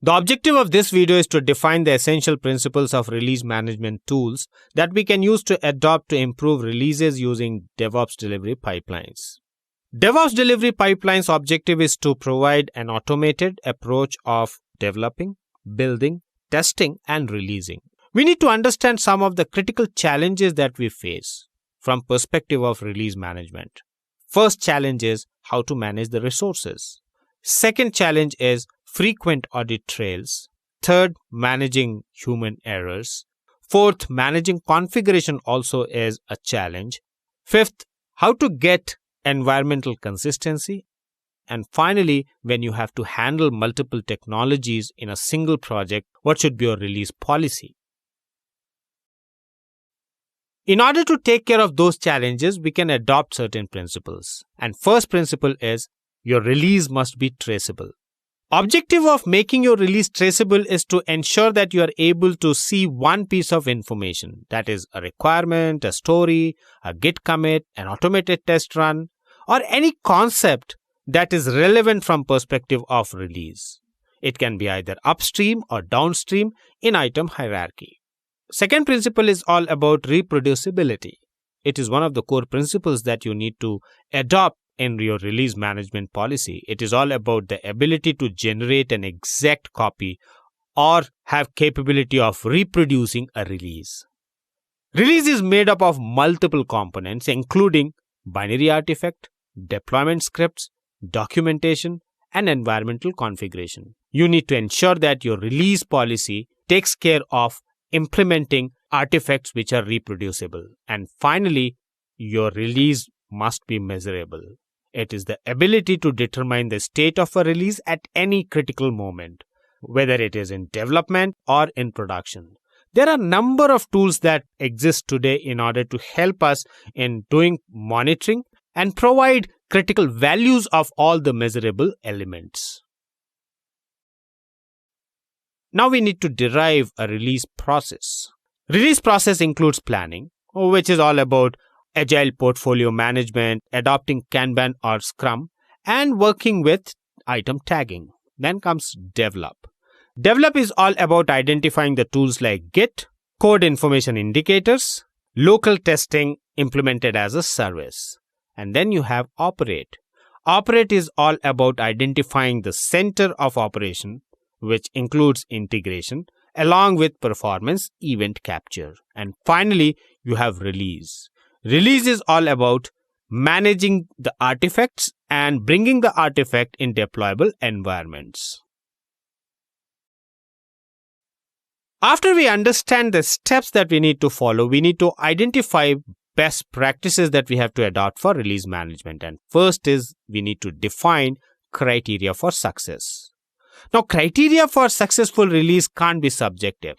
The objective of this video is to define the essential principles of release management tools that we can use to adopt to improve releases using DevOps delivery pipelines. DevOps delivery pipelines' objective is to provide an automated approach of developing, building, testing, and releasing. We need to understand some of the critical challenges that we face from perspective of release management. First challenge is how to manage the resources. Second challenge is frequent audit trails. Third, managing human errors. Fourth, managing configuration also is a challenge. Fifth, how to get environmental consistency. And finally, when you have to handle multiple technologies in a single project, what should be your release policy? In order to take care of those challenges, we can adopt certain principles. And first principle is your release must be traceable. Objective of making your release traceable is to ensure that you are able to see one piece of information, that is a requirement, a story, a Git commit, an automated test run, or any concept that is relevant from perspective of release. It can be either upstream or downstream in item hierarchy. Second principle is all about reproducibility. It is one of the core principles that you need to adopt in your release management policy. It is all about the ability to generate an exact copy or have capability of reproducing a release. Release is made up of multiple components, including binary artifact, deployment scripts, documentation, and environmental configuration. You need to ensure that your release policy takes care of implementing artifacts which are reproducible. And finally, your release must be measurable. It is the ability to determine the state of a release at any critical moment, whether it is in development or in production. There are a number of tools that exist today in order to help us in doing monitoring and provide critical values of all the measurable elements. Now we need to derive a release process. Release process includes planning, which is all about agile portfolio management, adopting Kanban or Scrum, and working with item tagging. Then comes develop. Develop is all about identifying the tools like Git, code information indicators, local testing implemented as a service. And then you have operate. Operate is all about identifying the center of operation, which includes integration, along with performance event capture. And finally, you have release. Release is all about managing the artifacts and bringing the artifact in deployable environments. After we understand the steps that we need to follow, we need to identify best practices that we have to adopt for release management. And first is we need to define criteria for success. Now, criteria for successful release can't be subjective.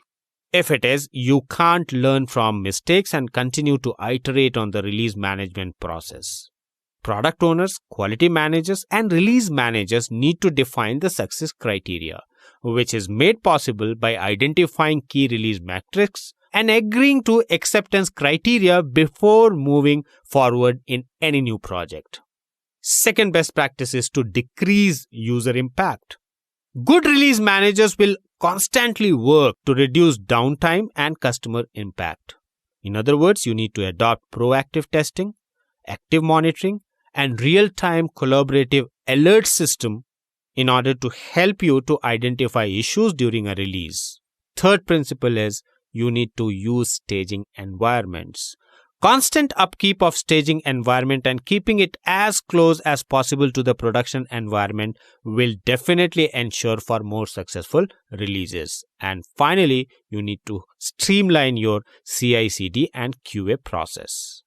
If it is, you can't learn from mistakes and continue to iterate on the release management process. Product owners, quality managers, and release managers need to define the success criteria, which is made possible by identifying key release metrics and agreeing to acceptance criteria before moving forward in any new project. Second best practice is to decrease user impact. Good release managers will constantly work to reduce downtime and customer impact. In other words, you need to adopt proactive testing, active monitoring, and real-time collaborative alert system in order to help you to identify issues during a release. Third principle is you need to use staging environments. Constant upkeep of staging environment and keeping it as close as possible to the production environment will definitely ensure for more successful releases. And finally, you need to streamline your CI/CD and QA process.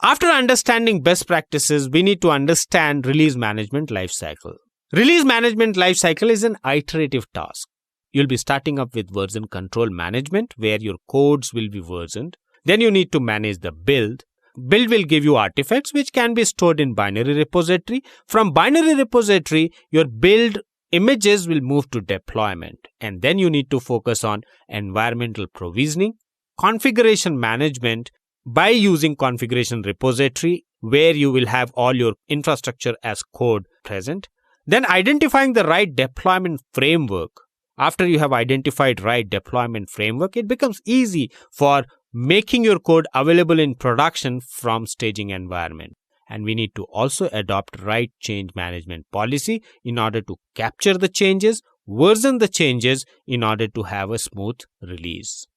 After understanding best practices, we need to understand release management lifecycle. Release management lifecycle is an iterative task. You'll be starting up with version control management, where your codes will be versioned. Then you need to manage the build. Build will give you artifacts which can be stored in binary repository. From binary repository, your build images will move to deployment. And then you need to focus on environmental provisioning, configuration management by using configuration repository, where you will have all your infrastructure as code present. Then identifying the right deployment framework. After you have identified right deployment framework, it becomes easy for making your code available in production from staging environment. And we need to also adopt right change management policy in order to capture the changes, version the changes in order to have a smooth release.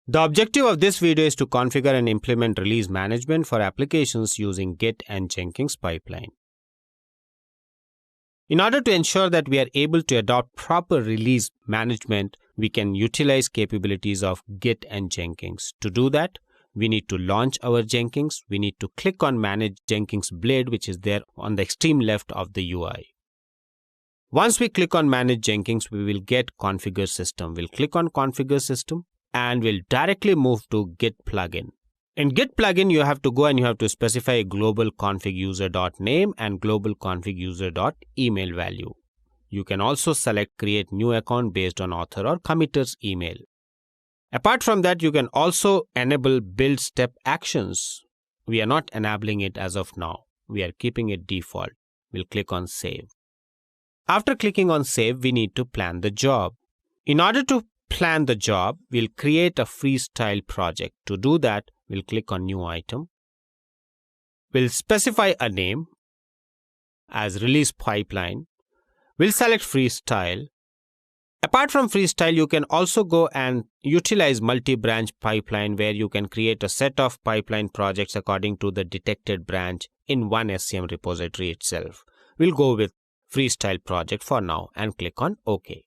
The objective of this video is to configure and implement release management for applications using Git and Jenkins pipeline. In order to ensure that we are able to adopt proper release management, we can utilize capabilities of Git and Jenkins. To do that, we need to launch our Jenkins. We need to click on Manage Jenkins Blade, which is there on the extreme left of the UI. Once we click on Manage Jenkins, we will get Configure System. We'll click on Configure System and we'll directly move to Git Plugin. In Git Plugin, you have to go and you have to specify a global config user.name and global config user.email value. You can also select create new account based on author or committer's email. Apart from that, you can also enable build step actions. We are not enabling it as of now. We are keeping it default. We'll click on save. After clicking on save, we need to plan the job. In order to plan the job, we'll create a freestyle project. To do that, we'll click on new item. We'll specify a name as release pipeline. We'll select freestyle. Apart from freestyle, you can also go and utilize multi-branch pipeline where you can create a set of pipeline projects according to the detected branch in one SCM repository itself. We'll go with freestyle project for now and click on OK.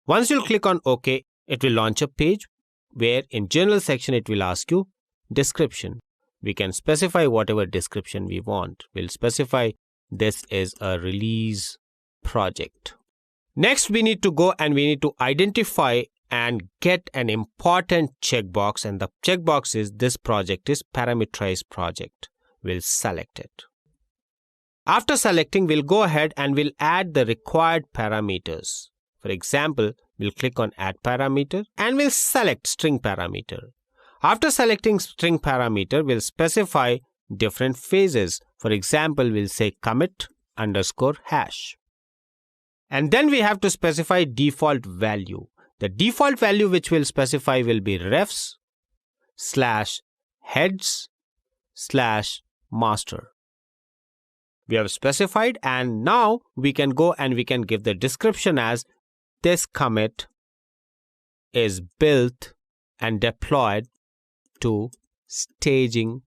Once you click on OK, it will launch a page where in general section it will ask you description. We can specify whatever description we want. We'll specify this is a release project. Next, we need to go and we need to identify and get an important checkbox, and the checkbox is this project is parameterized project. We'll select it. After selecting, we'll go ahead and we'll add the required parameters. For example, we'll click on add parameter and we'll select string parameter. After selecting string parameter, we'll specify different phases. For example, we'll say commit _hash. And then we have to specify default value. The default value which we'll specify will be refs /heads/master. We have specified, and now we can go and we can give the description as this commit is built and deployed to staging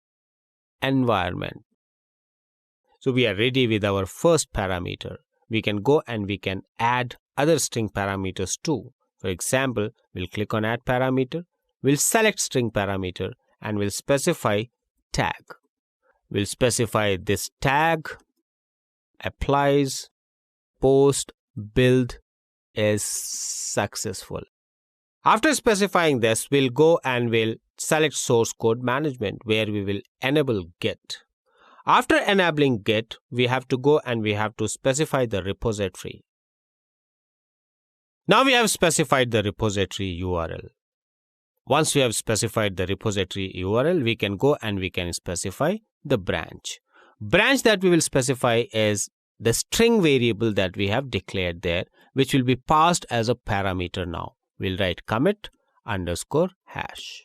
environment. So we are ready with our first parameter. We can go and we can add other string parameters too. For example, we'll click on add parameter. We'll select string parameter and we'll specify tag. We'll specify this tag applies post build is successful. After specifying this, we'll go and we'll select source code management where we will enable Git. After enabling Git, we have to go and we have to specify the repository. Now we have specified the repository URL. Once we have specified the repository URL, we can go and we can specify the branch. Branch that we will specify is the string variable that we have declared there, which will be passed as a parameter now. We'll write commit _hash.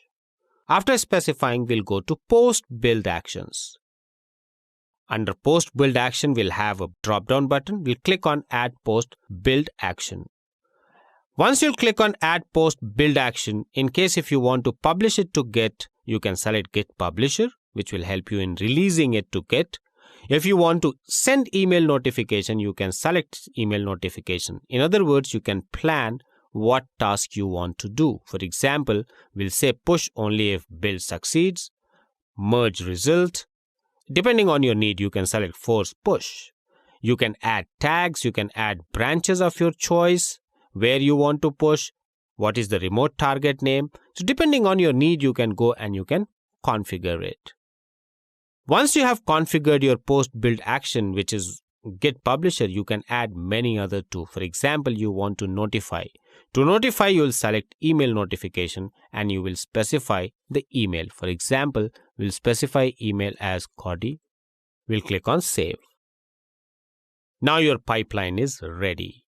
After specifying, we'll go to post build actions. Under post build action, we'll have a drop down button. We'll click on add post build action. Once you click on add post build action, in case if you want to publish it to Git, you can select Git publisher, which will help you in releasing it to Git. If you want to send email notification, you can select email notification. In other words, you can plan what task you want to do. For example, we'll say push only if build succeeds, merge result. Depending on your need, you can select force push. You can add tags, you can add branches of your choice, where you want to push, what is the remote target name. So depending on your need, you can go and you can configure it. Once you have configured your post build action, which is Git publisher, you can add many other too. For example, you want to notify. To notify, you will select email notification and you will specify the email. For example, we'll specify email as Cody. We'll click on save. Now your pipeline is ready.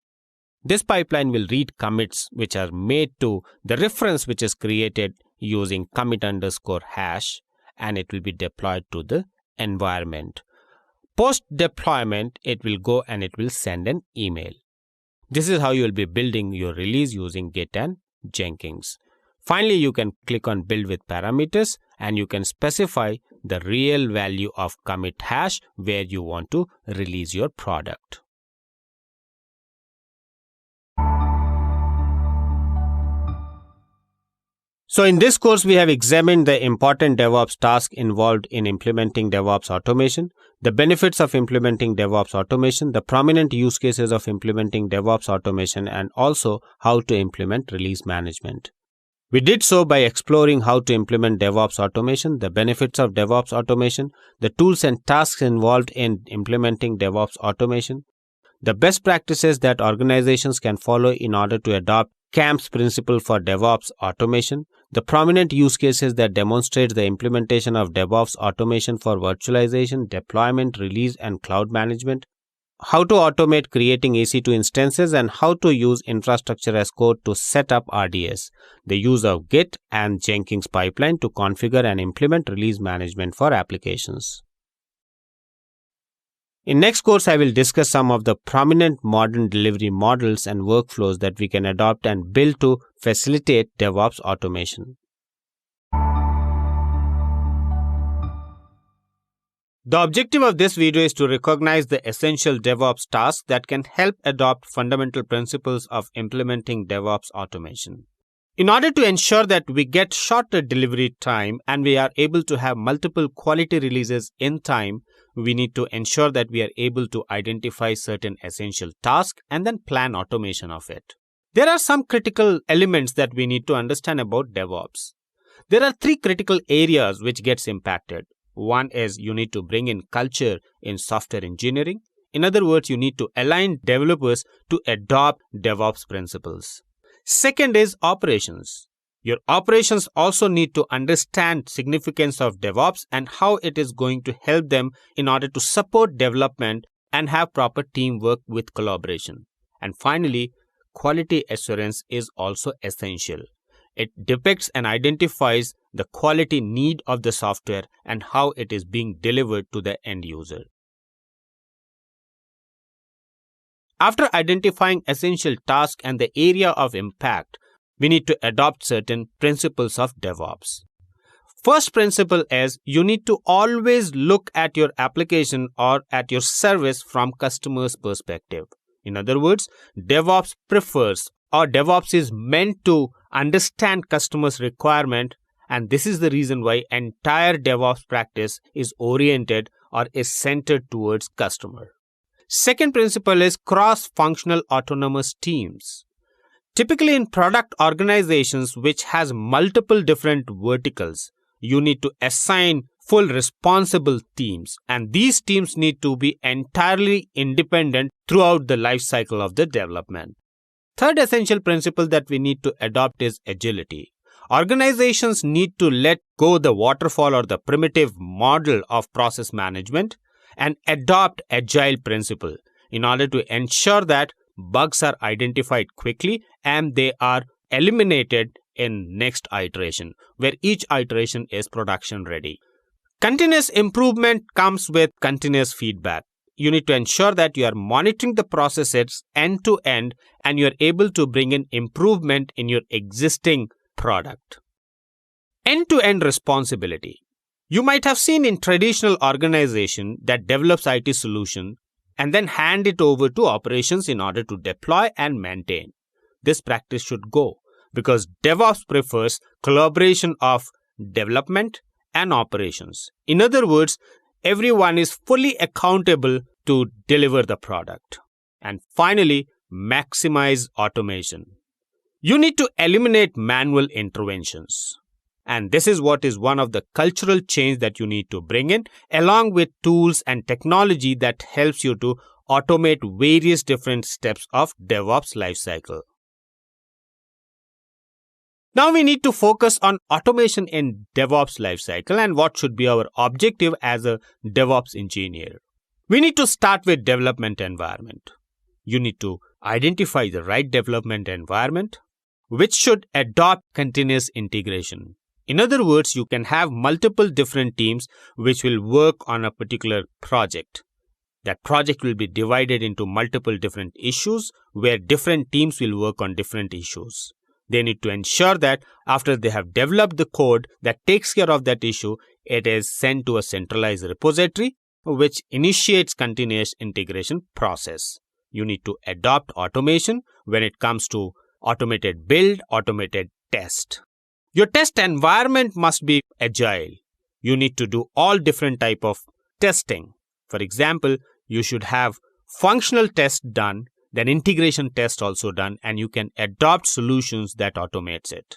This pipeline will read commits which are made to the reference which is created using commit_hash, and it will be deployed to the environment. Post deployment, it will go and it will send an email. This is how you will be building your release using Git and Jenkins. Finally, you can click on build with parameters and you can specify the real value of commit hash where you want to release your product. So in this course, we have examined the important DevOps tasks involved in implementing DevOps automation, the benefits of implementing DevOps automation, the prominent use cases of implementing DevOps automation, and also how to implement release management. We did so by exploring how to implement DevOps automation, the benefits of DevOps automation, the tools and tasks involved in implementing DevOps automation, the best practices that organizations can follow in order to adopt CAMP's principle for DevOps automation, the prominent use cases that demonstrate the implementation of DevOps automation for virtualization, deployment, release, and cloud management, how to automate creating EC2 instances, and how to use infrastructure as code to set up RDS, the use of Git and Jenkins pipeline to configure and implement release management for applications. In next course, I will discuss some of the prominent modern delivery models and workflows that we can adopt and build to facilitate DevOps automation. The objective of this video is to recognize the essential DevOps tasks that can help adopt fundamental principles of implementing DevOps automation. In order to ensure that we get shorter delivery time and we are able to have multiple quality releases in time, we need to ensure that we are able to identify certain essential tasks and then plan automation of it. There are some critical elements that we need to understand about DevOps. There are three critical areas which gets impacted. One is you need to bring in culture in software engineering. In other words, you need to align developers to adopt DevOps principles. Second is operations. Your operations also need to understand significance of DevOps and how it is going to help them in order to support development and have proper teamwork with collaboration. And finally, quality assurance is also essential. It depicts and identifies the quality need of the software and how it is being delivered to the end user. After identifying essential tasks and the area of impact, we need to adopt certain principles of DevOps. First principle is you need to always look at your application or at your service from customer's perspective. In other words, DevOps prefers or DevOps is meant to understand customers' requirement, and this is the reason why entire DevOps practice is oriented or is centered towards customer. Second principle is cross-functional autonomous teams. Typically in product organizations which has multiple different verticals, you need to assign full responsible teams, and these teams need to be entirely independent throughout the life cycle of the development. Third essential principle that we need to adopt is agility. Organizations need to let go the waterfall or the primitive model of process management and adopt agile principle in order to ensure that bugs are identified quickly and they are eliminated in next iteration, where each iteration is production ready. Continuous improvement comes with continuous feedback. You need to ensure that you are monitoring the processes end to end and you are able to bring in improvement in your existing product. End-to-end responsibility. You might have seen in traditional organization that develops IT solution and then hand it over to operations in order to deploy and maintain. This practice should go because DevOps prefers collaboration of development and operations. In other words, everyone is fully accountable to deliver the product. And finally, maximize automation. You need to eliminate manual interventions. And this is what is one of the cultural change that you need to bring in, along with tools and technology that helps you to automate various different steps of DevOps lifecycle. Now we need to focus on automation in DevOps lifecycle and what should be our objective as a DevOps engineer. We need to start with development environment. You need to identify the right development environment, which should adopt continuous integration. In other words, you can have multiple different teams which will work on a particular project. That project will be divided into multiple different issues where different teams will work on different issues. They need to ensure that after they have developed the code that takes care of that issue, it is sent to a centralized repository which initiates continuous integration process. You need to adopt automation when it comes to automated build, automated test. Your test environment must be agile. You need to do all different type of testing. For example, you should have functional tests done, then integration test also done, and you can adopt solutions that automates it.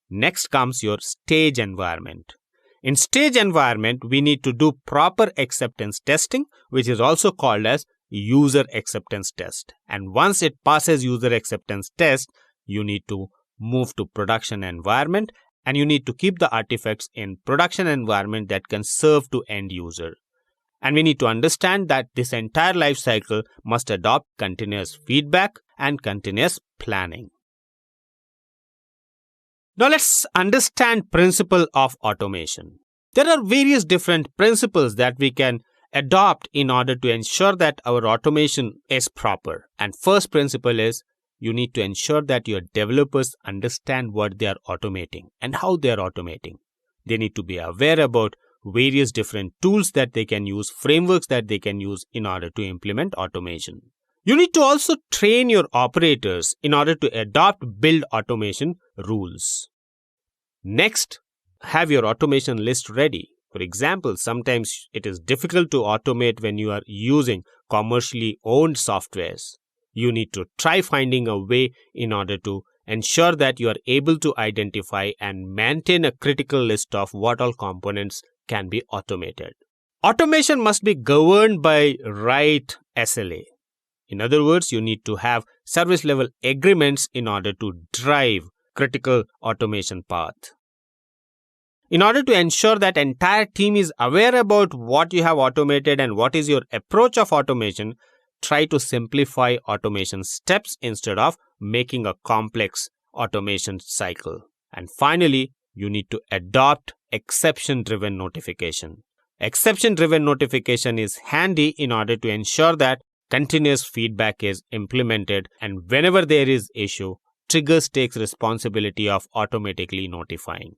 Next comes your stage environment. In stage environment, we need to do proper acceptance testing, which is also called as user acceptance test. And once it passes user acceptance test, you need to move to production environment, and you need to keep the artifacts in production environment that can serve to end user. And we need to understand that this entire life cycle must adopt continuous feedback and continuous planning. Now let's understand principle of automation. There are various different principles that we can adopt in order to ensure that our automation is proper. And first principle is you need to ensure that your developers understand what they are automating and how they are automating. They need to be aware about various different tools that they can use, frameworks that they can use in order to implement automation. You need to also train your operators in order to adopt build automation rules. Next, have your automation list ready. For example, sometimes it is difficult to automate when you are using commercially owned softwares. You need to try finding a way in order to ensure that you are able to identify and maintain a critical list of what all components can be automated. Automation must be governed by right SLA. In other words, you need to have service level agreements in order to drive critical automation path. In order to ensure that entire team is aware about what you have automated and what is your approach of automation, try to simplify automation steps instead of making a complex automation cycle. And finally, you need to adopt exception-driven notification. Exception-driven notification is handy in order to ensure that continuous feedback is implemented, and whenever there is issue, triggers takes responsibility of automatically notifying.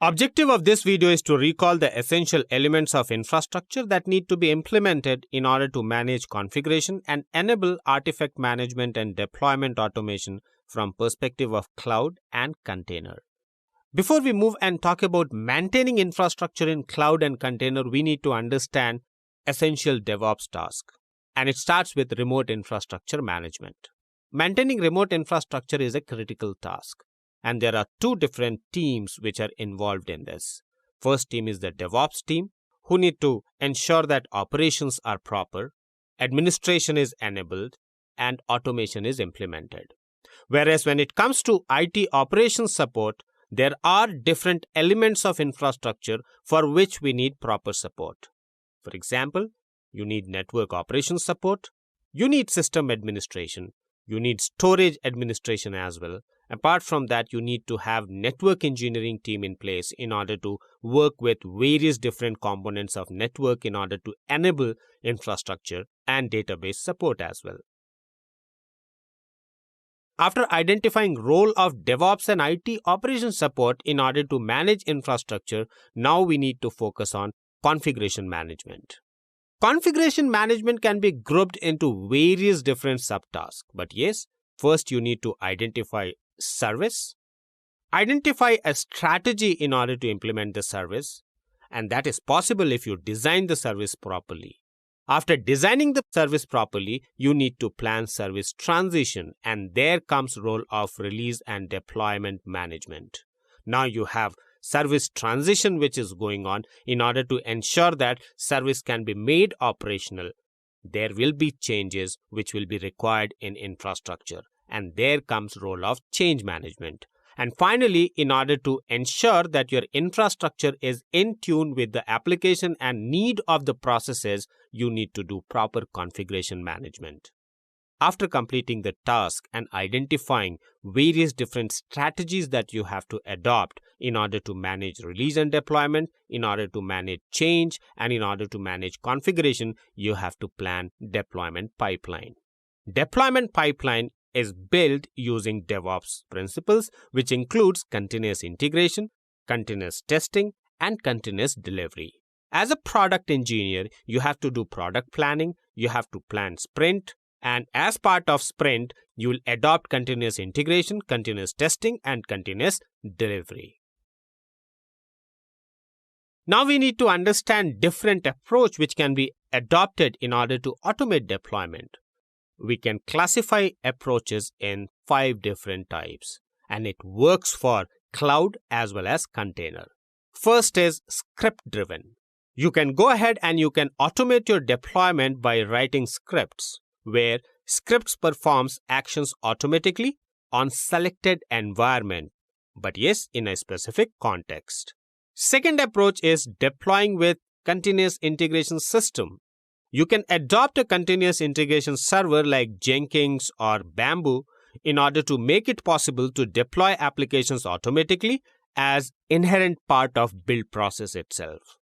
Objective of this video is to recall the essential elements of infrastructure that need to be implemented in order to manage configuration and enable artifact management and deployment automation from perspective of cloud and container. Before we move and talk about maintaining infrastructure in cloud and container, we need to understand essential DevOps tasks. And it starts with remote infrastructure management. Maintaining remote infrastructure is a critical task. And there are two different teams which are involved in this. First team is the DevOps team, who need to ensure that operations are proper, administration is enabled, and automation is implemented. Whereas when it comes to IT operations support, there are different elements of infrastructure for which we need proper support. For example, you need network operations support, you need system administration, you need storage administration as well. Apart from that, you need to have network engineering team in place in order to work with various different components of network in order to enable infrastructure and database support as well. After identifying role of DevOps and IT operations support in order to manage infrastructure, now we need to focus on configuration management. Configuration management can be grouped into various different subtasks. But yes, first you need to identify service, identify a strategy in order to implement the service, and that is possible if you design the service properly. After designing the service properly, you need to plan service transition, and there comes role of release and deployment management. Now you have service transition which is going on in order to ensure that service can be made operational. there will be changes which will be required in infrastructure, and there comes role of change management. And finally, in order to ensure that your infrastructure is in tune with the application and need of the processes, you need to do proper configuration management. After completing the task and identifying various different strategies that you have to adopt in order to manage release and deployment, in order to manage change, and in order to manage configuration, you have to plan deployment pipeline. Deployment pipeline is built using DevOps principles, which includes continuous integration, continuous testing, and continuous delivery. As a product engineer, you have to do product planning, you have to plan sprint, and as part of sprint, you will adopt continuous integration, continuous testing, and continuous delivery. Now we need to understand different approach which can be adopted in order to automate deployment. We can classify approaches in 5 different types, and it works for cloud as well as container. First is script-driven. You can go ahead and you can automate your deployment by writing scripts, where scripts performs actions automatically on selected environment, but yes, in a specific context. Second approach is deploying with continuous integration system. You can adopt a continuous integration server like Jenkins or Bamboo in order to make it possible to deploy applications automatically as inherent part of build process itself.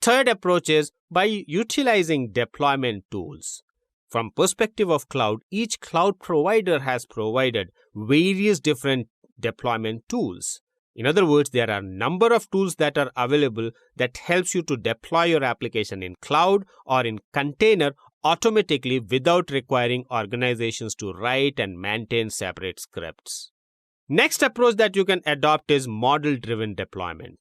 Third approach is by utilizing deployment tools. From perspective of cloud, each cloud provider has provided various different deployment tools. In other words, there are a number of tools that are available that helps you to deploy your application in cloud or in container automatically without requiring organizations to write and maintain separate scripts. Next approach that you can adopt is model-driven deployment.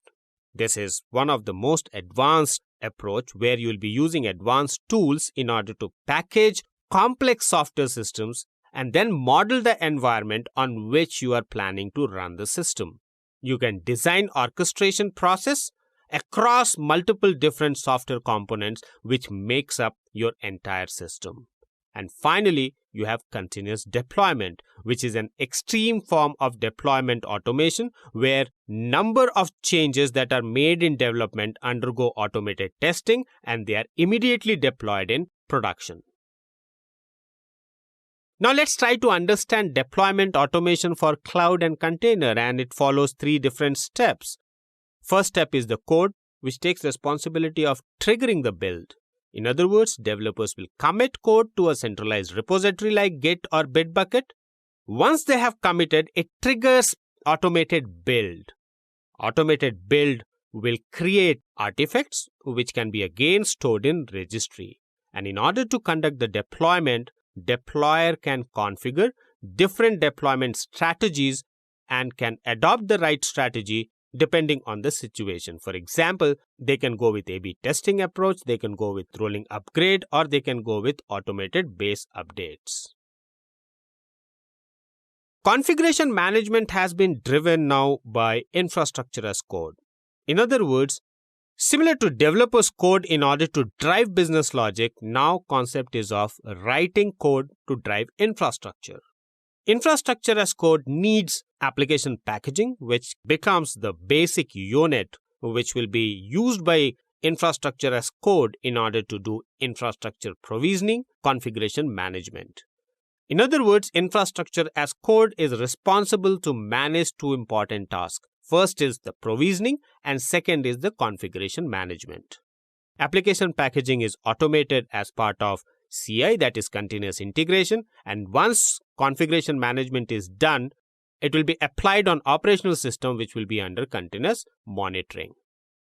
This is one of the most advanced approach where you will be using advanced tools in order to package complex software systems and then model the environment on which you are planning to run the system. You can design orchestration process across multiple different software components which makes up your entire system. And finally, you have continuous deployment, which is an extreme form of deployment automation where number of changes that are made in development undergo automated testing and they are immediately deployed in production. Now let's try to understand deployment automation for cloud and container, and it follows 3 different steps. First step is the code, which takes responsibility of triggering the build. In other words, developers will commit code to a centralized repository like Git or Bitbucket. Once they have committed, it triggers automated build. Automated build will create artifacts which can be again stored in registry. And in order to conduct the deployment, deployer can configure different deployment strategies and can adopt the right strategy depending on the situation. For example, they can go with A/B testing approach, they can go with rolling upgrade, or they can go with automated base updates. Configuration management has been driven now by infrastructure as code. In other words, similar to developers' code in order to drive business logic, now concept is of writing code to drive infrastructure. Infrastructure as code needs application packaging, which becomes the basic unit which will be used by infrastructure as code in order to do infrastructure provisioning, configuration management. In other words, infrastructure as code is responsible to manage 2 important tasks. First is the provisioning and second is the configuration management. Application packaging is automated as part of CI, that is continuous integration, and once configuration management is done, it will be applied on operational system which will be under continuous monitoring.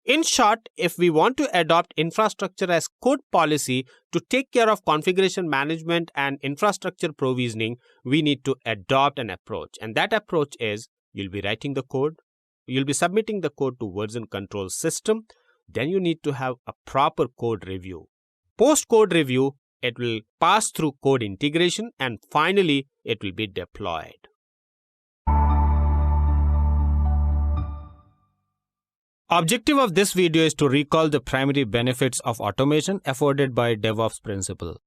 In short, if we want to adopt infrastructure as code policy to take care of configuration management and infrastructure provisioning, we need to adopt an approach. And that approach is you'll be writing the code, you'll be submitting the code to version control system, then you need to have a proper code review. Post code review, it will pass through code integration and finally it will be deployed. Objective of this video is to recall the primary benefits of automation afforded by DevOps principle.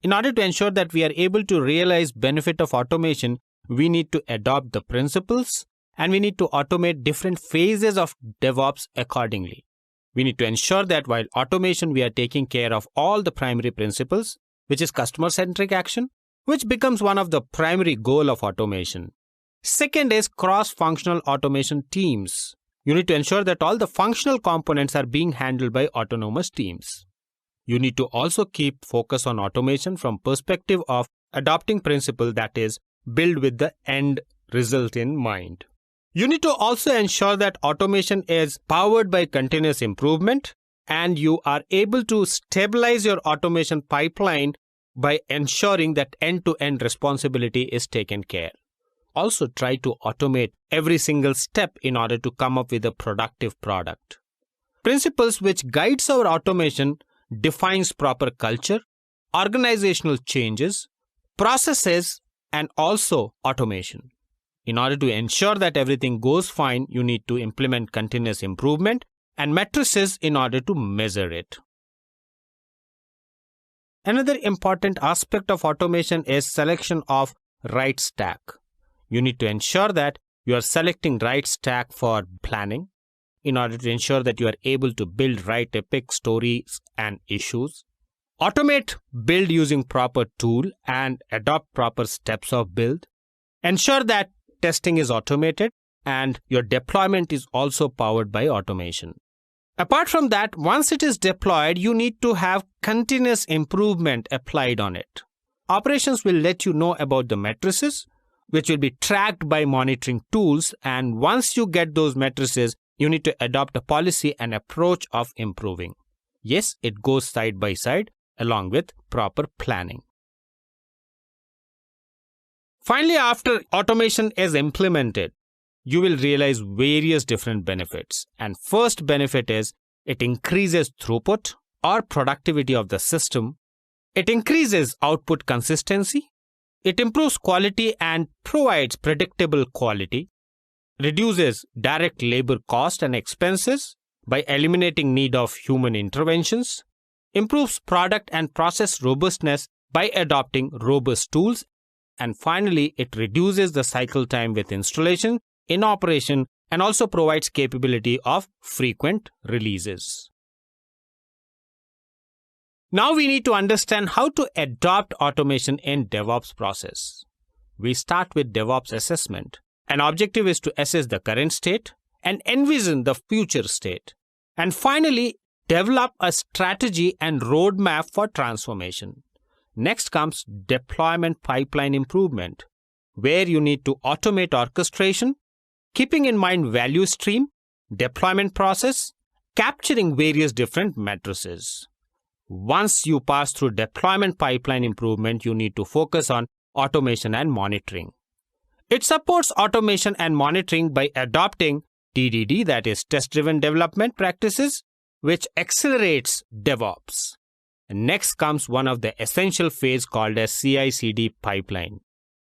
In order to ensure that we are able to realize benefit of automation, we need to adopt the principles and we need to automate different phases of DevOps accordingly. We need to ensure that while automation, we are taking care of all the primary principles, which is customer-centric action, which becomes one of the primary goal of automation. Second is cross-functional automation teams. You need to ensure that all the functional components are being handled by autonomous teams. You need to also keep focus on automation from perspective of adopting principle, that is, build with the end result in mind. You need to also ensure that automation is powered by continuous improvement and you are able to stabilize your automation pipeline by ensuring that end-to-end responsibility is taken care. Also try to automate every single step in order to come up with a productive product. Principles which guides our automation defines proper culture, organizational changes, processes, and also automation. In order to ensure that everything goes fine, you need to implement continuous improvement and matrices in order to measure it. Another important aspect of automation is selection of right stack. You need to ensure that you are selecting right stack for planning in order to ensure that you are able to build right epic stories and issues. Automate build using proper tool and adopt proper steps of build. Ensure that testing is automated and your deployment is also powered by automation. Apart from that, once it is deployed, you need to have continuous improvement applied on it. Operations will let you know about the matrices, which will be tracked by monitoring tools, and once you get those matrices, you need to adopt a policy and approach of improving. Yes, it goes side by side along with proper planning. Finally, after automation is implemented, you will realize various different benefits. And first benefit is it increases throughput or productivity of the system. It increases output consistency. It improves quality and provides predictable quality. Reduces direct labor cost and expenses by eliminating need of human interventions. Improves product and process robustness by adopting robust tools. And finally, it reduces the cycle time with installation, in operation, and also provides capability of frequent releases. Now we need to understand how to adopt automation in DevOps process. We start with Devops Assessment. An objective is to assess the current state and envision the future state. And finally, develop a strategy and roadmap for transformation. Next comes deployment pipeline improvement, where you need to automate orchestration, keeping in mind value stream, deployment process, capturing various different matrices. Once you pass through deployment pipeline improvement, you need to focus on automation and monitoring. It supports automation and monitoring by adopting TDD, that is test-driven development practices, which accelerates DevOps. Next comes one of the essential phase called as Cicd Pipeline.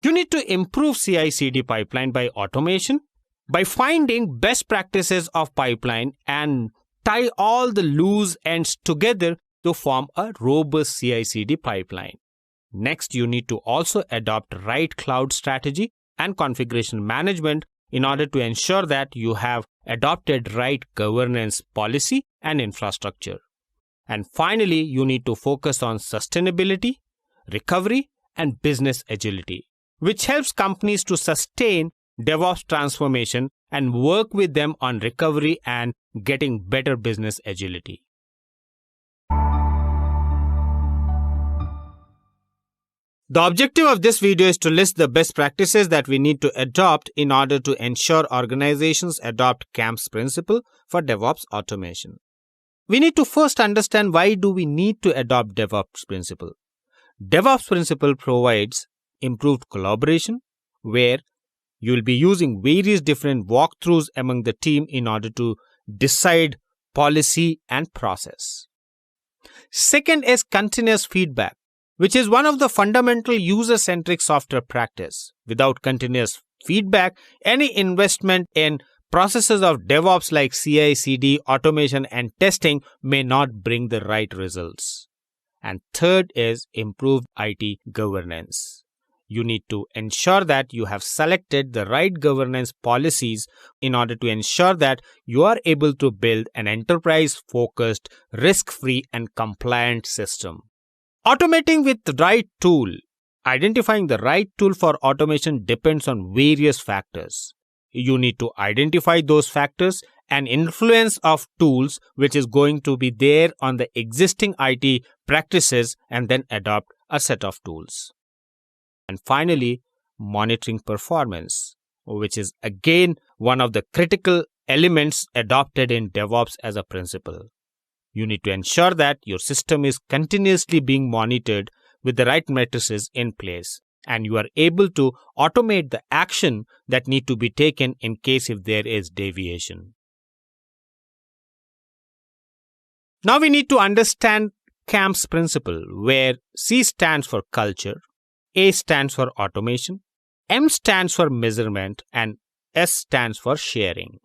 You need to improve Cicd Pipeline by automation, by finding best practices of pipeline and tie all the loose ends together to form a robust Cicd pipeline. Next, you need to also adopt right cloud strategy and configuration management in order to ensure that you have adopted right governance policy and infrastructure. And finally, you need to focus on sustainability, recovery, and business agility, which helps companies to sustain DevOps transformation and work with them on recovery and getting better business agility. The objective of this video is to list the best practices that we need to adopt in order to ensure organizations adopt CAMP's principle for DevOps automation. We need to first understand why do we need to adopt DevOps principle. DevOps principle provides improved collaboration where you will be using various different walkthroughs among the team in order to decide policy and process. Second is continuous feedback, which is one of the fundamental user-centric software practice. Without continuous feedback, any investment in processes of DevOps like CI/CD, automation, and testing may not bring the right results. And third is improved IT governance. You need to ensure that you have selected the right governance policies in order to ensure that you are able to build an enterprise-focused, risk-free and compliant system. Automating with the right tool. Identifying the right tool for automation depends on various factors. You need to identify those factors and influence of tools which is going to be there on the existing IT practices and then adopt a set of tools. And finally, monitoring performance, which is again one of the critical elements adopted in DevOps as a principle. You need to ensure that your system is continuously being monitored with the right matrices in place, and you are able to automate the action that need to be taken in case if there is deviation. Now we need to understand CAMP's principle, where C stands for culture, A stands for automation, M stands for measurement, and S stands for sharing.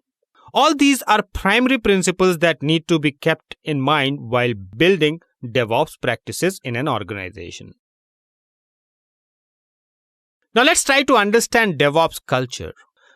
All these are primary principles that need to be kept in mind while building DevOps practices in an organization. Now let's try to understand DevOps culture.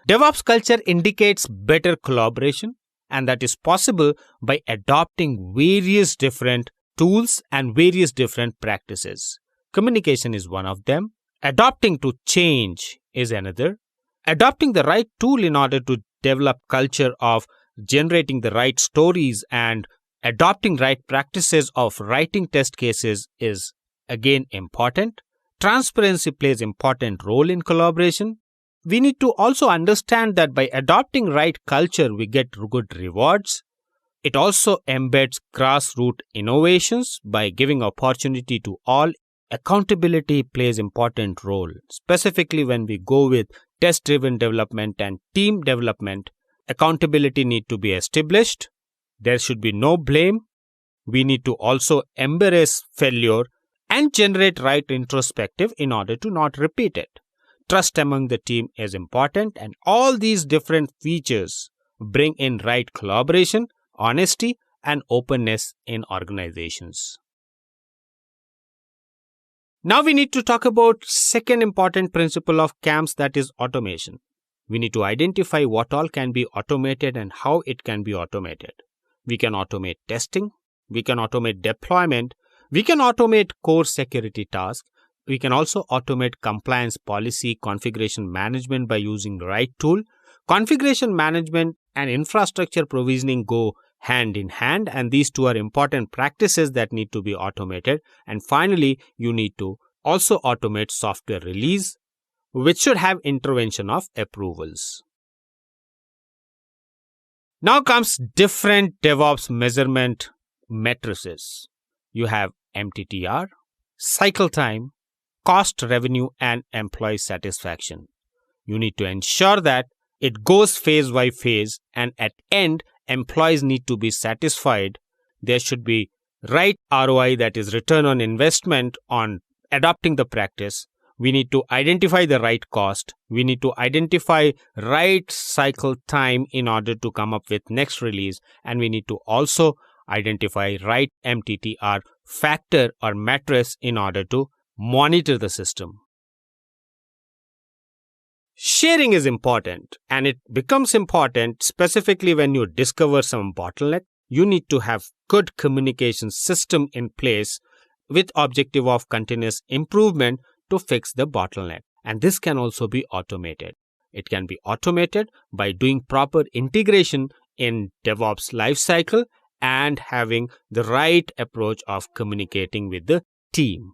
DevOps culture indicates better collaboration, and that is possible by adopting various different tools and various different practices. Communication is one of them. Adopting to change is another. Adopting the right tool in order to develop culture of generating the right stories and adopting right practices of writing test cases is again important. Transparency plays an important role in collaboration. We need to also understand that by adopting right culture, we get good rewards. It also embeds grassroots innovations by giving opportunity to all. Accountability plays an important role, specifically when we go with test-driven development and team development. Accountability need to be established. There should be no blame. We need to also embrace failure and generate right introspective in order to not repeat it. Trust among the team is important, and all these different features bring in right collaboration, honesty, and openness in organizations. Now we need to talk about second important principle of CAMPS, that is automation. We need to identify what all can be automated and how it can be automated. We can automate testing, we can automate deployment, we can automate core security tasks, we can also automate compliance policy configuration management by using the right tool. Configuration management and infrastructure provisioning go hand in hand, and these two are important practices that need to be automated. And finally, you need to also automate software release, which should have intervention of approvals. Now comes different DevOps measurement matrices. You have MTTR, cycle time, cost, revenue, and employee satisfaction. You need to ensure that it goes phase by phase, and at end, employees need to be satisfied. There should be right ROI, that is return on investment, on adopting the practice. We need to identify the right cost. We need to identify right cycle time in order to come up with next release. And we need to also identify right MTTR factor or matrix in order to monitor the system. Sharing is important, and it becomes important specifically when you discover some bottleneck. You need to have good communication system in place with objective of continuous improvement to fix the bottleneck. And this can also be automated. It can be automated by doing proper integration in DevOps lifecycle and having the right approach of communicating with the team.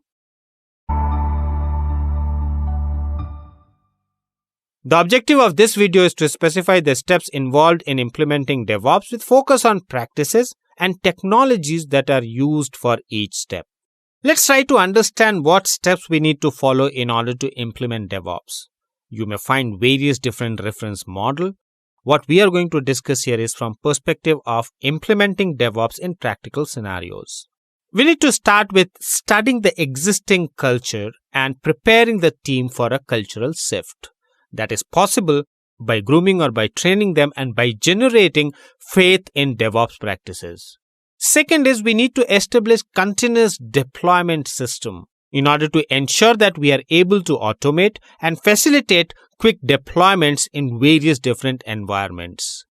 The objective of this video is to specify the steps involved in implementing DevOps with focus on practices and technologies that are used for each step. Let's try to understand what steps we need to follow in order to implement DevOps. You may find various different reference models. What we are going to discuss here is from perspective of implementing DevOps in practical scenarios. We need to start with studying the existing culture and preparing the team for a cultural shift. That is possible by grooming or by training them and by generating faith in DevOps practices. Second is we need to establish continuous deployment system in order to ensure that we are able to automate and facilitate quick deployments in various different environments.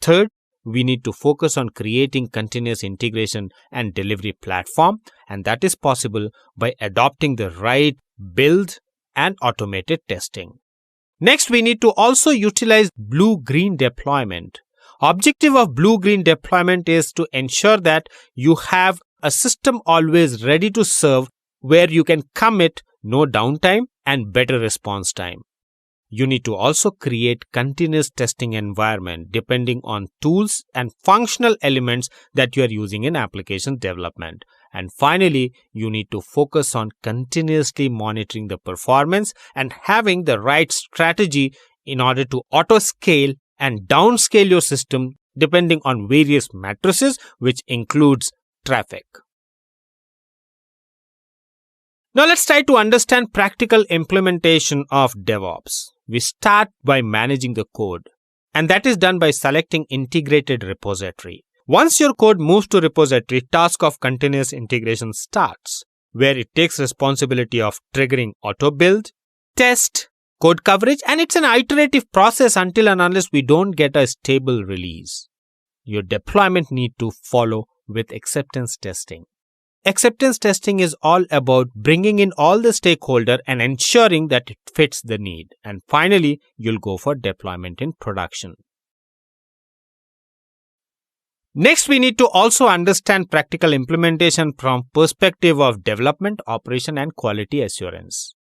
Third, we need to focus on creating continuous integration and delivery platform, and that is possible by adopting the right build and automated testing. Next, we need to also utilize blue-green deployment. Objective of blue-green deployment is to ensure that you have a system always ready to serve where you can commit no downtime and better response time. You need to also create continuous testing environment depending on tools and functional elements that you are using in application development. And finally, you need to focus on continuously monitoring the performance and having the right strategy in order to auto-scale and downscale your system depending on various matrices, which includes traffic. Now let's try to understand practical implementation of DevOps. We start by managing the code, and that is done by selecting integrated repository. Once your code moves to repository, task of continuous integration starts, where it takes responsibility of triggering auto build, test, code coverage, and it's an iterative process until and unless we don't get a stable release. Your deployment need to follow with acceptance testing. Acceptance testing is all about bringing in all the stakeholders and ensuring that it fits the need. And finally, you'll go for deployment in production. Next, we need to also understand practical implementation from perspective of development, operation, and quality assurance.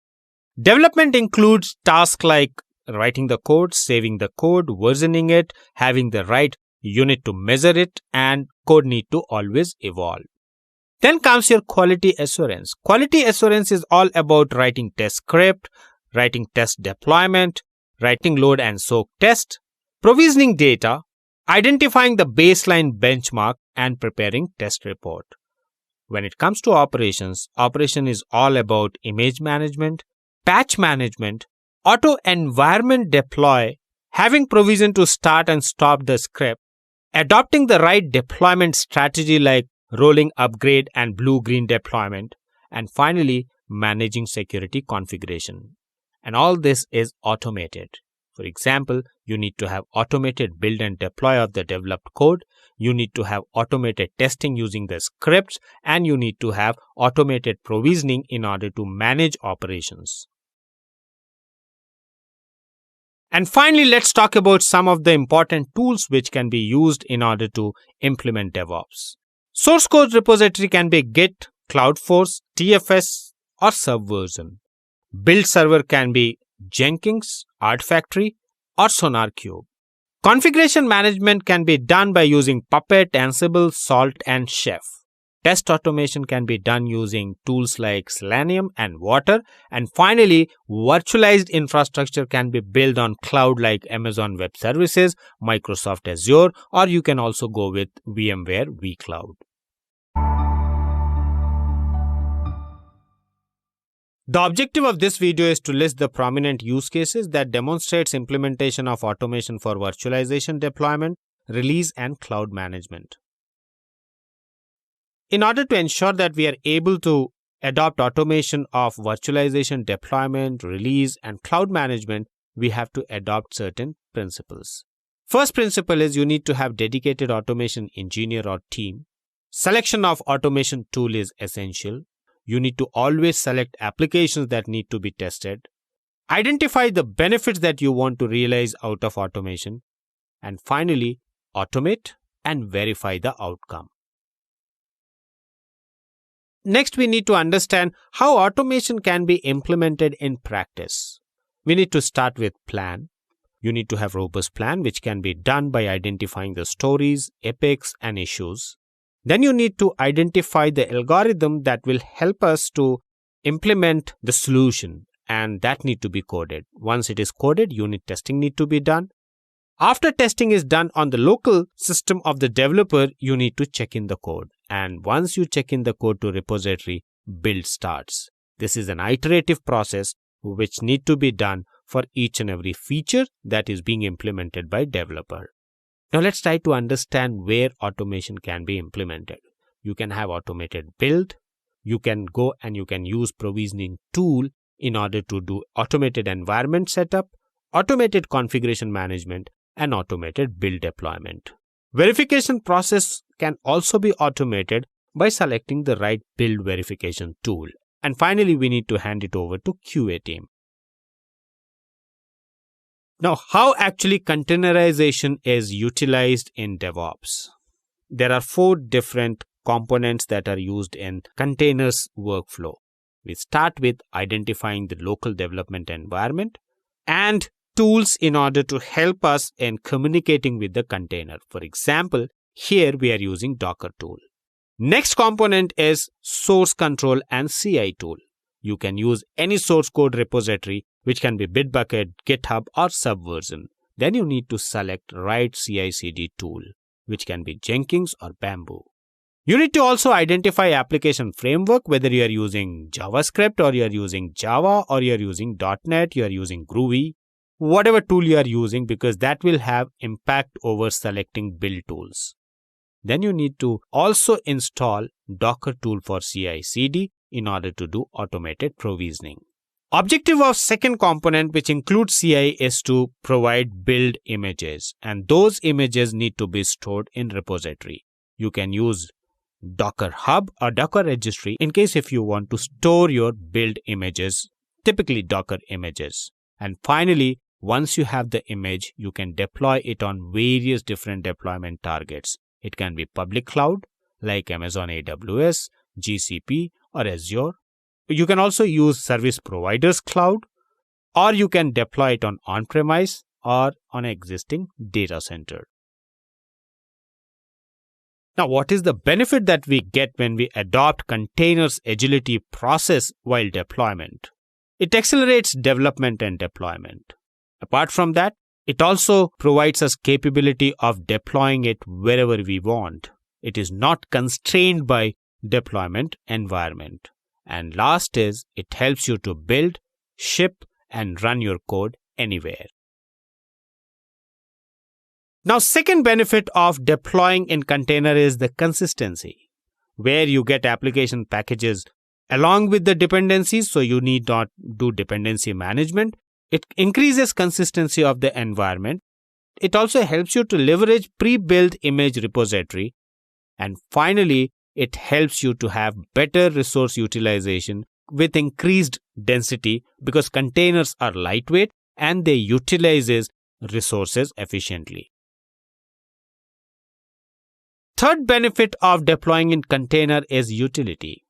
Development includes tasks like writing the code, saving the code, versioning it, having the right unit to measure it, and code need to always evolve. Then comes your quality assurance. Quality assurance is all about writing test script, writing test deployment, writing load and soak test, provisioning data, identifying the baseline benchmark, and preparing test report. When it comes to operations, operation is all about image management, patch management, auto environment deploy, having provision to start and stop the script, adopting the right deployment strategy like rolling upgrade and blue-green deployment, and finally managing security configuration. And all this is automated. For example, you need to have automated build and deploy of the developed code, you need to have automated testing using the scripts, and you need to have automated provisioning in order to manage operations. And finally, let's talk about some of the important tools which can be used in order to implement DevOps. Source code repository can be Git, CloudForce, TFS, or Subversion. Build server can be Jenkins, Artifactory, or SonarQube. Configuration management can be done by using Puppet, Ansible, Salt, and Chef. Test automation can be done using tools like Selenium and Water. And finally, virtualized infrastructure can be built on cloud like Amazon Web Services, Microsoft Azure, or you can also go with VMware vCloud. The objective of this video is to list the prominent use cases that demonstrates implementation of automation for virtualization deployment, release, and cloud management. In order to ensure that we are able to adopt automation of virtualization deployment, release, and cloud management, we have to adopt certain principles. First principle is you need to have dedicated automation engineer or team. Selection of automation tool is essential. You need to always select applications that need to be tested. Identify the benefits that you want to realize out of automation. And finally, automate and verify the outcome. Next, we need to understand how automation can be implemented in practice. We need to start with plan. You need to have robust plan, which can be done by identifying the stories, epics, and issues. Then you need to identify the algorithm that will help us to implement the solution, and that need to be coded. Once it is coded, unit testing need to be done. After testing is done on the local system of the developer, you need to check in the code. And once you check in the code to repository, build starts. This is an iterative process which need to be done for each and every feature that is being implemented by developer. Now let's try to understand where automation can be implemented. You can have automated build. You can go and you can use provisioning tool in order to do automated environment setup, automated configuration management, and automated build deployment. Verification process can also be automated by selecting the right build verification tool. And finally, we need to hand it over to QA team. Now, how actually containerization is utilized in DevOps? There are 4 different components that are used in containers workflow. We start with identifying the local development environment and tools in order to help us in communicating with the container. For example, here we are using Docker tool. Next component is source control and CI tool. You can use any source code repository, which can be Bitbucket, GitHub, or Subversion. Then you need to select right CI/CD tool, which can be Jenkins or Bamboo. You need to also identify application framework, whether you are using JavaScript or you are using Java or you are using .NET, you are using Groovy, whatever tool you are using, because that will have impact over selecting build tools. Then you need to also install Docker tool for CI/CD in order to do automated provisioning. Objective of second component, which includes CI, is to provide build images, and those images need to be stored in repository. You can use Docker Hub or Docker Registry in case if you want to store your build images, typically Docker images. And finally, once you have the image, you can deploy it on various different deployment targets. It can be public cloud like Amazon AWS, GCP, or Azure. You can also use service providers cloud, or you can deploy it on-premise or on existing data center. Now, what is the benefit that we get when we adopt containers agility process while deployment? It accelerates development and deployment. Apart from that, it also provides us capability of deploying it wherever we want. It is not constrained by deployment environment. And last is, it helps you to build, ship, and run your code anywhere. Now, second benefit of deploying in container is the consistency, where you get application packages along with the dependencies, so you need not do dependency management. It increases consistency of the environment. It also helps you to leverage pre-built image repository. And finally, it helps you to have better resource utilization with increased density because containers are lightweight and they utilizes resources efficiently. Third benefit of deploying in container is utility.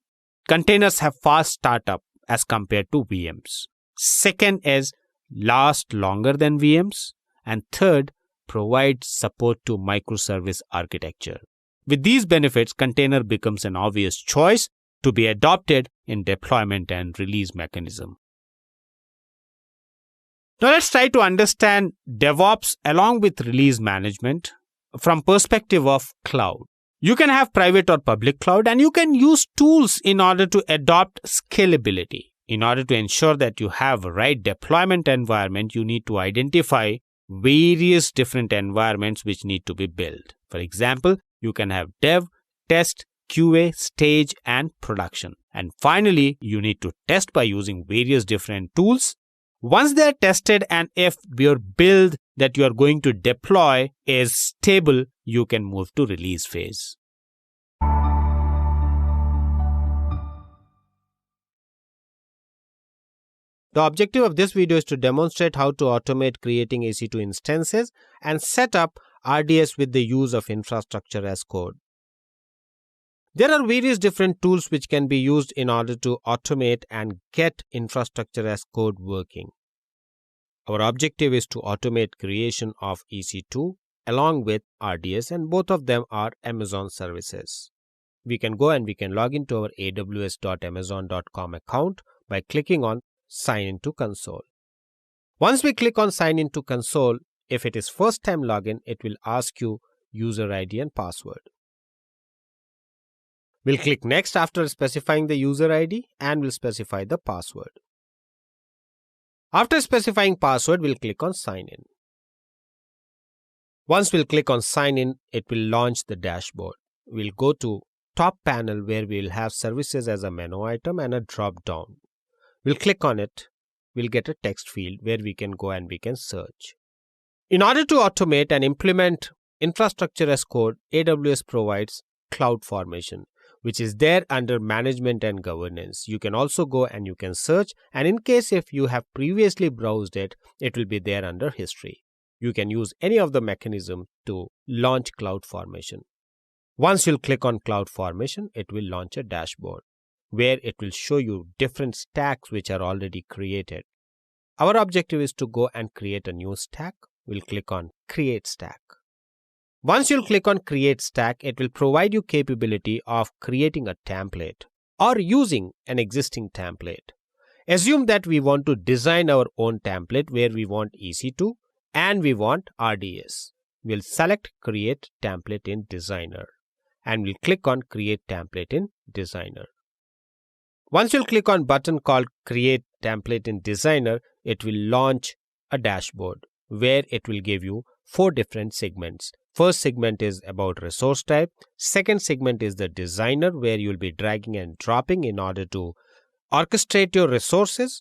Containers have fast startup as compared to VMs. Second is last longer than VMs. And third, provides support to microservice architecture. With these benefits, container becomes an obvious choice to be adopted in deployment and release mechanism. Now let's try to understand DevOps along with release management from perspective of cloud. You can have private or public cloud, and you can use tools in order to adopt scalability. In order to ensure that you have a right deployment environment, you need to identify various different environments which need to be built. For example, you can have dev, test, QA, stage, and production. And finally, you need to test by using various different tools. Once they are tested and if your build that you are going to deploy is stable, you can move to release phase. The objective of this video is to demonstrate how to automate creating EC2 instances and set up RDS with the use of infrastructure as code. There are various different tools which can be used in order to automate and get infrastructure as code working. Our objective is to automate creation of EC2 along with RDS, and both of them are Amazon services. We can go and we can log into our aws.amazon.com account by clicking on Sign into console. Once we click on Sign into console, if it is first time login, it will ask you user ID and password. We'll click Next after specifying the user ID and we'll specify the password. After specifying password, we'll click on Sign in. Once we'll click on Sign in, it will launch the dashboard. We'll go to top panel where we'll have services as a menu item and a drop down. We'll click on it. We'll get a text field where we can go and we can search. In order to automate and implement infrastructure as code, AWS provides CloudFormation, which is there under management and governance. You can also go and you can search, and in case if you have previously browsed it, it will be there under history. You can use any of the mechanism to launch CloudFormation. Once you'll click on CloudFormation, it will launch a dashboard where it will show you different stacks which are already created. Our objective is to go and create a new stack. We'll click on Create Stack. Once you'll click on Create Stack, it will provide you capability of creating a template or using an existing template. Assume that we want to design our own template where we want EC2 and we want RDS. We'll select Create Template in Designer and we'll click on Create Template in Designer. Once you'll click on button called Create Template in Designer, it will launch a dashboard where it will give you 4 different segments. First segment is about resource type. Second segment is the designer where you'll be dragging and dropping in order to orchestrate your resources.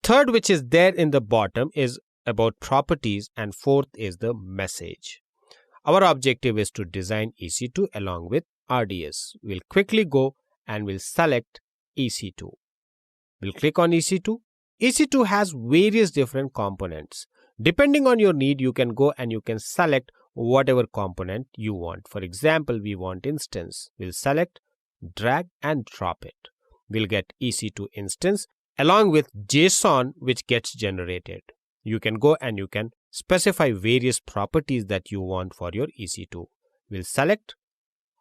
Third, which is there in the bottom, is about properties, and fourth is the message. Our objective is to design EC2 along with RDS. We'll quickly go and we'll select EC2. We'll click on EC2. EC2 has various different components. Depending on your need, you can go and you can select whatever component you want. For example, we want instance. We'll select, drag and drop it. We'll get EC2 instance along with JSON which gets generated. You can go and you can specify various properties that you want for your EC2. We'll select.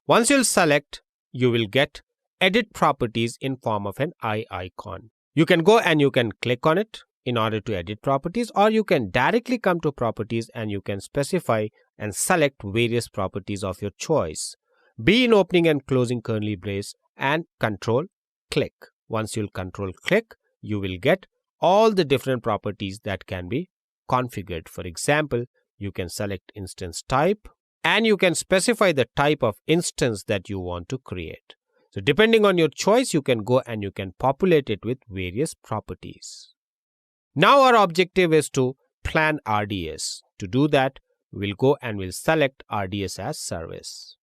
Once you'll select, you will get edit properties in form of an eye icon. You can go and you can click on it in order to edit properties, or you can directly come to properties and you can specify and select various properties of your choice. Be in opening and closing curly brace and control click. Once you'll control click, you will get all the different properties that can be configured. For example, you can select instance type and you can specify the type of instance that you want to create. So depending on your choice, you can go and you can populate it with various properties. Now our objective is to plan RDS. To do that, we'll go and we'll select RDS as service.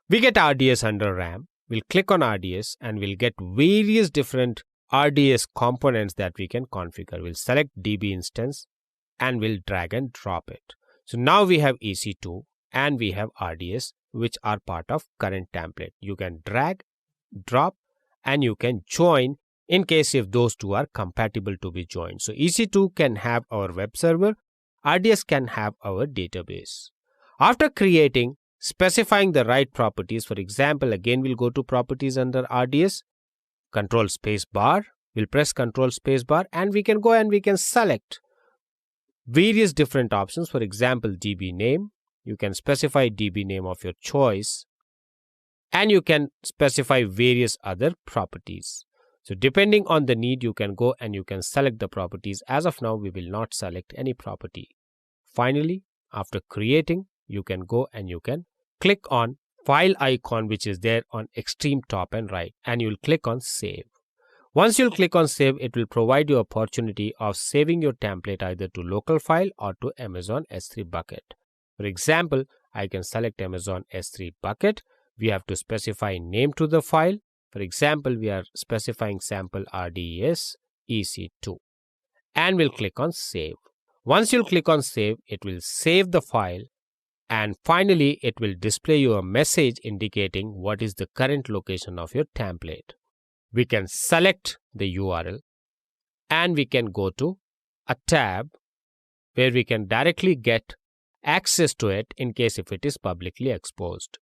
We get RDS under RAM. We'll click on RDS and we'll get various different RDS components that we can configure. We'll select DB instance and we'll drag and drop it. So now we have EC2 and we have RDS, which are part of current template. You can drag, drop, and you can join in case if those two are compatible to be joined. So EC2 can have our web server, RDS can have our database. After creating, specifying the right properties, for example, again we'll go to properties under RDS, control space bar, we'll press control space bar and we can go and we can select various different options. For example, DB name, you can specify DB name of your choice and you can specify various other properties. So depending on the need, you can go and you can select the properties. As of now, we will not select any property. Finally, after creating, you can go and you can click on file icon which is there on extreme top and right and you'll click on save. Once you'll click on save, it will provide you opportunity of saving your template either to local file or to Amazon S3 bucket. For example, I can select Amazon S3 bucket. We have to specify name to the file. For example, we are specifying sample RDS EC2 and we'll click on save. Once you'll click on save, it will save the file and finally it will display you a message indicating what is the current location of your template. We can select the URL and we can go to a tab where we can directly get access to it in case if it is publicly exposed.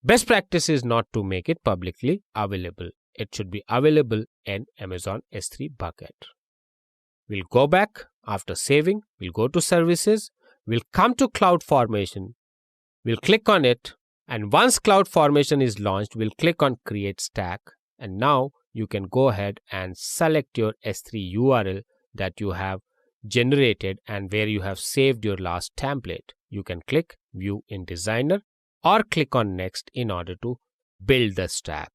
Best practice is not to make it publicly available. It should be available in Amazon S3 bucket. We'll go back after saving. We'll go to services. We'll come to CloudFormation. We'll click on it. And once CloudFormation is launched, we'll click on Create Stack. And now you can go ahead and select your S3 URL that you have generated and where you have saved your last template. You can click View in Designer or click on next in order to build the stack.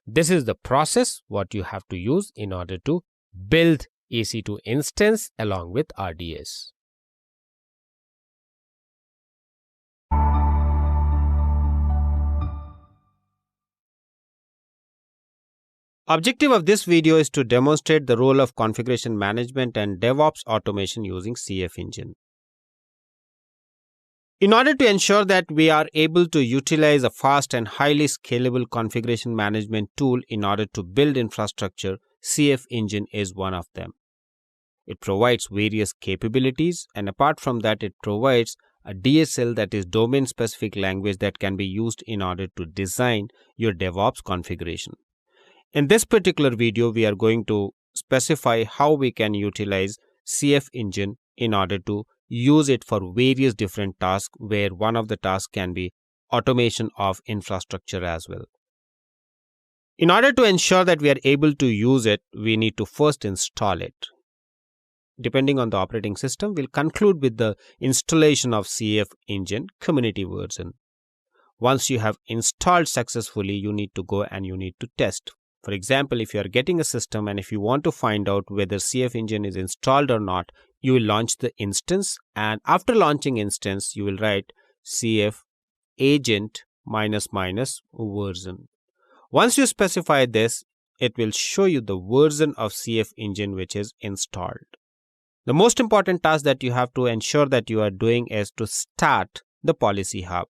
This is the process what you have to use in order to build EC2 instance along with RDS. Objective of this video is to demonstrate the role of configuration management and DevOps automation using CF Engine. In order to ensure that we are able to utilize a fast and highly scalable configuration management tool in order to build infrastructure, CF Engine is one of them. It provides various capabilities, and apart from that, it provides a DSL, that is domain-specific language, that can be used in order to design your DevOps configuration. In this particular video, we are going to specify how we can utilize CF Engine in order to use it for various different tasks, where one of the tasks can be automation of infrastructure as well. In order to ensure that we are able to use it, we need to first install it. Depending on the operating system, we'll conclude with the installation of CF Engine community version. Once you have installed successfully, you need to go and you need to test. For example, if you are getting a system and if you want to find out whether CF Engine is installed or not, you will launch the instance, and after launching instance, you will write CF agent --version. Once you specify this, it will show you the version of CF Engine which is installed. The most important task that you have to ensure that you are doing is to start the policy hub.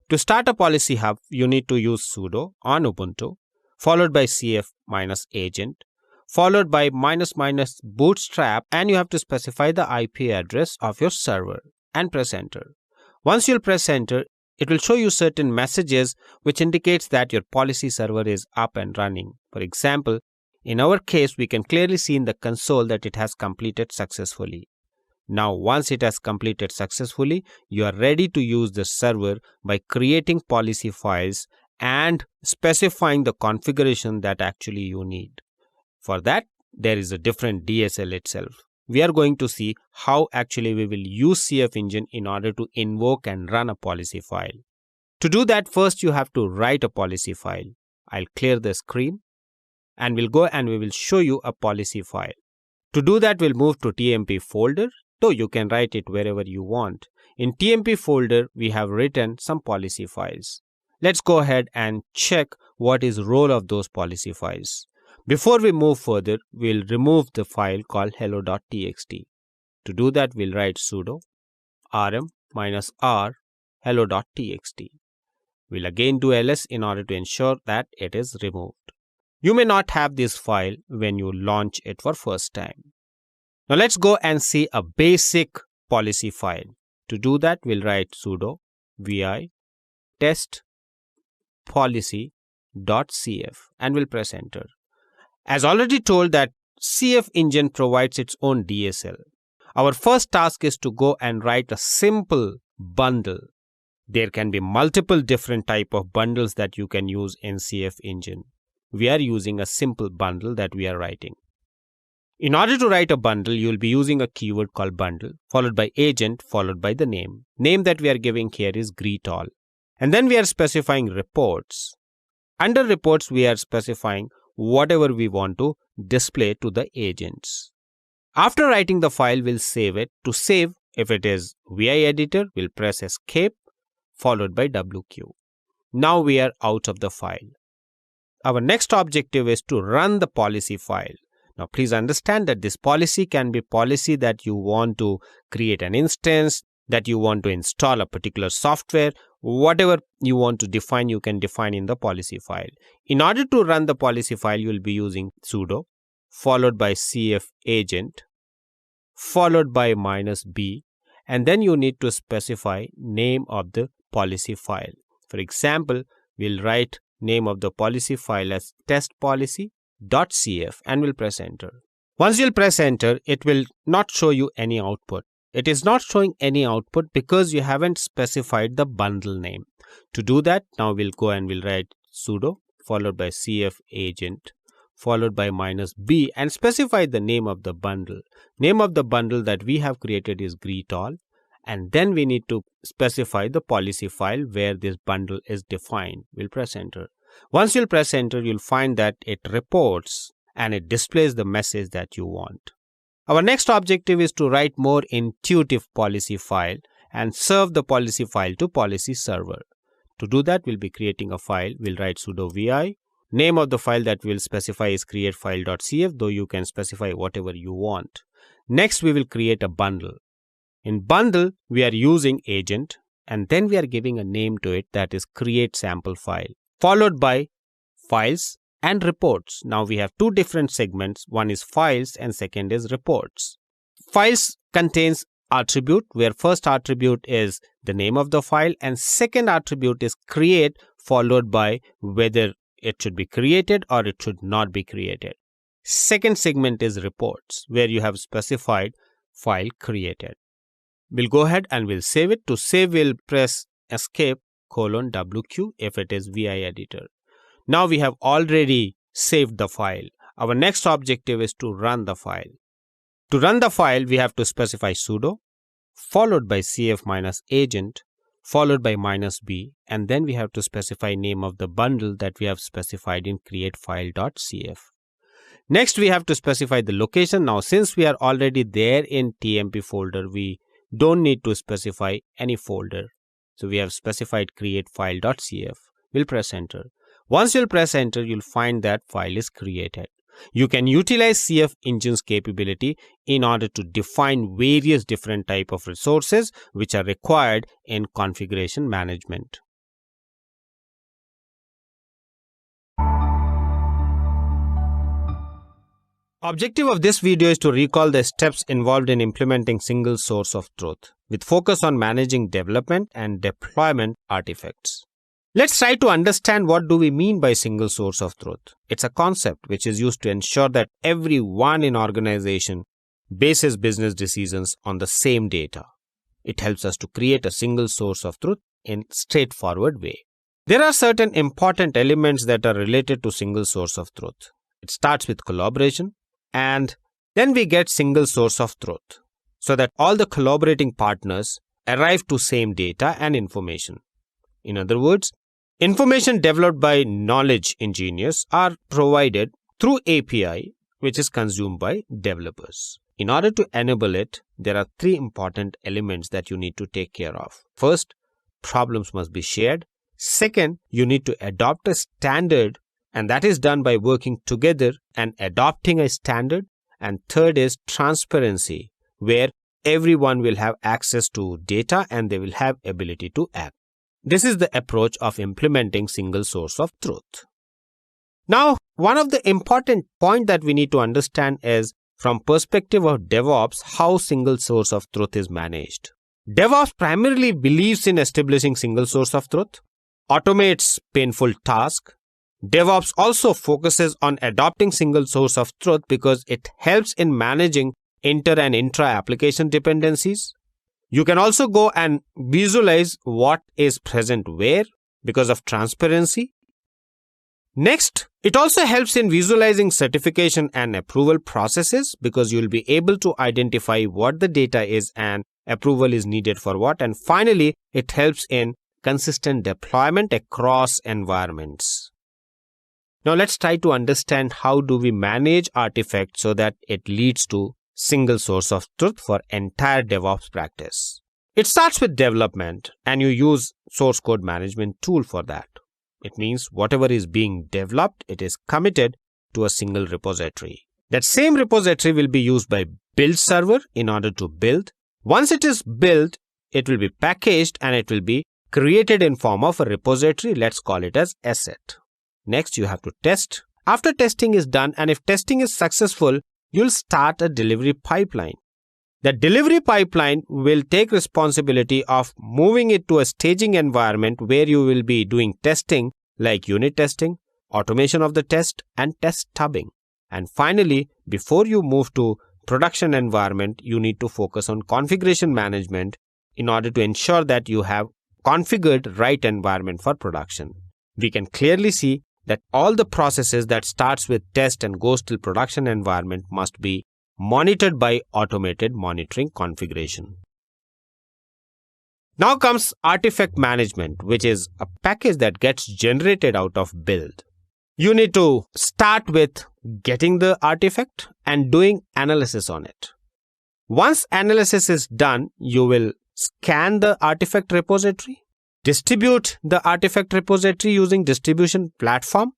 To start a policy hub, you need to use sudo on Ubuntu, followed by CF-agent, followed by --bootstrap, and you have to specify the IP address of your server and press enter. Once you'll press enter, it will show you certain messages which indicates that your policy server is up and running. For example, in our case, we can clearly see in the console that it has completed successfully. Now, once it has completed successfully, you are ready to use the server by creating policy files and specifying the configuration that actually you need. For that, there is a different DSL itself. We are going to see how actually we will use CF Engine in order to invoke and run a policy file. To do that, first you have to write a policy file. I'll clear the screen and we'll go and we will show you a policy file. To do that, we'll move to TMP folder, though you can write it wherever you want. In TMP folder, we have written some policy files. Let's go ahead and check what is role of those policy files. Before we move further, we'll remove the file called hello.txt. To do that, we'll write sudo rm-r hello.txt. We'll again do ls in order to ensure that it is removed. You may not have this file when you launch it for first time. Now let's go and see a basic policy file. To do that, we'll write sudo vi test policy.cf and we'll press enter. As already told that CF Engine provides its own DSL. Our first task is to go and write a simple bundle. There can be multiple different type of bundles that you can use in CF Engine. We are using a simple bundle that we are writing. In order to write a bundle, you will be using a keyword called bundle, followed by agent, followed by the name. Name that we are giving here is greet all. And then we are specifying reports. Under reports, we are specifying whatever we want to display to the agents. After writing the file, we'll save it. To save, if it is VI editor, we'll press escape, followed by WQ. Now we are out of the file. Our next objective is to run the policy file. Now please understand that this policy can be policy that you want to create an instance, that you want to install a particular software, whatever you want to define, you can define in the policy file. In order to run the policy file, you will be using sudo, followed by CF agent, followed by -b, and then you need to specify name of the policy file. For example, we'll write name of the policy file as testpolicy.cf and we'll press enter. Once you'll press enter, it will not show you any output. It is not showing any output because you haven't specified the bundle name. To do that, now we'll go and we'll write sudo, followed by CF agent, followed by -b and specify the name of the bundle. Name of the bundle that we have created is greet all. And then we need to specify the policy file where this bundle is defined. We'll press enter. Once you'll press enter, you'll find that it reports and it displays the message that you want. Our next objective is to write more intuitive policy file and serve the policy file to policy server. To do that, we'll be creating a file. We'll write sudo vi. Name of the file that we'll specify is createfile.cf, though you can specify whatever you want. Next, we will create a bundle. In bundle, we are using agent, and then we are giving a name to it, that is create sample file, followed by files and reports. Now we have two different segments. One is files and second is reports. Files contains attribute, where first attribute is the name of the file and second attribute is create, followed by whether it should be created or it should not be created. Second segment is reports, where you have specified file created. We'll go ahead and we'll save it. To save, we'll press escape:_WQ if it is VI editor. Now we have already saved the file. Our next objective is to run the file. To run the file, we have to specify sudo, followed by cf-agent, followed by -b, and then we have to specify name of the bundle that we have specified in createfile.cf. Next, we have to specify the location. Now, since we are already there in tmp folder, we don't need to specify any folder. So we have specified createfile.cf. We'll press enter. Once you'll press enter, you'll find that file is created. You can utilize CF Engine's capability in order to define various different type of resources which are required in configuration management. Objective of this video is to recall the steps involved in implementing single source of truth, with focus on managing development and deployment artifacts. Let's try to understand what do we mean by single source of truth. It's a concept which is used to ensure that everyone in organization bases business decisions on the same data. It helps us to create a single source of truth in straightforward way. There are certain important elements that are related to single source of truth. It starts with collaboration, and then we get single source of truth, so that all the collaborating partners arrive to same data and information. In other words, information developed by knowledge engineers are provided through API, which is consumed by developers. In order to enable it, there are three important elements that you need to take care of. First, problems must be shared. Second, you need to adopt a standard, and that is done by working together and adopting a standard. And third is transparency, where everyone will have access to data and they will have ability to act. This is the approach of implementing single source of truth. Now, one of the important point that we need to understand is from perspective of DevOps, how single source of truth is managed. DevOps primarily believes in establishing single source of truth, automates painful tasks. DevOps also focuses on adopting single source of truth because it helps in managing inter and intra-application dependencies. You can also go and visualize what is present where because of transparency. Next, it also helps in visualizing certification and approval processes because you'll be able to identify what the data is and approval is needed for what. And finally, it helps in consistent deployment across environments. Now let's try to understand how do we manage artifacts so that it leads to single source of truth for entire DevOps practice. It starts with development and you use source code management tool for that. It means whatever is being developed, it is committed to a single repository. That same repository will be used by build server in order to build. Once it is built, it will be packaged and it will be created in form of a repository. Let's call it as asset. Next, you have to test. After testing is done and if testing is successful, you'll start a delivery pipeline. The delivery pipeline will take responsibility of moving it to a staging environment where you will be doing testing like unit testing, automation of the test, and test stubbing. And finally, before you move to production environment, you need to focus on configuration management in order to ensure that you have configured right environment for production. We can clearly see that all the processes that starts with test and goes till production environment must be monitored by automated monitoring configuration. Now comes artifact management, which is a package that gets generated out of build. You need to start with getting the artifact and doing analysis on it. Once analysis is done, you will scan the artifact repository, distribute the artifact repository using distribution platform,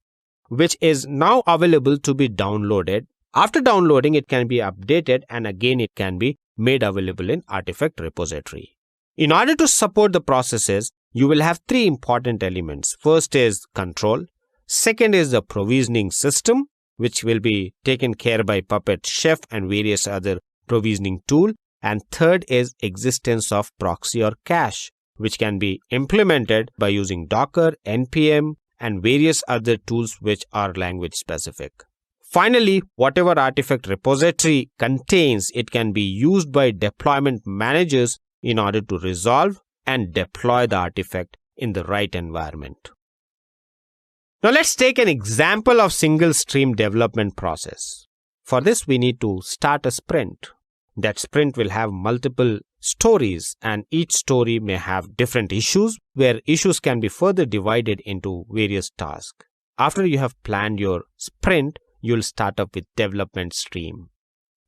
which is now available to be downloaded. After downloading, it can be updated and again it can be made available in artifact repository. In order to support the processes, you will have three important elements. First is control. Second is the provisioning system, which will be taken care by Puppet, Chef and various other provisioning tool. And third is existence of proxy or cache, which can be implemented by using Docker, NPM and various other tools which are language specific. Finally, whatever artifact repository contains, it can be used by deployment managers in order to resolve and deploy the artifact in the right environment. Now let's take an example of single stream development process. For this, we need to start a sprint. That sprint will have multiple stories and each story may have different issues where issues can be further divided into various tasks. After you have planned your sprint, you'll start up with development stream.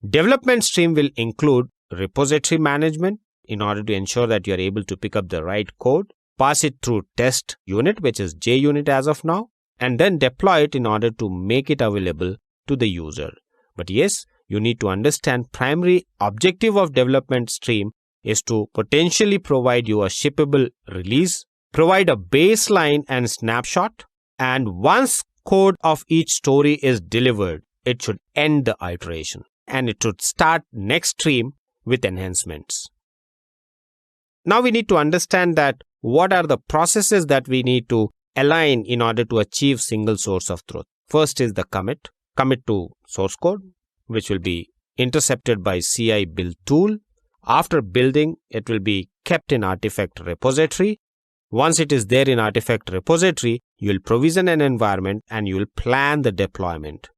Development stream will include repository management in order to ensure that you're able to pick up the right code, pass it through test unit, which is JUnit as of now, and then deploy it in order to make it available to the user. But yes, you need to understand primary objective of development stream is to potentially provide you a shippable release, provide a baseline and snapshot, and once code of each story is delivered, it should end the iteration and it should start next stream with enhancements. Now we need to understand that what are the processes that we need to align in order to achieve single source of truth. First is the commit to source code, which will be intercepted by CI build tool. After building, it will be kept in artifact repository. Once it is there in artifact repository, you will provision an environment and you will plan the deployment.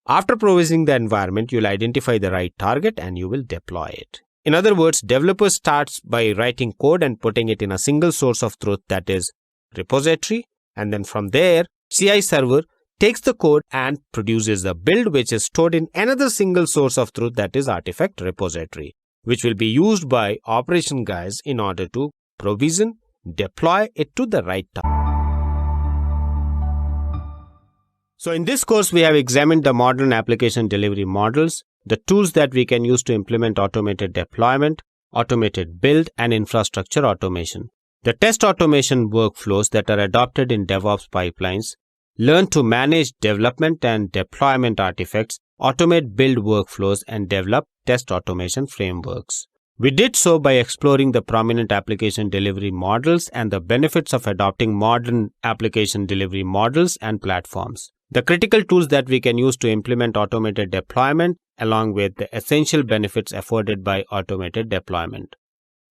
After provisioning the environment, you will identify the right target and you will deploy it. In other words, developer starts by writing code and putting it in a single source of truth, that is repository, and then from there, CI server takes the code and produces a build which is stored in another single source of truth, that is artifact repository, which will be used by operation guys in order to provision, deploy it to the right target. So in this course, we have examined the modern application delivery models, the tools that we can use to implement automated deployment, automated build, and infrastructure automation. The test automation workflows that are adopted in DevOps pipelines, learn to manage development and deployment artifacts, automate build workflows, and develop test automation frameworks. We did so by exploring the prominent application delivery models and the benefits of adopting modern application delivery models and platforms. The critical tools that we can use to implement automated deployment, along with the essential benefits afforded by automated deployment.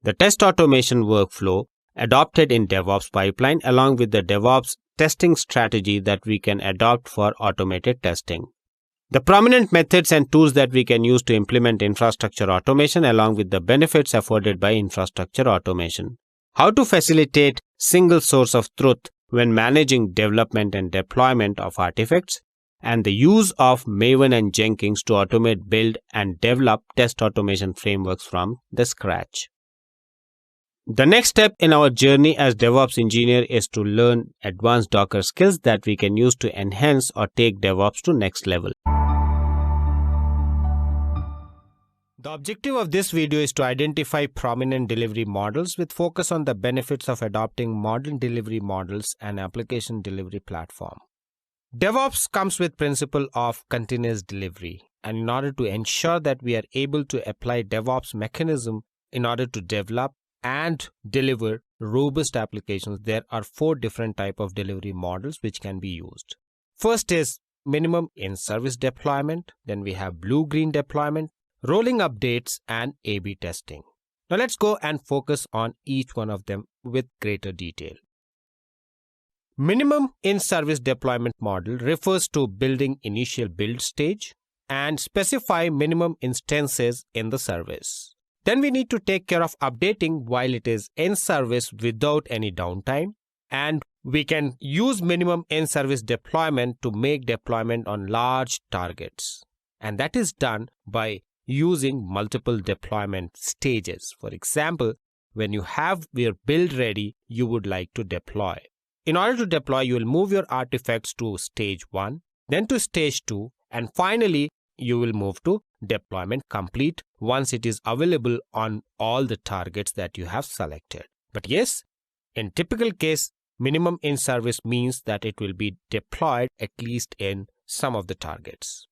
The test automation workflow adopted in DevOps pipeline, along with the DevOps testing strategy that we can adopt for automated testing. The prominent methods and tools that we can use to implement infrastructure automation, along with the benefits afforded by infrastructure automation. How to facilitate single source of truth when managing development and deployment of artifacts, and the use of Maven and Jenkins to automate build and develop test automation frameworks from the scratch. The next step in our journey as DevOps engineer is to learn advanced Docker skills that we can use to enhance or take DevOps to next level. The objective of this video is to identify prominent delivery models with focus on the benefits of adopting modern delivery models and application delivery platform. DevOps comes with principle of continuous delivery, and in order to ensure that we are able to apply DevOps mechanism in order to develop and deliver robust applications, there are 4 different types of delivery models which can be used. First is minimum in-service deployment, then we have blue-green deployment, rolling updates, and A/B testing. Now let's go and focus on each one of them with greater detail. Minimum in-service deployment model refers to building initial build stage and specify minimum instances in the service. Then we need to take care of updating while it is in service without any downtime. And we can use minimum in-service deployment to make deployment on large targets. And that is done by using multiple deployment stages. For example, when you have your build ready, you would like to deploy. In order to deploy, you will move your artifacts to stage 1, then to stage 2, and finally, you will move to deployment complete once it is available on all the targets that you have selected. But yes, in typical case, minimum in service means that it will be deployed at least in some of the targets.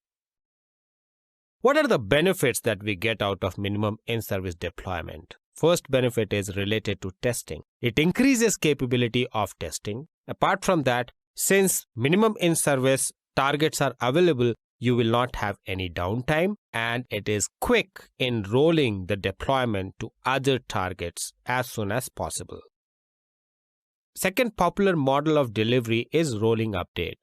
What are the benefits that we get out of minimum in service deployment? First benefit is related to testing. It increases capability of testing. Apart from that, since minimum in service targets are available, you will not have any downtime, and it is quick in rolling the deployment to other targets as soon as possible. Second popular model of delivery is rolling update.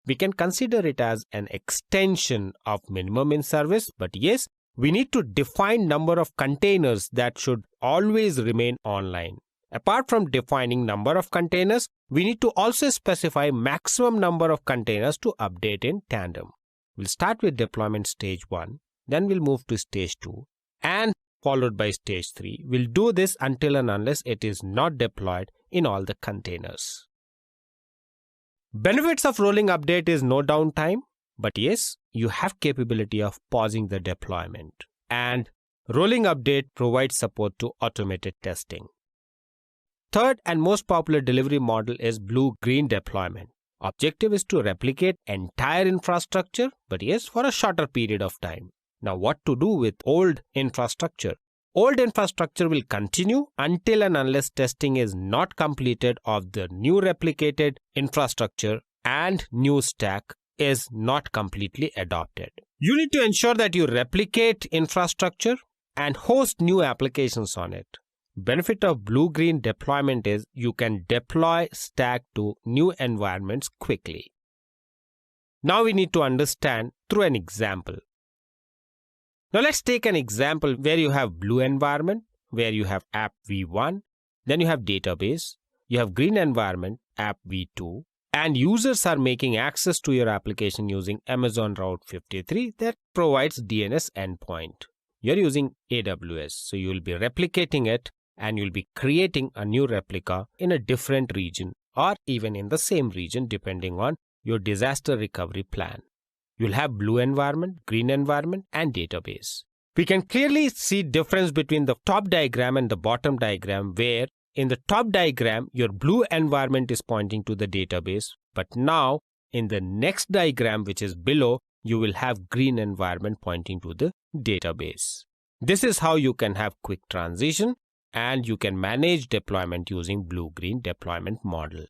We can consider it as an extension of minimum in service, but yes, we need to define number of containers that should always remain online. Apart from defining number of containers, we need to also specify maximum number of containers to update in tandem. We'll start with deployment stage 1, then we'll move to stage 2, and followed by stage 3. We'll do this until and unless it is not deployed in all the containers. Benefits of rolling update is no downtime, but yes, you have capability of pausing the deployment. And rolling update provides support to automated testing. Third and most popular delivery model is blue-green deployment. Objective is to replicate entire infrastructure, but yes, for a shorter period of time. Now, what to do with old infrastructure? Old infrastructure will continue until and unless testing is not completed of the new replicated infrastructure and new stack is not completely adopted. You need to ensure that you replicate infrastructure and host new applications on it. Benefit of blue-green deployment is you can deploy stack to new environments quickly. Now we need to understand through an example. Now let's take an example where you have blue environment, where you have app v1, then you have database, you have green environment, app v2, and users are making access to your application using Amazon Route 53 that provides DNS endpoint. You're using AWS, so you will be replicating it and you'll be creating a new replica in a different region or even in the same region depending on your disaster recovery plan. You'll have blue environment, green environment, and database. We can clearly see difference between the top diagram and the bottom diagram, where in the top diagram, your blue environment is pointing to the database, but now in the next diagram, which is below, you will have green environment pointing to the database. This is how you can have quick transition and you can manage deployment using blue-green deployment model.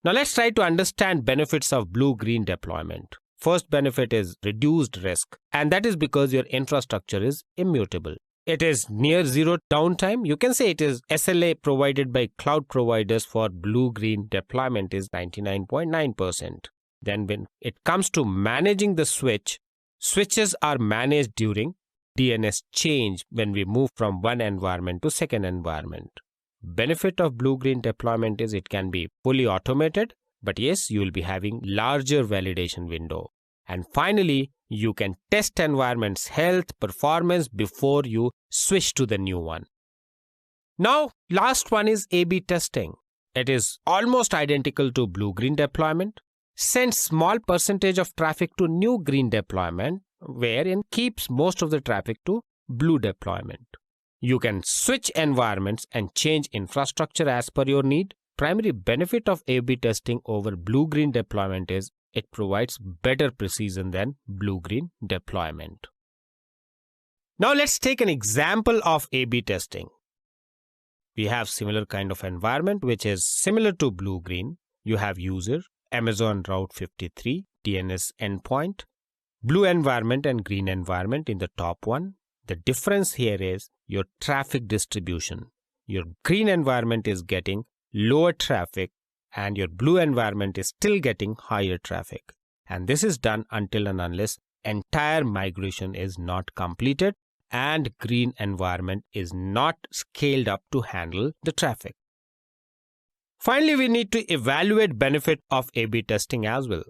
Now let's try to understand benefits of blue-green deployment. First benefit is reduced risk, and that is because your infrastructure is immutable. It is near zero downtime. You can say it is SLA provided by cloud providers for blue-green deployment is 99.9%. Then when it comes to managing the switches are managed during DNS change when we move from one environment to second environment. Benefit of blue-green deployment is it can be fully automated, but yes, you will be having larger validation window. And finally, you can test environment's health, performance before you switch to the new one. Now, last one is A/B testing. It is almost identical to blue-green deployment. Sends small percentage of traffic to new green deployment, wherein keeps most of the traffic to blue deployment. You can switch environments and change infrastructure as per your need. Primary benefit of A/B testing over blue-green deployment is it provides better precision than blue-green deployment. Now let's take an example of A/B testing. We have similar kind of environment which is similar to blue-green. You have user, Amazon Route 53, DNS endpoint, blue environment and green environment in the top one. The difference here is your traffic distribution. Your green environment is getting lower traffic and your blue environment is still getting higher traffic. And this is done until and unless entire migration is not completed and green environment is not scaled up to handle the traffic. Finally, we need to evaluate benefit of A/B testing as well.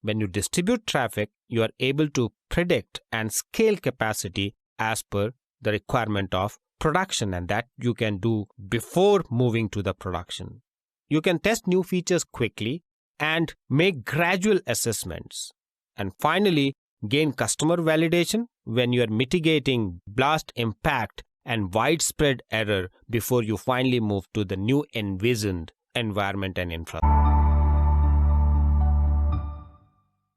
When you distribute traffic, you are able to predict and scale capacity as per the requirement of production, and that you can do before moving to the production. You can test new features quickly and make gradual assessments. And finally, gain customer validation when you are mitigating blast impact and widespread error before you finally move to the new envisioned environment and infrastructure.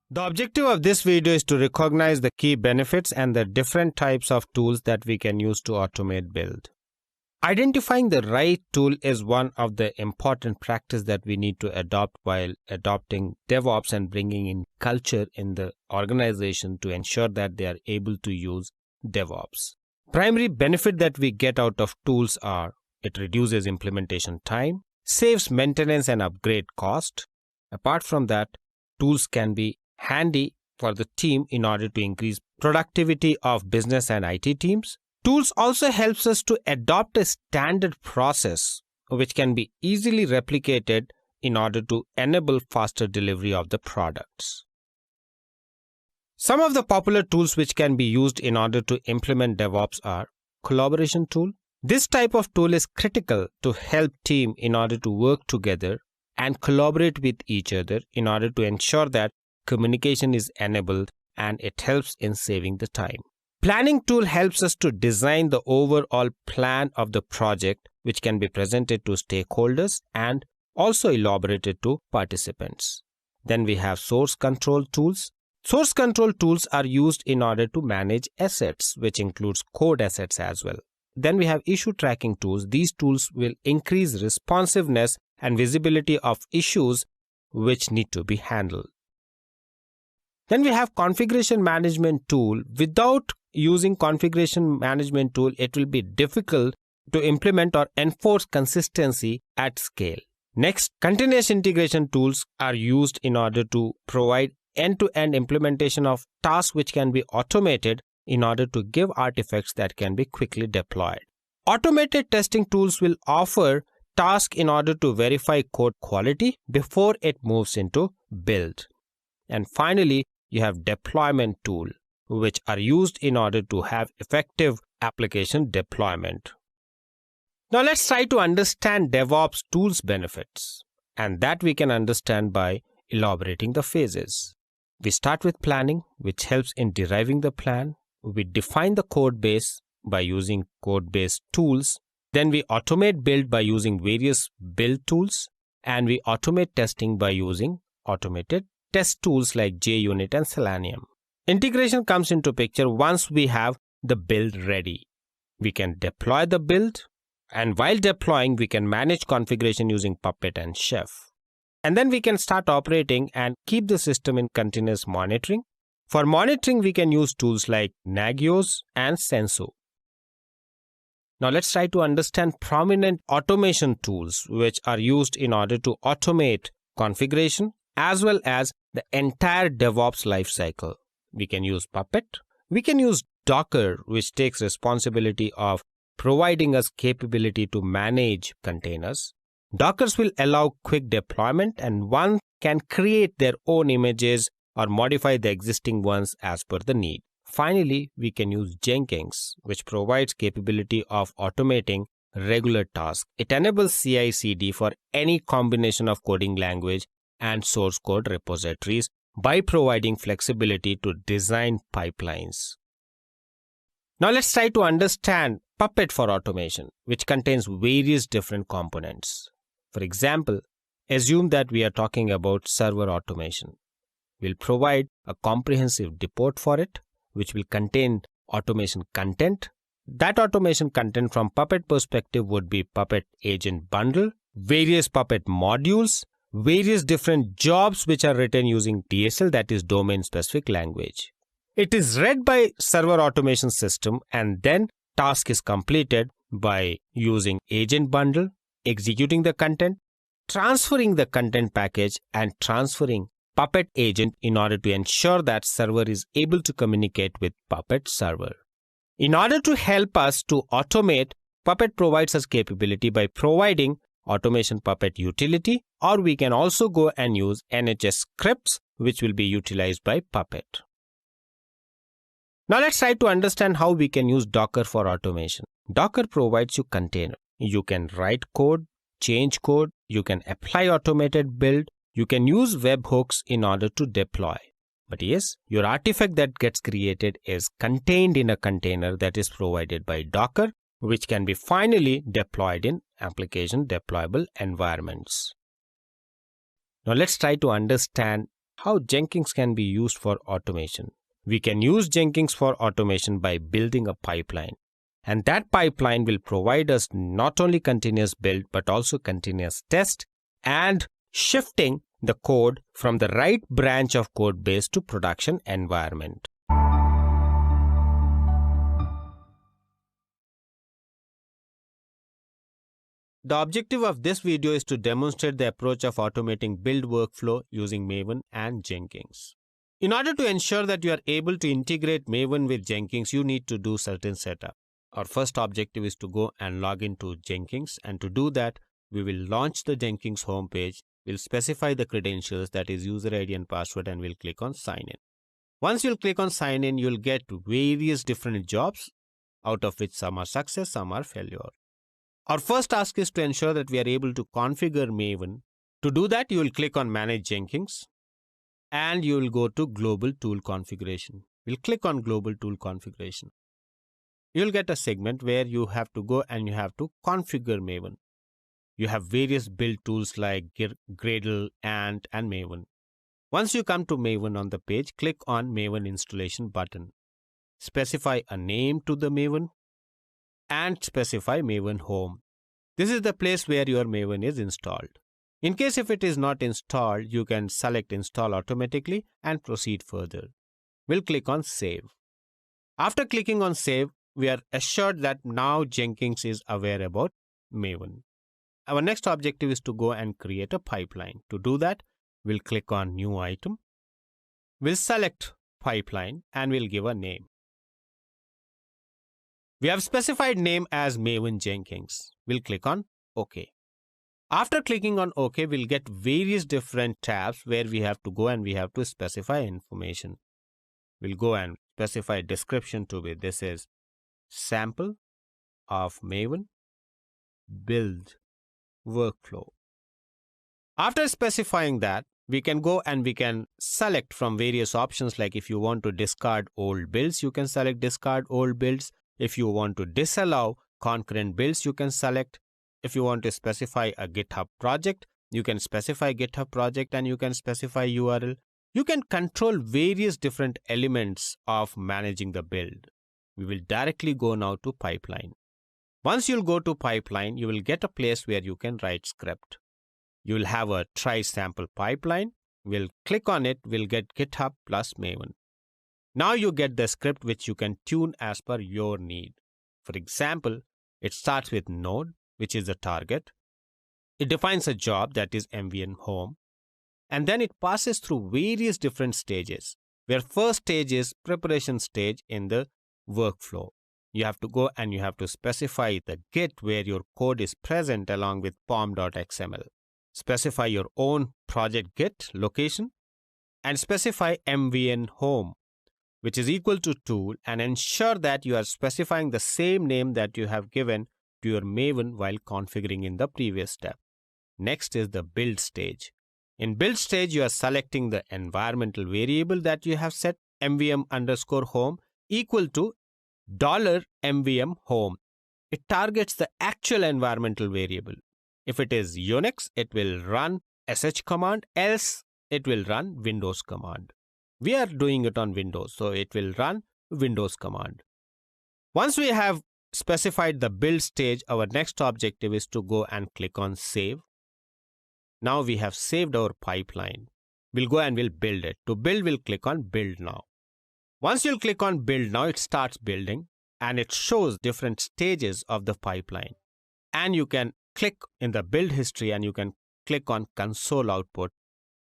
The objective of this video is to recognize the key benefits and the different types of tools that we can use to automate build. Identifying the right tool is one of the important practices that we need to adopt while adopting DevOps and bringing in culture in the organization to ensure that they are able to use DevOps. Primary benefit that we get out of tools are it reduces implementation time, saves maintenance and upgrade cost. Apart from that, tools can be handy for the team in order to increase productivity of business and IT teams. Tools also helps us to adopt a standard process which can be easily replicated in order to enable faster delivery of the products. Some of the popular tools which can be used in order to implement DevOps are collaboration tool. This type of tool is critical to help team in order to work together and collaborate with each other in order to ensure that communication is enabled, and it helps in saving the time. Planning tool helps us to design the overall plan of the project, which can be presented to stakeholders and also elaborated to participants. Then we have source control tools. Source control tools are used in order to manage assets, which includes code assets as well. Then we have issue tracking tools. These tools will increase responsiveness and visibility of issues which need to be handled. Then we have configuration management tool. Without using configuration management tool, it will be difficult to implement or enforce consistency at scale. Next, continuous integration tools are used in order to provide end-to-end implementation of tasks which can be automated in order to give artifacts that can be quickly deployed. Automated testing tools will offer tasks in order to verify code quality before it moves into build. And finally, you have deployment tool, which are used in order to have effective application deployment. Now let's try to understand DevOps tools benefits, and that we can understand by elaborating the phases. We start with planning, which helps in deriving the plan. We define the code base by using code-based tools. Then we automate build by using various build tools, and we automate testing by using automated test tools like JUnit and Selenium. Integration comes into picture once we have the build ready. We can deploy the build, and while deploying, we can manage configuration using Puppet and Chef. And then we can start operating and keep the system in continuous monitoring. For monitoring, we can use tools like Nagios and Senso. Now let's try to understand prominent automation tools which are used in order to automate configuration as well as the entire DevOps lifecycle. We can use Puppet. We can use Docker, which takes responsibility of providing us capability to manage containers. Dockers will allow quick deployment, and one can create their own images or modify the existing ones as per the need. Finally, we can use Jenkins, which provides capability of automating regular tasks. It enables CI/CD for any combination of coding language and source code repositories by providing flexibility to design pipelines. Now let's try to understand Puppet for automation, which contains various different components. For example, assume that we are talking about server automation. We'll provide a comprehensive depot for it, which will contain automation content. That automation content from Puppet perspective would be Puppet agent bundle, various Puppet modules, various different jobs which are written using DSL, that is domain specific language. It is read by server automation system, and then task is completed by using agent bundle, executing the content, transferring the content package, and transferring Puppet agent in order to ensure that server is able to communicate with Puppet server. In order to help us to automate, Puppet provides us capability by providing Automation Puppet utility, or we can also go and use NHS scripts, which will be utilized by Puppet. Now let's try to understand how we can use Docker for automation. Docker provides you container. You can write code, change code, you can apply automated build, you can use webhooks in order to deploy. But yes, your artifact that gets created is contained in a container that is provided by Docker, which can be finally deployed in application deployable environments. Now let's try to understand how Jenkins can be used for automation. We can use Jenkins for automation by building a pipeline. And that pipeline will provide us not only continuous build, but also continuous test and shifting the code from the right branch of code base to production environment. The objective of this video is to demonstrate the approach of automating build workflow using Maven and Jenkins. In order to ensure that you are able to integrate Maven with Jenkins, you need to do certain setup. Our first objective is to go and log into Jenkins, and to do that, we will launch the Jenkins homepage. We'll specify the credentials, that is user ID and password, and we'll click on sign in. Once you'll click on sign in, you'll get various different jobs, out of which some are success, some are failure. Our first task is to ensure that we are able to configure Maven. To do that, you will click on manage Jenkins and you will go to global tool configuration. We'll click on global tool configuration. You'll get a segment where you have to go and you have to configure Maven. You have various build tools like Gradle, Ant, and Maven. Once you come to Maven on the page, click on Maven installation button. Specify a name to the Maven and specify Maven home. This is the place where your Maven is installed. In case if it is not installed, you can select install automatically and proceed further. We'll click on save. After clicking on save, we are assured that now Jenkins is aware about Maven. Our next objective is to go and create a pipeline. To do that, we'll click on new item. We'll select pipeline and we'll give a name. We have specified name as Maven Jenkins. We'll click on OK. After clicking on OK, we'll get various different tabs where we have to go and we have to specify information. We'll go and specify description to be this is sample of Maven build workflow. After specifying that, we can go and we can select from various options, like if you want to discard old builds, you can select discard old builds. If you want to disallow concurrent builds, you can select. If you want to specify a GitHub project, you can specify GitHub project and you can specify URL. You can control various different elements of managing the build. We will directly go now to pipeline. Once you'll go to pipeline, you will get a place where you can write script. You will have a try sample pipeline. We'll click on it. We'll get GitHub plus Maven. Now you get the script which you can tune as per your need. For example, it starts with node, which is the target. It defines a job, that is MVN home. And then it passes through various different stages, where first stage is preparation stage in the workflow. You have to go and you have to specify the Git where your code is present along with pom.xml. Specify your own project Git location and specify MVN home, which is equal to tool, and ensure that you are specifying the same name that you have given to your Maven while configuring in the previous step. Next is the build stage. In build stage, you are selecting the environmental variable that you have set mvm_home equal to $mvm home. It targets the actual environmental variable. If it is Unix, it will run sh command, else it will run Windows command. We are doing it on Windows, so it will run Windows command. Once we have specified the build stage, our next objective is to go and click on save. Now we have saved our pipeline. We'll go and we'll build it. To build, we'll click on build now. Once you'll click on build now, it starts building and it shows different stages of the pipeline. And you can click in the build history and you can click on console output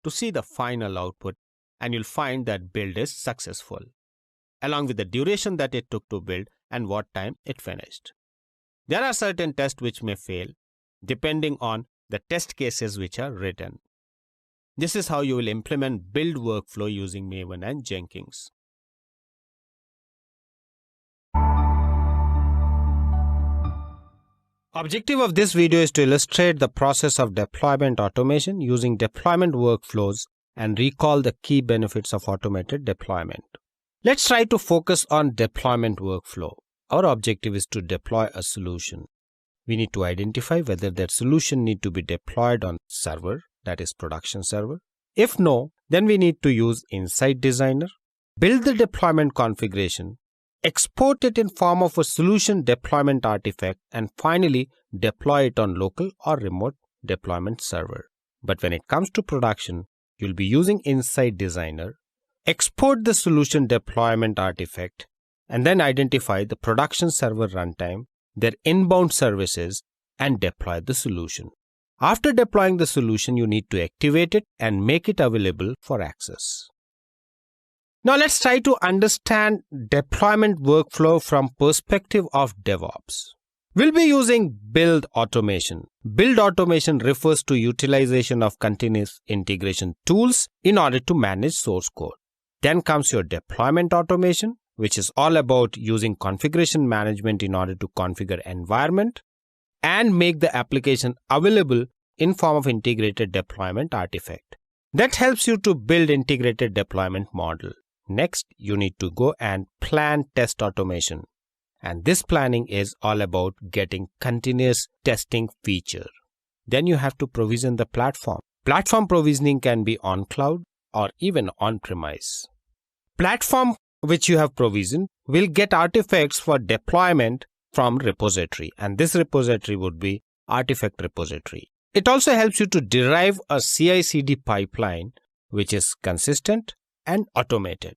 to see the final output, and you'll find that build is successful. along with the duration that it took to build and what time it finished. There are certain tests which may fail depending on the test cases which are written. This is how you will implement build workflow using Maven and Jenkins. Objective of this video is to illustrate the process of deployment automation using deployment workflows and recall the key benefits of automated deployment. Let's try to focus on deployment workflow. Our objective is to deploy a solution. We need to identify whether that solution needs to be deployed on server, that is production server. If no, then we need to use Insight Designer, build the deployment configuration, export it in form of a solution deployment artifact, and finally deploy it on local or remote deployment server. But when it comes to production, you'll be using Insight Designer, export the solution deployment artifact, and then identify the production server runtime, their inbound services, and deploy the solution. After deploying the solution, you need to activate it and make it available for access. Now let's try to understand deployment workflow from perspective of DevOps. We'll be using build automation. Build automation refers to utilization of continuous integration tools in order to manage source code. Then comes your deployment automation, which is all about using configuration management in order to configure environment and make the application available in form of integrated deployment artifact. That helps you to build integrated deployment model. Next, you need to go and plan test automation. And this planning is all about getting continuous testing feature. Then you have to provision the platform. Platform provisioning can be on cloud or even on premise. Platform which you have provisioned will get artifacts for deployment from repository, and this repository would be artifact repository. It also helps you to derive a Cicd pipeline which is consistent and automated.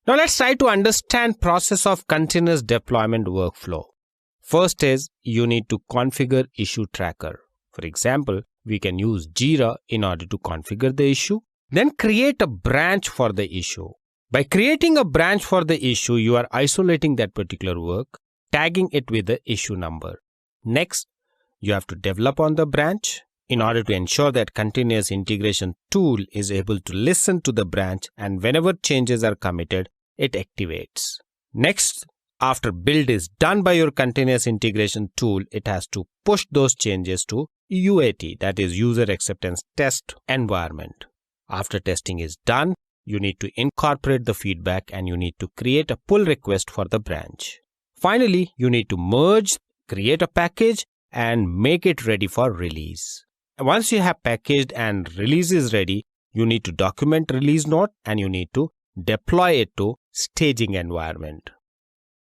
Now let's try to understand process of continuous deployment workflow. First is you need to configure issue tracker. For example, we can use Jira in order to configure the issue. Then create a branch for the issue. By creating a branch for the issue, you are isolating that particular work, tagging it with the issue number. Next, you have to develop on the branch in order to ensure that continuous integration tool is able to listen to the branch, and whenever changes are committed, it activates. Next, after build is done by your continuous integration tool, it has to push those changes to UAT, that is user acceptance test environment. After testing is done, you need to incorporate the feedback and you need to create a pull request for the branch. Finally, you need to merge, create a package, and make it ready for release. Once you have packaged and release is ready, you need to document release note and you need to deploy it to staging environment.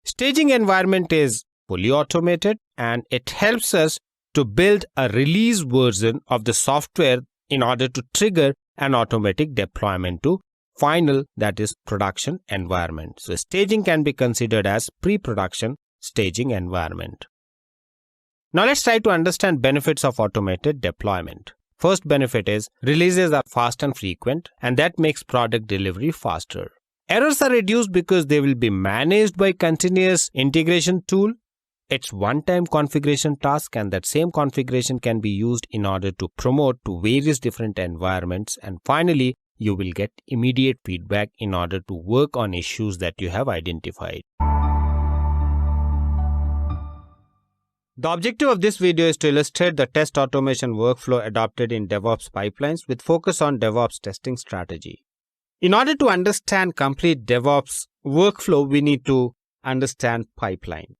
Staging environment is fully automated and it helps us to build a release version of the software in order to trigger an automatic deployment to final, that is production environment. So staging can be considered as pre-production staging environment. Now let's try to understand benefits of automated deployment. First benefit is releases are fast and frequent, and that makes product delivery faster. Errors are reduced because they will be managed by continuous integration tool. It's one-time configuration task, and that same configuration can be used in order to promote to various different environments. And finally, you will get immediate feedback in order to work on issues that you have identified. The objective of this video is to illustrate the test automation workflow adopted in Devops pipelines with focus on DevOps testing strategy. In order to understand complete DevOps workflow, we need to understand pipeline.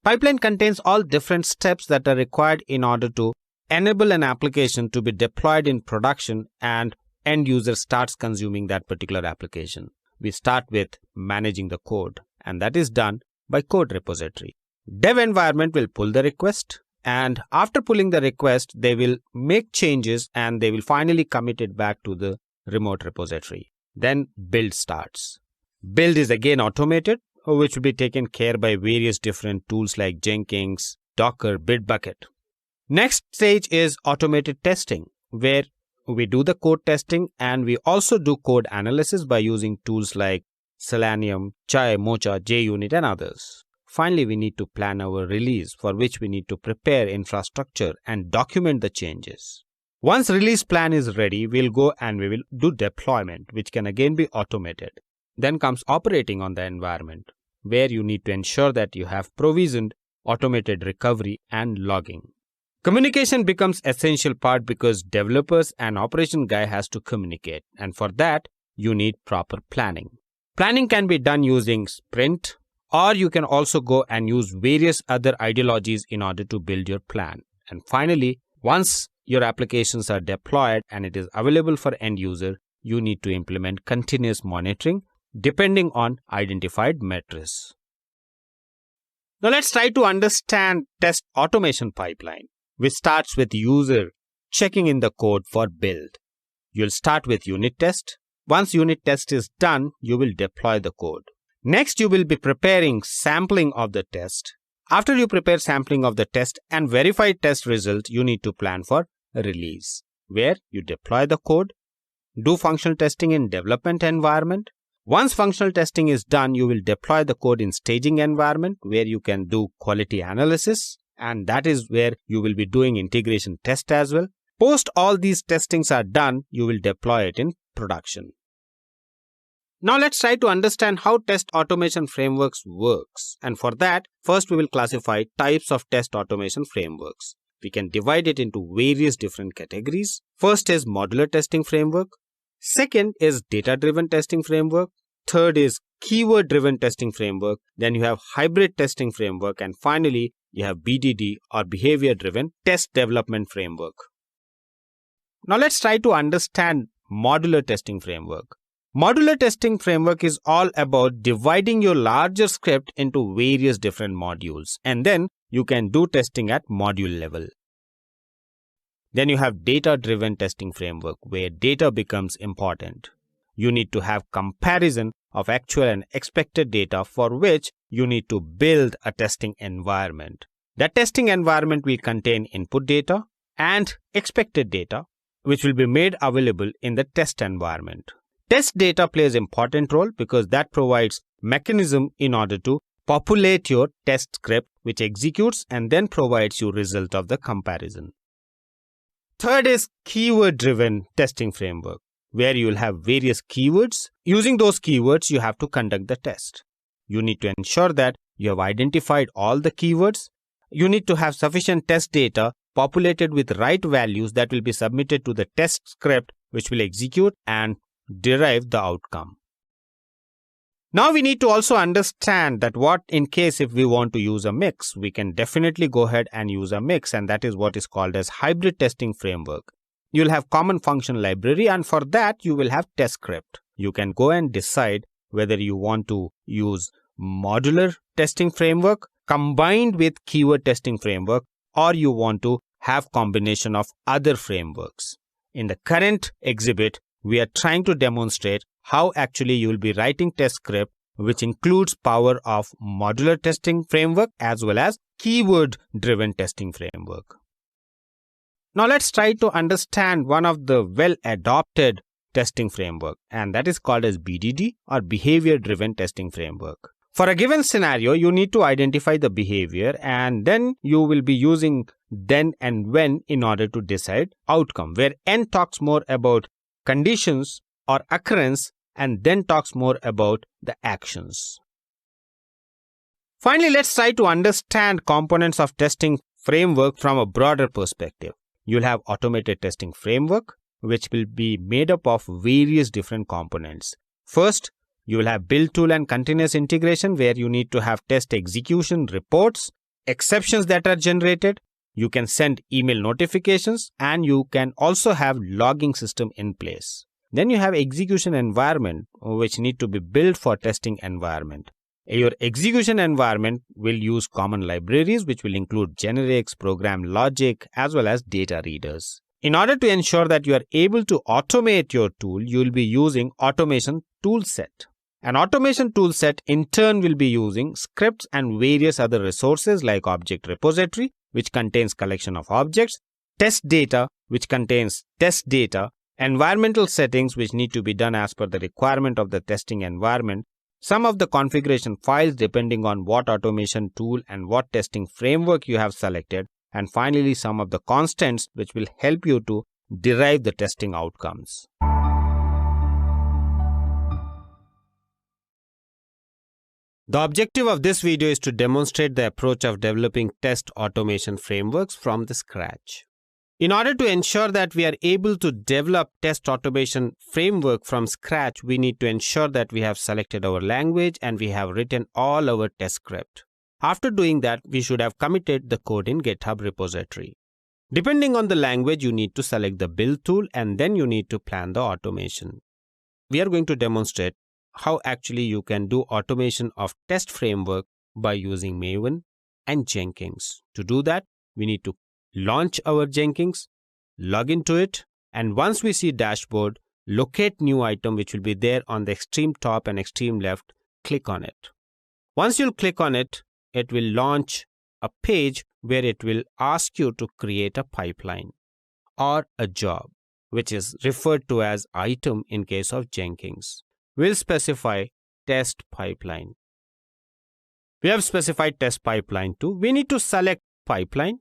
Pipeline contains all different steps that are required in order to enable an application to be deployed in production and end user starts consuming that particular application. We start with managing the code, and that is done by code repository. Dev environment will pull the request, and after pulling the request, they will make changes and they will finally commit it back to the remote repository. Then build starts. Build is again automated, which will be taken care by various different tools like Jenkins, Docker, Bitbucket. Next stage is automated testing, where we do the code testing and we also do code analysis by using tools like Selenium, Chai, Mocha, JUnit and others. Finally, we need to plan our release, for which we need to prepare infrastructure and document the changes. Once release plan is ready, we'll go and we will do deployment, which can again be automated. Then comes operating on the environment, where you need to ensure that you have provisioned automated recovery and logging. Communication becomes essential part because developers and operation guy has to communicate, and for that you need proper planning. Planning can be done using sprint, or you can also go and use various other ideologies in order to build your plan. And finally, once your applications are deployed and it is available for end user, you need to implement continuous monitoring depending on identified metrics. Now let's try to understand test automation pipeline, which starts with user checking in the code for build. You'll start with unit test. Once unit test is done, you will deploy the code. Next, you will be preparing sampling of the test. After you prepare sampling of the test and verified test result, you need to plan for release, where you deploy the code, do functional testing in development environment. Once functional testing is done, you will deploy the code in staging environment, where you can do quality analysis, and that is where you will be doing integration test as well. Post all these testings are done, you will deploy it in production. Now let's try to understand how test automation frameworks works. And for that, first we will classify types of test automation frameworks. We can divide it into various different categories. First is modular testing framework. Second is data-driven testing framework. Third is keyword-driven testing framework. Then you have hybrid testing framework. And finally, you have BDD or behavior-driven test development framework. Now let's try to understand modular testing framework. Modular testing framework is all about dividing your larger script into various different modules, and then you can do testing at module level. Then you have data-driven testing framework, where data becomes important. You need to have comparison of actual and expected data, for which you need to build a testing environment. That testing environment will contain input data and expected data, which will be made available in the test environment. Test data plays an important role because that provides mechanism in order to populate your test script, which executes and then provides you result of the comparison. Third is keyword-driven testing framework, where you will have various keywords. Using those keywords, you have to conduct the test. You need to ensure that you have identified all the keywords. You need to have sufficient test data populated with right values that will be submitted to the test script, which will execute and derive the outcome. Now we need to also understand that what in case if we want to use a mix, we can definitely go ahead and use a mix, and that is what is called as hybrid testing framework. You'll have common function library, and for that you will have test script. You can go and decide whether you want to use modular testing framework combined with keyword testing framework, or you want to have combination of other frameworks. In the current exhibit, we are trying to demonstrate how actually you will be writing test script, which includes power of modular testing framework as well as keyword-driven testing framework. Now let's try to understand one of the well-adopted testing framework, and that is called as BDD or behavior-driven testing framework. For a given scenario, you need to identify the behavior, and then you will be using then and when in order to decide outcome, where N talks more about conditions or occurrence and then talks more about the actions. Finally, let's try to understand components of testing framework from a broader perspective. You'll have automated testing framework, which will be made up of various different components. First, you will have build tool and continuous integration, where you need to have test execution reports, exceptions that are generated. You can send email notifications, and you can also have logging system in place. Then you have execution environment, which need to be built for testing environment. Your execution environment will use common libraries, which will include generics, program logic, as well as data readers. In order to ensure that you are able to automate your tool, you will be using automation toolset. An automation toolset in turn will be using scripts and various other resources like object repository, which contains collection of objects, test data, which contains test data, environmental settings, which need to be done as per the requirement of the testing environment, some of the configuration files depending on what automation tool and what testing framework you have selected, and finally some of the constants which will help you to derive the testing outcomes. The objective of this video is to demonstrate the approach of developing test automation frameworks from the scratch. In order to ensure that we are able to develop test automation framework from scratch, we need to ensure that we have selected our language and we have written all our test script. After doing that, we should have committed the code in GitHub repository. Depending on the language, you need to select the build tool and then you need to plan the automation. We are going to demonstrate how actually you can do automation of test framework by using Maven and Jenkins. To do that, we need to launch our Jenkins, log into it, and once we see dashboard, locate new item which will be there on the extreme top and extreme left, click on it. Once you'll click on it, it will launch a page where it will ask you to create a pipeline or a job, which is referred to as item in case of Jenkins. We'll specify test pipeline. We have specified test pipeline too. We need to select pipeline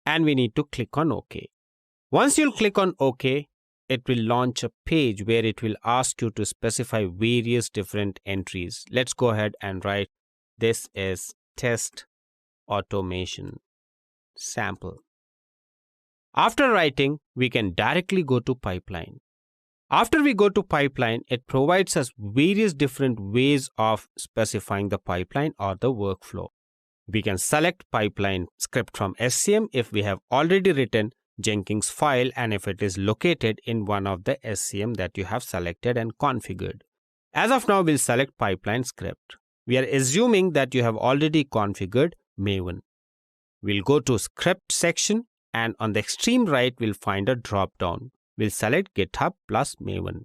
and we need to click on OK. Once you'll click on OK, it will launch a page where it will ask you to specify various different entries. Let's go ahead and write this is test automation sample. After writing, we can directly go to pipeline. After we go to pipeline, it provides us various different ways of specifying the pipeline or the workflow. We can select pipeline script from SCM if we have already written Jenkins file and if it is located in one of the SCM that you have selected and configured. As of now, we'll select pipeline script. We are assuming that you have already configured Maven. We'll go to script section and on the extreme right, we'll find a drop down. We'll select GitHub plus Maven.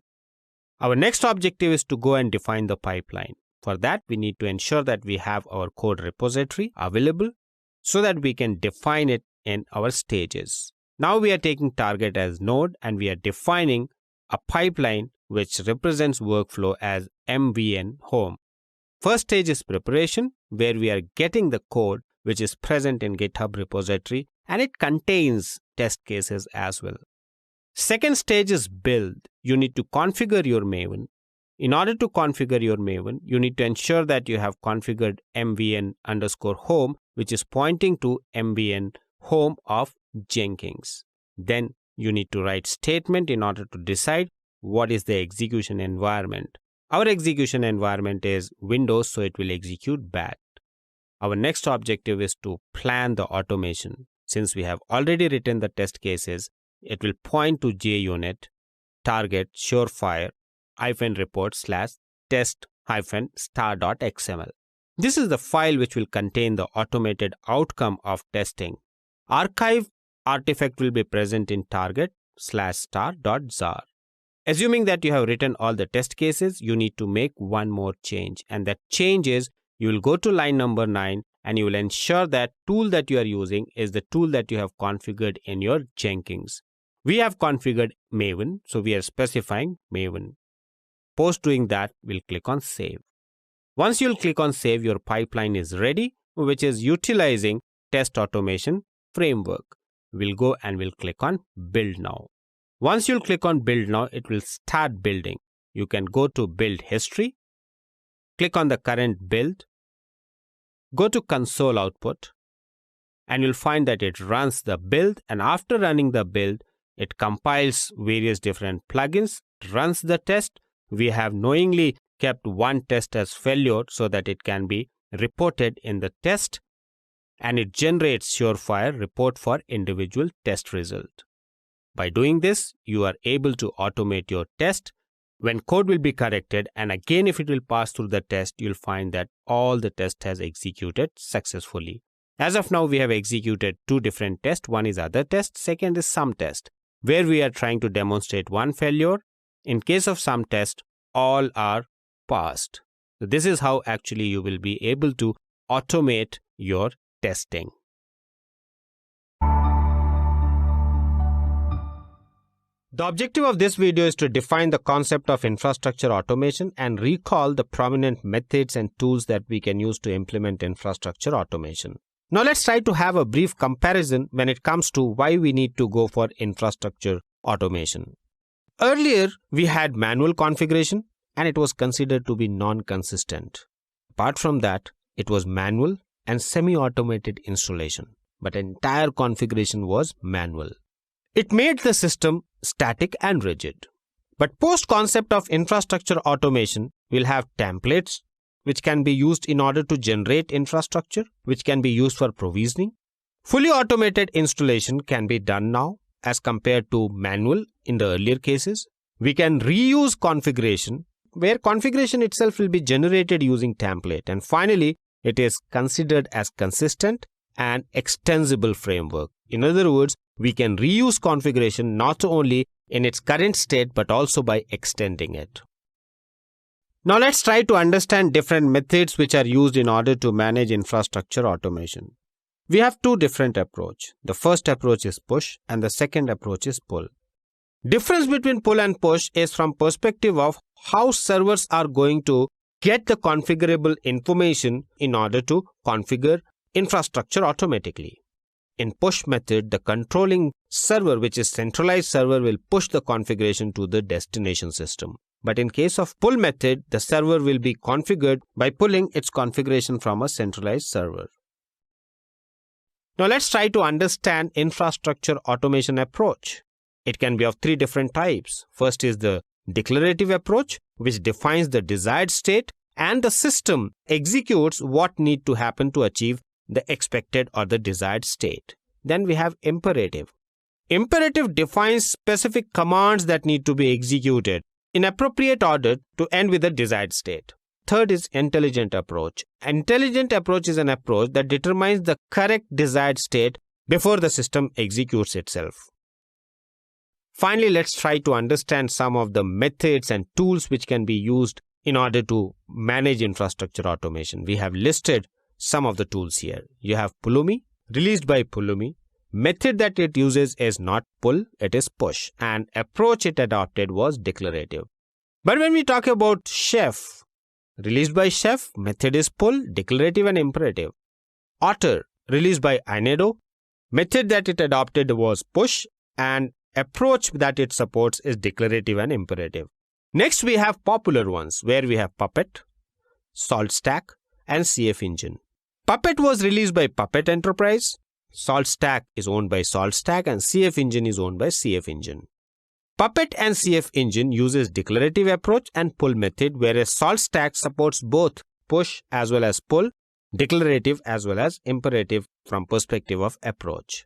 Our next objective is to go and define the pipeline. For that, we need to ensure that we have our code repository available so that we can define it in our stages. Now we are taking target as node and we are defining a pipeline which represents workflow as MVN home. First stage is preparation, where we are getting the code which is present in GitHub repository and it contains test cases as well. Second stage is build. You need to configure your Maven. In order to configure your Maven, you need to ensure that you have configured MVN_home, which is pointing to MVN home of Jenkins. Then you need to write statement in order to decide what is the execution environment. Our execution environment is Windows, so it will execute bat. Our next objective is to plan the automation. Since we have already written the test cases, it will point to JUnit target surefire -report/test-star.xml. This is the file which will contain the automated outcome of testing. Archive artifact will be present in target/star.zar. Assuming that you have written all the test cases, you need to make one more change, and that change is you will go to line number 9 and you will ensure that tool that you are using is the tool that you have configured in your Jenkins. We have configured Maven, so we are specifying Maven. Post doing that, we'll click on save. Once you'll click on save, your pipeline is ready, which is utilizing test automation framework. We'll go and we'll click on build now. Once you'll click on build now, it will start building. You can go to build history, click on the current build, go to console output, and you'll find that it runs the build, and after running the build, it compiles various different plugins, runs the test. We have knowingly kept one test as failure so that it can be reported in the test, and it generates surefire report for individual test result. By doing this, you are able to automate your test when code will be corrected, and again if it will pass through the test, you'll find that all the test has executed successfully. As of now, we have executed two different tests. One is other test, second is sum test, where we are trying to demonstrate one failure. In case of sum test, all are passed. So this is how actually you will be able to automate your testing. The objective of this video is to define the concept of infrastructure automation and recall the prominent methods and tools that we can use to implement infrastructure automation. Now let's try to have a brief comparison when it comes to why we need to go for infrastructure automation. Earlier, we had manual configuration and it was considered to be non-consistent. Apart from that, it was manual and semi-automated installation, but entire configuration was manual. It made the system static and rigid. But post-concept of infrastructure automation will have templates which can be used in order to generate infrastructure, which can be used for provisioning. Fully automated installation can be done now as compared to manual in the earlier cases. We can reuse configuration where configuration itself will be generated using template. And finally, it is considered as consistent and extensible framework. In other words, we can reuse configuration not only in its current state but also by extending it. Now let's try to understand different methods which are used in order to manage infrastructure automation. We have two different approaches. The first approach is push and the second approach is pull. Difference between pull and push is from perspective of how servers are going to get the configurable information in order to configure infrastructure automatically. In push method, the controlling server, which is centralized server, will push the configuration to the destination system. But in case of pull method, the server will be configured by pulling its configuration from a centralized server. Now let's try to understand infrastructure automation approach. It can be of three different types. First is the declarative approach, which defines the desired state and the system executes what need to happen to achieve the expected or the desired state. Then we have imperative. Imperative defines specific commands that need to be executed in appropriate order to end with the desired state. Third is intelligent approach. Intelligent approach is an approach that determines the correct desired state before the system executes itself. Finally, let's try to understand some of the methods and tools which can be used in order to manage infrastructure automation. We have listed some of the tools here. You have Pulumi, released by Pulumi. Method that it uses is not pull, it is push, and approach it adopted was declarative. But when we talk about Chef, released by Chef, method is pull, declarative and imperative. Otter, released by Inedo, method that it adopted was push, and approach that it supports is declarative and imperative. Next we have popular ones where we have Puppet, SaltStack, and CF Engine. Puppet was released by Puppet Enterprise. SaltStack is owned by SaltStack and CF Engine is owned by CF Engine. Puppet and CF Engine uses declarative approach and pull method, whereas SaltStack supports both push as well as pull, declarative as well as imperative from perspective of approach.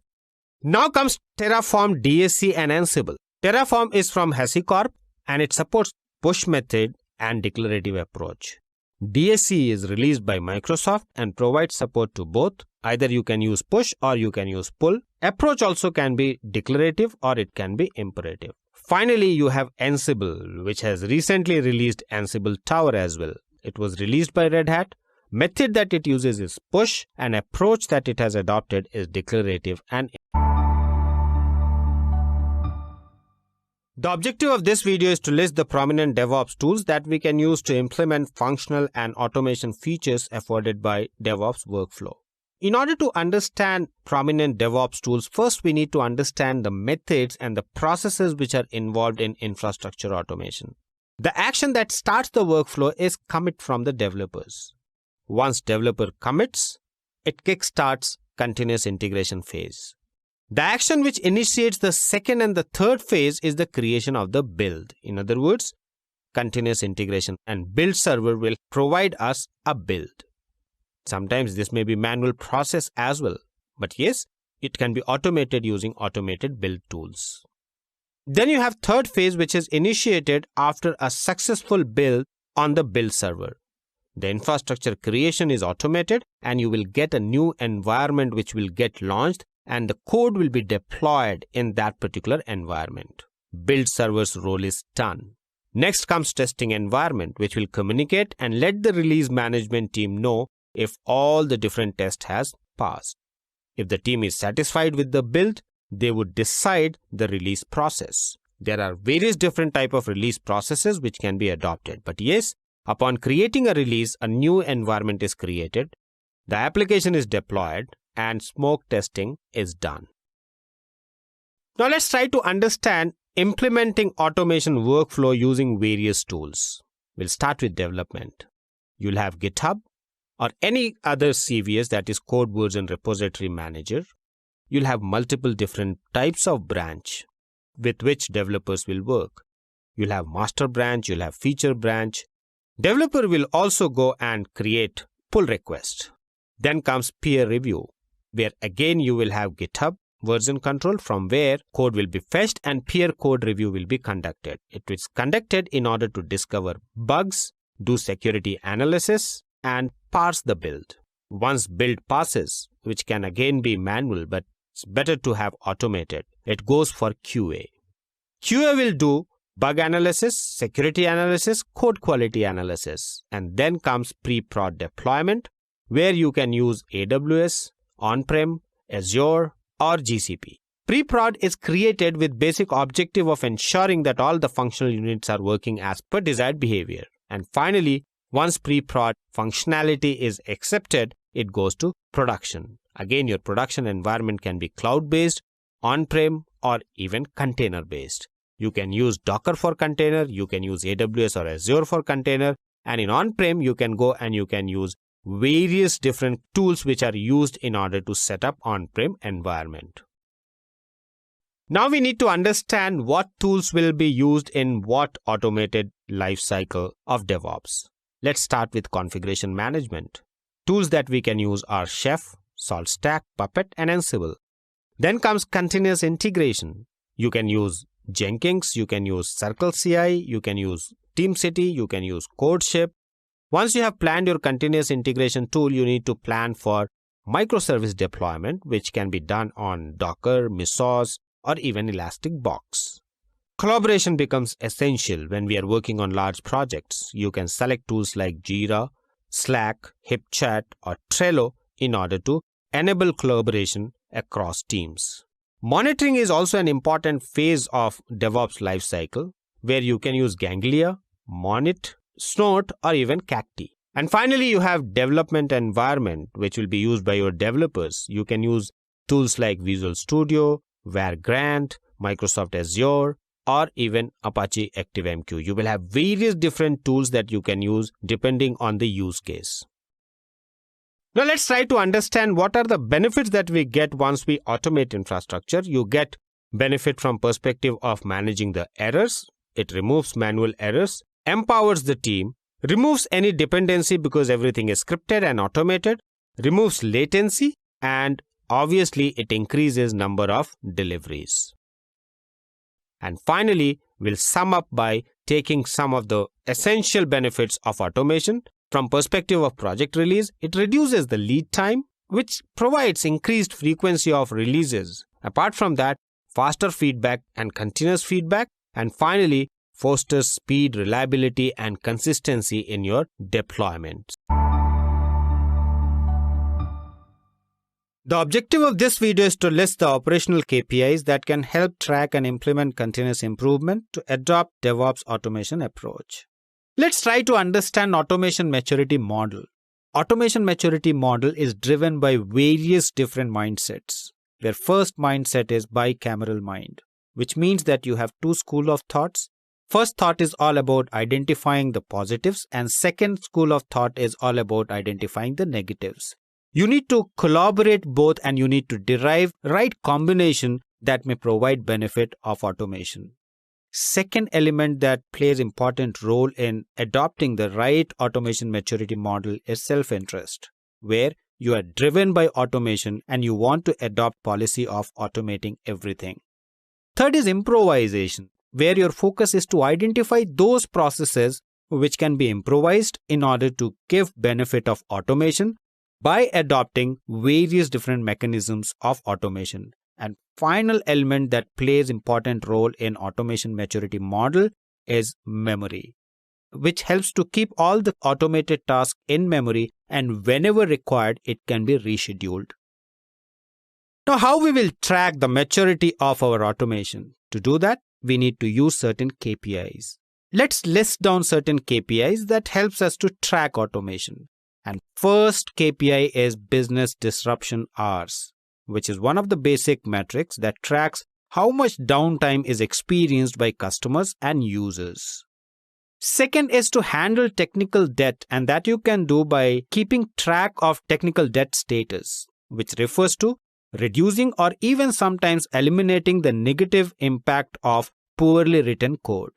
Now comes Terraform, DSC and Ansible. Terraform is from HashiCorp and it supports push method and declarative approach. DSC is released by Microsoft and provides support to both. Either you can use push or you can use pull. Approach also can be declarative or it can be imperative. Finally, you have Ansible, which has recently released Ansible Tower as well. It was released by Red Hat. Method that it uses is push and approach that it has adopted is declarative and The objective of this video is to list the prominent DevOps tools that we can use to implement functional and automation features afforded by DevOps workflow. In order to understand prominent DevOps tools, first we need to understand the methods and the processes which are involved in infrastructure automation. The action that starts the workflow is commit from the developers. Once developer commits, it kickstarts continuous integration phase. The action which initiates the second and the third phase is the creation of the build. In other words, continuous integration and build server will provide us a build. Sometimes this may be manual process as well, but yes, it can be automated using automated build tools. Then you have third phase, which is initiated after a successful build on the build server. The infrastructure creation is automated and you will get a new environment which will get launched and the code will be deployed in that particular environment. Build server's role is done. Next comes testing environment, which will communicate and let the release management team know if all the different tests has passed. If the team is satisfied with the build, they would decide the release process. There are various different types of release processes which can be adopted. But yes, upon creating a release, a new environment is created, the application is deployed, and smoke testing is done. Now let's try to understand implementing automation workflow using various tools. We'll start with development. You'll have GitHub or any other CVS, that is Code Version Repository Manager. You'll have multiple different types of branch with which developers will work. You'll have master branch, you'll have feature branch. Developer will also go and create pull request. Then comes peer review, where again you will have GitHub version control, from where code will be fetched and peer code review will be conducted. It is conducted in order to discover bugs, do security analysis, and parse the build. Once build passes, which can again be manual, but it's better to have automated, it goes for QA. QA will do bug analysis, security analysis, code quality analysis, and then comes pre-prod deployment, where you can use AWS, on-prem, Azure, or GCP. Pre-prod is created with basic objective of ensuring that all the functional units are working as per desired behavior. And finally, once pre-prod functionality is accepted, it goes to production. Again, your production environment can be cloud-based, on-prem, or even container-based. You can use Docker for container, you can use AWS or Azure for container, and in on-prem, you can go and you can use various different tools which are used in order to set up on-prem environment. Now we need to understand what tools will be used in what automated lifecycle of DevOps. Let's start with configuration management. Tools that we can use are Chef, SaltStack, Puppet, and Ansible. Then comes continuous integration. You can use Jenkins, you can use Circle CI, you can use TeamCity, you can use CodeShip. Once you have planned your continuous integration tool, you need to plan for microservice deployment, which can be done on Docker, Mesos, or even Elastic Box. Collaboration becomes essential when we are working on large projects. You can select tools like Jira, Slack, HipChat, or Trello in order to enable collaboration across teams. Monitoring is also an important phase of DevOps lifecycle, where you can use Ganglia, Monit, Snort, or even Cacti. And finally, you have development environment, which will be used by your developers. You can use tools like Visual Studio, Vagrant, Microsoft Azure, or even Apache ActiveMQ. You will have various different tools that you can use depending on the use case. Now let's try to understand what are the benefits that we get once we automate infrastructure. You get benefit from perspective of managing the errors. It removes manual errors, empowers the team, removes any dependency because everything is scripted and automated, removes latency, and obviously it increases number of deliveries. And finally, we'll sum up by taking some of the essential benefits of automation. From perspective of project release, it reduces the lead time, which provides increased frequency of releases. Apart from that, faster feedback and continuous feedback. And finally, fosters speed, reliability, and consistency in your deployment. The objective of this video is to list the operational KPIs that can help track and implement continuous improvement to adopt DevOps automation approach. Let's try to understand automation maturity model. Automation maturity model is driven by various different mindsets. Their first mindset is bicameral mind, which means that you have two schools of thoughts. First thought is all about identifying the positives, and second school of thought is all about identifying the negatives. You need to collaborate both, and you need to derive right combination that may provide benefit of automation. Second element that plays important role in adopting the right automation maturity model is self-interest, where you are driven by automation and you want to adopt policy of automating everything. Third is improvisation, where your focus is to identify those processes which can be improvised in order to give benefit of automation by adopting various different mechanisms of automation. And final element that plays important role in automation maturity model is memory, which helps to keep all the automated tasks in memory, and whenever required, it can be rescheduled. Now, how we will track the maturity of our automation? To do that, we need to use certain KPIs. Let's list down certain KPIs that helps us to track automation. And first KPI is business disruption hours, which is one of the basic metrics that tracks how much downtime is experienced by customers and users. Second is to handle technical debt, and that you can do by keeping track of technical debt status, which refers to reducing or even sometimes eliminating the negative impact of poorly written code.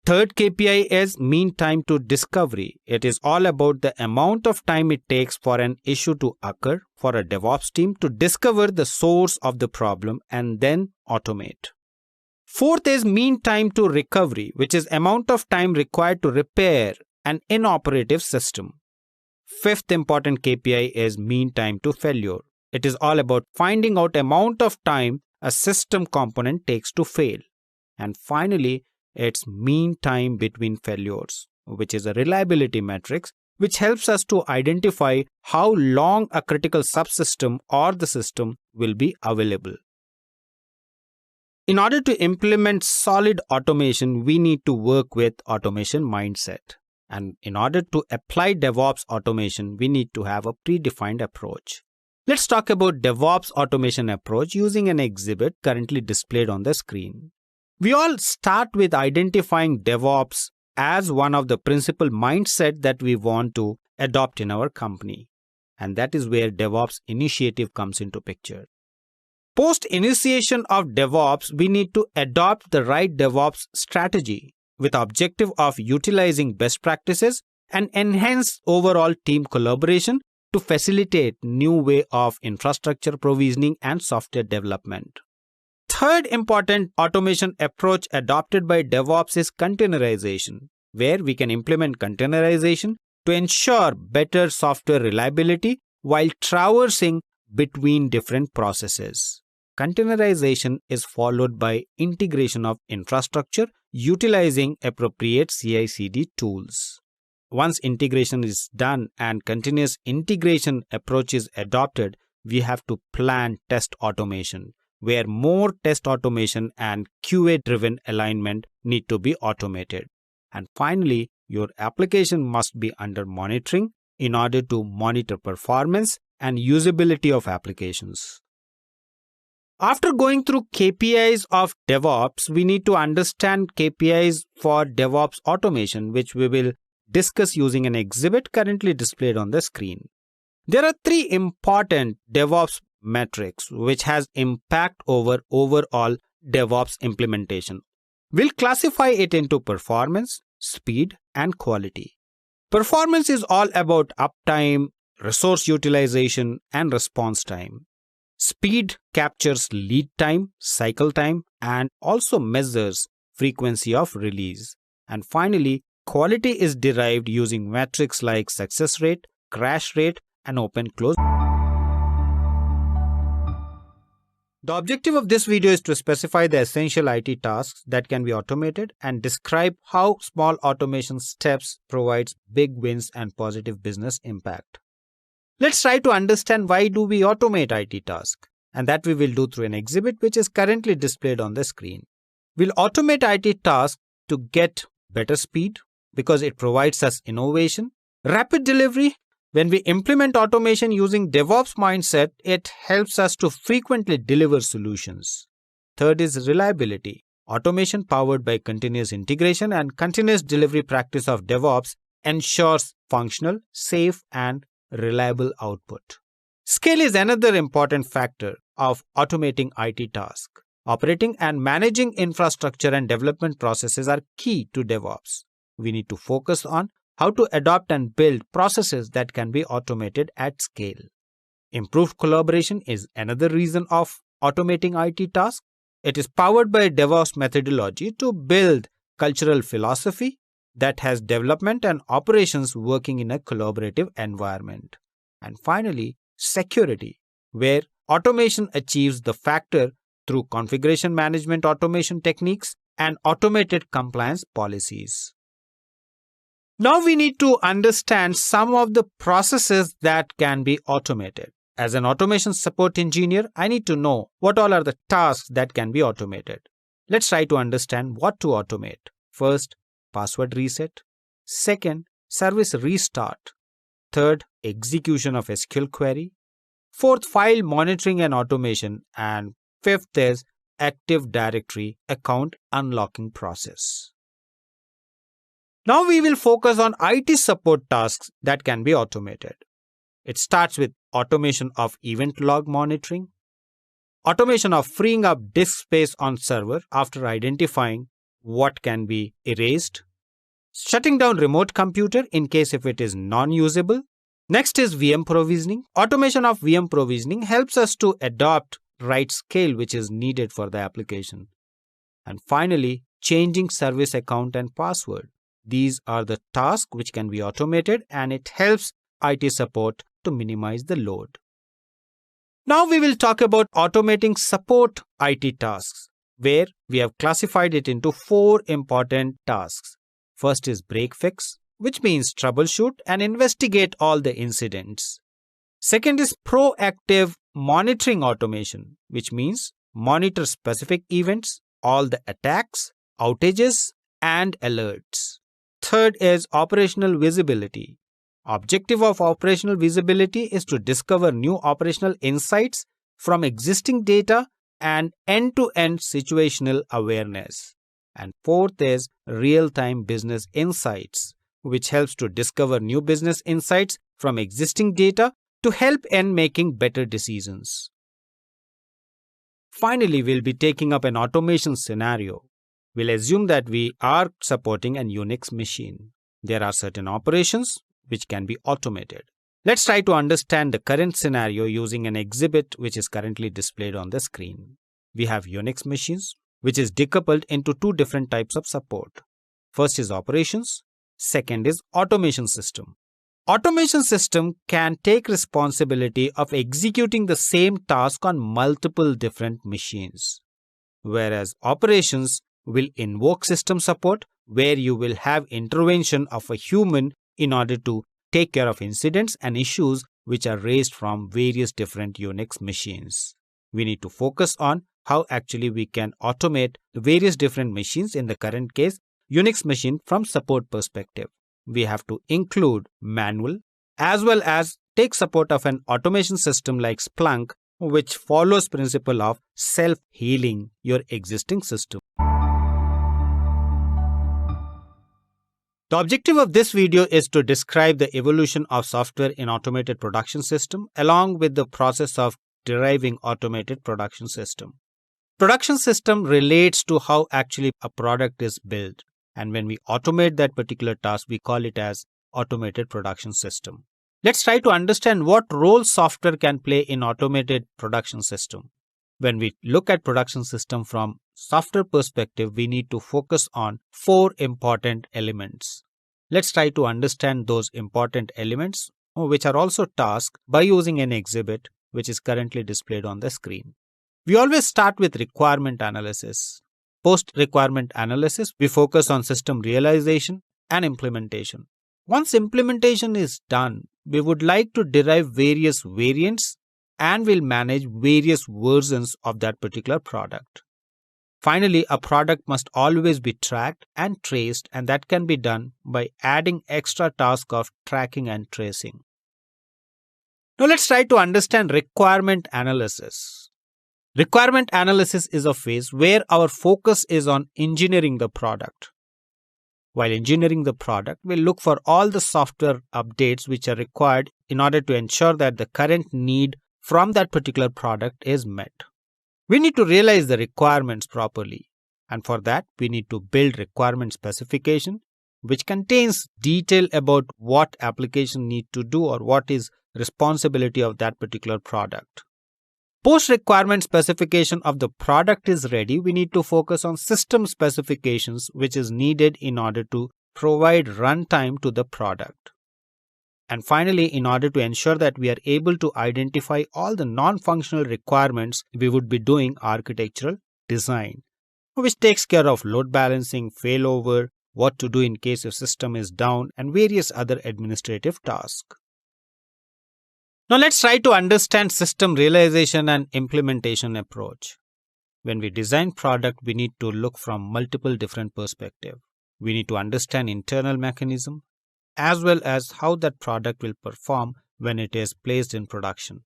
Third KPI is mean time to discovery. It is all about the amount of time it takes for an issue to occur for a DevOps team to discover the source of the problem and then automate. Fourth is mean time to recovery, which is amount of time required to repair an inoperative system. Fifth important KPI is mean time to failure. It is all about finding out amount of time a system component takes to fail. And finally, it's mean time between failures, which is a reliability metric which helps us to identify how long a critical subsystem or the system will be available. In order to implement solid automation, we need to work with automation mindset. And in order to apply DevOps automation, we need to have a predefined approach. Let's talk about DevOps automation approach using an exhibit currently displayed on the screen. We all start with identifying DevOps as one of the principal mindset that we want to adopt in our company. And that is where DevOps initiative comes into picture. Post initiation of DevOps, we need to adopt the right DevOps strategy with objective of utilizing best practices and enhance overall team collaboration to facilitate new way of infrastructure provisioning and software development. Third important automation approach adopted by DevOps is containerization, where we can implement containerization to ensure better software reliability while traversing between different processes. Containerization is followed by integration of infrastructure utilizing appropriate CI/CD tools. Once integration is done and continuous integration approach is adopted, we have to plan test automation, where more test automation and QA-driven alignment need to be automated. And finally, your application must be under monitoring in order to monitor performance and usability of applications. After going through KPIs of DevOps, we need to understand KPIs for DevOps automation, which we will discuss using an exhibit currently displayed on the screen. There are three important DevOps metrics which has impact over overall DevOps implementation. We'll classify it into performance, speed, and quality. Performance is all about uptime, resource utilization, and response time. Speed captures lead time, cycle time, and also measures frequency of release. And finally, quality is derived using metrics like success rate, crash rate, and open-close. The objective of this video is to specify the essential IT tasks that can be automated and describe how small automation steps provides big wins and positive business impact. Let's try to understand why do we automate IT tasks, and that we will do through an exhibit which is currently displayed on the screen. We'll automate IT tasks to get better speed because it provides us innovation, rapid delivery. When we implement automation using DevOps mindset, it helps us to frequently deliver solutions. Third is reliability. Automation powered by continuous integration and continuous delivery practice of DevOps ensures functional, safe, and reliable output. Scale is another important factor of automating IT tasks. Operating and managing infrastructure and development processes are key to DevOps. We need to focus on how to adopt and build processes that can be automated at scale. Improved collaboration is another reason of automating IT tasks. It is powered by DevOps methodology to build cultural philosophy that has development and operations working in a collaborative environment. And finally, security, where automation achieves the factor through configuration management automation techniques and automated compliance policies. Now we need to understand some of the processes that can be automated. As an automation support engineer, I need to know what all are the tasks that can be automated. Let's try to understand what to automate. First, password reset. Second, service restart. Third, execution of SQL query. Fourth, file monitoring and automation. And fifth is Active Directory account unlocking process. Now we will focus on IT support tasks that can be automated. It starts with automation of event log monitoring, automation of freeing up disk space on server after identifying what can be erased, shutting down remote computer in case if it is non-usable. Next is VM provisioning. Automation of VM provisioning helps us to adopt right scale which is needed for the application. And finally, changing service account and password. These are the tasks which can be automated and it helps IT support to minimize the load. Now we will talk about automating support IT tasks, where we have classified it into 4 important tasks. First is break fix, which means troubleshoot and investigate all the incidents. Second is proactive monitoring automation, which means monitor specific events, all the attacks, outages, and alerts. Third is operational visibility. Objective of operational visibility is to discover new operational insights from existing data and end-to-end situational awareness. And fourth is real-time business insights, which helps to discover new business insights from existing data to help in making better decisions. Finally, we'll be taking up an automation scenario. We'll assume that we are supporting an Unix machine. There are certain operations which can be automated. Let's try to understand the current scenario using an exhibit which is currently displayed on the screen. We have Unix machines, which is decoupled into 2 different types of support. First is operations, second is automation system. Automation system can take responsibility of executing the same task on multiple different machines, whereas operations will invoke system support where you will have intervention of a human in order to take care of incidents and issues which are raised from various different Unix machines. We need to focus on how actually we can automate various different machines, in the current case Unix machine, from support perspective. We have to include manual as well as take support of an automation system like Splunk, which follows principle of self-healing your existing system. The objective of this video is to describe the evolution of software in automated production system along with the process of deriving automated production system. Production system relates to how actually a product is built, and when we automate that particular task, we call it as automated production system. Let's try to understand what role software can play in automated production system. When we look at production system from software perspective, we need to focus on 4 important elements. Let's try to understand those important elements, which are also tasks, by using an exhibit which is currently displayed on the screen. We always start with requirement analysis. Post requirement analysis, we focus on system realization and implementation. Once implementation is done, we would like to derive various variants and will manage various versions of that particular product. Finally, a product must always be tracked and traced, and that can be done by adding extra task of tracking and tracing. Now let's try to understand requirement analysis. Requirement analysis is a phase where our focus is on engineering the product. While engineering the product, we'll look for all the software updates which are required in order to ensure that the current need from that particular product is met. We need to realize the requirements properly, and for that we need to build requirement specification which contains detail about what application need to do or what is responsibility of that particular product. Post requirement specification of the product is ready, we need to focus on system specifications which is needed in order to provide runtime to the product. And finally, in order to ensure that we are able to identify all the non-functional requirements, we would be doing architectural design, which takes care of load balancing, failover, what to do in case your system is down, and various other administrative tasks. Now let's try to understand system realization and implementation approach. when we design product, we need to look from multiple different perspectives. We need to understand internal mechanism as well as how that product will perform when it is placed in production.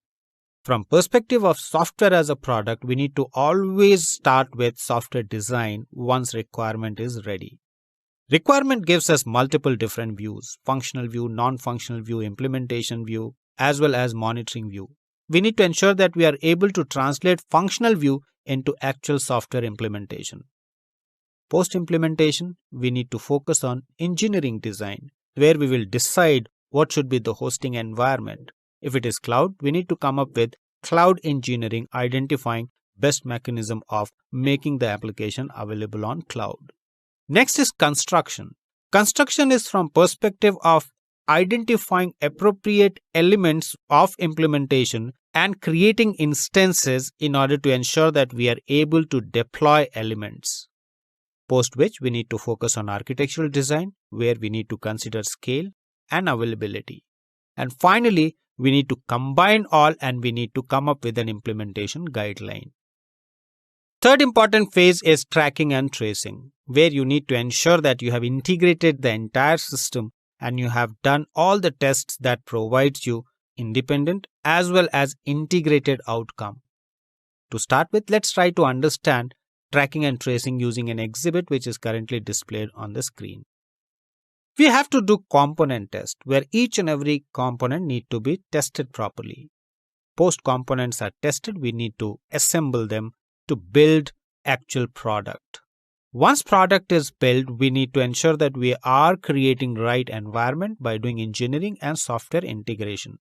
From perspective of software as a product, we need to always start with software design once requirement is ready. Requirement gives us multiple different views: functional view, non-functional view, implementation view, as well as monitoring view. We need to ensure that we are able to translate functional view into actual software implementation. Post-implementation, we need to focus on engineering design, where we will decide what should be the hosting environment. If it is cloud, we need to come up with cloud engineering, identifying best mechanism of making the application available on cloud. Next is construction. Construction is from perspective of identifying appropriate elements of implementation and creating instances in order to ensure that we are able to deploy elements. Post which, we need to focus on architectural design, where we need to consider scale and availability. And finally, we need to combine all and we need to come up with an implementation guideline. Third important phase is tracking and tracing, where you need to ensure that you have integrated the entire system and you have done all the tests that provides you independent as well as integrated outcome. To start with, let's try to understand tracking and tracing using an exhibit which is currently displayed on the screen. We have to do component test, where each and every component need to be tested properly. Post components are tested, we need to assemble them to build actual product. Once product is built, we need to ensure that we are creating right environment by doing engineering and software integration.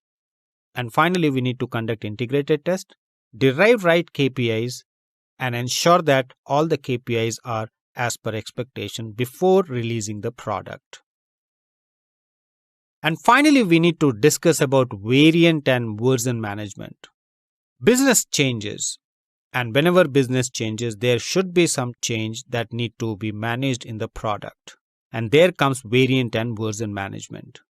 And finally, we need to conduct integrated test, derive right KPIs, and ensure that all the KPIs are as per expectation before releasing the product. And finally, we need to discuss about variant and version management. Business changes, and whenever business changes, there should be some change that need to be managed in the product. And there comes variant and version management.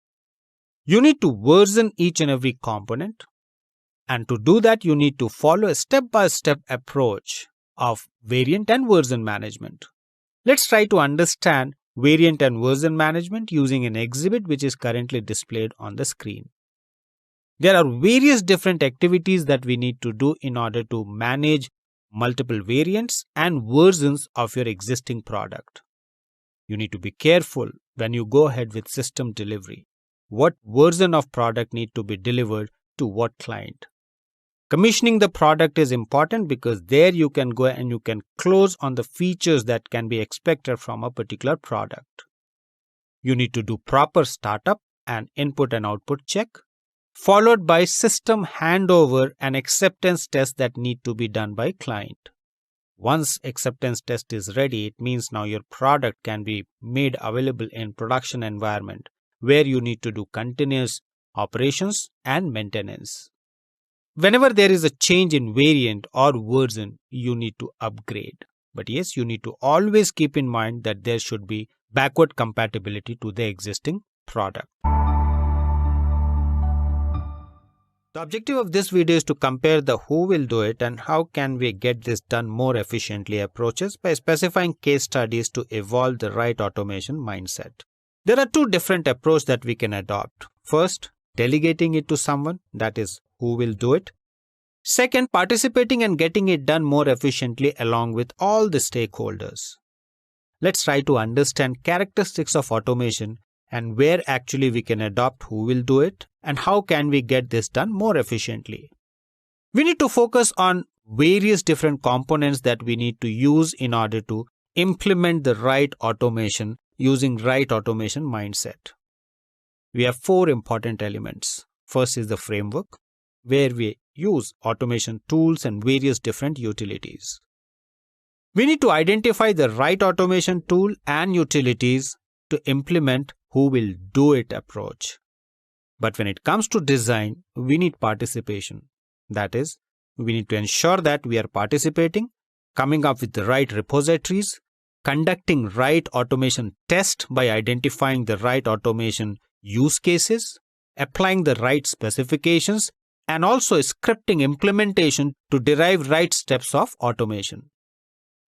You need to version each and every component. And to do that, you need to follow a step-by-step approach of variant and version management. Let's try to understand variant and version management using an exhibit which is currently displayed on the screen. There are various different activities that we need to do in order to manage multiple variants and versions of your existing product. You need to be careful when you go ahead with system delivery. What version of product need to be delivered to what client? Commissioning the product is important because there you can go and you can close on the features that can be expected from a particular product. You need to do proper startup and input and output check, followed by system handover and acceptance test that need to be done by client. Once acceptance test is ready, it means now your product can be made available in production environment where you need to do continuous operations and maintenance. Whenever there is a change in variant or version, you need to upgrade. But yes, you need to always keep in mind that there should be backward compatibility to the existing product. The objective of this video is to compare the who will do it and how can we get this done more efficiently approaches by specifying case studies to evolve the right automation mindset. There are two different approaches that we can adopt. First, delegating it to someone, that is, who will do it. Second, participating and getting it done more efficiently along with all the stakeholders. Let's try to understand characteristics of automation and where actually we can adopt who will do it and how can we get this done more efficiently. We need to focus on various different components that we need to use in order to implement the right automation using right automation mindset. We have four important elements. First is the framework, where we use automation tools and various different utilities. We need to identify the right automation tool and utilities to implement who will do it approach. But when it comes to design, we need participation. That is, we need to ensure that we are participating, coming up with the right repositories, conducting right automation test by identifying the right automation use cases, applying the right specifications, and also scripting implementation to derive right steps of automation.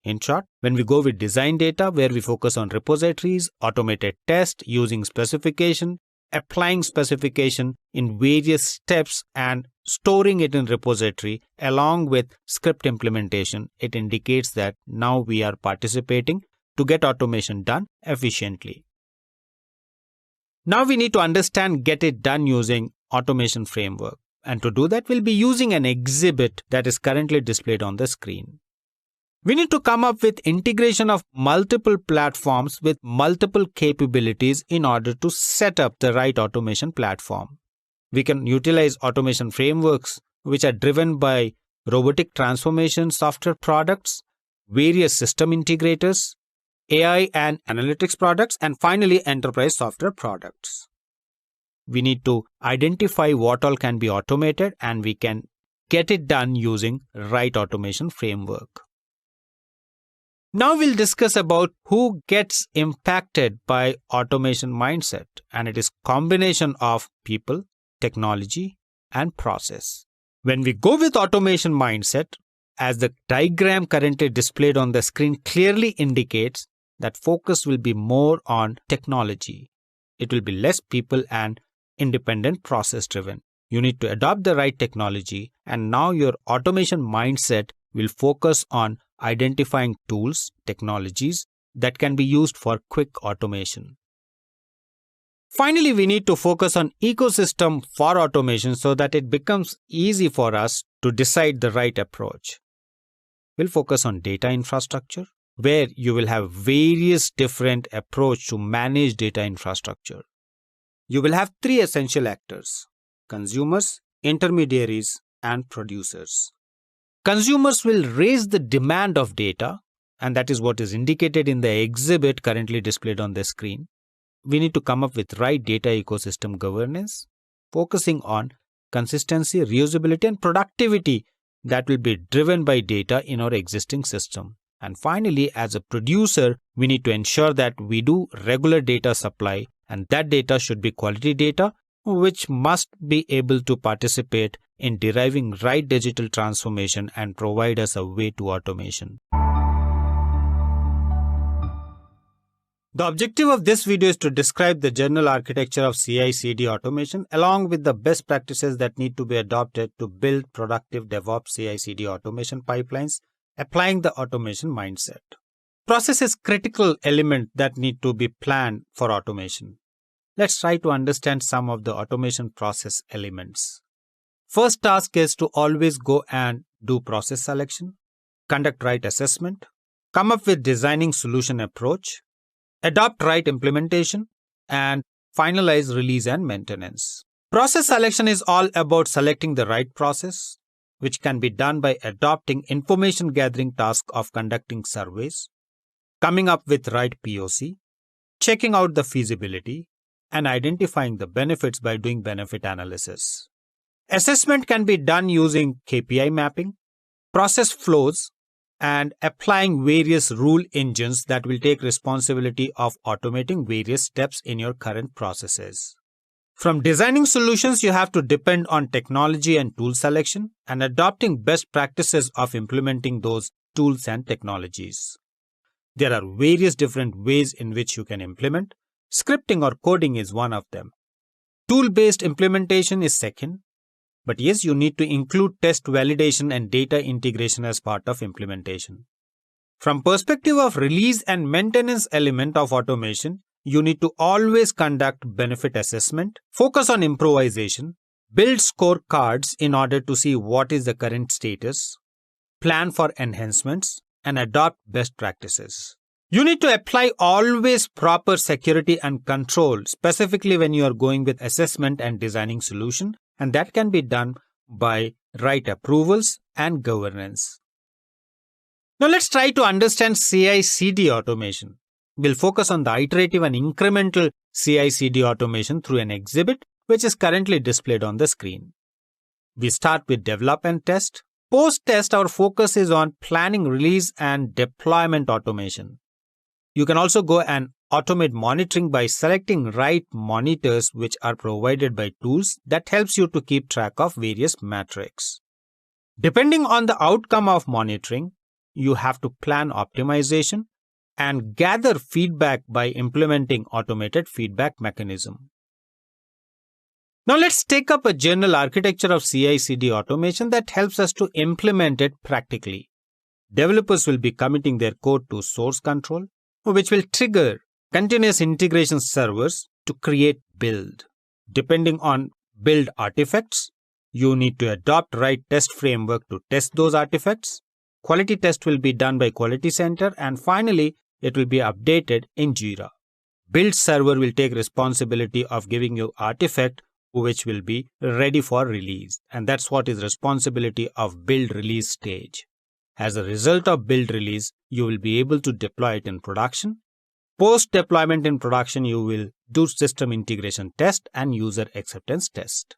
In short, when we go with design data, where we focus on repositories, automated test using specification, applying specification in various steps and storing it in repository along with script implementation, it indicates that now we are participating to get automation done efficiently. Now we need to understand get it done using automation framework. And to do that, we'll be using an exhibit that is currently displayed on the screen. We need to come up with integration of multiple platforms with multiple capabilities in order to set up the right automation platform. We can utilize automation frameworks which are driven by robotic transformation software products, various system integrators, AI and analytics products, and finally enterprise software products. We need to identify what all can be automated, and we can get it done using right automation framework. Now we'll discuss about who gets impacted by automation mindset, and it is combination of people, technology, and process. When we go with automation mindset, as the diagram currently displayed on the screen clearly indicates, that focus will be more on technology. It will be less people and independent process driven. You need to adopt the right technology, and now your automation mindset will focus on identifying tools, technologies that can be used for quick automation. Finally, we need to focus on ecosystem for automation so that it becomes easy for us to decide the right approach. We'll focus on data infrastructure, where you will have various different approaches to manage data infrastructure. You will have three essential actors: consumers, intermediaries, and producers. Consumers will raise the demand of data, and that is what is indicated in the exhibit currently displayed on the screen. We need to come up with right data ecosystem governance, focusing on consistency, reusability, and productivity that will be driven by data in our existing system. And finally, as a producer, we need to ensure that we do regular data supply, and that data should be quality data, which must be able to participate in deriving right digital transformation and provide us a way to automation. The objective of this video is to describe the general architecture of CI/CD automation along with the best practices that need to be adopted to build productive DevOps CI/CD automation pipelines, applying the automation mindset. Process is critical element that need to be planned for automation. Let's try to understand some of the automation process elements. First task is to always go and do process selection, conduct right assessment, come up with designing solution approach, adopt right implementation, and finalize release and maintenance. Process selection is all about selecting the right process, which can be done by adopting information gathering task of conducting surveys, coming up with right POC, checking out the feasibility, and identifying the benefits by doing benefit analysis. Assessment can be done using KPI mapping, process flows, and applying various rule engines that will take responsibility of automating various steps in your current processes. From designing solutions, you have to depend on technology and tool selection and adopting best practices of implementing those tools and technologies. There are various different ways in which you can implement. Scripting or coding is one of them. Tool-based implementation is second. But yes, you need to include test validation and data integration as part of implementation. From perspective of release and maintenance element of automation, you need to always conduct benefit assessment, focus on improvisation, build scorecards in order to see what is the current status, plan for enhancements, and adopt best practices. You need to apply always proper security and control, specifically when you are going with assessment and designing solution, and that can be done by right approvals and governance. Now let's try to understand CI/CD automation. We'll focus on the iterative and incremental CI/CD automation through an exhibit which is currently displayed on the screen. We start with develop and test. Post-test, our focus is on planning, release, and deployment automation. You can also go and automate monitoring by selecting right monitors which are provided by tools that helps you to keep track of various metrics. Depending on the outcome of monitoring, you have to plan optimization and gather feedback by implementing automated feedback mechanism. Now let's take up a general architecture of CI/CD automation that helps us to implement it practically. Developers will be committing their code to source control, which will trigger continuous integration servers to create build. Depending on build artifacts, you need to adopt right test framework to test those artifacts. Quality test will be done by Quality Center, and finally, it will be updated in Jira. Build server will take responsibility of giving you artifact which will be ready for release, and that's what is responsibility of build release stage. As a result of build release, you will be able to deploy it in production. Post deployment in production, you will do system integration test and user acceptance test.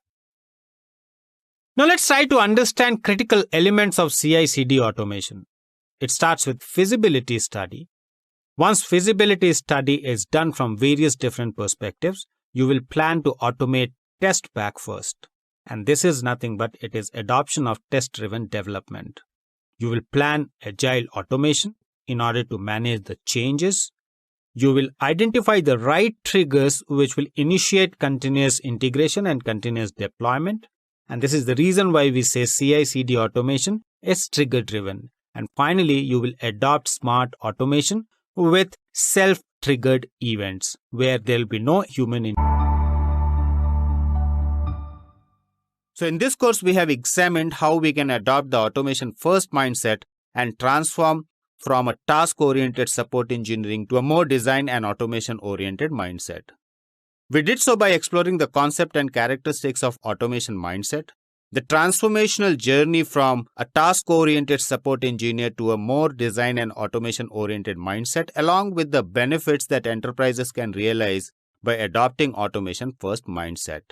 Now let's try to understand critical elements of CI/CD automation. It starts with feasibility study. Once feasibility study is done from various different perspectives, you will plan to automate test back first. And this is nothing but it is adoption of test-driven development. You will plan agile automation in order to manage the changes. You will identify the right triggers which will initiate continuous integration and continuous deployment. And this is the reason why we say CI/CD automation is trigger-driven. And finally, you will adopt smart automation with self-triggered events where there will be no human intervention. So in this course, we have examined how we can adopt the automation first mindset and transform from a task-oriented support engineering to a more design and automation-oriented mindset. We did so by exploring the concept and characteristics of automation mindset, the transformational journey from a task-oriented support engineer to a more design and automation-oriented mindset, along with the benefits that enterprises can realize by adopting automation first mindset.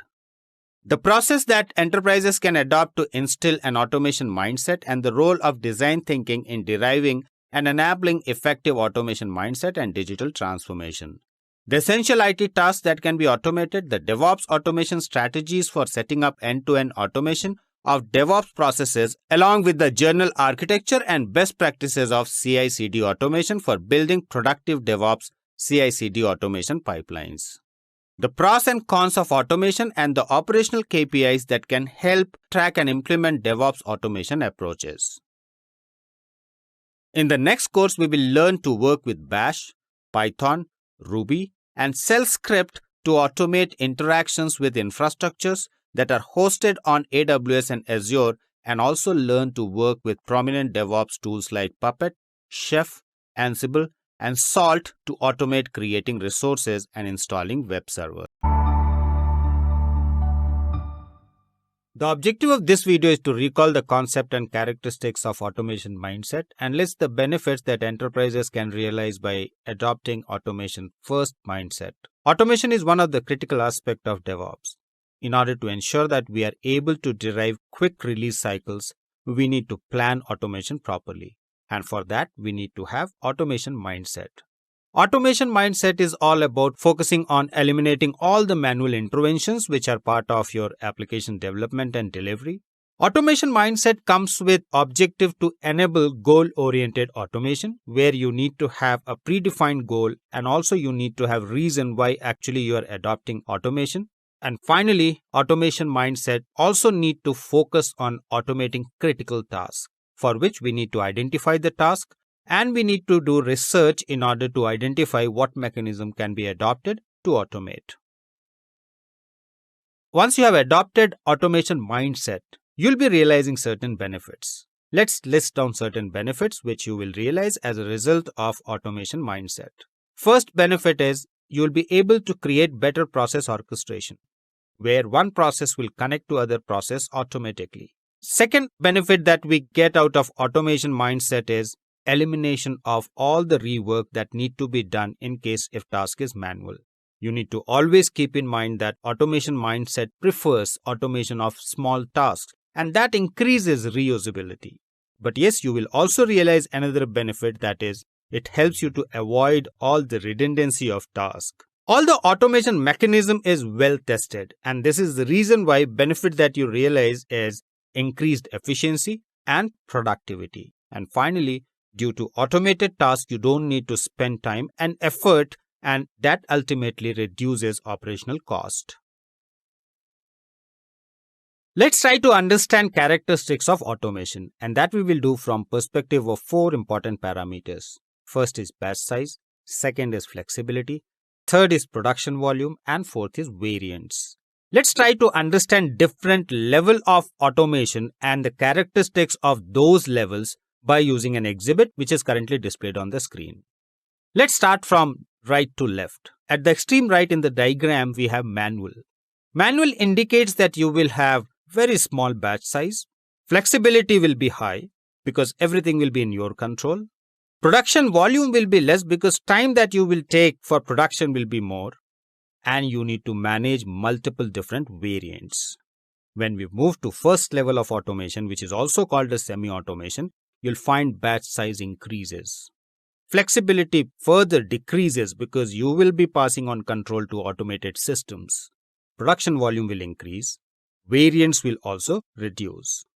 The process that enterprises can adopt to instill an automation mindset and the role of design thinking in deriving and enabling effective automation mindset and digital transformation. The essential IT tasks that can be automated, the DevOps automation strategies for setting up end-to-end automation of DevOps processes, along with the general architecture and best practices of CI/CD automation for building productive DevOps CI/CD automation pipelines. The pros and cons of automation and the operational KPIs that can help track and implement DevOps automation approaches. In the next course, we will learn to work with Bash, Python, Ruby, and Shell script to automate interactions with infrastructures that are hosted on AWS and Azure, and also learn to work with prominent DevOps tools like Puppet, Chef, Ansible, and Salt to automate creating resources and installing web servers. The objective of this video is to recall the concept and characteristics of automation mindset and list the benefits that enterprises can realize by adopting automation first mindset. Automation is one of the critical aspects of DevOps. In order to ensure that we are able to derive quick release cycles, we need to plan automation properly. And for that, we need to have automation mindset. Automation mindset is all about focusing on eliminating all the manual interventions which are part of your application development and delivery. Automation mindset comes with objective to enable goal-oriented automation, where you need to have a predefined goal and also you need to have reason why actually you are adopting automation. And finally, automation mindset also need to focus on automating critical tasks, for which we need to identify the task and we need to do research in order to identify what mechanism can be adopted to automate. Once you have adopted automation mindset, you'll be realizing certain benefits. Let's list down certain benefits which you will realize as a result of automation mindset. First benefit is you'll be able to create better process orchestration, where one process will connect to other process automatically. Second benefit that we get out of automation mindset is elimination of all the rework that need to be done in case if task is manual. You need to always keep in mind that automation mindset prefers automation of small tasks, and that increases reusability. But yes, you will also realize another benefit, that is, it helps you to avoid all the redundancy of tasks. All the automation mechanism is well tested, and this is the reason why benefit that you realize is increased efficiency and productivity. And finally, Due to automated tasks, you don't need to spend time and effort, and that ultimately reduces operational cost. Let's try to understand characteristics of automation, and that we will do from perspective of 4 important parameters. First is batch size, second is flexibility, third is production volume, and fourth is variance. Let's try to understand different level of automation and the characteristics of those levels by using an exhibit which is currently displayed on the screen. Let's start from right to left. At the extreme right in the diagram, we have manual. Manual indicates that you will have very small batch size. Flexibility will be high because everything will be in your control. Production volume will be less because time that you will take for production will be more. And you need to manage multiple different variants. When we move to first level of automation, which is also called as semi-automation, you'll find batch size increases. Flexibility further decreases because you will be passing on control to automated systems. Production volume will increase. Variance will also reduce.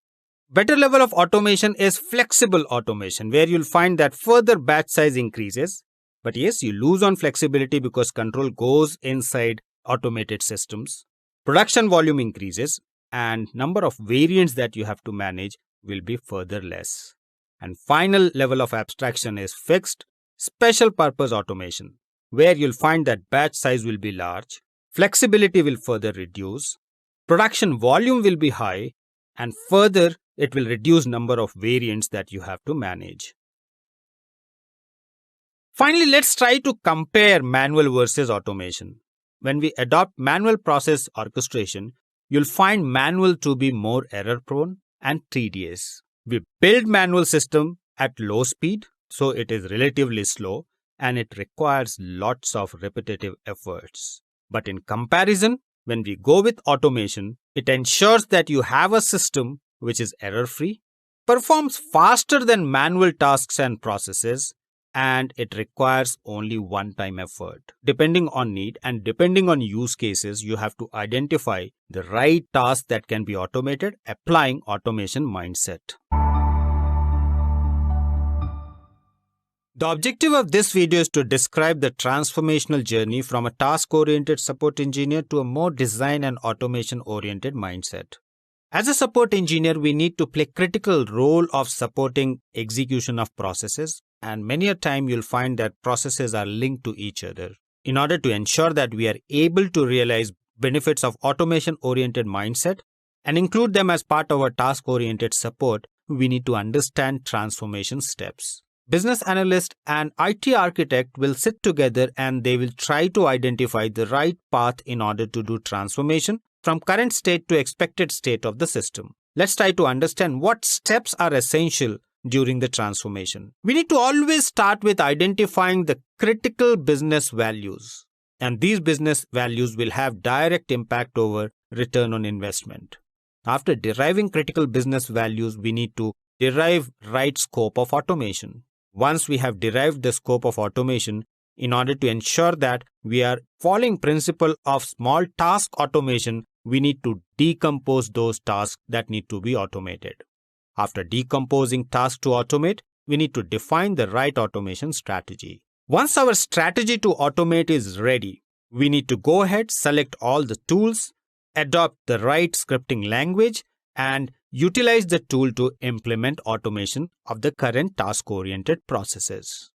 Better level of automation is flexible automation, where you'll find that further batch size increases. But yes, you lose on flexibility because control goes inside automated systems. Production volume increases and number of variants that you have to manage will be further less. And final level of abstraction is fixed special purpose automation, where you'll find that batch size will be large, flexibility will further reduce, production volume will be high, and further it will reduce number of variants that you have to manage. Finally, let's try to compare manual versus automation. When we adopt manual process orchestration, you'll find manual to be more error-prone and tedious. We build manual system at low speed, so it is relatively slow and it requires lots of repetitive efforts. But in comparison, when we go with automation, it ensures that you have a system which is error-free, performs faster than manual tasks and processes, and it requires only one-time effort. Depending on need and depending on use cases, you have to identify the right task that can be automated, applying automation mindset. The objective of this video is to describe the transformational journey from a task-oriented support engineer to a more design and automation-oriented mindset. As a support engineer, we need to play critical role of supporting execution of processes, and many a time you'll find that processes are linked to each other. In order to ensure that we are able to realize benefits of automation-oriented mindset and include them as part of our task-oriented support, we need to understand transformation steps. Business analyst and IT architect will sit together and they will try to identify the right path in order to do transformation from current state to expected state of the system. Let's try to understand what steps are essential during the transformation. We need to always start with identifying the critical business values. And these business values will have direct impact over return on investment. After deriving critical business values, we need to derive right scope of automation. Once we have derived the scope of automation, in order to ensure that we are following principle of small task automation, we need to decompose those tasks that need to be automated. After decomposing tasks to automate, we need to define the right automation strategy. Once our strategy to automate is ready, we need to go ahead, select all the tools, adopt the right scripting language, and utilize the tool to implement automation of the current task-oriented processes.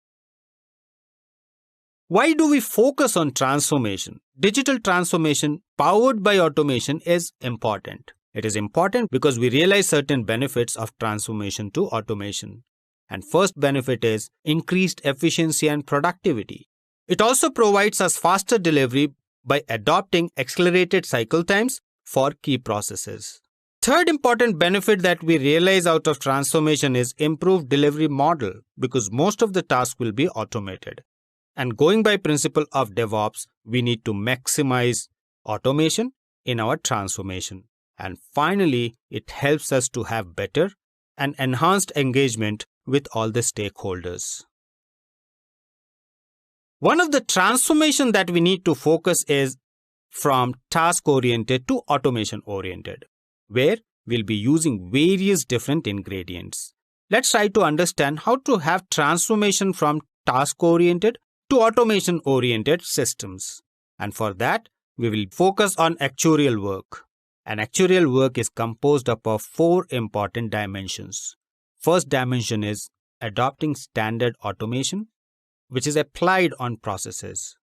Why do we focus on transformation? Digital transformation powered by automation is important. It is important because we realize certain benefits of transformation to automation. And first benefit is increased efficiency and productivity. It also provides us faster delivery by adopting accelerated cycle times for key processes. Third important benefit that we realize out of transformation is improved delivery model because most of the tasks will be automated. And going by principle of DevOps, we need to maximize automation in our transformation. And finally, it helps us to have better and enhanced engagement with all the stakeholders. One of the transformation that we need to focus is from task-oriented to automation-oriented, where we'll be using various different ingredients. let's try to understand how to have transformation from task-oriented to automation-oriented systems. And for that, we will focus on actuarial work. And actuarial work is composed up of 4 important dimensions. First dimension is adopting standard automation, which is applied on processes.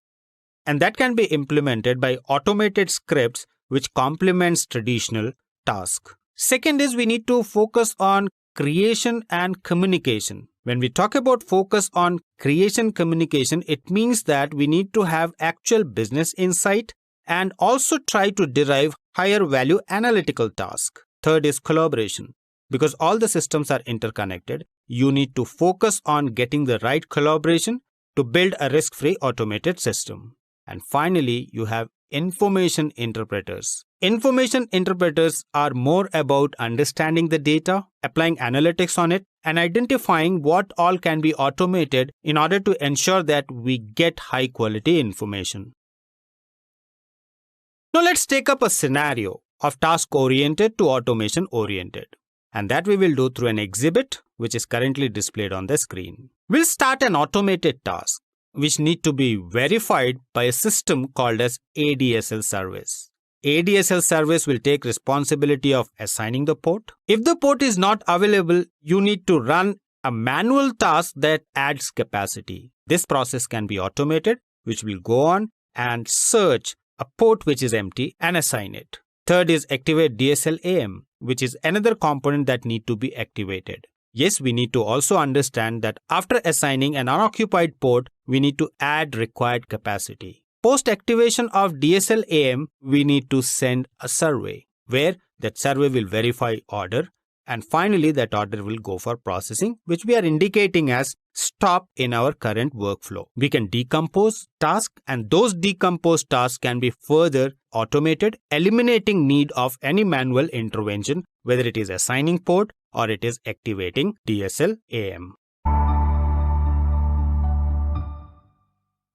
And that can be implemented by automated scripts which complements traditional tasks. Second is we need to focus on creation and communication. When we talk about focus on creation communication, it means that we need to have actual business insight and also try to derive higher value analytical tasks. Third is collaboration. Because all the systems are interconnected, you need to focus on getting the right collaboration to build a risk-free automated system. And finally, you have information interpreters. Information interpreters are more about understanding the data, applying analytics on it, and identifying what all can be automated in order to ensure that we get high-quality information. Now let's take up a scenario of task-oriented to automation-oriented. And that we will do through an exhibit, which is currently displayed on the screen. We'll start an automated task, which need to be verified by a system called as ADSL service. ADSL service will take responsibility of assigning the port. If the port is not available, you need to run a manual task that adds capacity. This process can be automated, which will go on and search a port which is empty and assign it. Third is activate DSL AM, which is another component that need to be activated. Yes, we need to also understand that after assigning an unoccupied port, we need to add required capacity. Post-activation of DSL AM, we need to send a survey, where that survey will verify order, and finally that order will go for processing, which we are indicating as stop in our current workflow. We can decompose tasks, and those decomposed tasks can be further automated, eliminating need of any manual intervention, whether it is assigning port or it is activating DSL AM.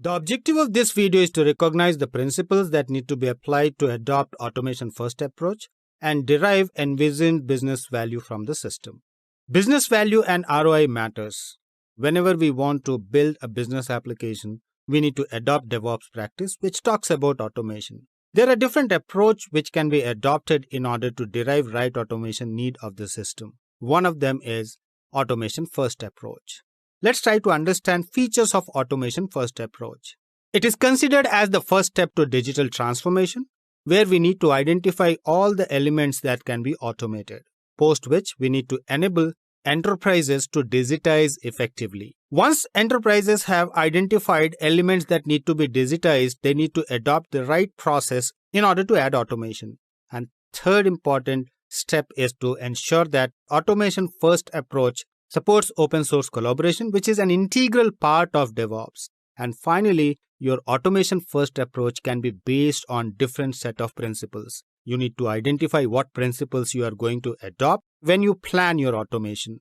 The objective of this video is to recognize the principles that need to be applied to adopt automation first approach and derive envisioned business value from the system. Business value and ROI matters. Whenever we want to build a business application, we need to adopt DevOps practice, which talks about automation. There are different approaches which can be adopted in order to derive right automation need of the system. One of them is automation first approach. Let's try to understand features of automation first approach. It is considered as the first step to digital transformation, where we need to identify all the elements that can be automated, post which we need to enable enterprises to digitize effectively. Once enterprises have identified elements that need to be digitized, they need to adopt the right process in order to add automation. And third important step is to ensure that automation first approach supports open source collaboration, which is an integral part of DevOps. And finally, your automation first approach can be based on different set of principles. You need to identify what principles you are going to adopt when you plan your automation.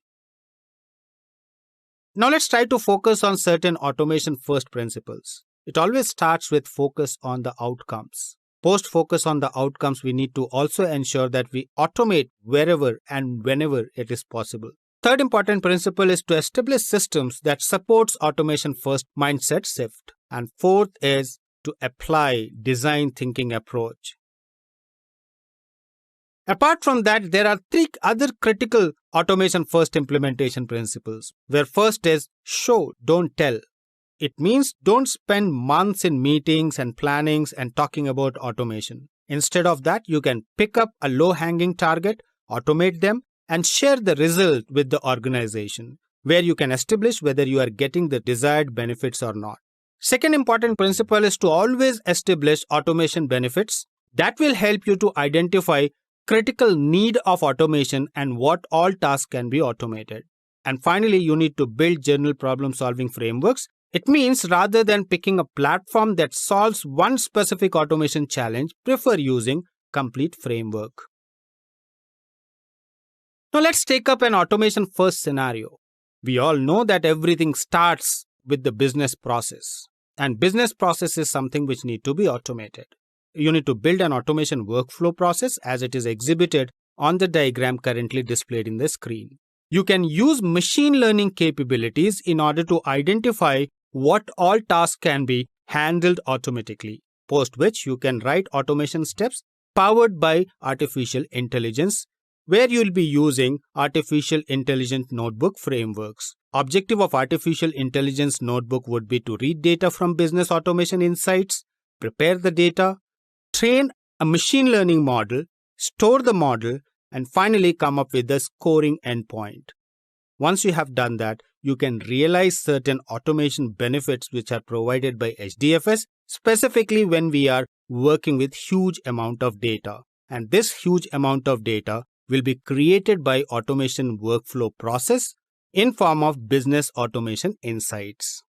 Now let's try to focus on certain automation first principles. It always starts with focus on the outcomes. Post focus on the outcomes, we need to also ensure that we automate wherever and whenever it is possible. Third important principle is to establish systems that supports automation first mindset shift. And fourth is to apply design thinking approach. Apart from that, there are 3 other critical automation first implementation principles, where first is show, don't tell. It means don't spend months in meetings and plannings and talking about automation. Instead of that, you can pick up a low-hanging target, automate them, and share the result with the organization, where you can establish whether you are getting the desired benefits or not. Second important principle is to always establish automation benefits. That will help you to identify critical need of automation and what all tasks can be automated. And finally, you need to build general problem-solving frameworks. It means rather than picking a platform that solves one specific automation challenge, prefer using complete framework. Now let's take up an automation first scenario. We all know that everything starts with the business process. And business process is something which need to be automated. You need to build an automation workflow process as it is exhibited on the diagram currently displayed in the screen. You can use machine learning capabilities in order to identify what all tasks can be handled automatically, post which you can write automation steps powered by artificial intelligence, where you'll be using artificial intelligence notebook frameworks. Objective of artificial intelligence notebook would be to read data from business automation insights, prepare the data, train a machine learning model, store the model, and finally come up with the scoring endpoint. Once you have done that, you can realize certain automation benefits which are provided by HDFS, specifically when we are working with huge amount of data. And this huge amount of data will be created by automation workflow process in form of business automation insights.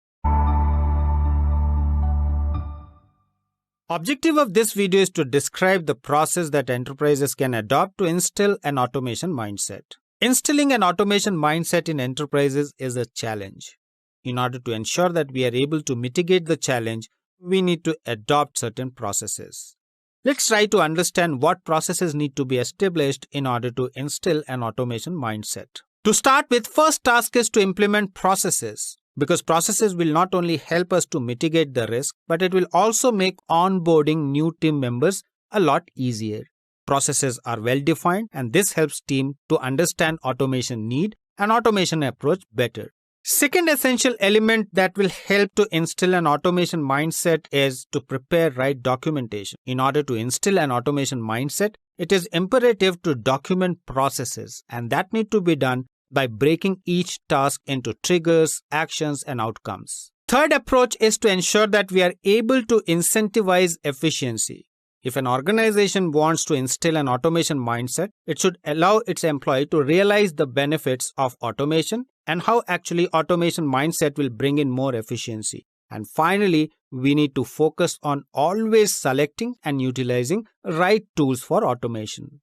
Objective of this video is to describe the process that enterprises can adopt to instill an automation mindset. Instilling an automation mindset in enterprises is a challenge. In order to ensure that we are able to mitigate the challenge, we need to adopt certain processes. Let's try to understand what processes need to be established in order to instill an automation mindset. To start with, first task is to implement processes, because processes will not only help us to mitigate the risk, but it will also make onboarding new team members a lot easier. Processes are well defined, and this helps team to understand automation need and automation approach better. Second essential element that will help to instill an automation mindset is to prepare right documentation. In order to instill an automation mindset, it is imperative to document processes, and that need to be done by breaking each task into triggers, actions, and outcomes. Third approach is to ensure that we are able to incentivize efficiency. If an organization wants to instill an automation mindset, it should allow its employee to realize the benefits of automation and how actually automation mindset will bring in more efficiency. And finally, we need to focus on always selecting and utilizing right tools for automation.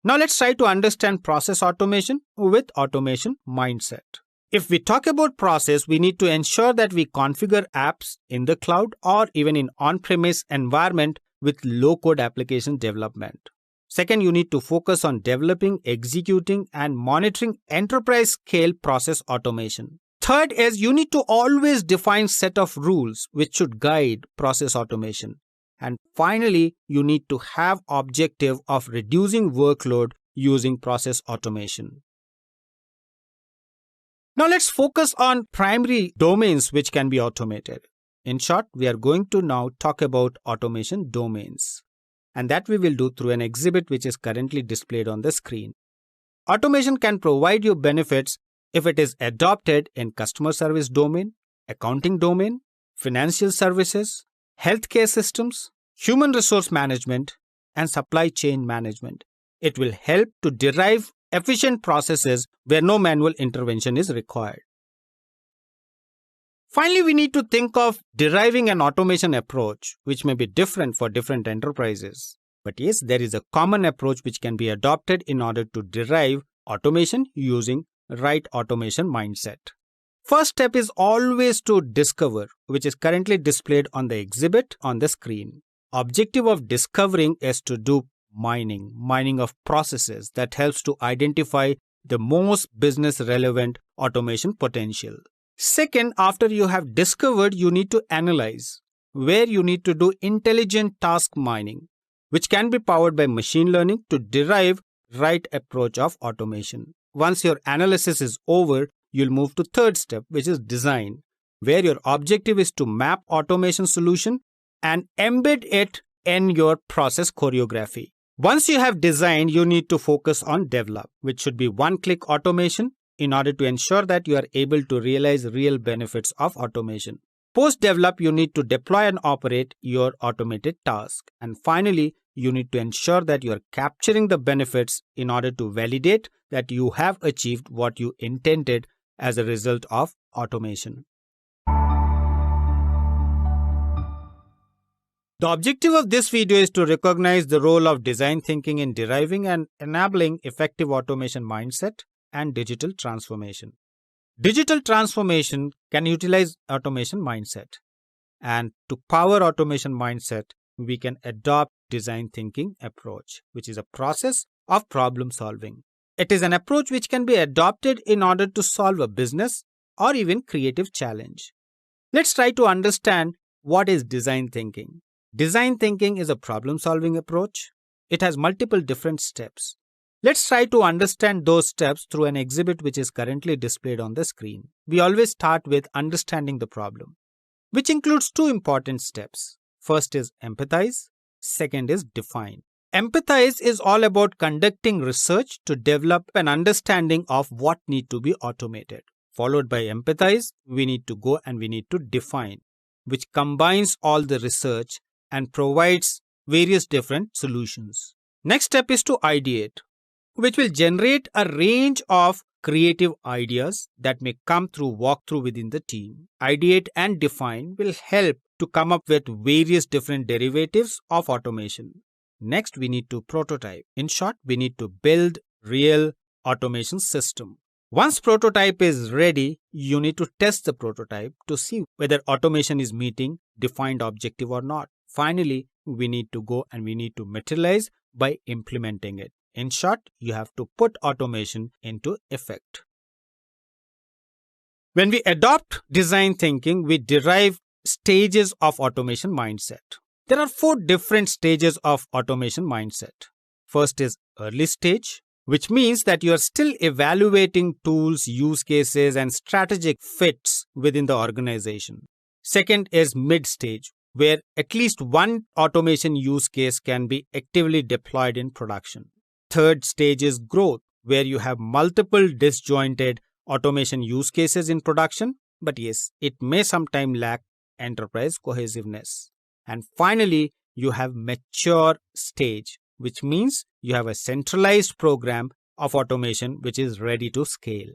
Now let's try to understand process automation with automation mindset. If we talk about process, we need to ensure that we configure apps in the cloud or even in on-premise environment with low-code application development. Second, you need to focus on developing, executing, and monitoring enterprise-scale process automation. Third is you need to always define set of rules which should guide process automation. And finally, you need to have objective of reducing workload using process automation. Now let's focus on primary domains which can be automated. In short, we are going to now talk about automation domains. And that we will do through an exhibit which is currently displayed on the screen. Automation can provide you benefits if it is adopted in customer service domain, accounting domain, financial services, healthcare systems, human resource management, and supply chain management. It will help to derive efficient processes where no manual intervention is required. Finally, we need to think of deriving an automation approach, which may be different for different enterprises. But yes, there is a common approach which can be adopted in order to derive automation using right automation mindset. First step is always to discover, which is currently displayed on the exhibit on the screen. Objective of discovering is to do mining of processes that helps to identify the most business relevant automation potential. Second, after you have discovered, you need to analyze, where you need to do intelligent task mining, which can be powered by machine learning to derive right approach of automation. Once your analysis is over, you'll move to third step, which is design, where your objective is to map automation solution and embed it in your process choreography. Once you have designed, you need to focus on develop, which should be one-click automation in order to ensure that you are able to realize real benefits of automation. Post-develop, you need to deploy and operate your automated task. And finally, you need to ensure that you are capturing the benefits in order to validate that you have achieved what you intended as a result of automation. The objective of this video is to recognize the role of design thinking in deriving and enabling effective automation mindset and digital transformation. Digital transformation can utilize automation mindset. And to power automation mindset, we can adopt design thinking approach, which is a process of problem solving. It is an approach which can be adopted in order to solve a business or even creative challenge. Let's try to understand what is design thinking. Design thinking is a problem-solving approach. It has multiple different steps. Let's try to understand those steps through an exhibit which is currently displayed on the screen. We always start with understanding the problem, which includes two important steps. First is empathize, second is define. Empathize is all about conducting research to develop an understanding of what needs to be automated. Followed by empathize, we need to go and we need to define, which combines all the research and provides various different solutions. Next step is to ideate, which will generate a range of creative ideas that may come through walkthrough within the team. Ideate and define will help to come up with various different derivatives of automation. Next, we need to prototype. In short, we need to build real automation system. Once prototype is ready, you need to test the prototype to see whether automation is meeting defined objective or not. Finally, we need to go and we need to materialize by implementing it. In short, you have to put automation into effect. When we adopt design thinking, we derive stages of automation mindset. There are 4 different stages of automation mindset. First is early stage, which means that you are still evaluating tools, use cases, and strategic fits within the organization. Second is mid stage, where at least one automation use case can be actively deployed in production. Third stage is growth, where you have multiple disjointed automation use cases in production, but yes, it may sometimes lack enterprise cohesiveness. And finally, you have mature stage, which means you have a centralized program of automation which is ready to scale.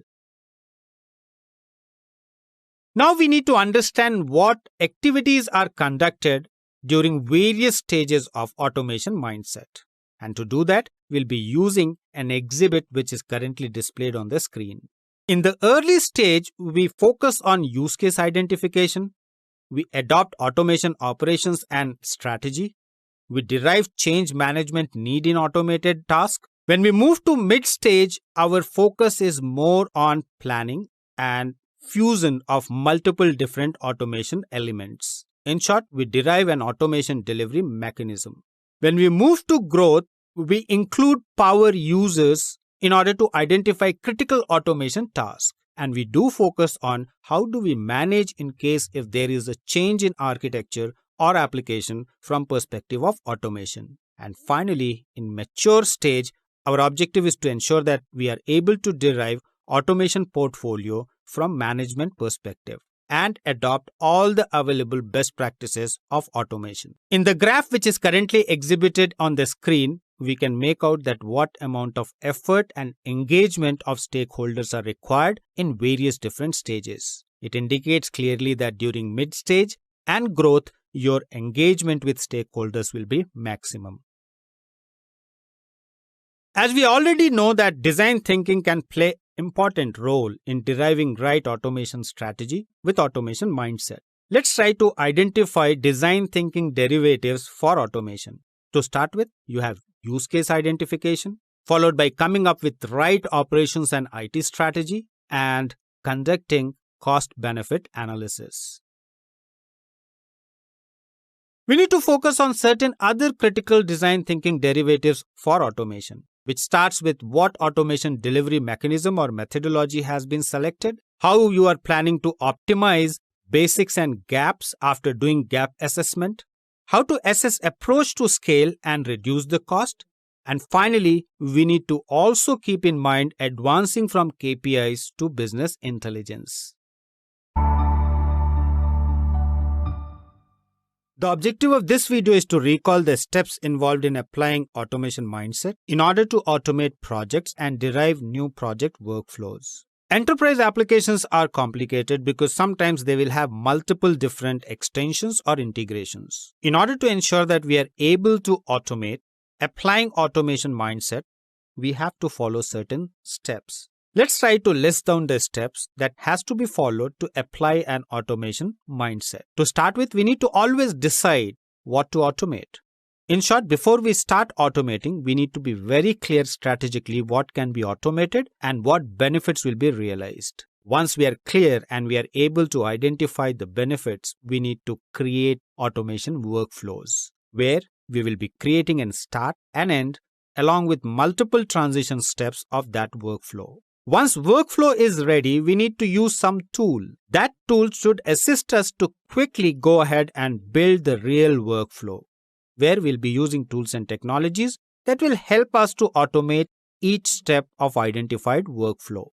Now we need to understand what activities are conducted during various stages of automation mindset. And to do that, we'll be using an exhibit which is currently displayed on the screen. In the early stage, we focus on use case identification. We adopt automation operations and strategy. We derive change management need in automated tasks. When we move to mid stage, our focus is more on planning and fusion of multiple different automation elements. In short, we derive an automation delivery mechanism. When we move to growth, we include power users in order to identify critical automation tasks. And we do focus on how do we manage in case if there is a change in architecture or application from perspective of automation. And finally, in mature stage, our objective is to ensure that we are able to derive automation portfolio from management perspective and adopt all the available best practices of automation. In the graph which is currently exhibited on the screen, we can make out that what amount of effort and engagement of stakeholders are required in various different stages. It indicates clearly that during mid stage and growth, your engagement with stakeholders will be maximum. As we already know that design thinking can play important role in deriving right automation strategy with automation mindset. Let's try to identify design thinking derivatives for automation. To start with, you have use case identification, followed by coming up with right operations and IT strategy and conducting cost-benefit analysis. We need to focus on certain other critical design thinking derivatives for automation, which starts with what automation delivery mechanism or methodology has been selected, how you are planning to optimize basics and gaps after doing gap assessment, how to assess approach to scale and reduce the cost, and finally, we need to also keep in mind advancing from Kpis to business intelligence. The objective of this video is to recall the steps involved in applying automation mindset in order to automate projects and derive new project workflows. Enterprise applications are complicated because sometimes they will have multiple different extensions or integrations. In order to ensure that we are able to automate, applying automation mindset, we have to follow certain steps. Let's try to list down the steps that has to be followed to apply an automation mindset. To start with, we need to always decide what to automate. In short, before we start automating, we need to be very clear strategically what can be automated and what benefits will be realized. Once we are clear and we are able to identify the benefits, we need to create automation workflows where we will be creating a start and end along with multiple transition steps of that workflow. Once workflow is ready, we need to use some tool. That tool should assist us to quickly go ahead and build the real workflow, where we'll be using tools and technologies that will help us to automate each step of identified workflow.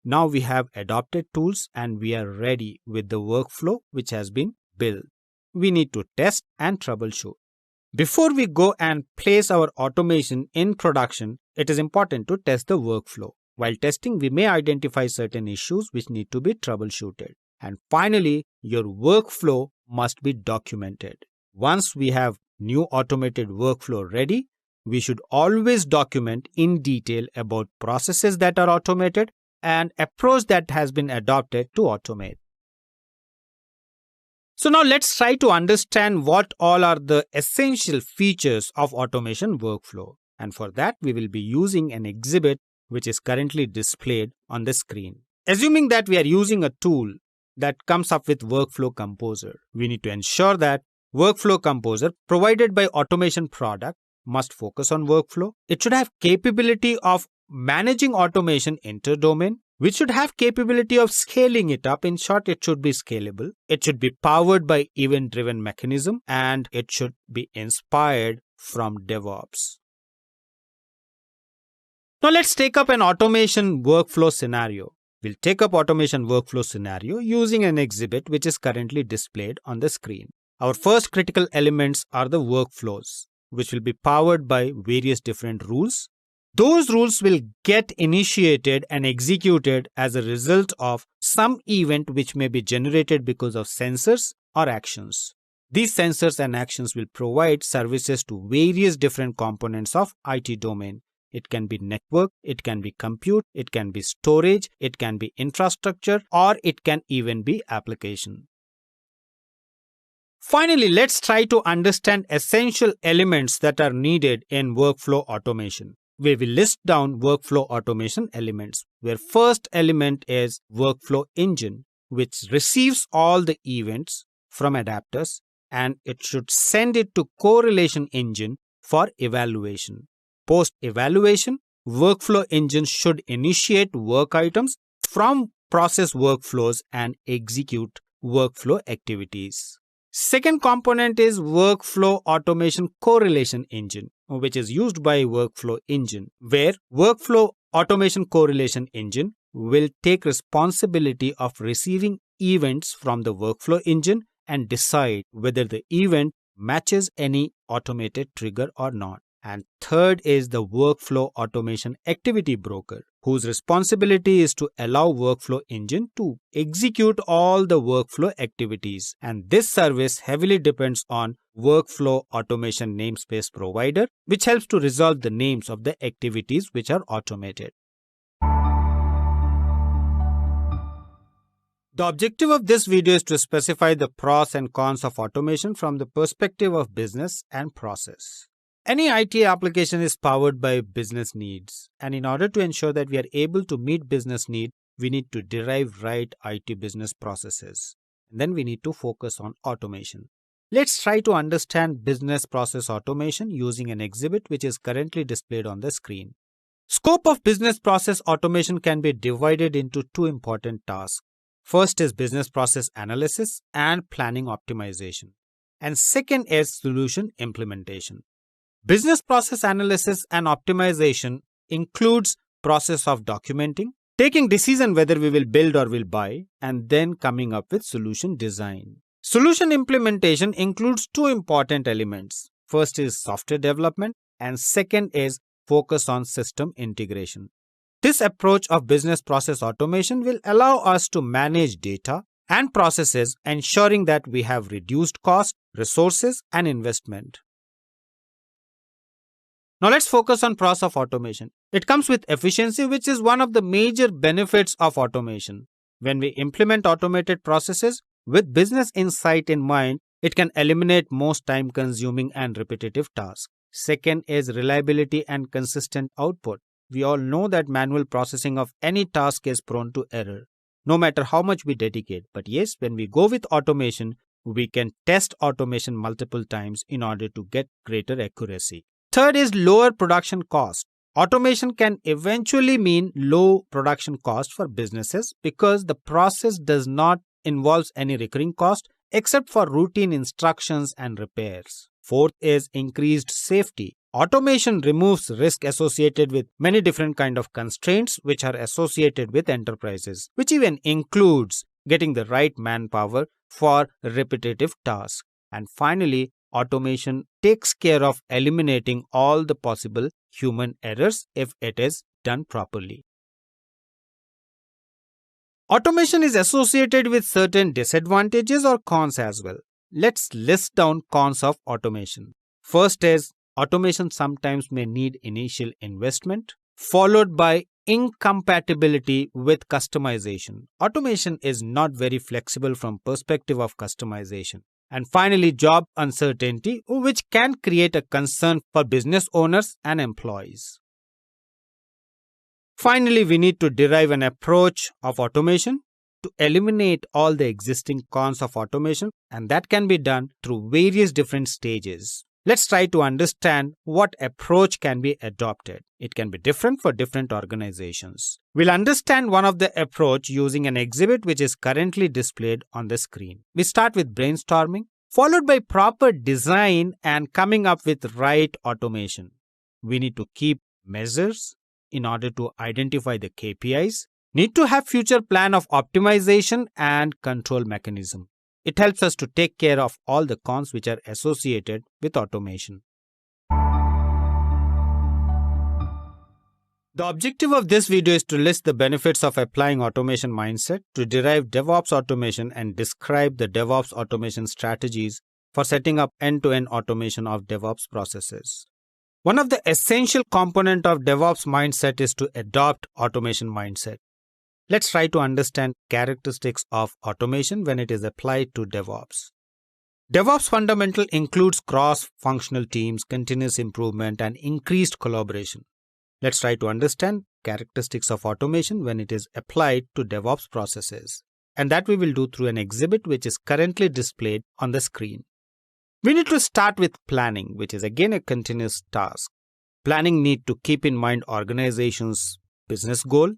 Now we have adopted tools and we are ready with the workflow which has been built. We need to test and troubleshoot. Before we go and place our automation in production, it is important to test the workflow. While testing, we may identify certain issues which need to be troubleshooted. And finally, your workflow must be documented. Once we have new automated workflow ready, we should always document in detail about processes that are automated and approach that has been adopted to automate. So now let's try to understand what all are the essential features of automation workflow. And for that, we will be using an exhibit which is currently displayed on the screen. Assuming that we are using a tool that comes up with Workflow Composer, we need to ensure that Workflow Composer provided by automation product must focus on workflow. It should have capability of managing automation inter-domain, which should have capability of scaling it up. In short, it should be scalable. It should be powered by event-driven mechanism, and it should be inspired from DevOps. Now let's take up an automation workflow scenario. We'll take up automation workflow scenario using an exhibit which is currently displayed on the screen. Our first critical elements are the workflows, which will be powered by various different rules. Those rules will get initiated and executed as a result of some event which may be generated because of sensors or actions. These sensors and actions will provide services to various different components of IT domain. It can be network, it can be compute, it can be storage, it can be infrastructure, or it can even be application. Finally, let's try to understand essential elements that are needed in workflow automation. We will list down workflow automation elements, where first element is workflow engine, which receives all the events from adapters and it should send it to correlation engine for evaluation. Post-evaluation, workflow engine should initiate work items from process workflows and execute workflow activities. Second component is workflow automation correlation engine, which is used by workflow engine, where workflow automation correlation engine will take responsibility of receiving events from the workflow engine and decide whether the event matches any automated trigger or not. And third is the workflow automation activity broker, whose responsibility is to allow workflow engine to execute all the workflow activities. And this service heavily depends on workflow automation namespace provider, which helps to resolve the names of the activities which are automated. The objective of this video is to specify the pros and cons of automation from the perspective of business and process. Any IT application is powered by business needs, and in order to ensure that we are able to meet business need, we need to derive right IT business processes. And then we need to focus on automation. Let's try to understand business process automation using an exhibit which is currently displayed on the screen. Scope of business process automation can be divided into two important tasks. First is business process analysis and planning optimization, and second is solution implementation. Business process analysis and optimization includes process of documenting, taking decision whether we will build or will buy, and then coming up with solution design. Solution implementation includes two important elements. First is software development and second is focus on system integration. This approach of business process automation will allow us to manage data and processes, ensuring that we have reduced cost, resources, and investment. Now let's focus on process of automation. It comes with efficiency, which is one of the major benefits of automation. When we implement automated processes with business insight in mind, It can eliminate most time-consuming and repetitive tasks. Second is reliability and consistent output. We all know that manual processing of any task is prone to error, no matter how much we dedicate. But yes, when we go with automation, we can test automation multiple times in order to get greater accuracy. Third is lower production cost. Automation can eventually mean low production cost for businesses because the process does not involve any recurring cost except for routine instructions and repairs. Fourth is increased safety. Automation removes risk associated with many different kinds of constraints which are associated with enterprises, which even includes getting the right manpower for repetitive tasks. And finally, automation takes care of eliminating all the possible human errors if it is done properly. Automation is associated with certain disadvantages or cons as well. Let's list down cons of automation. First is automation sometimes may need initial investment, followed by incompatibility with customization. Automation is not very flexible from perspective of customization. And finally, job uncertainty, which can create a concern for business owners and employees. Finally, we need to derive an approach of automation to eliminate all the existing cons of automation, and that can be done through various different stages. Let's try to understand what approach can be adopted. It can be different for different organizations. We'll understand one of the approach using an exhibit which is currently displayed on the screen. We start with brainstorming, followed by proper design and coming up with right automation. We need to keep measures in order to identify the Kpis, need to have future plan of optimization and control mechanism. It helps us to take care of all the cons which are associated with automation. The objective of this video is to list the benefits of applying automation mindset, to derive DevOps automation and describe the DevOps automation strategies for setting up end-to-end automation of DevOps processes. One of the essential components of DevOps mindset is to adopt automation mindset. Let's try to understand characteristics of automation when it is applied to DevOps. DevOps fundamental includes cross-functional teams, continuous improvement, and increased collaboration. Let's try to understand characteristics of automation when it is applied to DevOps processes. And that we will do through an exhibit which is currently displayed on the screen. We need to start with planning, which is again a continuous task. Planning need to keep in mind organization's business goal.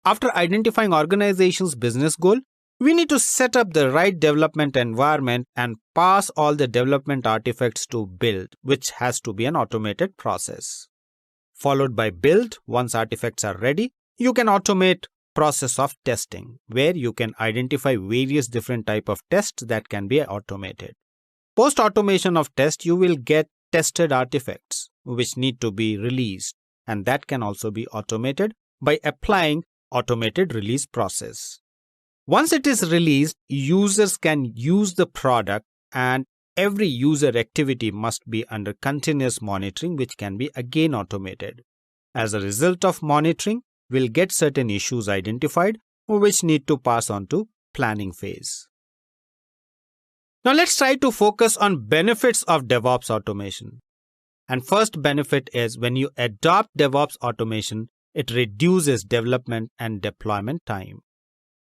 After identifying organization's business goal, we need to set up the right development environment and pass all the development artifacts to build, which has to be an automated process. Followed by build, once artifacts are ready, you can automate process of testing, where you can identify various different type of tests that can be automated. Post-automation of test, you will get tested artifacts which need to be released, and that can also be automated by applying automated release process. Once it is released, users can use the product and every user activity must be under continuous monitoring, which can be again automated. As a result of monitoring, we'll get certain issues identified which need to pass on to planning phase. Now let's try to focus on benefits of DevOps automation. And first benefit is when you adopt DevOps automation, it reduces development and deployment time.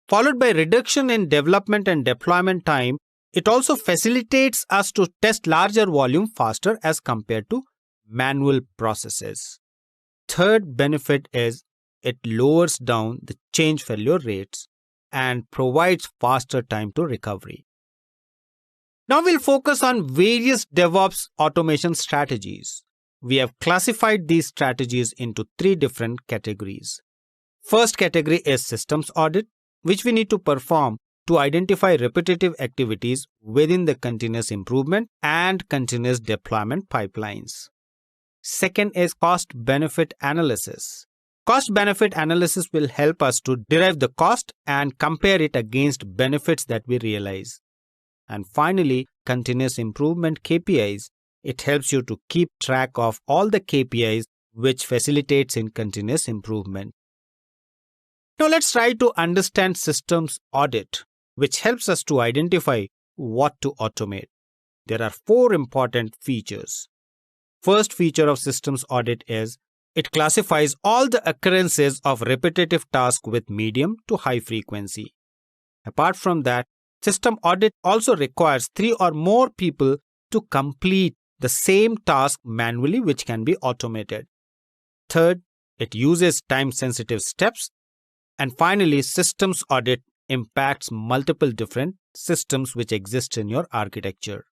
Followed by reduction in development and deployment time, it also facilitates us to test larger volume faster as compared to manual processes. Third benefit is it lowers down the change failure rates and provides faster time to recovery. Now we'll focus on various DevOps automation strategies. We have classified these strategies into three different categories. First category is systems audit, which we need to perform to identify repetitive activities within the continuous improvement and continuous deployment pipelines. Second is cost-benefit analysis. Cost-benefit analysis will help us to derive the cost and compare it against benefits that we realize. And finally, continuous improvement KPIs. It helps you to keep track of all the KPIs which facilitates in continuous improvement. Now let's try to understand systems audit, which helps us to identify what to automate. there are 4 important features. First feature of systems audit is it classifies all the occurrences of repetitive tasks with medium to high frequency. Apart from that, system audit also requires 3 or more people to complete the same task manually, which can be automated. Third, it uses time-sensitive steps. And finally, systems audit impacts multiple different systems which exist in your architecture.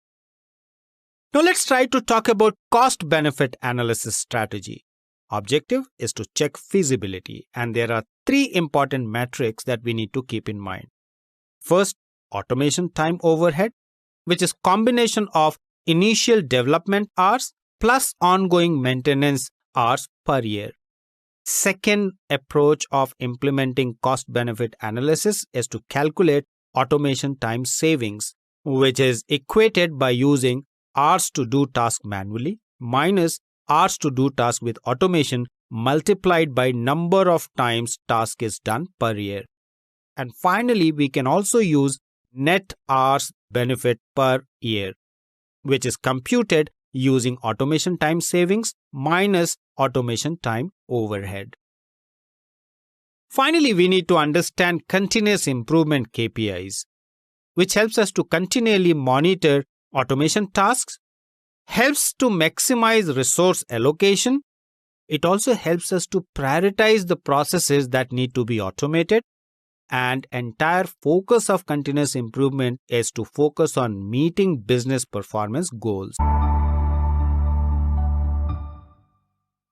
Now let's try to talk about cost-benefit analysis strategy. Objective is to check feasibility, and there are 3 important metrics that we need to keep in mind. First, automation time overhead, which is combination of initial development hours plus ongoing maintenance hours per year. Second approach of implementing cost-benefit analysis is to calculate automation time savings, which is equated by using hours to do task manually minus hours to do task with automation multiplied by number of times task is done per year. And finally, we can also use net hours benefit per year, which is computed using automation time savings minus automation time overhead. Finally, we need to understand continuous improvement KPIs, which helps us to continually monitor automation tasks, helps to maximize resource allocation. It also helps us to prioritize the processes that need to be automated. And entire focus of continuous improvement is to focus on meeting business performance goals.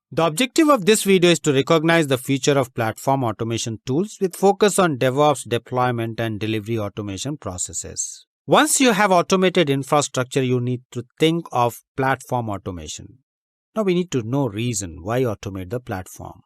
The objective of this video is to recognize the future of platform automation tools with focus on DevOps deployment and delivery automation processes. Once you have automated infrastructure, you need to think of platform automation. Now we need to know reason why automate the platform.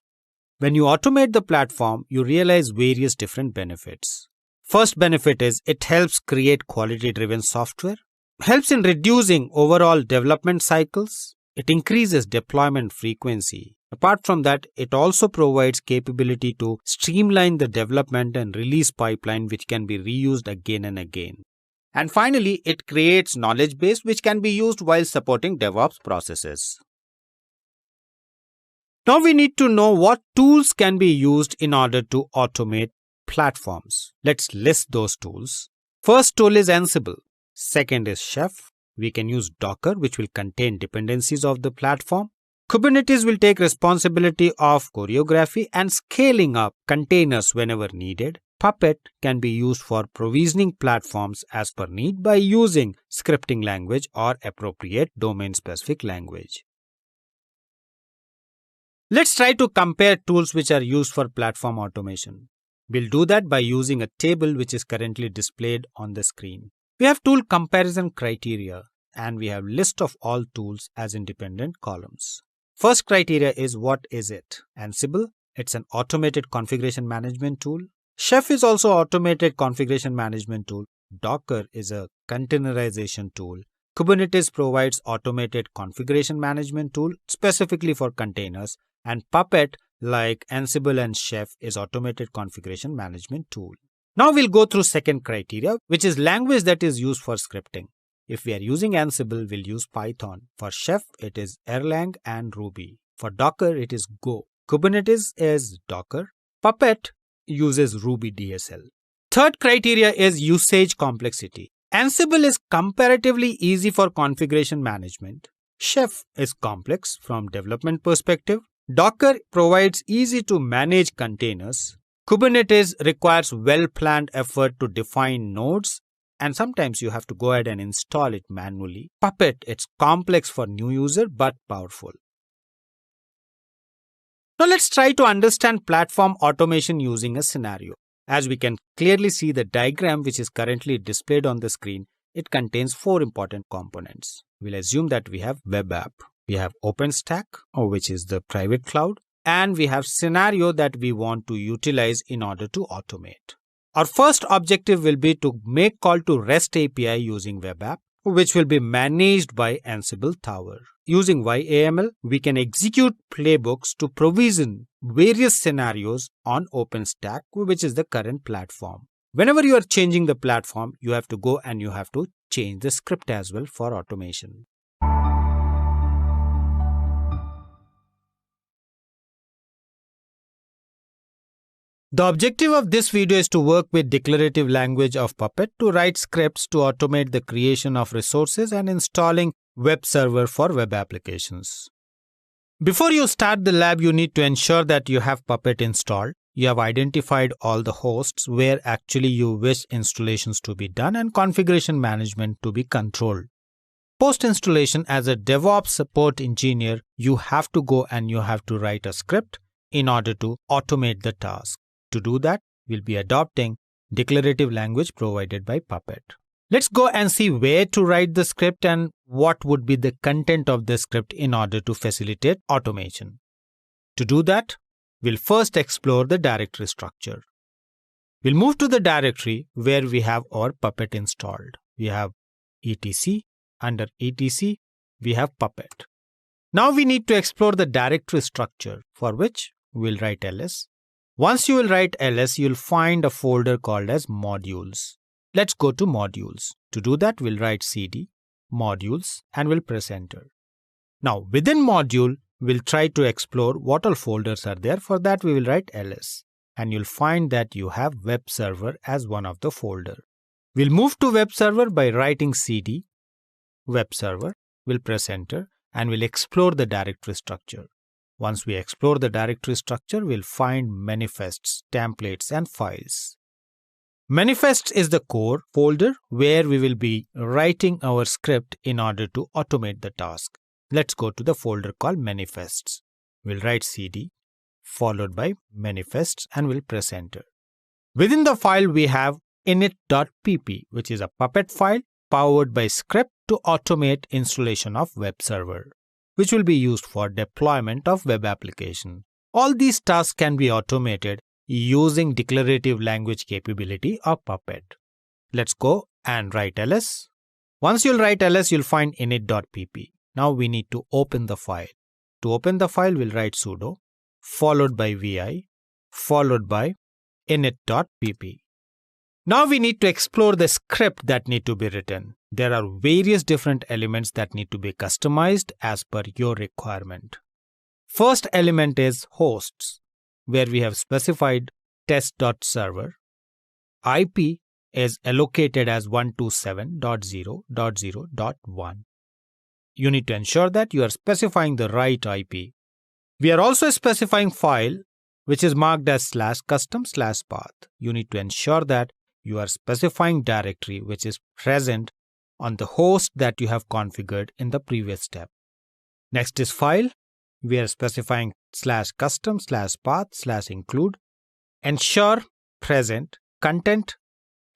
When you automate the platform, you realize various different benefits. First benefit is it helps create quality-driven software, helps in reducing overall development cycles, it increases deployment frequency. Apart from that, it also provides capability to streamline the development and release pipeline, which can be reused again and again. And finally, it creates knowledge base which can be used while supporting DevOps processes. Now we need to know what tools can be used in order to automate platforms. Let's list those tools. First tool is Ansible. Second is Chef. We can use Docker, which will contain dependencies of the platform. Kubernetes will take responsibility of choreography and scaling up containers whenever needed. Puppet can be used for provisioning platforms as per need by using scripting language or appropriate domain-specific language. Let's try to compare tools which are used for platform automation. We'll do that by using a table which is currently displayed on the screen. We have tool comparison criteria and we have list of all tools as independent columns. First criteria is what is it? Ansible, it's an automated configuration management tool. Chef is also automated configuration management tool. Docker is a containerization tool. Kubernetes provides automated configuration management tool specifically for containers. And Puppet, like Ansible and Chef, is automated configuration management tool. Now we'll go through second criteria, which is language that is used for scripting. If we are using Ansible, we'll use Python. For Chef, it is Erlang and Ruby. For Docker, it is Go. Kubernetes is Docker. Puppet uses Ruby DSL. Third criteria is usage complexity. Ansible is comparatively easy for configuration management. Chef is complex from development perspective. Docker provides easy to manage containers. Kubernetes requires well-planned effort to define nodes, and sometimes you have to go ahead and install it manually. Puppet, it's complex for new user but powerful. Now let's try to understand platform automation using a scenario. As we can clearly see the diagram which is currently displayed on the screen, it contains 4 important components. We'll assume that we have web app. We have OpenStack, which is the private cloud, and we have scenario that we want to utilize in order to automate. Our first objective will be to make call to REST API using web app, which will be managed by Ansible Tower. Using YAML, we can execute playbooks to provision various scenarios on OpenStack, which is the current platform. Whenever you are changing the platform, you have to go and you have to change the script as well for automation. The objective of this video is to work with declarative language of Puppet to write scripts to automate the creation of resources and installing web server for web applications. Before you start the lab, you need to ensure that you have Puppet installed. You have identified all the hosts where actually you wish installations to be done and configuration management to be controlled. Post-installation, as a DevOps support engineer, you have to go and you have to write a script in order to automate the task. To do that, we'll be adopting declarative language provided by Puppet. Let's go and see where to write the script and what would be the content of the script in order to facilitate automation. To do that, we'll first explore the directory structure. We'll move to the directory where we have our Puppet installed. We have etc. Under etc, we have Puppet. Now we need to explore the directory structure, for which we'll write ls. Once you will write ls, you'll find a folder called as modules. Let's go to modules. To do that, we'll write cd modules and we'll press enter. Now within module, we'll try to explore what all folders are there. For that, we will write ls and you'll find that you have web server as one of the folder. We'll move to web server by writing cd web server. We'll press enter and we'll explore the directory structure. Once we explore the directory structure, we'll find manifests, templates, and files. Manifests is the core folder where we will be writing our script in order to automate the task. Let's go to the folder called manifests. We'll write cd followed by manifests and we'll press enter. Within the file, we have init.pp, which is a Puppet file powered by script to automate installation of web server, which will be used for deployment of web application. All these tasks can be automated using declarative language capability of Puppet. Let's go and write ls. Once you'll write ls, you'll find init.pp. Now we need to open the file. To open the file, we'll write sudo followed by vi followed by init.pp. Now we need to explore the script that need to be written. There are various different elements that need to be customized as per your requirement. First element is hosts, where we have specified test.server. IP is allocated as 127.0.0.1. You need to ensure that you are specifying the right IP. We are also specifying file, which is marked as /custom/path. You need to ensure that you are specifying directory which is present on the host that you have configured in the previous step. Next is file. We are specifying /custom/path/include. Ensure present content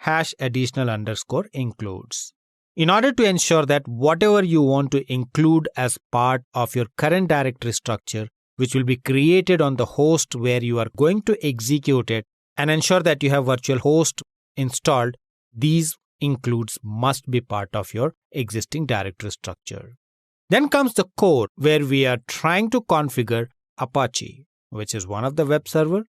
#additional_includes. In order to ensure that whatever you want to include as part of your current directory structure, which will be created on the host where you are going to execute it, and ensure that you have virtual host installed, these includes must be part of your existing directory structure. Then comes the core, where we are trying to configure Apache, which is one of the web server.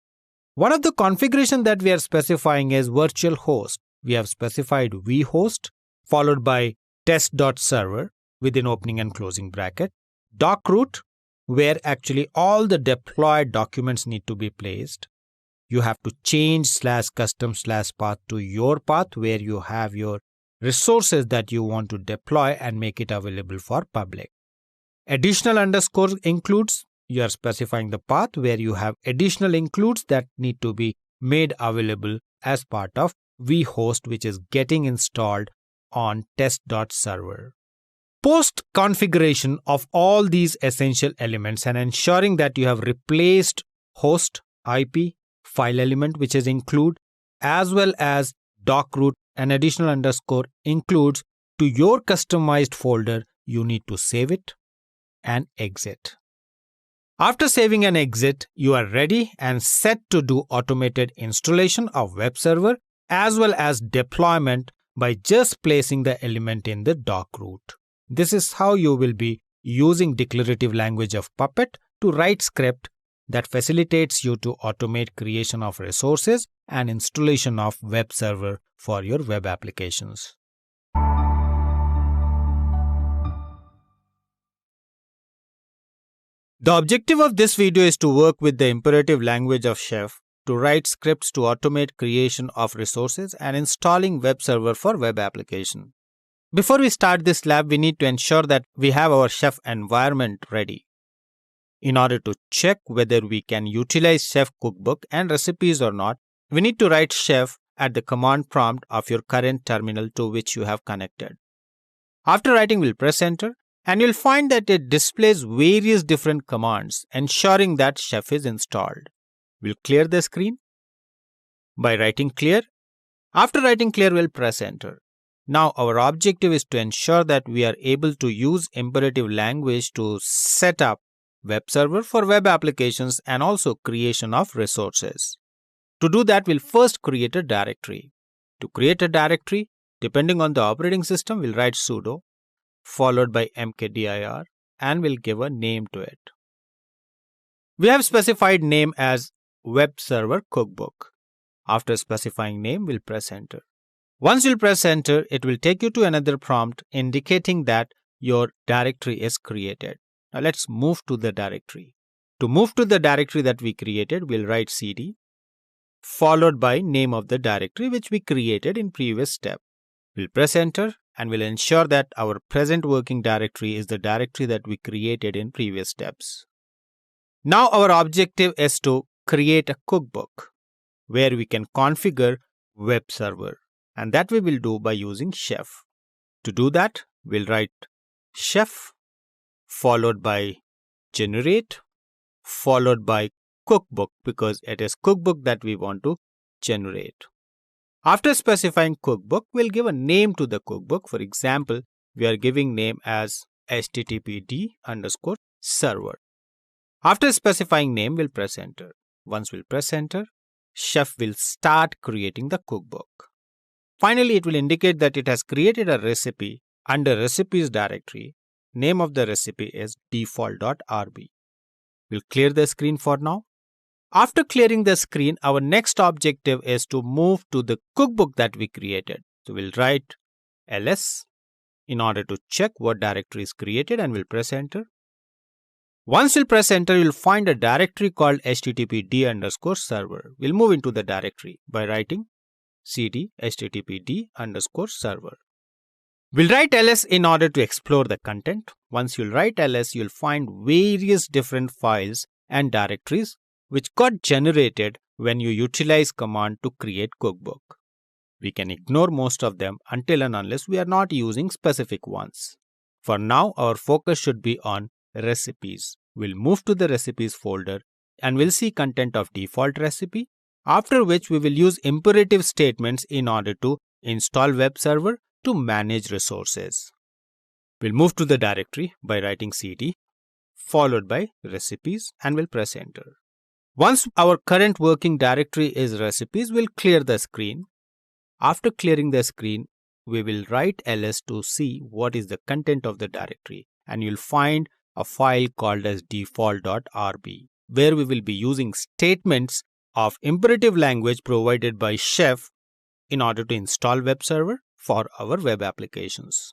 One of the configuration that we are specifying is virtual host. We have specified vhost followed by test.server within opening and closing bracket. Doc-root, where actually all the deployed documents need to be placed. You have to change /custom/path to your path where you have your resources that you want to deploy and make it available for public. _includes, you are specifying the path where you have additional includes that need to be made available as part of vhost, which is getting installed on test.server. Post configuration of all these essential elements and ensuring that you have replaced host, IP, file element which is include, as well as doc-root and _includes to your customized folder, you need to save it and exit. After saving and exit, you are ready and set to do automated installation of web server as well as deployment by just placing the element in the doc-root. This is how you will be using declarative language of Puppet to write script that facilitates you to automate creation of resources and installation of web server for your web applications. The objective of this video is to work with the imperative language of Chef to write scripts to automate creation of resources and installing web server for web application. Before we start this lab, we need to ensure that we have our Chef environment ready. In order to check whether we can utilize Chef cookbook and recipes or not, we need to write Chef at the command prompt of your current terminal to which you have connected. After writing, we'll press enter and you'll find that it displays various different commands, ensuring that Chef is installed. We'll clear the screen by writing clear. After writing clear, we'll press enter. Now our objective is to ensure that we are able to use imperative language to set up web server for web applications and also creation of resources. To do that, we'll first create a directory. To create a directory, depending on the operating system, we'll write sudo followed by mkdir and we'll give a name to it. We have specified name as web server cookbook. After specifying name, we'll press enter. Once you'll press enter, it will take you to another prompt indicating that your directory is created. Now let's move to the directory. To move to the directory that we created, we'll write cd followed by name of the directory which we created in previous step. We'll press enter and we'll ensure that our present working directory is the directory that we created in previous steps. Now our objective is to create a cookbook where we can configure web server, and that we will do by using Chef. To do that, we'll write Chef followed by generate followed by cookbook because it is cookbook that we want to generate. After specifying cookbook, we'll give a name to the cookbook. For example, we are giving name as httpd_server. After specifying name, we'll press enter. Once we'll press enter, Chef will start creating the cookbook. Finally, it will indicate that it has created a recipe under recipes directory. Name of the recipe is default.rb. We'll clear the screen for now. After clearing the screen, our next objective is to move to the cookbook that we created. So we'll write ls in order to check what directory is created and we'll press enter. Once you'll press enter, you'll find a directory called httpd_server. We'll move into the directory by writing cd httpd_server. We'll write ls in order to explore the content. Once you'll write ls, you'll find various different files and directories which got generated when you utilize command to create cookbook. We can ignore most of them until and unless we are not using specific ones. For now, our focus should be on recipes. We'll move to the recipes folder and we'll see content of default recipe, after which we will use imperative statements in order to install web server to manage resources. We'll move to the directory by writing cd followed by recipes and we'll press enter. Once our current working directory is recipes, we'll clear the screen. After clearing the screen, we will write ls to see what is the content of the directory, and you'll find a file called as default.rb where we will be using statements of imperative language provided by Chef in order to install web server for our web applications.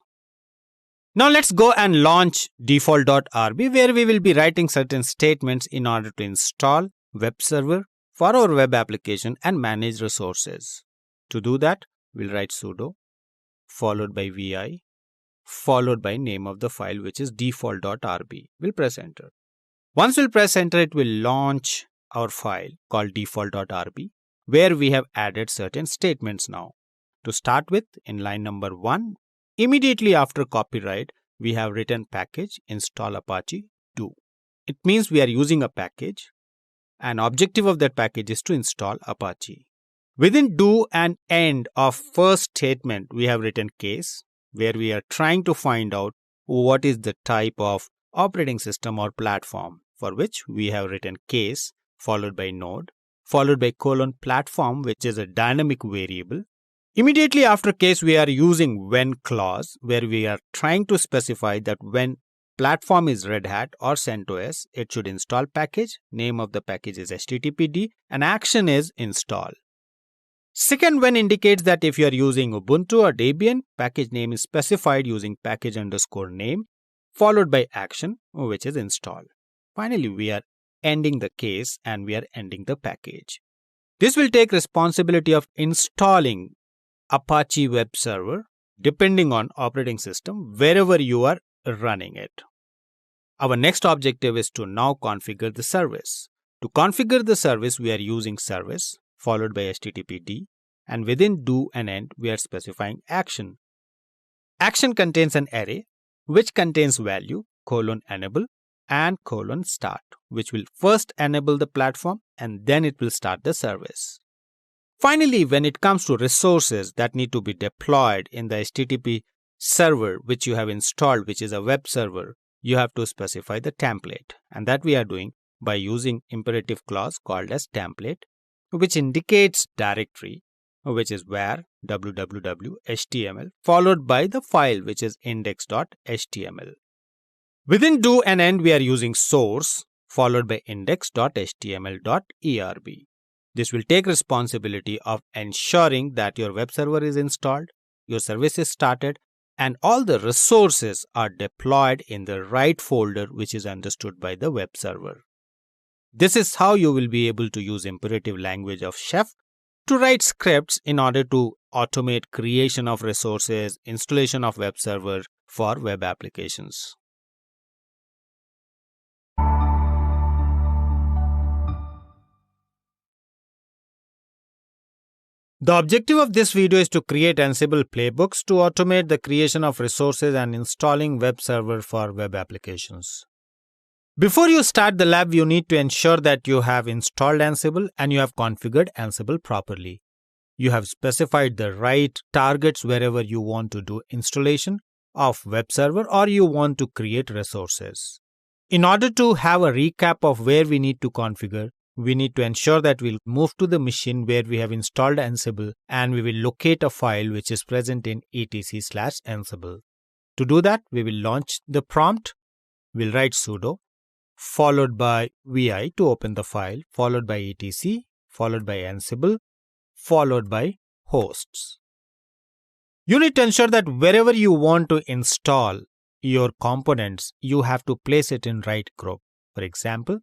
Now let's go and launch default.rb where we will be writing certain statements in order to install web server for our web application and manage resources. To do that, we'll write sudo followed by vi followed by name of the file which is default.rb. We'll press enter. Once we'll press enter, it will launch our file called default.rb where we have added certain statements now. To start with, in line number 1, immediately after copyright, we have written package install apache do. It means we are using a package and objective of that package is to install Apache. Within do and end of first statement, we have written case where we are trying to find out what is the type of operating system or platform, for which we have written case followed by node followed by :platform, which is a dynamic variable. Immediately after case, we are using when clause where we are trying to specify that when platform is Red Hat or CentOS, it should install package. Name of the package is httpd and action is install. Second when indicates that if you are using Ubuntu or Debian, package name is specified using package_name followed by action, which is install. Finally, we are ending the case and we are ending the package. This will take responsibility of installing Apache web server depending on operating system wherever you are running it. Our next objective is to now configure the service. To configure the service, we are using service followed by HTTPD, and within do and end, we are specifying action. Action contains an array which contains value :enable and :start, which will first enable the platform and then it will start the service. Finally, when it comes to resources that need to be deployed in the HTTP server which you have installed, which is a web server, you have to specify the template, and that we are doing by using imperative clause called as template, which indicates directory, which is var www.html followed by the file which is index.html. Within do and end, we are using source followed by index.html.erb. This will take responsibility of ensuring that your web server is installed, your service is started, and all the resources are deployed in the right folder which is understood by the web server. This is how you will be able to use imperative language of Chef to write scripts in order to automate creation of resources, installation of web server for web applications. The objective of this video is to create Ansible playbooks to automate the creation of resources and installing web server for web applications. Before you start the lab, you need to ensure that you have installed Ansible and you have configured Ansible properly. You have specified the right targets wherever you want to do installation of web server or you want to create resources. In order to have a recap of where we need to configure, we need to ensure that we'll move to the machine where we have installed Ansible and we will locate a file which is present in etc/Ansible. To do that, we will launch the prompt. We'll write sudo followed by vi to open the file, followed by etc, followed by Ansible, followed by hosts. You need to ensure that wherever you want to install your components, you have to place it in right group. For example,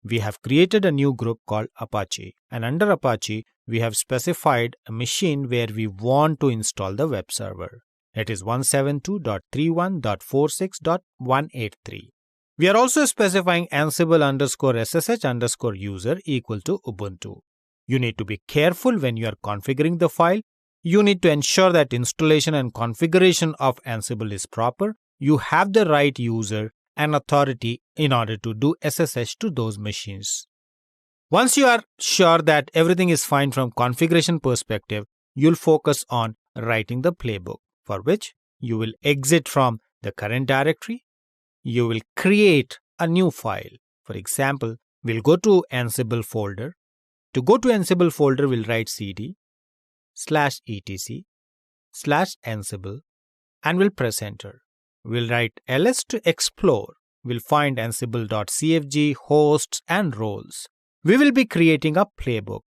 we have created a new group called Apache, and under Apache, we have specified a machine where we want to install the web server. It is 172.31.46.183. We are also specifying Ansible_SSH_user equal to Ubuntu. You need to be careful when you are configuring the file. You need to ensure that installation and configuration of Ansible is proper. You have the right user and authority in order to do SSH to those machines. Once you are sure that everything is fine from configuration perspective, you'll focus on writing the playbook, for which you will exit from the current directory. You will create a new file. For example, we'll go to Ansible folder. To go to Ansible folder, we'll write cd/etc/Ansible and we'll press enter. We'll write ls to explore. We'll find ansible.cfg, hosts, and roles. We will be creating a playbook.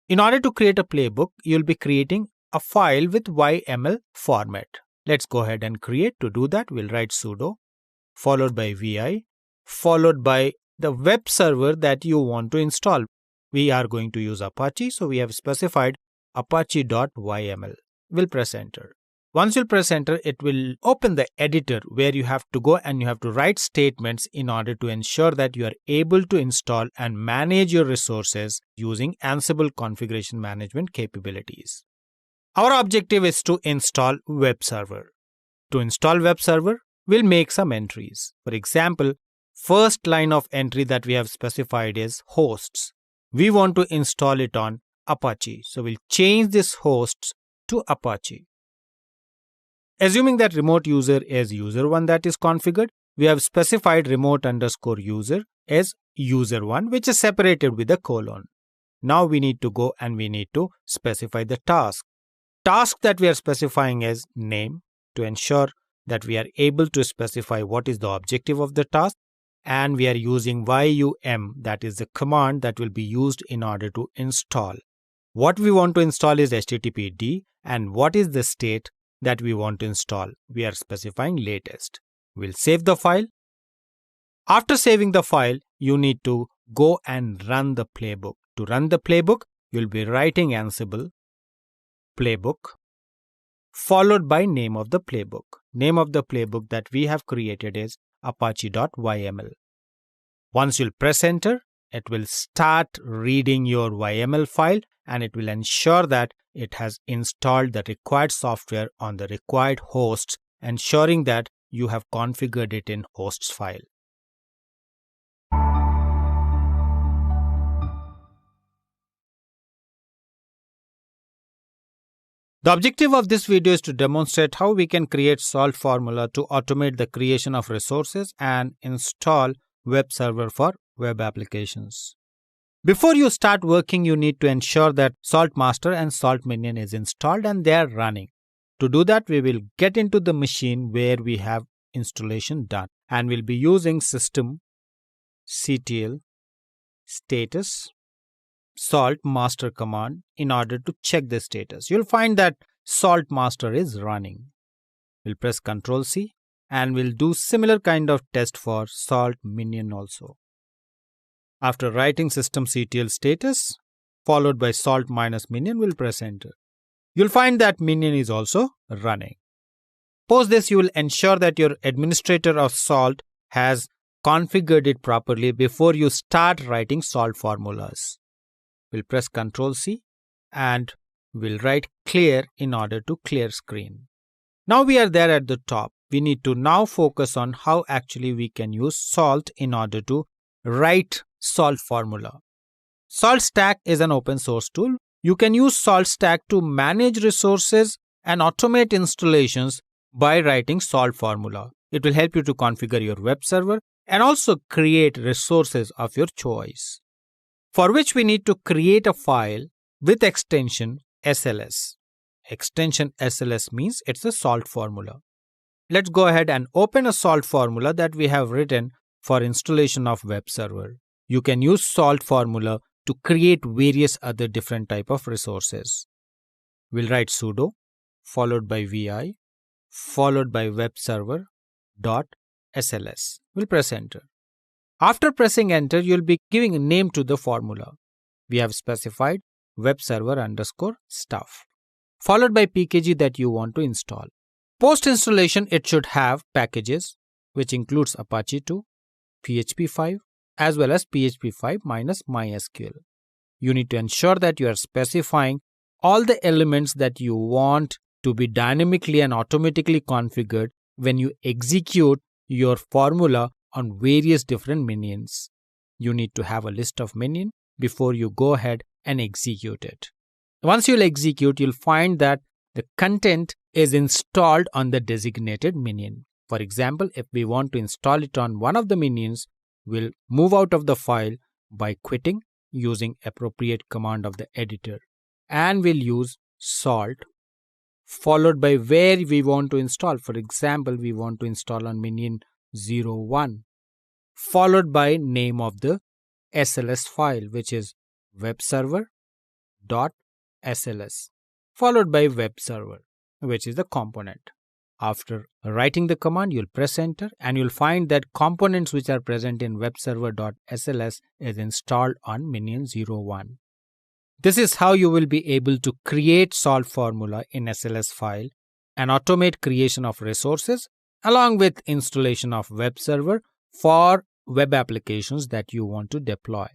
In order to create a playbook, you'll be creating a file with YML format. Let's go ahead and create. To do that, we'll write sudo followed by vi followed by the web server that you want to install. We are going to use Apache, so we have specified apache.yml. We'll press enter. Once you press enter, it will open the editor where you have to go and you have to write statements in order to ensure that you are able to install and manage your resources using Ansible configuration management capabilities. Our objective is to install web server. To install web server, we'll make some entries. For example, first line of entry that we have specified is hosts. We want to install it on Apache, so we'll change this hosts to Apache. Assuming that remote user is user1 that is configured, we have specified remote_user as user1, which is separated with a colon. Now we need to go and we need to specify the task. Task that we are specifying is name to ensure that we are able to specify what is the objective of the task, and we are using yum, that is the command that will be used in order to install. What we want to install is httpd, and what is the state that we want to install? We are specifying latest. We'll save the file. After saving the file, you need to go and run the playbook. To run the playbook, you'll be writing Ansible playbook followed by name of the playbook. Name of the playbook that we have created is apache.yml. Once you'll press enter, it will start reading your YML file and it will ensure that it has installed the required software on the required hosts, ensuring that you have configured it in hosts file. The objective of this video is to demonstrate how we can create salt formula to automate the creation of resources and install web server for web applications. Before you start working, you need to ensure that Salt Master and Salt Minion is installed and they are running. To do that, we will get into the machine where we have installation done and we'll be using system ctl status Salt Master command in order to check the status. You'll find that Salt Master is running. We'll press Ctrl C and we'll do similar kind of test for Salt Minion also. After writing systemctl status followed by salt minus minion, we'll press enter. You'll find that minion is also running. Post this, you will ensure that your administrator of Salt has configured it properly before you start writing salt formulas. We'll press Ctrl C and we'll write clear in order to clear screen. Now we are there at the top. We need to now focus on how actually we can use Salt in order to write salt formula. Salt Stack is an open source tool. You can use Salt Stack to manage resources and automate installations by writing salt formula. It will help you to configure your web server and also create resources of your choice, for which we need to create a file with extension SLS. Extension SLS means it's a salt formula. Let's go ahead and open a salt formula that we have written for installation of web server. You can use salt formula to create various other different type of resources. We'll write sudo followed by vi followed by web server dot SLS. We'll press enter. After pressing enter, you'll be giving a name to the formula. We have specified web server underscore stuff followed by pkg that you want to install. Post installation, it should have packages which includes Apache 2, PHP 5 as well as PHP 5 minus MySQL. You need to ensure that you are specifying all the elements that you want to be dynamically and automatically configured when you execute your formula on various different minions. You need to have a list of minion before you go ahead and execute it. Once you'll execute, you'll find that the content is installed on the designated minion. For example, if we want to install it on one of the minions, we'll move out of the file by quitting using appropriate command of the editor, and we'll use salt followed by where we want to install. For example, we want to install on minion 01 followed by name of the SLS file, which is webserver.sls followed by web server, which is the component. After writing the command, you'll press enter and you'll find that components which are present in webserver.sls is installed on minion 01. This is how you will be able to create salt formula in SLS file and automate creation of resources along with installation of web server for web applications that you want to deploy.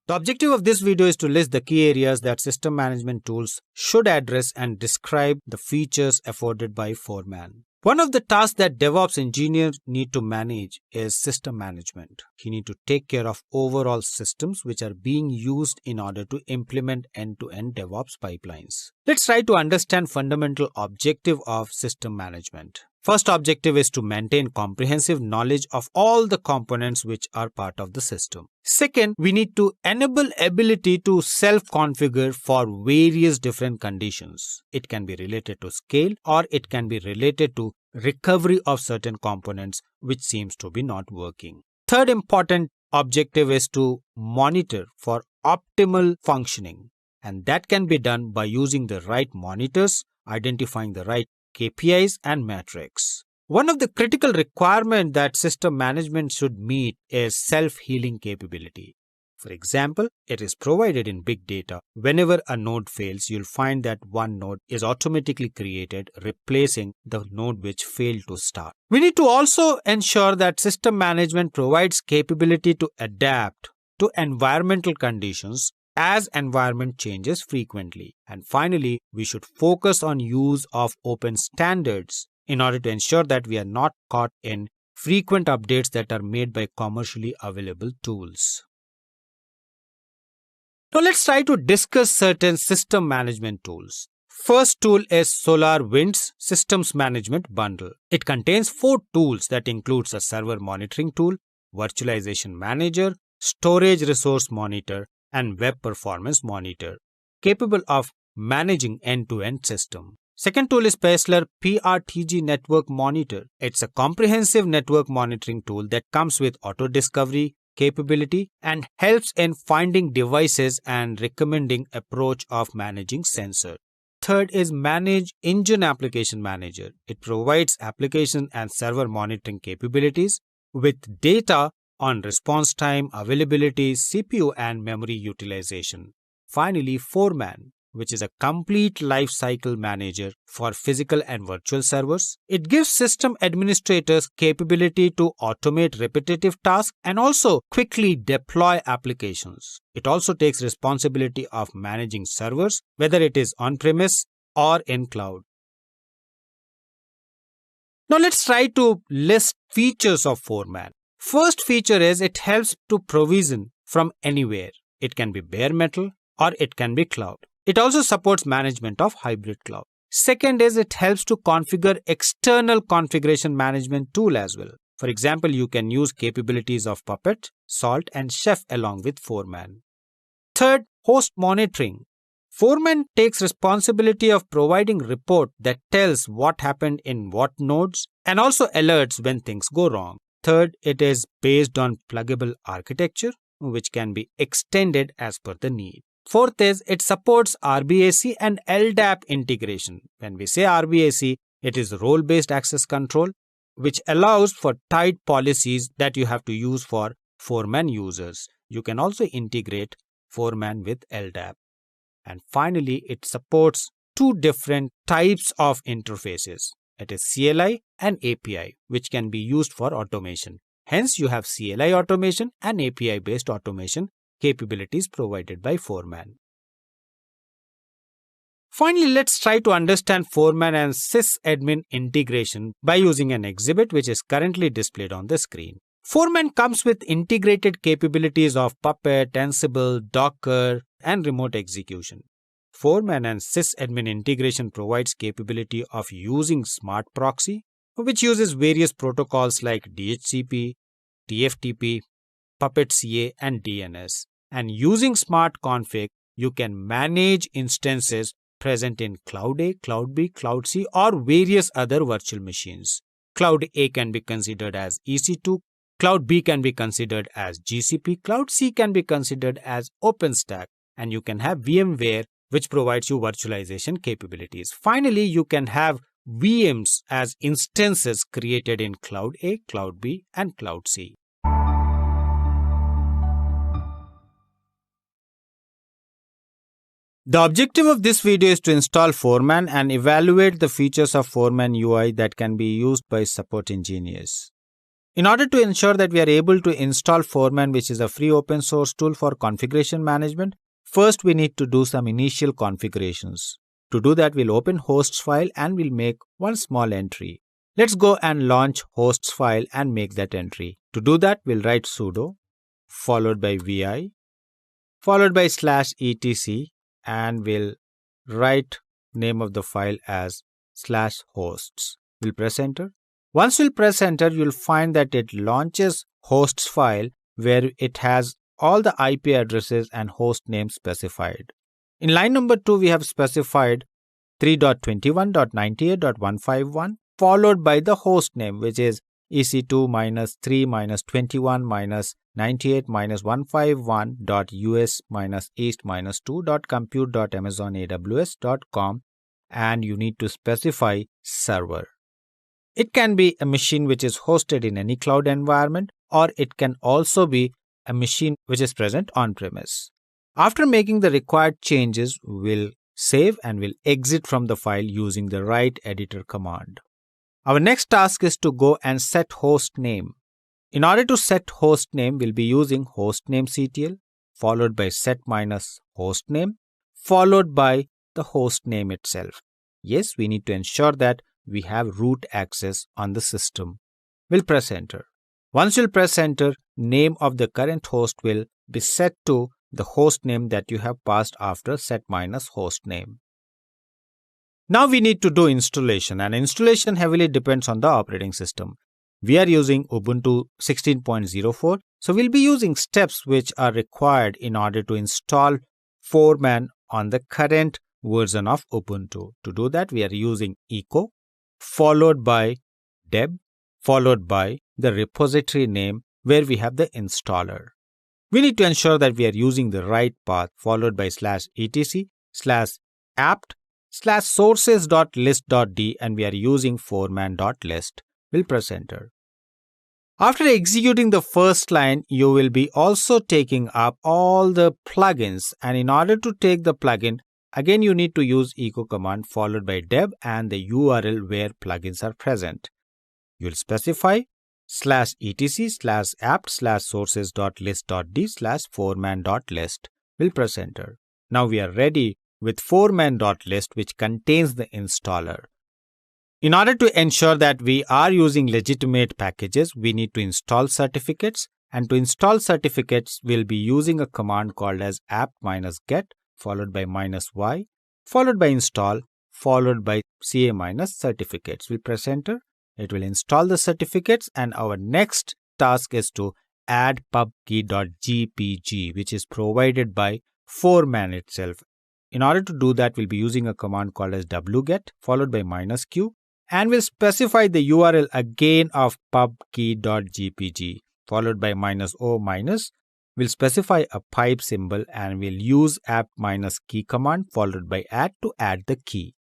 The objective of this video is to list the key areas that system management tools should address and describe the features afforded by Foreman. One of the tasks that DevOps engineers need to manage is system management. He needs to take care of overall systems which are being used in order to implement end-to-end DevOps pipelines. Let's try to understand fundamental objective of system management. First objective is to maintain comprehensive knowledge of all the components which are part of the system. Second, we need to enable ability to self-configure for various different conditions. It can be related to scale or it can be related to recovery of certain components which seems to be not working. Third important objective is to monitor for optimal functioning, and that can be done by using the right monitors, identifying the right KPIs, and metrics. One of the critical requirements that system management should meet is self-healing capability. For example, it is provided in big data. Whenever a node fails, you'll find that one node is automatically created, replacing the node which failed to start. We need to also ensure that system management provides capability to adapt to environmental conditions as environment changes frequently. And finally, we should focus on use of open standards in order to ensure that we are not caught in frequent updates that are made by commercially available tools. Now let's try to discuss certain system management tools. First tool is SolarWinds Systems Management Bundle. It contains 4 tools that includes a server monitoring tool, virtualization manager, storage resource monitor, and web performance monitor, capable of managing end-to-end system. Second tool is Paisler PRTG Network Monitor. It's a comprehensive network monitoring tool that comes with auto-discovery capability and helps in finding devices and recommending approach of managing sensor. Third is Manage Engine Application Manager. It provides application and server monitoring capabilities with data on response time, availability, CPU and memory utilization. Finally, Foreman, which is a complete lifecycle manager for physical and virtual servers. It gives system administrators capability to automate repetitive tasks and also quickly deploy applications. It also takes responsibility of managing servers, whether it is on-premise or in cloud. Now let's try to list features of Foreman. First feature is it helps to provision from anywhere. It can be bare metal or it can be cloud. It also supports management of hybrid cloud. Second is it helps to configure external configuration management tool as well. For example, you can use capabilities of Puppet, Salt, and Chef along with Foreman. Third, host monitoring. Foreman takes responsibility of providing report that tells what happened in what nodes and also alerts when things go wrong. Third, it is based on pluggable architecture, which can be extended as per the need. Fourth is it supports RBAC and LDAP integration. When we say RBAC, it is role-based access control, which allows for tight policies that you have to use for Foreman users. You can also integrate Foreman with LDAP. And finally, it supports 2 different types of interfaces. It is CLI and API, which can be used for automation. Hence, you have CLI automation and API-based automation capabilities provided by Foreman. Finally, let's try to understand Foreman and sysadmin integration by using an exhibit which is currently displayed on the screen. Foreman comes with integrated capabilities of Puppet, Ansible, Docker, and remote execution. Foreman and sysadmin integration provides capability of using Smart Proxy, which uses various protocols like DHCP, TFTP, Puppet CA, and DNS. And using Smart Config, you can manage instances present in Cloud A, Cloud B, Cloud C, or various other virtual machines. Cloud A can be considered as EC2, Cloud B can be considered as GCP, Cloud C can be considered as OpenStack, and you can have VMware, which provides you virtualization capabilities. Finally, you can have VMs as instances created in Cloud A, Cloud B, and Cloud C. The objective of this video is to install Foreman and evaluate the features of Foreman UI that can be used by support engineers. In order to ensure that we are able to install Foreman, which is a free open source tool for configuration management, first we need to do some initial configurations. To do that, we'll open hosts file and we'll make one small entry. Let's go and launch hosts file and make that entry. To do that, we'll write sudo followed by vi followed by /etc and we'll write name of the file as /hosts. We'll press enter. Once we'll press enter, you'll find that it launches hosts file where it has all the IP addresses and host names specified. In line number 2, we have specified 3.21.98.151 followed by the host name, which is EC2-3-21-98-151.us-east-2.compute.amazonaws.com and you need to specify server. It can be a machine which is hosted in any cloud environment, or it can also be a machine which is present on-premise. After making the required changes, we'll save and we'll exit from the file using the write editor command. Our next task is to go and set host name. In order to set host name, we'll be using hostnamectl followed by set minus hostname followed by the host name itself. Yes, we need to ensure that we have root access on the system. We'll press enter. Once you'll press enter, name of the current host will be set to the host name that you have passed after set minus host name. Now we need to do installation, and installation heavily depends on the operating system. We are using Ubuntu 16.04, so we'll be using steps which are required in order to install Foreman on the current version of Ubuntu. To do that, we are using echo followed by deb followed by the repository name where we have the installer. We need to ensure that we are using the right path followed by /etc/apt/sources.list.d and we are using foreman.list. We'll press enter. After executing the first line, you will be also taking up all the plugins, and in order to take the plugin, again you need to use echo command followed by deb and the URL where plugins are present. You'll specify /etc/apt/sources.list.d/foreman.list. We'll press enter. Now we are ready with foreman.list, which contains the installer. In order to ensure that we are using legitimate packages, we need to install certificates, and to install certificates, we'll be using a command called as apt-get followed by -y followed by install followed by ca-certificates. We'll press enter. It will install the certificates, and our next task is to add pubkey.gpg, which is provided by Foreman itself. In order to do that, we'll be using a command called as wget followed by -q, and we'll specify the URL again of pubkey.gpg followed by -o-. We'll specify a pipe symbol and we'll use apt-key command followed by add to add the key.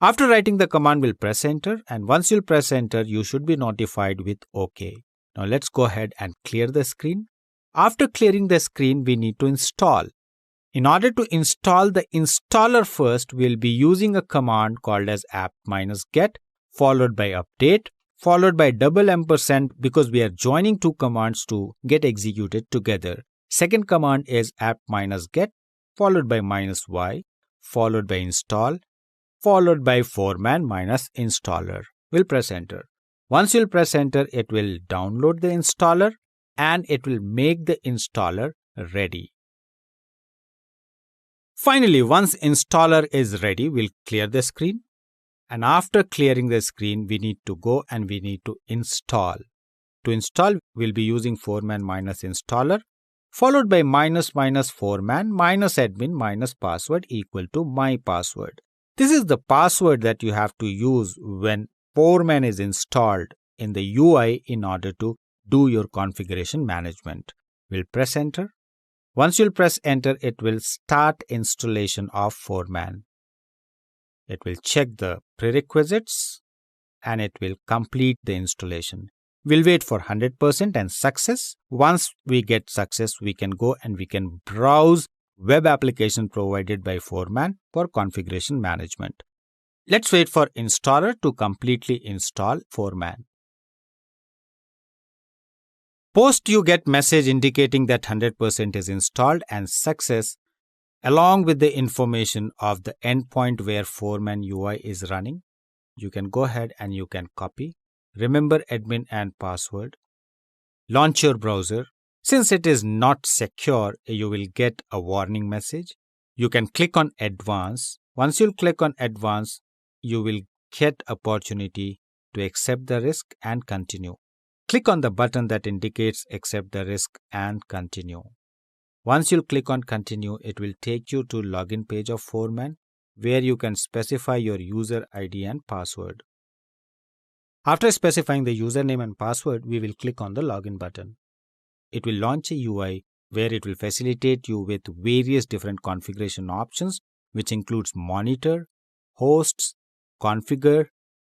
After writing the command, we'll press enter, and once you'll press enter, you should be notified with OK. Now let's go ahead and clear the screen. After clearing the screen, we need to install. In order to install the installer first, we'll be using a command called as apt-get followed by update followed by $& because we are joining two commands to get executed together. Second command is apt-get followed by -y followed by install followed by foreman-installer. We'll press enter. Once you'll press enter, it will download the installer and it will make the installer ready. Finally, once installer is ready, we'll clear the screen. And after clearing the screen, we need to go and we need to install. To install, we'll be using foreman-installer followed by -foreman-admin-password equal to my password. This is the password that you have to use when Foreman is installed in the UI in order to do your configuration management. We'll press enter. Once you'll press enter, it will start installation of Foreman. It will check the prerequisites and it will complete the installation. We'll wait for 100% and success. Once we get success, we can go and we can browse web application provided by Foreman for configuration management. Let's wait for installer to completely install Foreman. Post you get message indicating that 100% is installed and success along with the information of the endpoint where Foreman UI is running. You can go ahead and you can copy. Remember admin and password. Launch your browser. Since it is not secure, you will get a warning message. You can click on advanced. Once you click on advanced, you will get opportunity to accept the risk and continue. Click on the button that indicates accept the risk and continue. Once you click on continue, it will take you to login page of Foreman where you can specify your user ID and password. After specifying the username and password, we will click on the login button. It will launch a UI where it will facilitate you with various different configuration options, which includes monitor, hosts, configure,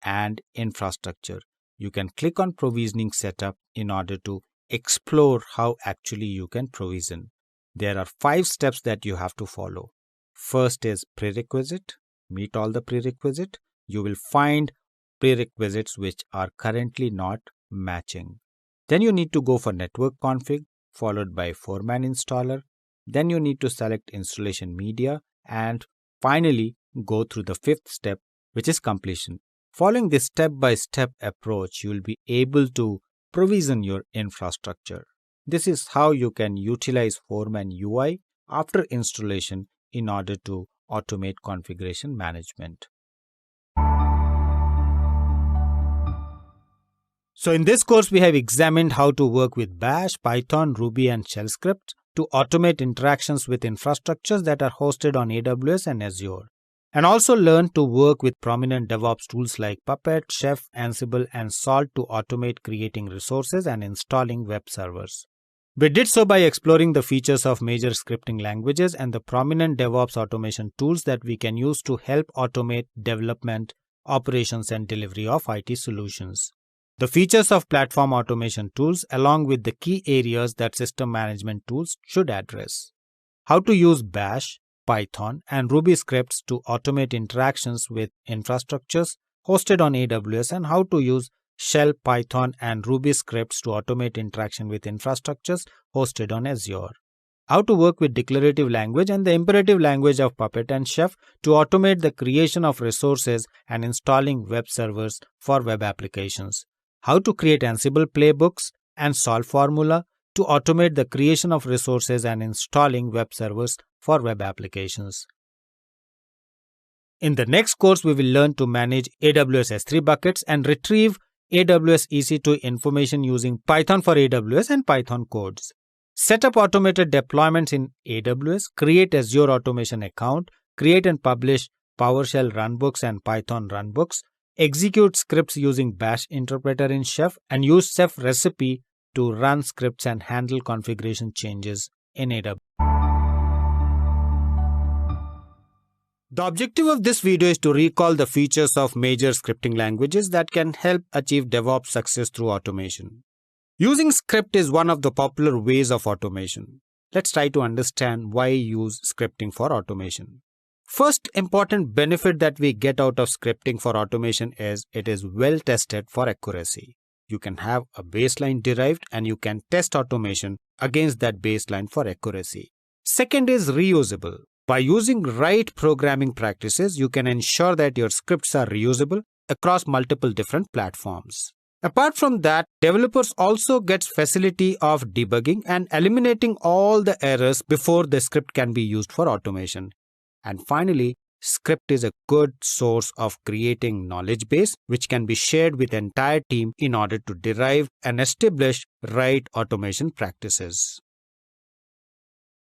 and infrastructure. You can click on provisioning setup in order to explore how actually you can provision. There are 5 steps that you have to follow. First is prerequisite. Meet all the prerequisite. You will find prerequisites which are currently not matching. Then you need to go for network config, followed by foreman installer. Then you need to select installation media, and finally go through the 5th step, which is completion. Following this step-by-step approach, you will be able to provision your infrastructure. This is how you can utilize foreman UI after installation in order to automate configuration management. So in this course, we have examined how to work with Bash, Python, Ruby, and Shell scripts to automate interactions with infrastructures that are hosted on AWS and Azure, and also learn to work with prominent DevOps tools like Puppet, Chef, Ansible, and Salt to automate creating resources and installing web servers. We did so by exploring the features of major scripting languages and the prominent DevOps automation tools that we can use to help automate development, operations, and delivery of IT solutions. The features of platform automation tools along with the key areas that system management tools should address. How to use Bash, Python, and Ruby scripts to automate interactions with infrastructures hosted on AWS, and how to use Shell, Python, and Ruby scripts to automate interaction with infrastructures hosted on Azure. How to work with declarative language and the imperative language of Puppet and Chef to automate the creation of resources and installing web servers for web applications. How to create Ansible playbooks and solve formula to automate the creation of resources and installing web servers for web applications. In the next course, we will learn to manage AWS S3 buckets and retrieve AWS EC2 information using Python for AWS and Python codes. Set up automated deployments in AWS, create Azure automation account, create and publish PowerShell runbooks and Python runbooks, execute scripts using Bash interpreter in Chef, and use Chef recipe to run scripts and handle configuration changes in AWS. The objective of this video is to recall the features of major scripting languages that can help achieve DevOps success through automation. Using script is one of the popular ways of automation. Let's try to understand why use scripting for automation. First important benefit that we get out of scripting for automation is it is well tested for accuracy. You can have a baseline derived and you can test automation against that baseline for accuracy. Second is reusable. By using right programming practices, you can ensure that your scripts are reusable across multiple different platforms. Apart from that, developers also get facility of debugging and eliminating all the errors before the script can be used for automation. And finally, script is a good source of creating knowledge base which can be shared with the entire team in order to derive and establish right automation practices.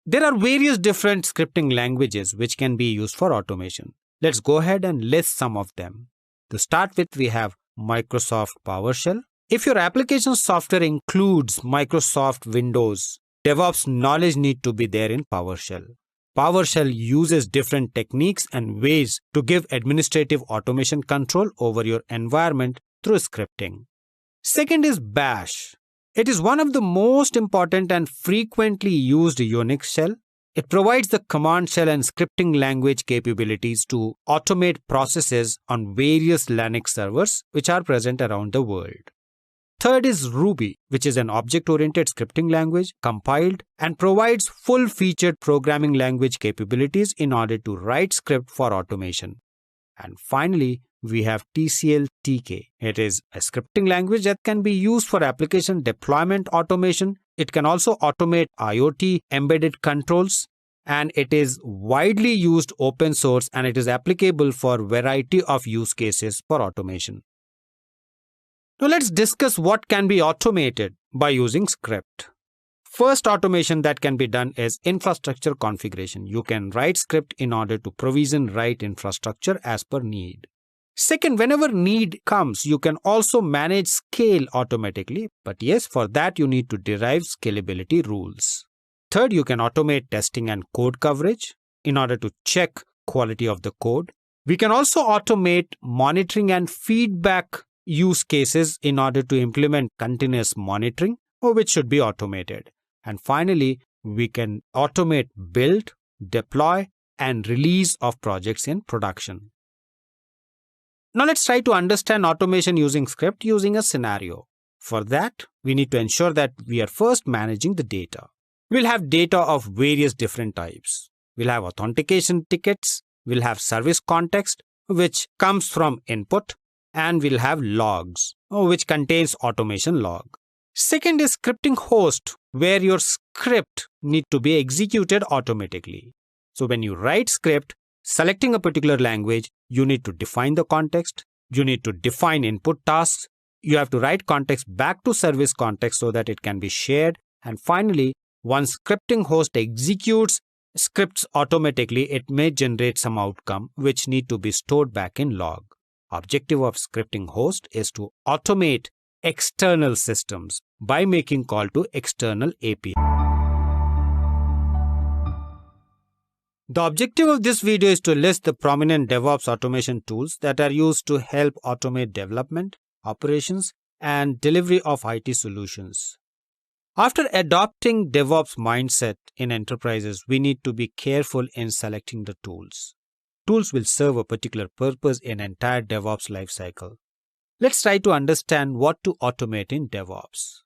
There are various different scripting languages which can be used for automation. Let's go ahead and list some of them. To start with, we have Microsoft PowerShell. If your application software includes Microsoft Windows, DevOps knowledge need to be there in PowerShell. PowerShell uses different techniques and ways to give administrative automation control over your environment through scripting. Second is Bash. It is one of the most important and frequently used Unix shell. It provides the command shell and scripting language capabilities to automate processes on various Linux servers which are present around the world. Third is Ruby, which is an object-oriented scripting language, compiled and provides full-featured programming language capabilities in order to write script for automation. And finally, we have TCL/TK. It is a scripting language that can be used for application deployment automation. It can also automate IoT embedded controls, and it is widely used open source, and it is applicable for a variety of use cases for automation. Now let's discuss what can be automated by using script. First automation that can be done is infrastructure configuration. You can write script in order to provision right infrastructure as per need. Second, whenever need comes, you can also manage scale automatically. But yes, for that you need to derive scalability rules. Third, you can automate testing and code coverage in order to check quality of the code. We can also automate monitoring and feedback use cases in order to implement continuous monitoring, which should be automated. And finally, we can automate build, deploy, and release of projects in production. Now let's try to understand automation using script using a scenario. For that, we need to ensure that we are first managing the data. We'll have data of various different types. We'll have authentication tickets, we'll have service context, which comes from input, and we'll have logs, which contains automation log. Second is scripting host, where your script need to be executed automatically. So when you write script, selecting a particular language, you need to define the context, you need to define input tasks, you have to write context back to service context so that it can be shared, and finally, once scripting host executes scripts automatically, it may generate some outcome which need to be stored back in log. Objective of scripting host is to automate external systems by making call to external API. The objective of this video is to list the prominent DevOps automation tools that are used to help automate development, operations, and delivery of IT solutions. After adopting DevOps mindset in enterprises, we need to be careful in selecting the tools. Tools will serve a particular purpose in entire DevOps lifecycle. Let's try to understand what to automate in DevOps.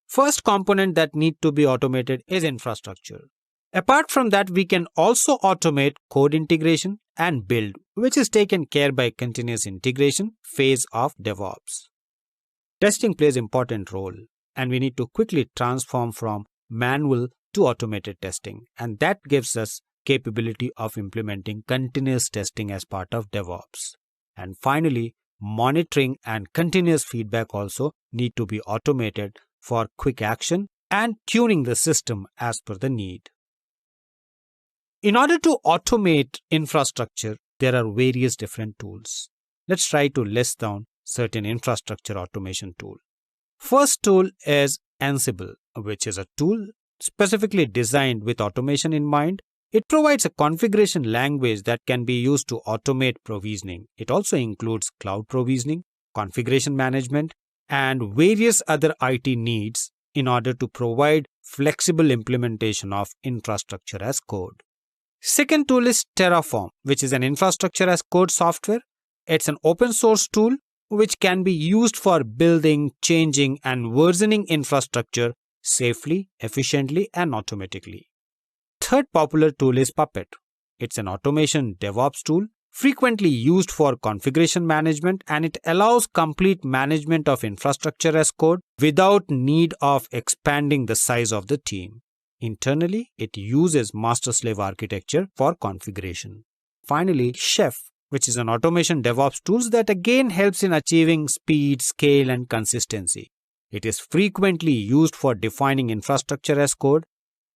First component that need to be automated is infrastructure. Apart from that, we can also automate code integration and build, which is taken care by continuous integration phase of DevOps. Testing plays an important role, and we need to quickly transform from manual to automated testing, and that gives us capability of implementing continuous testing as part of DevOps. And finally, monitoring and continuous feedback also need to be automated for quick action and tuning the system as per the need. In order to automate infrastructure, there are various different tools. Let's try to list down certain infrastructure automation tool. First tool is Ansible, which is a tool specifically designed with automation in mind. It provides a configuration language that can be used to automate provisioning. It also includes cloud provisioning, configuration management, and various other IT needs in order to provide flexible implementation of infrastructure as code. Second tool is Terraform, which is an infrastructure as code software. It's an open source tool which can be used for building, changing, and versioning infrastructure safely, efficiently, and automatically. Third popular tool is Puppet. It's an automation DevOps tool frequently used for configuration management, and it allows complete management of infrastructure as code without need of expanding the size of the team. Internally, it uses master-slave architecture for configuration. Finally, Chef, which is an automation DevOps tool that again helps in achieving speed, scale, and consistency. It is frequently used for defining infrastructure as code.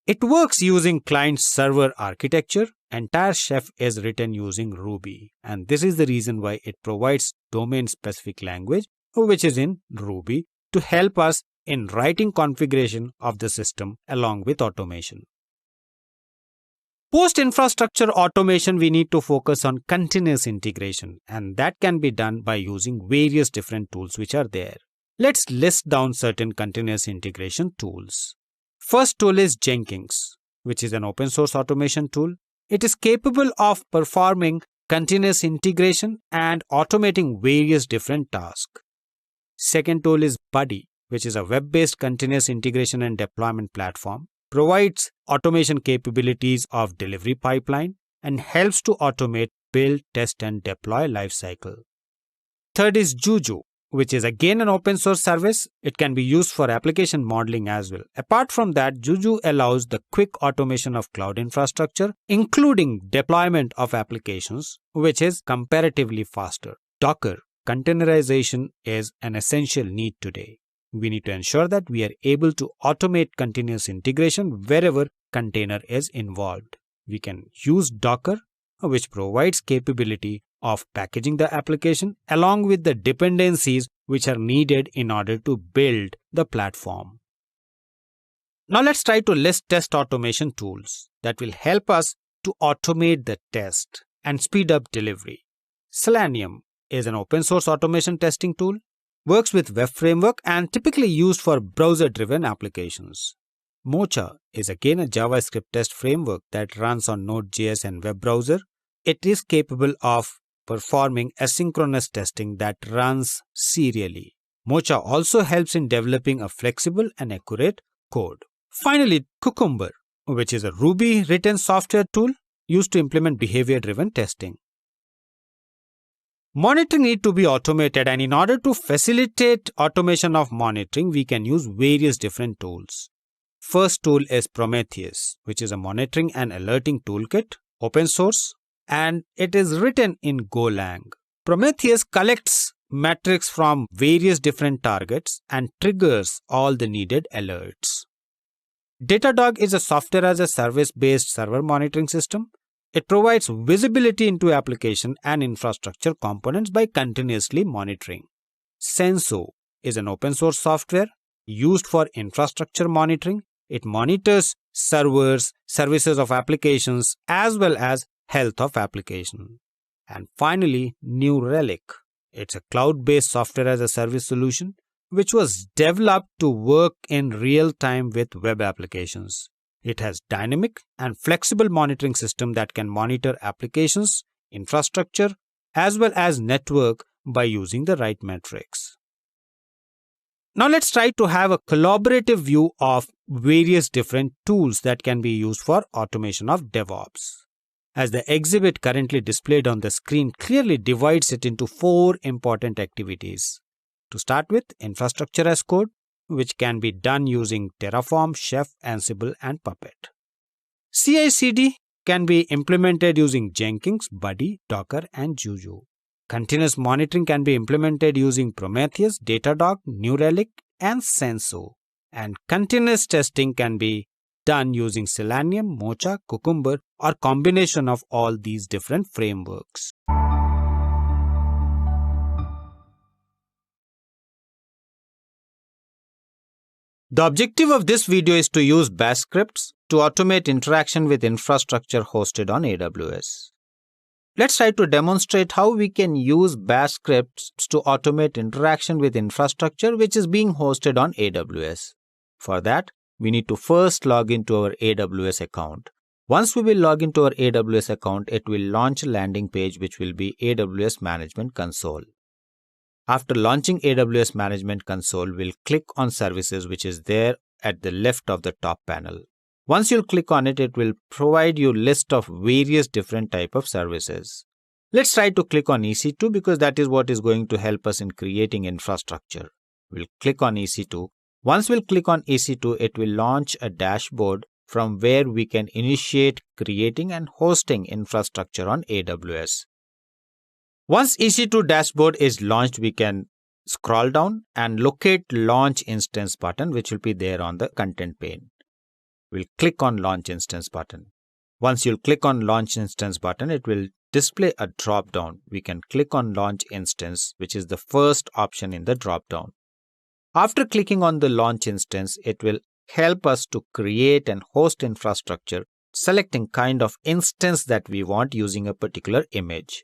It works using client-server architecture. Entire Chef is written using Ruby, and this is the reason why it provides domain-specific language, which is in Ruby, to help us in writing configuration of the system along with automation. Post-infrastructure automation, we need to focus on continuous integration, and that can be done by using various different tools which are there. Let's list down certain continuous integration tools. First tool is Jenkins, which is an open source automation tool. It is capable of performing continuous integration and automating various different tasks. Second tool is Buddy, which is a web-based continuous integration and deployment platform, provides automation capabilities of delivery pipeline, and helps to automate build, test, and deploy lifecycle. Third is Juju, which is again an open source service. It can be used for application modeling as well. Apart from that, Juju allows the quick automation of cloud infrastructure, including deployment of applications, which is comparatively faster. Docker, containerization is an essential need today. We need to ensure that we are able to automate continuous integration wherever container is involved. We can use Docker, which provides capability of packaging the application along with the dependencies which are needed in order to build the platform. Now let's try to list test automation tools that will help us to automate the test and speed up delivery. Selenium is an open source automation testing tool, works with web framework and typically used for browser-driven applications. Mocha is again a JavaScript test framework that runs on Node.js and web browser. It is capable of performing asynchronous testing that runs serially. Mocha also helps in developing a flexible and accurate code. Finally, Cucumber, which is a Ruby written software tool used to implement behavior-driven testing. Monitoring needs to be automated, and in order to facilitate automation of monitoring, we can use various different tools. First tool is Prometheus, which is a monitoring and alerting toolkit, open source, and it is written in Golang. Prometheus collects metrics from various different targets and triggers all the needed alerts. Datadog is a software as a service based server monitoring system. It provides visibility into application and infrastructure components by continuously monitoring. Senso is an open source software used for infrastructure monitoring. It monitors servers, services of applications, as well as health of application. And finally, New Relic. It's a cloud-based software as a service solution which was developed to work in real time with web applications. It has dynamic and flexible monitoring system that can monitor applications, infrastructure, as well as network by using the right metrics. Now let's try to have a collaborative view of various different tools that can be used for automation of DevOps. As the exhibit currently displayed on the screen clearly divides it into 4 important activities. To start with, infrastructure as code, which can be done using Terraform, Chef, Ansible, and Puppet. CI/CD can be implemented using Jenkins, Buddy, Docker, and Juju. Continuous monitoring can be implemented using Prometheus, Datadog, New Relic, and Senso. And continuous testing can be done using Selenium, Mocha, Cucumber, or combination of all these different frameworks. The objective of this video is to use bash scripts to automate interaction with infrastructure hosted on AWS. Let's try to demonstrate how we can use bash scripts to automate interaction with infrastructure which is being hosted on AWS. For that, we need to first log into our AWS account. Once we will log into our AWS account, it will launch a landing page which will be AWS Management Console. After launching AWS Management Console, we'll click on Services, which is there at the left of the top panel. Once you'll click on it, it will provide you a list of various different types of services. Let's try to click on EC2 because that is what is going to help us in creating infrastructure. We'll click on EC2. Once we'll click on EC2, it will launch a dashboard from where we can initiate creating and hosting infrastructure on AWS. Once EC2 dashboard is launched, we can scroll down and locate Launch Instance button, which will be there on the content pane. We'll click on Launch Instance button. Once you'll click on Launch Instance button, it will display a drop-down. We can click on Launch Instance, which is the first option in the drop-down. After clicking on the Launch Instance, it will help us to create and host infrastructure, selecting kind of instance that we want using a particular image.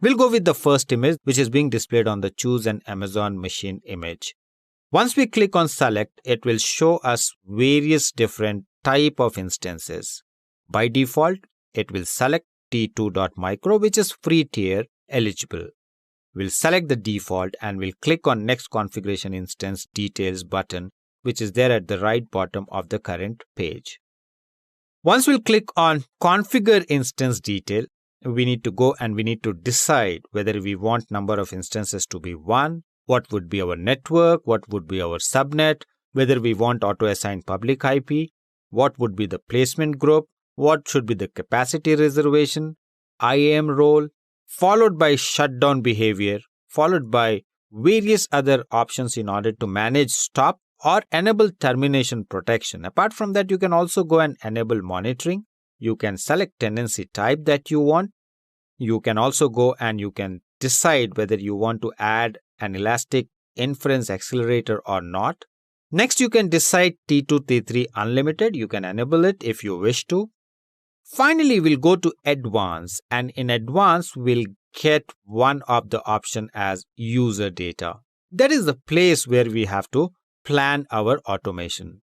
We'll go with the first image, which is being displayed on the Choose an Amazon Machine image. Once we click on Select, it will show us various different type of instances. By default, it will select T2.micro, which is free tier eligible. We'll select the default and we'll click on Next Configuration Instance Details button, which is there at the right bottom of the current page. Once we'll click on Configure Instance Detail, we need to go and we need to decide whether we want number of instances to be 1, what would be our network, what would be our subnet, whether we want auto-assign public IP, what would be the placement group, what should be the capacity reservation, IAM role, followed by shutdown behavior, followed by various other options in order to manage stop or enable termination protection. Apart from that, you can also go and enable monitoring. You can select tenancy type that you want. You can also go and you can decide whether you want to add an elastic inference accelerator or not. Next, you can decide T2, T3 unlimited. You can enable it if you wish to. Finally, we'll go to Advanced, and in Advanced, we'll get one of the option as user data. That is the place where we have to plan our automation.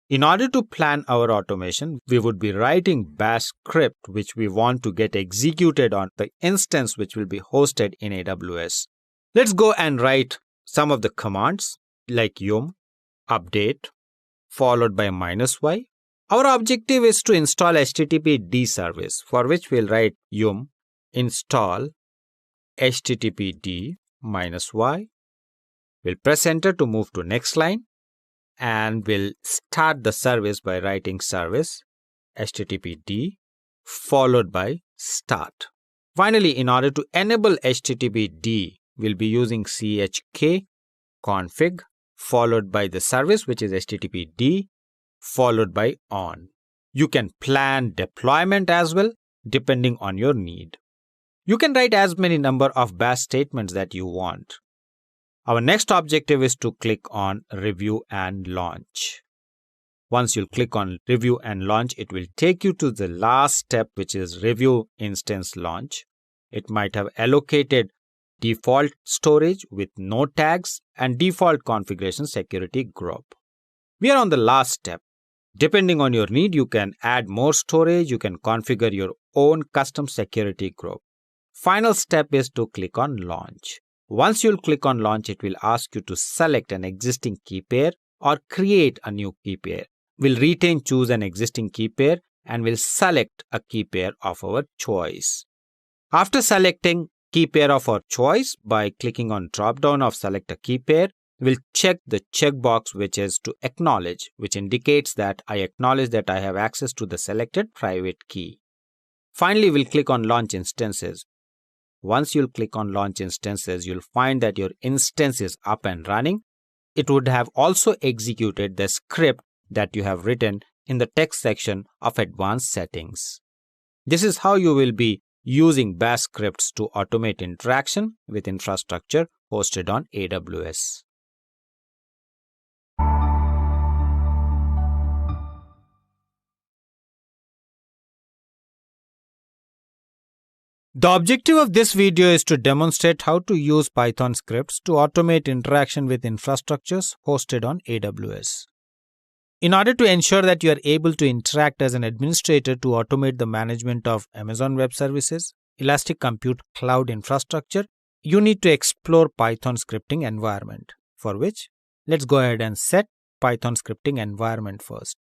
In order to plan our automation, we would be writing bash script which we want to get executed on the instance which will be hosted in AWS. Let's go and write some of the commands like yum, update, followed by -y. Our objective is to install HTTPD service, for which we'll write yum install HTTPD -y. We'll press enter to move to next line, and we'll start the service by writing service HTTPD followed by start. Finally, in order to enable HTTPD, we'll be using chk config followed by the service which is HTTPD followed by on. You can plan deployment as well depending on your need. You can write as many number of bash statements that you want. Our next objective is to click on review and launch. Once you click on review and launch, it will take you to the last step, which is review instance launch. It might have allocated default storage with no tags and default configuration security group. We are on the last step. Depending on your need, you can add more storage. You can configure your own custom security group. Final step is to click on launch. Once you'll click on launch, it will ask you to select an existing key pair or create a new key pair. We'll choose an existing key pair and we'll select a key pair of our choice. After selecting key pair of our choice by clicking on drop down of select a key pair, we'll check the checkbox which is to acknowledge, which indicates that I acknowledge that I have access to the selected private key. Finally, we'll click on launch instances. Once you'll click on launch instances, you'll find that your instance is up and running. It would have also executed the script that you have written in the text section of advanced settings. This is how you will be using bash scripts to automate interaction with infrastructure hosted on AWS. The objective of this video is to demonstrate how to use Python scripts to automate interaction with infrastructures hosted on AWS. In order to ensure that you are able to interact as an administrator to automate the management of Amazon Web Services, Elastic Compute Cloud infrastructure, you need to explore Python scripting environment, for which let's go ahead and set Python scripting environment first.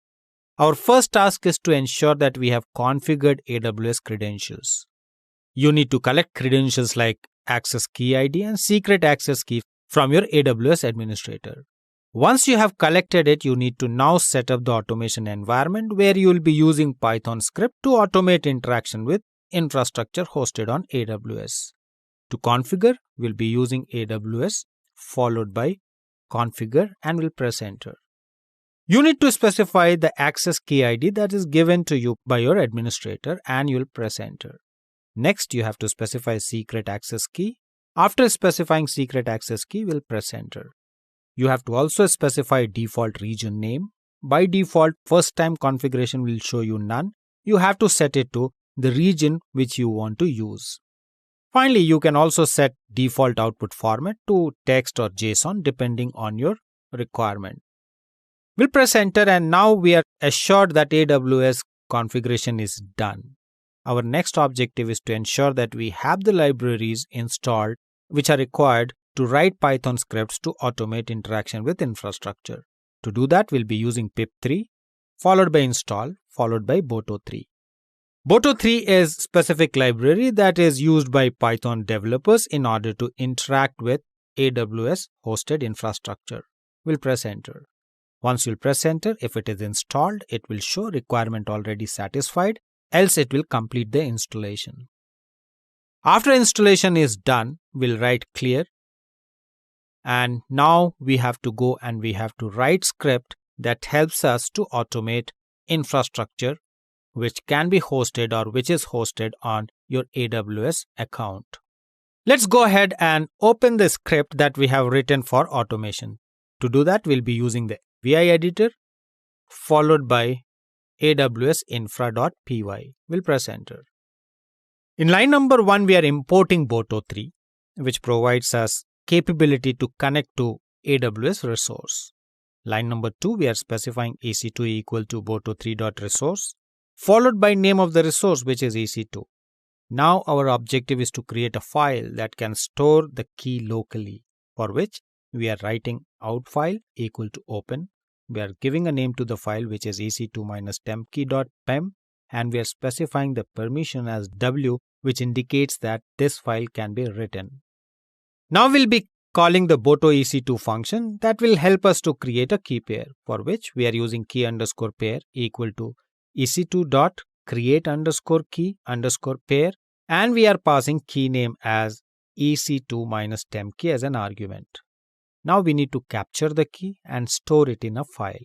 Our first task is to ensure that we have configured AWS credentials. You need to collect credentials like access key ID and secret access key from your AWS administrator. Once you have collected it, you need to now set up the automation environment where you will be using Python script to automate interaction with infrastructure hosted on AWS. To configure, we'll be using AWS followed by configure and we'll press enter. You need to specify the access key ID that is given to you by your administrator and you'll press enter. Next, you have to specify secret access key. After specifying secret access key, we'll press enter. You have to also specify default region name. By default, first time configuration will show you none. You have to set it to the region which you want to use. Finally, you can also set default output format to text or JSON depending on your requirement. We'll press enter and now we are assured that AWS configuration is done. Our next objective is to ensure that we have the libraries installed which are required to write Python scripts to automate interaction with infrastructure. To do that, we'll be using pip3 followed by install followed by boto3. Boto3 is a specific library that is used by Python developers in order to interact with AWS hosted infrastructure. We'll press enter. Once you'll press enter, if it is installed, it will show requirement already satisfied, else it will complete the installation. After installation is done, we'll write clear. And now we have to go and we have to write script that helps us to automate infrastructure which can be hosted or which is hosted on your AWS account. Let's go ahead and open the script that we have written for automation. To do that, we'll be using the VI editor followed by AWS infra.py. We'll press enter. In line number 1, we are importing Boto3, which provides us capability to connect to AWS resource. Line number 2, we are specifying EC2 equal to Boto3.resource, followed by name of the resource, which is EC2. Now our objective is to create a file that can store the key locally, for which we are writing out file equal to open. We are giving a name to the file, which is ec2-tempkey.pem, and we are specifying the permission as W, which indicates that this file can be written. Now we'll be calling the Boto EC2 function that will help us to create a key pair, for which we are using key_pair equal to ec2.create_key_pair, and we are passing key name as ec2-tempkey as an argument. Now we need to capture the key and store it in a file.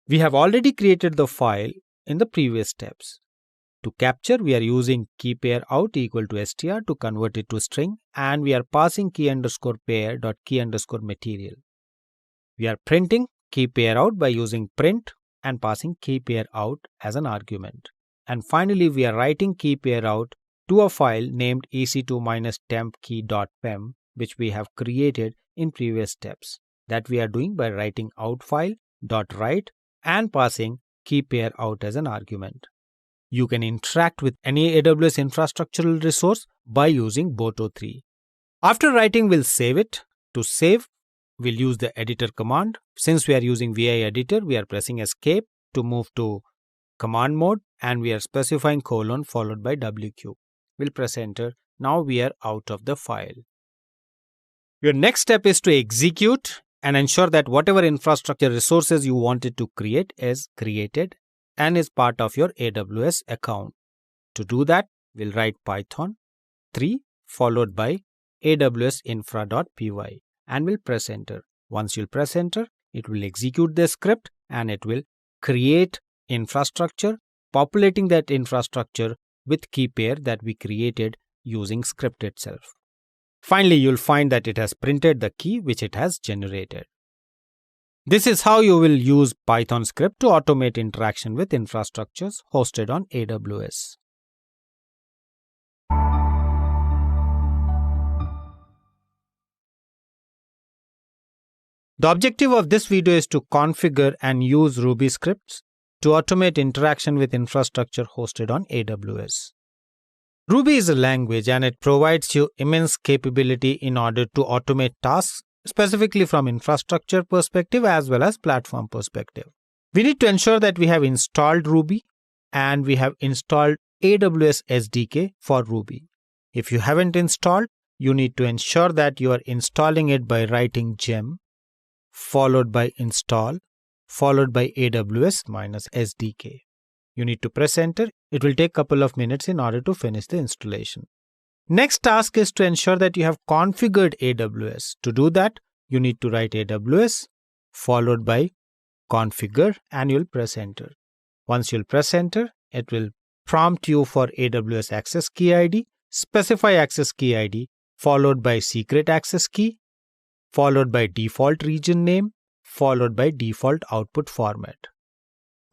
We have already created the file in the previous steps. To capture, we are using key_pair_out equal to str to convert it to string, and we are passing key_pair.key_material. We are printing key_pair_out by using print and passing key_pair_out as an argument. And finally, we are writing key_pair_out to a file named ec2-tempkey.pem, which we have created in previous steps. That we are doing by writing outfile.write and passing key_pair_out as an argument. You can interact with any AWS infrastructural resource by using Boto3. After writing, we'll save it. To save, we'll use the editor command. Since we are using VI editor, we are pressing escape to move to command mode, and we are specifying : followed by WQ. We'll press enter. Now we are out of the file. Your next step is to execute and ensure that whatever infrastructure resources you wanted to create is created and is part of your AWS account. To do that, we'll write Python 3 followed by AWS infra.py and we'll press enter. Once you'll press enter, it will execute the script and it will create infrastructure, populating that infrastructure with key pair that we created using script itself. Finally, you'll find that it has printed the key which it has generated. This is how you will use Python script to automate interaction with infrastructures hosted on AWS. The objective of this video is to configure and use Ruby scripts to automate interaction with infrastructure hosted on AWS. Ruby is a language and it provides you immense capability in order to automate tasks, specifically from infrastructure perspective as well as platform perspective. We need to ensure that we have installed Ruby and we have installed AWS SDK for Ruby. If you haven't installed, you need to ensure that you are installing it by writing gem followed by install followed by AWS-SDK. You need to press enter. It will take a couple of minutes in order to finish the installation. Next task is to ensure that you have configured AWS. To do that, you need to write AWS followed by configure and you'll press enter. Once you'll press enter, it will prompt you for AWS access key ID, specify access key ID followed by secret access key, followed by default region name, followed by default output format.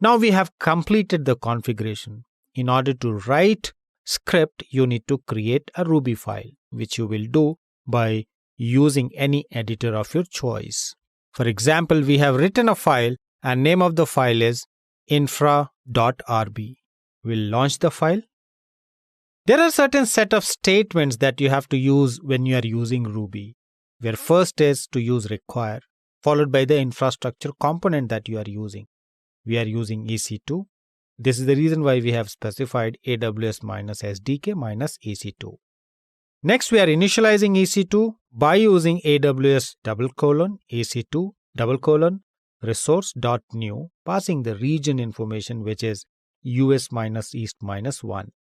Now we have completed the configuration. In order to write script, you need to create a Ruby file, which you will do by using any editor of your choice. For example, we have written a file and name of the file is infra.rb. We'll launch the file. There are certain set of statements that you have to use when you are using Ruby, where first is to use require, followed by the infrastructure component that you are using. We are using EC2. This is the reason why we have specified AWS-SDK-EC2. Next, we are initializing EC2 by using AWS EC2 resource.new, passing the region information which is US-East-1. :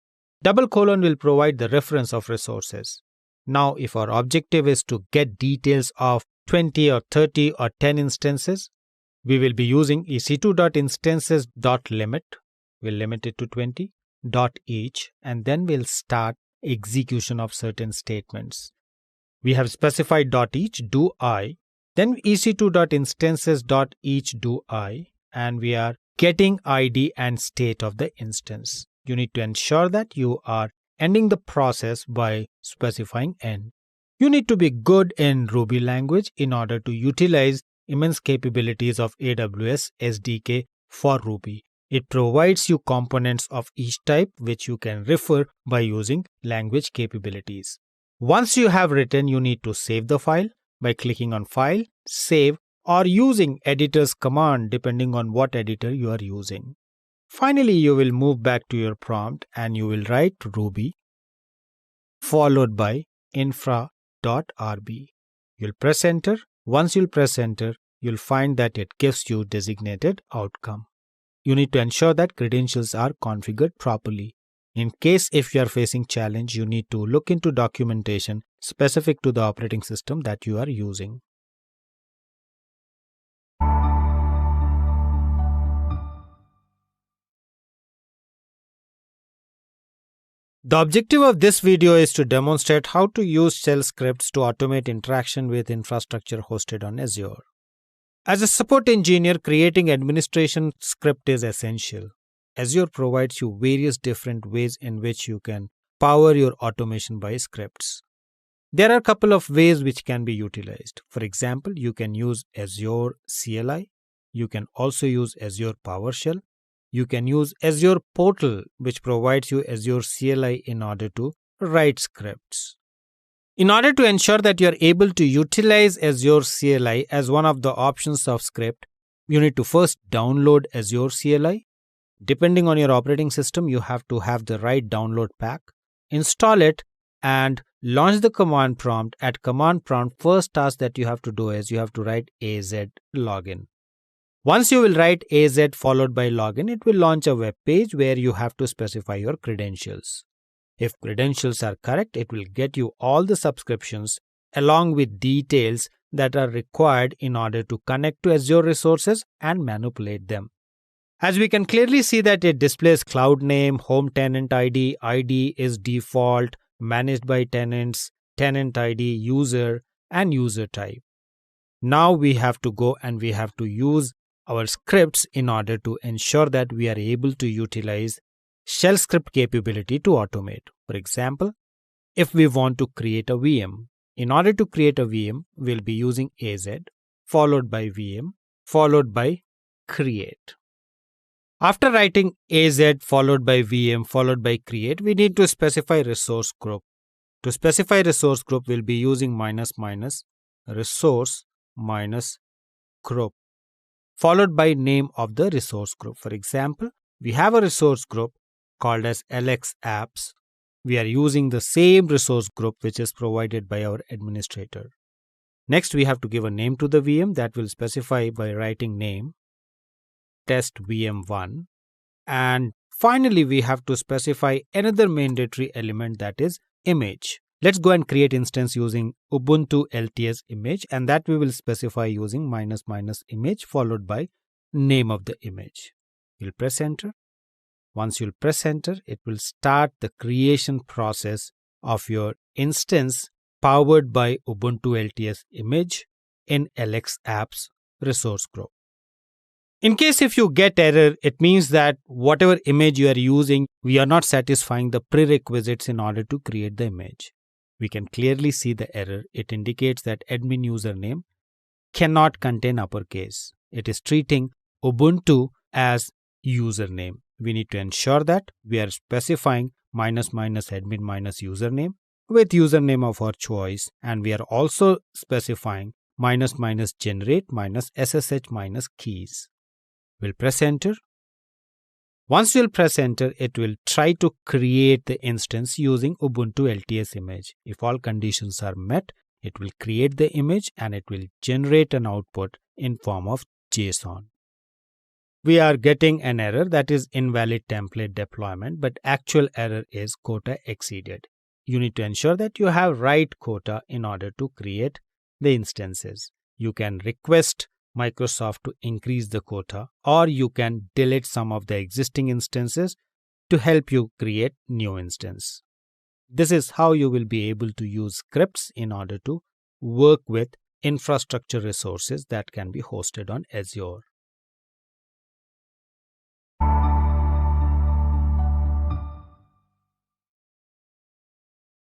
will provide the reference of resources. Now, if our objective is to get details of 20 or 30 or 10 instances, we will be using ec2.instances.limit. We'll limit it to 20, .each, and then we'll start execution of certain statements. We have specified .each do I, then ec2.instances.each do I, and we are getting ID and state of the instance. You need to ensure that you are ending the process by specifying end. You need to be good in Ruby language in order to utilize immense capabilities of AWS SDK for Ruby. It provides you components of each type which you can refer by using language capabilities. Once you have written, you need to save the file by clicking on File, Save, or using editor's command depending on what editor you are using. Finally, you will move back to your prompt and you will write Ruby followed by infra.rb. You'll press enter. Once you'll press enter, you'll find that it gives you designated outcome. You need to ensure that credentials are configured properly. In case if you are facing challenge, you need to look into documentation specific to the operating system that you are using. The objective of this video is to demonstrate how to use shell scripts to automate interaction with infrastructure hosted on Azure. As a support engineer, creating administration script is essential. Azure provides you various different ways in which you can power your automation by scripts. There are a couple of ways which can be utilized. For example, you can use Azure CLI. You can also use Azure PowerShell. You can use Azure Portal, which provides you Azure CLI in order to write scripts. In order to ensure that you are able to utilize Azure CLI as one of the options of script, you need to first download Azure CLI. Depending on your operating system, you have to have the right download pack. Install it and launch the command prompt. At command prompt, first task that you have to do is you have to write AZ login. Once you will write AZ followed by login, it will launch a web page where you have to specify your credentials. If credentials are correct, it will get you all the subscriptions along with details that are required in order to connect to Azure resources and manipulate them. As we can clearly see that it displays cloud name, home tenant ID, ID is default, managed by tenants, tenant ID, user, and user type. Now we have to go and we have to use our scripts in order to ensure that we are able to utilize shell script capability to automate. For example, if we want to create a VM, in order to create a VM, we'll be using AZ followed by VM followed by create. After writing AZ followed by VM followed by create, we need to specify resource group. To specify resource group, we'll be using resource group followed by name of the resource group. For example, we have a resource group called as LX apps. We are using the same resource group which is provided by our administrator. Next, we have to give a name to the VM that will specify by writing name test VM1. And finally, we have to specify another mandatory element, that is image. Let's go and create instance using Ubuntu LTS image, and that we will specify using --image followed by name of the image. You'll press enter. Once you'll press enter, it will start the creation process of your instance powered by Ubuntu LTS image in LX apps resource group. In case if you get error, it means that whatever image you are using, we are not satisfying the prerequisites in order to create the image. We can clearly see the error. It indicates that admin username cannot contain uppercase. It is treating Ubuntu as username. We need to ensure that we are specifying --admin -username with username of our choice, and we are also specifying --generate -ssh -keys. We'll press enter. Once you'll press enter, it will try to create the instance using Ubuntu LTS image. If all conditions are met, it will create the image and it will generate an output in form of JSON. We are getting an error, that is invalid template deployment, but actual error is quota exceeded. You need to ensure that you have right quota in order to create the instances. You can request Microsoft to increase the quota, or you can delete some of the existing instances to help you create new instance. This is how you will be able to use scripts in order to work with infrastructure resources that can be hosted on Azure.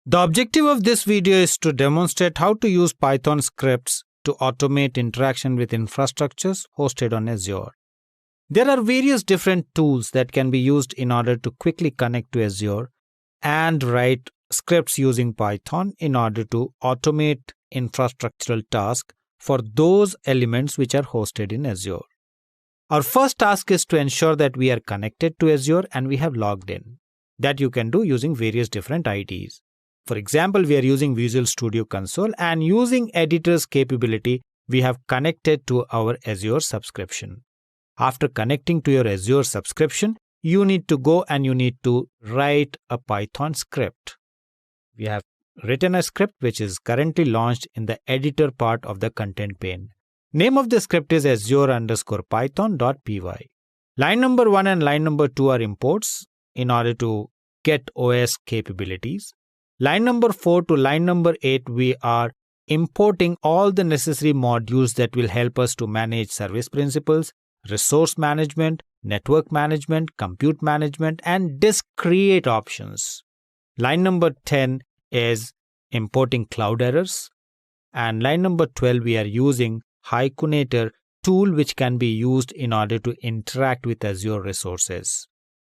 The objective of this video is to demonstrate how to use Python scripts to automate interaction with infrastructures hosted on Azure. There are various different tools that can be used in order to quickly connect to Azure and write scripts using Python in order to automate infrastructural tasks for those elements which are hosted in Azure. Our first task is to ensure that we are connected to Azure and we have logged in. That you can do using various different IDs. For example, we are using Visual Studio Console, and using editor's capability, we have connected to our Azure subscription. After connecting to your Azure subscription, you need to go and you need to write a Python script. We have written a script which is currently launched in the editor part of the content pane. Name of the script is azure_python.py. Line number 1 and line number 2 are imports in order to get OS capabilities. Line number 4 to line number 8, we are importing all the necessary modules that will help us to manage service principals, resource management, network management, compute management, and disk create options. Line number 10 is importing cloud errors. And line number 12, we are using Hykunator tool which can be used in order to interact with Azure resources.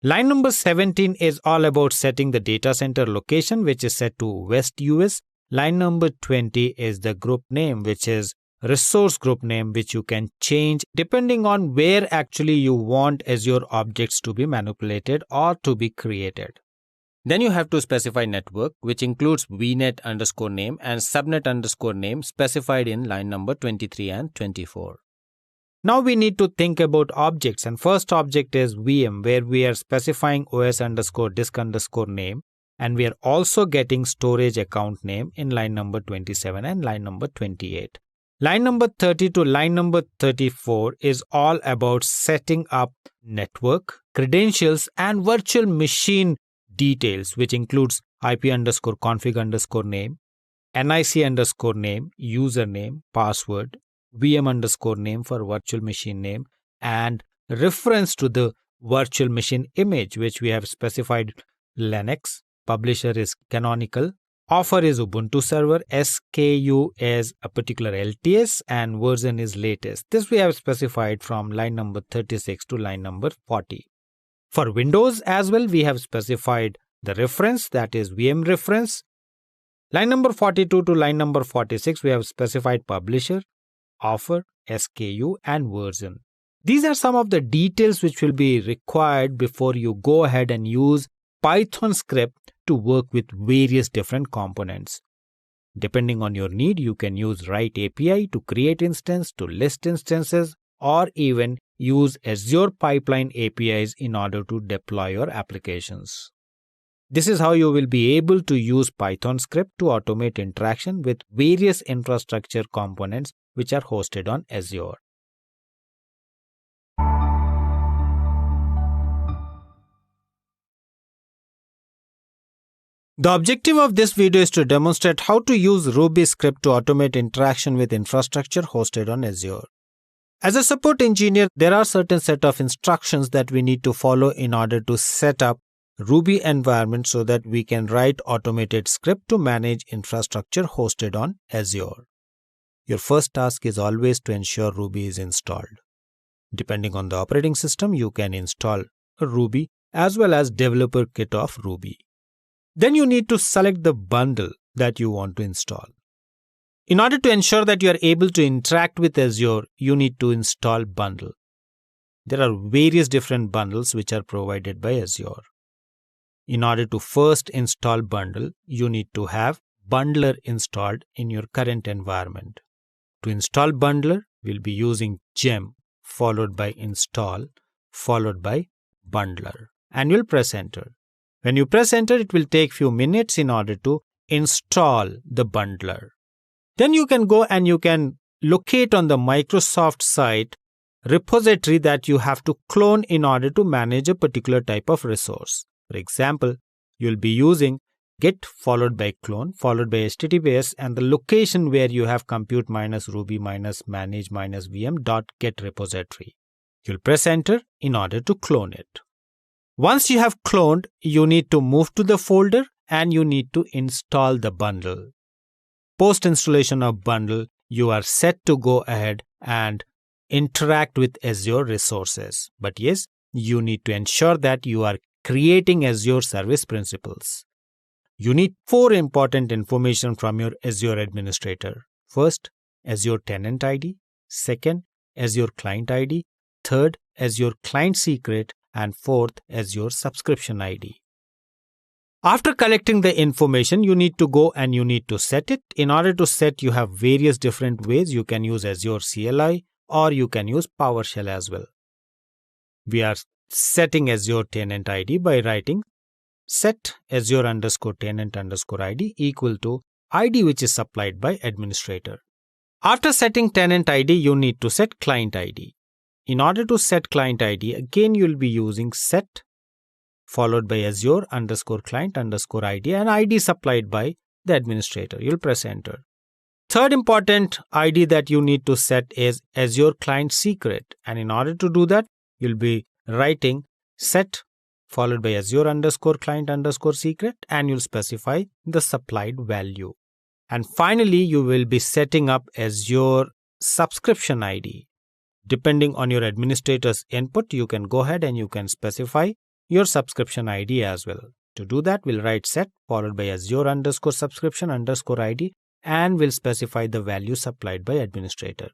Line number 17 is all about setting the data center location, which is set to West US. Line number 20 is the group name, which is resource group name, which you can change depending on where actually you want Azure objects to be manipulated or to be created. Then you have to specify network, which includes vnet_name and subnet_name specified in line number 23 and 24. Now we need to think about objects, and first object is VM, where we are specifying os_disk_name, and we are also getting storage account name in line number 27 and line number 28. Line number 30 to line number 34 is all about setting up network, credentials, and virtual machine details, which includes IP_config_name, NIC_name, username, password, VM_name for virtual machine name, and reference to the virtual machine image, which we have specified Linux, publisher is canonical, offer is Ubuntu server, SKU is a particular LTS, and version is latest. This we have specified from line number 36 to line number 40. For Windows as well, we have specified the reference, that is VM reference. Line number 42 to line number 46, we have specified publisher, offer, SKU, and version. These are some of the details which will be required before you go ahead and use Python script to work with various different components. Depending on your need, you can use write API to create instance, to list instances, or even use Azure Pipeline APIs in order to deploy your applications. This is how you will be able to use Python script to automate interaction with various infrastructure components which are hosted on Azure. The objective of this video is to demonstrate how to use Ruby script to automate interaction with infrastructure hosted on Azure. As a support engineer, there are certain set of instructions that we need to follow in order to set up Ruby environment so that we can write automated script to manage infrastructure hosted on Azure. Your first task is always to ensure Ruby is installed. Depending on the operating system, you can install Ruby as well as developer kit of Ruby. Then you need to select the bundle that you want to install. In order to ensure that you are able to interact with Azure, you need to install bundle. There are various different bundles which are provided by Azure. In order to first install bundle, you need to have bundler installed in your current environment. To install bundler, we'll be using gem followed by install followed by bundler, and you'll press enter. When you press enter, it will take few minutes in order to install the bundler. Then you can go and you can locate on the Microsoft site repository that you have to clone in order to manage a particular type of resource. For example, you'll be using git followed by clone followed by https and the location where you have compute -ruby -manage -vm.get repository. You'll press enter in order to clone it. Once you have cloned, you need to move to the folder and you need to install the bundle. Post installation of bundle, you are set to go ahead and interact with Azure resources. But yes, you need to ensure that you are creating Azure service principals. You need 4 important information from your Azure administrator. First, Azure tenant ID. Second, Azure client ID. Third, Azure client secret. And fourth, Azure subscription ID. After collecting the information, you need to go and you need to set it. In order to set, you have various different ways. You can use Azure CLI or you can use PowerShell as well. We are setting Azure tenant ID by writing set Azure _tenant _ID equal to ID which is supplied by administrator. After setting tenant ID, you need to set client ID. In order to set client ID, again you will be using set followed by Azure _client _ID and ID supplied by the administrator. You'll press enter. Third important ID that you need to set is Azure client secret. And in order to do that, you'll be writing set followed by Azure _client _secret and you'll specify the supplied value. And finally, you will be setting up Azure subscription ID. Depending on your administrator's input, you can go ahead and you can specify your subscription ID as well. To do that, we'll write set followed by Azure _subscription _ID and we'll specify the value supplied by administrator.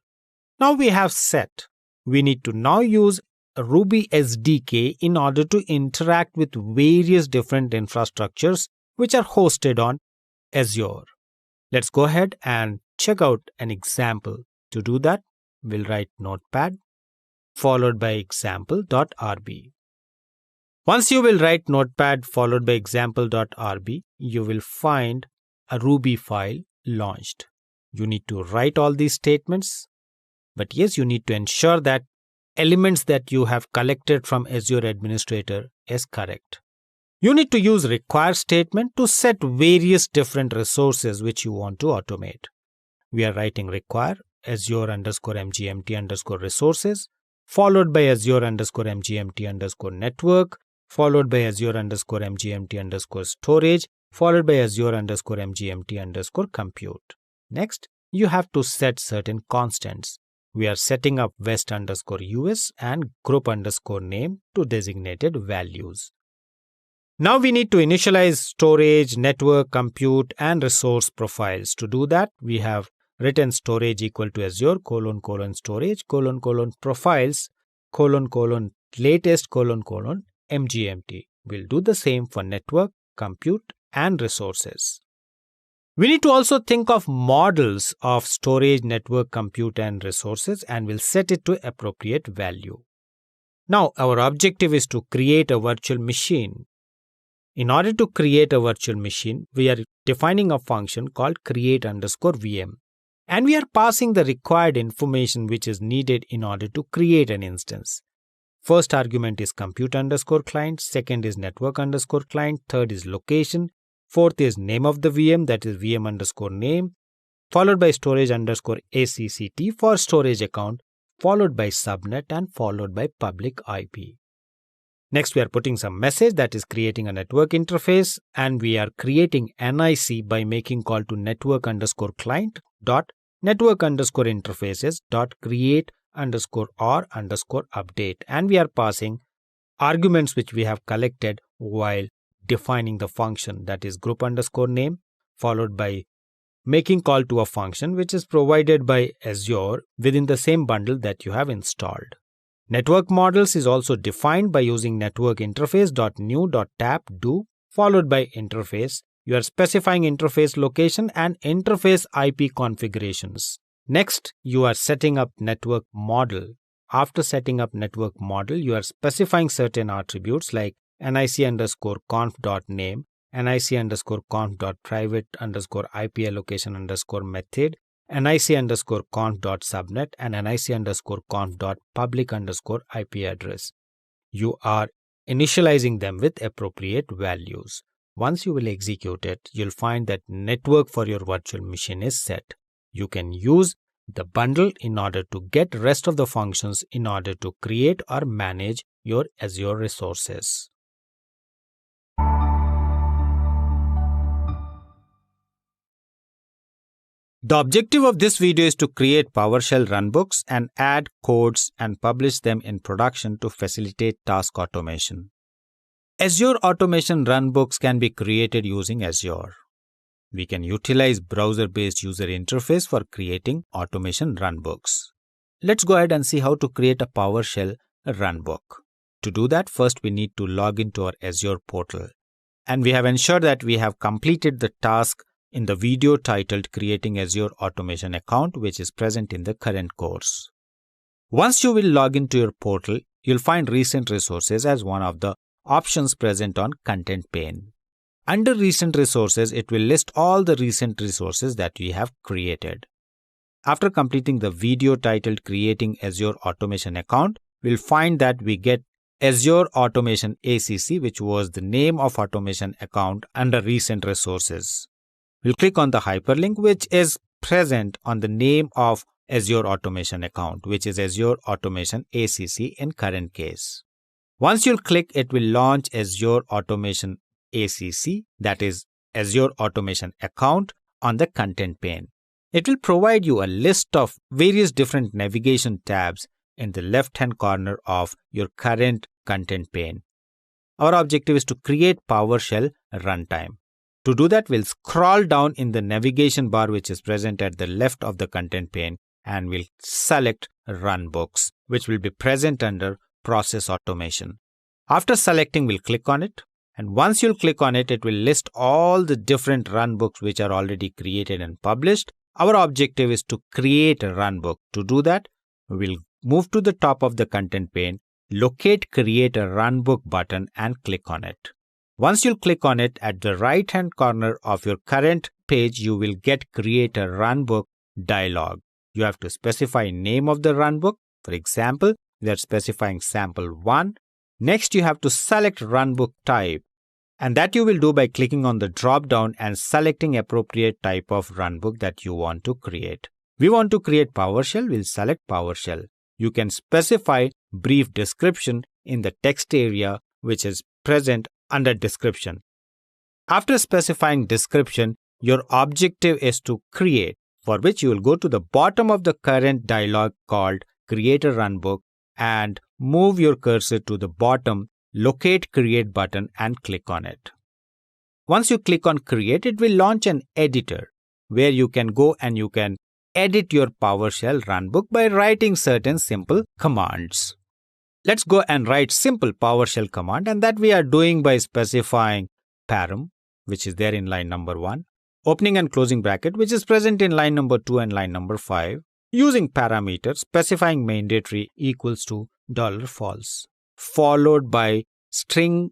Now we have set. We need to now use Ruby SDK in order to interact with various different infrastructures which are hosted on Azure. Let's go ahead and check out an example. To do that, we'll write notepad followed by example.rb. Once you will write notepad followed by example.rb, you will find a Ruby file launched. You need to write all these statements, but yes, you need to ensure that elements that you have collected from Azure administrator is correct. You need to use require statement to set various different resources which you want to automate. We are writing require Azure _mgmt _resources followed by Azure _mgmt _network followed by Azure _mgmt _storage followed by Azure _mgmt _compute. Next, you have to set certain constants. We are setting up west _us and group _name to designated values. Now we need to initialize storage, network, compute, and resource profiles. To do that, we have written storage equal to Azure ::storage :profiles :latest mgmt. We'll do the same for network, compute, and resources. We need to also think of models of storage, network, compute, and resources, and we'll set it to appropriate value. Now, our objective is to create a virtual machine. In order to create a virtual machine, we are defining a function called create _VM. And we are passing the required information which is needed in order to create an instance. First argument is compute _client, second is network _client, third is location, fourth is name of the VM, that is VM _name, followed by storage _ACCT for storage account, followed by subnet and followed by public IP. Next, we are putting some message, that is creating a network interface, and we are creating NIC by making call to network _client dot network _interfaces dot create _or _update, and we are passing arguments which we have collected while defining the function, that is group _name followed by making call to a function which is provided by Azure within the same bundle that you have installed. Network models is also defined by using network interface.new.tab do followed by interface. You are specifying interface location and interface IP configurations. Next, you are setting up network model. After setting up network model, you are specifying certain attributes like nic_conf.name, nic_conf.private _IP allocation _method, nic_conf.subnet, and nic_conf.public _IP address. You are initializing them with appropriate values. Once you will execute it, you'll find that network for your virtual machine is set. You can use the bundle in order to get rest of the functions in order to create or manage your Azure resources. The objective of this video is to create PowerShell runbooks and add codes and publish them in production to facilitate task automation. Azure Automation runbooks can be created using Azure. We can utilize browser-based user interface for creating automation runbooks. Let's go ahead and see how to create a PowerShell runbook. To do that, first we need to log into our Azure portal. And we have ensured that we have completed the task in the video titled Creating Azure Automation Account, which is present in the current course. Once you will log into your portal, you'll find Recent Resources as one of the options present on Content pane. Under Recent Resources, it will list all the recent resources that we have created. After completing the video titled Creating Azure Automation Account, we'll find that we get Azure Automation ACC, which was the name of automation account under Recent Resources. We'll click on the hyperlink, which is present on the name of Azure Automation account, which is Azure Automation ACC in current case. Once you'll click, it will launch Azure Automation ACC, that is Azure Automation account, on the Content pane. It will provide you a list of various different navigation tabs in the left-hand corner of your current Content pane. Our objective is to create PowerShell runtime. To do that, we'll scroll down in the navigation bar which is present at the left of the Content pane and we'll select Runbooks, which will be present under Process Automation. After selecting, we'll click on it. And once you'll click on it, it will list all the different runbooks which are already created and published. Our objective is to create a runbook. To do that, we'll move to the top of the Content pane, locate Create a Runbook button and click on it. Once you'll click on it, at the right-hand corner of your current page, you will get Create a Runbook dialog. You have to specify name of the runbook. For example, we are specifying sample 1. Next, you have to select runbook type, and that you will do by clicking on the drop-down and selecting appropriate type of runbook that you want to create. We want to create PowerShell, we'll select PowerShell. You can specify brief description in the text area which is present under description. After specifying description, your objective is to create, for which you will go to the bottom of the current dialog called Create a Runbook and move your cursor to the bottom, locate Create button and click on it. Once you click on Create, it will launch an editor where you can go and you can edit your PowerShell runbook by writing certain simple commands. Let's go and write simple PowerShell command, and that we are doing by specifying param, which is there in line number 1, opening and closing bracket, which is present in line number 2 and line number 5, using parameter specifying mandatory equals to $false, followed by string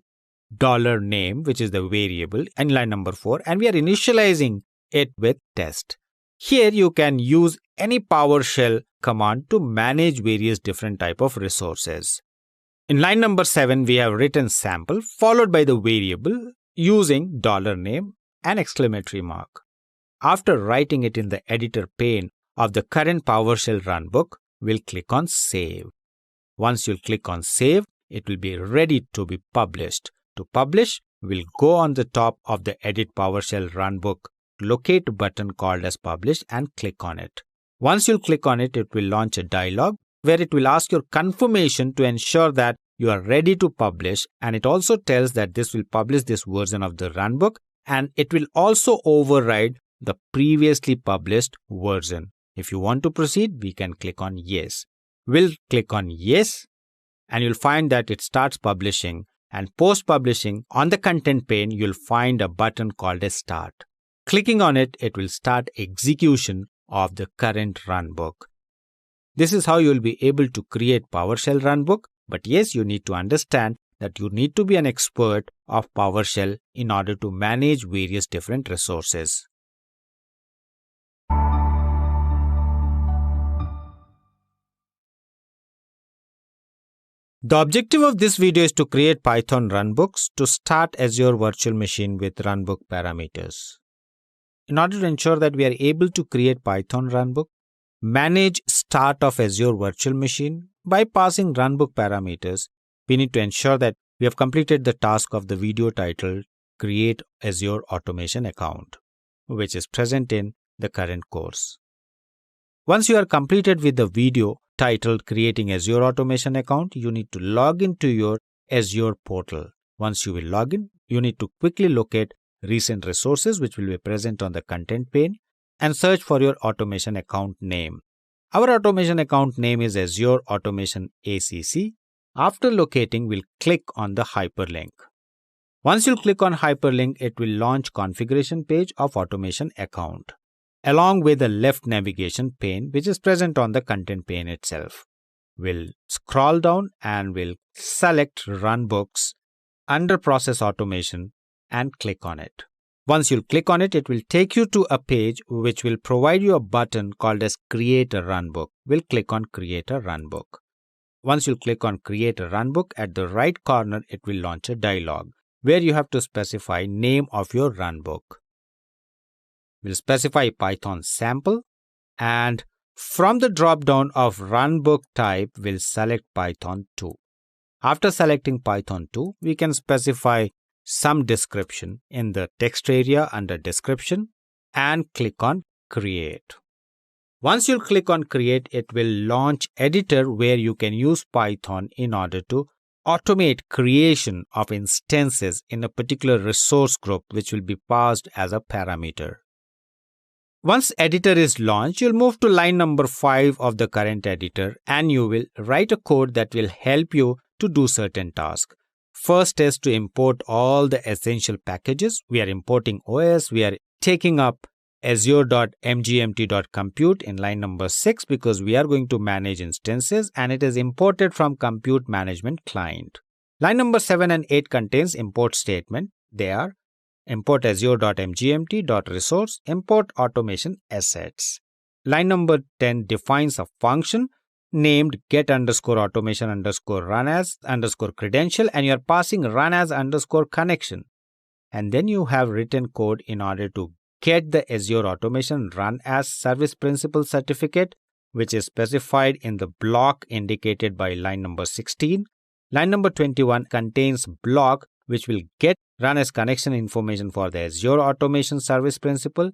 $name, which is the variable, in line number 4, and we are initializing it with test. Here you can use any PowerShell command to manage various different type of resources. In line number 7, we have written sample followed by the variable using $name and exclamatory mark. After writing it in the editor pane of the current PowerShell runbook, we'll click on Save. Once you'll click on Save, it will be ready to be published. To publish, we'll go on the top of the Edit PowerShell runbook, locate button called as Publish and click on it. Once you'll click on it, it will launch a dialog where it will ask your confirmation to ensure that you are ready to publish, and it also tells that this will publish this version of the runbook and it will also override the previously published version. If you want to proceed, we can click on Yes. We'll click on Yes and you'll find that it starts publishing, and post publishing on the Content pane, you'll find a button called as Start. Clicking on it, it will start execution of the current runbook. This is how you will be able to create PowerShell runbook, but yes, you need to understand that you need to be an expert of PowerShell in order to manage various different resources. The objective of this video is to create Python runbooks to start Azure Virtual Machine with runbook parameters. In order to ensure that we are able to create Python runbook, manage start of Azure Virtual Machine by passing runbook parameters, we need to ensure that we have completed the task of the video titled Create Azure Automation Account, which is present in the current course. Once you are completed with the video titled Creating Azure Automation Account, you need to log into your Azure portal. Once you will log in, you need to quickly locate recent resources which will be present on the content pane and search for your automation account name. Our automation account name is Azure Automation ACC. After locating, we'll click on the hyperlink. Once you click on hyperlink, it will launch configuration page of automation account, along with the left navigation pane which is present on the content pane itself. We'll scroll down and we'll select Run Books under Process Automation and click on it. Once you click on it, it will take you to a page which will provide you a button called as Create a Runbook. We'll click on Create a Runbook. Once you click on Create a Runbook, at the right corner, it will launch a dialog where you have to specify name of your runbook. We'll specify Python sample, and from the drop-down of runbook type, we'll select Python 2. After selecting Python 2, we can specify some description in the text area under description and click on Create. Once you click on Create, it will launch editor where you can use Python in order to automate creation of instances in a particular resource group which will be passed as a parameter. Once editor is launched, you'll move to line number 5 of the current editor and you will write a code that will help you to do certain tasks. First is to import all the essential packages. We are importing OS. We are taking up azure.mgmt.compute in line number 6 because we are going to manage instances and it is imported from Compute Management Client. Line number 7 and 8 contains import statement. They are import azure.mgmt.resource, import automation assets. Line number 10 defines a function named get_automation_run_as_credential and you are passing run_as_connection. And then you have written code in order to get the Azure Automation Run As Service Principal certificate, which is specified in the block indicated by line number 16. Line number 21 contains block which will get Run As connection information for the Azure Automation Service Principal.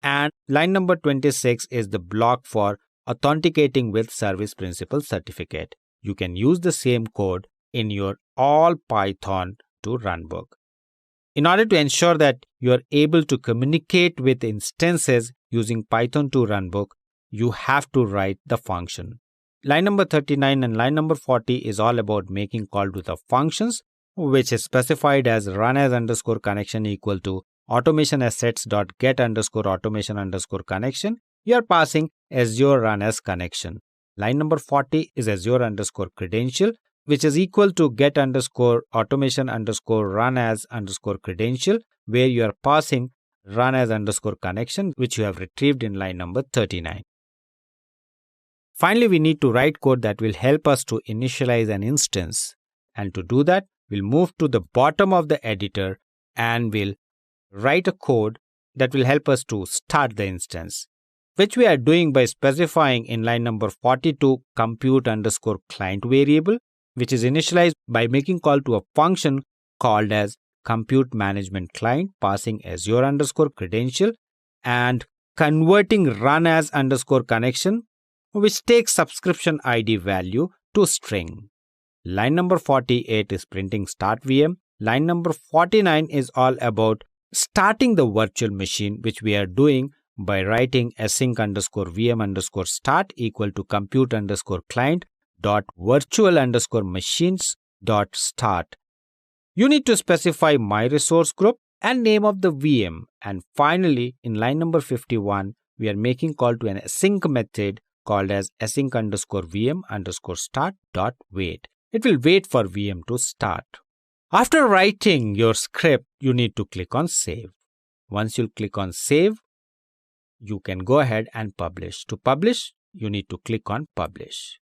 And line number 26 is the block for authenticating with Service Principal certificate. You can use the same code in your all Python 2 runbook. In order to ensure that you are able to communicate with instances using Python 2 runbook, you have to write the function. Line number 39 and line number 40 is all about making call to the functions, which is specified as run_as_connection equal to automationassets.get_automation_connection. You are passing Azure Run As connection. Line number 40 is Azure_credential, which is equal to get_automation_run_as_credential, where you are passing run_as_connection, which you have retrieved in line number 39. Finally, we need to write code that will help us to initialize an instance. And to do that, we'll move to the bottom of the editor and we'll write a code that will help us to start the instance, which we are doing by specifying in line number 42 compute_client variable, which is initialized by making call to a function called as Compute Management Client, passing Azure_credential and converting run_as_connection, which takes subscription ID value to string. Line number 48 is printing start VM. Line number 49 is all about starting the virtual machine, which we are doing by writing async_vm_start equal to compute_client dot virtual_machines.start. You need to specify my resource group and name of the VM. And finally, in line number 51, we are making call to an async method called as async_vm_start.wait. It will wait for VM to start. After writing your script, you need to click on save. Once you click on save, you can go ahead and publish. To publish, you need to click on publish.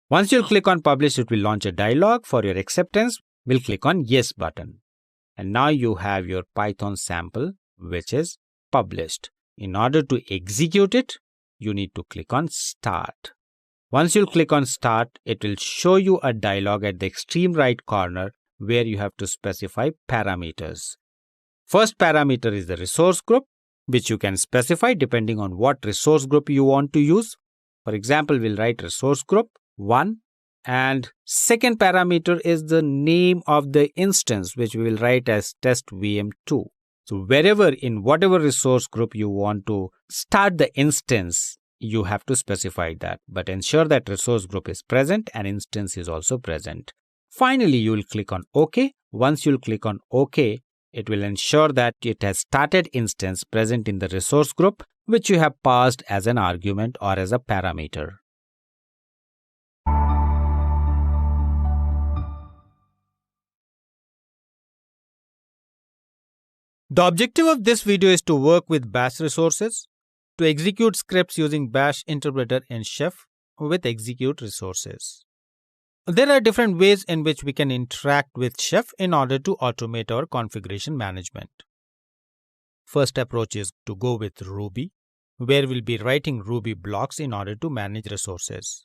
Once you click on publish, it will launch a dialog. For your acceptance, we'll click on yes button. And now you have your Python sample, which is published. In order to execute it, you need to click on start. Once you click on start, it will show you a dialog at the extreme right corner where you have to specify parameters. First parameter is the resource group, which you can specify depending on what resource group you want to use. For example, we'll write resource group 1, and second parameter is the name of the instance, which we will write as test VM2. So wherever in whatever resource group you want to start the instance, you have to specify that, but ensure that resource group is present and instance is also present. Finally, you will click on OK. Once you'll click on OK, it will ensure that it has started instance present in the resource group, which you have passed as an argument or as a parameter. The objective of this video is to work with bash resources, to execute scripts using bash interpreter in Chef with execute resources. There are different ways in which we can interact with Chef in order to automate our configuration management. First approach is to go with Ruby, where we'll be writing Ruby blocks in order to manage resources.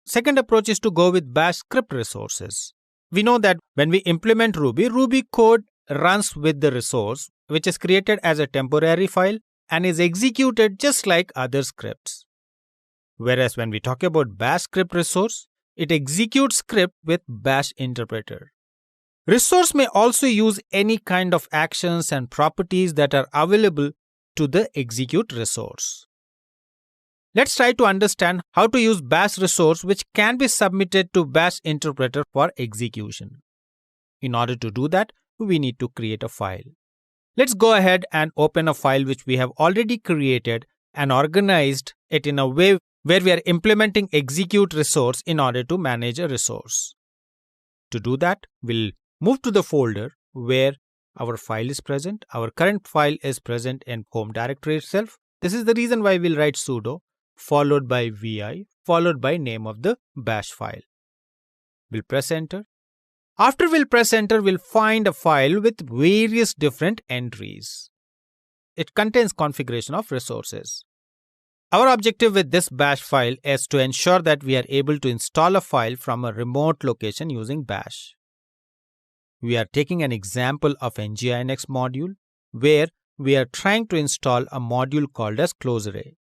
Second approach is to go with bash script resources. We know that when we implement Ruby, Ruby code runs with the resource, which is created as a temporary file and is executed just like other scripts. Whereas when we talk about bash script resource, it executes script with bash interpreter. Resource may also use any kind of actions and properties that are available to the execute resource. Let's try to understand how to use bash resource which can be submitted to bash interpreter for execution. In order to do that, we need to create a file. Let's go ahead and open a file which we have already created and organized it in a way where we are implementing execute resource in order to manage a resource. To do that, we'll move to the folder where our file is present. Our current file is present in home directory itself. This is the reason why we'll write sudo followed by vi followed by name of the bash file. We'll press enter. After we'll press enter, we'll find a file with various different entries. It contains configuration of resources. Our objective with this bash file is to ensure that we are able to install a file from a remote location using bash. We are taking an example of nginx module where we are trying to install a module called as closearray.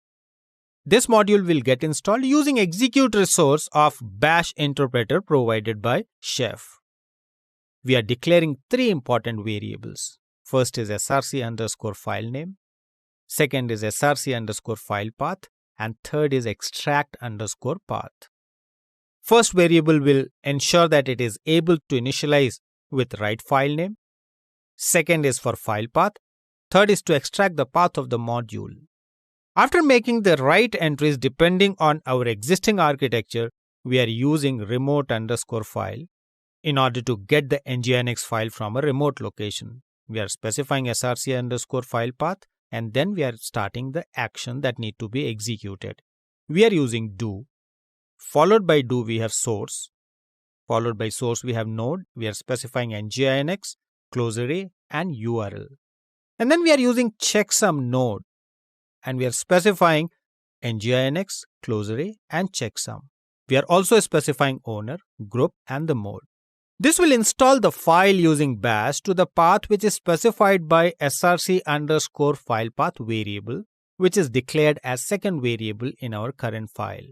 This module will get installed using execute resource of bash interpreter provided by Chef. We are declaring 3 important variables. First is src_file name. Second is src_file path. And third is extract_path. First variable will ensure that it is able to initialize with right file name. Second is for file path. Third is to extract the path of the module. After making the right entries depending on our existing architecture, we are using remote_file in order to get the nginx file from a remote location. We are specifying src_file path and then we are starting the action that need to be executed. We are using do. Followed by do we have source. Followed by source we have node. We are specifying nginx, closearray and URL. And then we are using checksum node and we are specifying nginx, closearray and checksum. We are also specifying owner, group and the mode. This will install the file using bash to the path which is specified by src_file path variable, which is declared as second variable in our current file.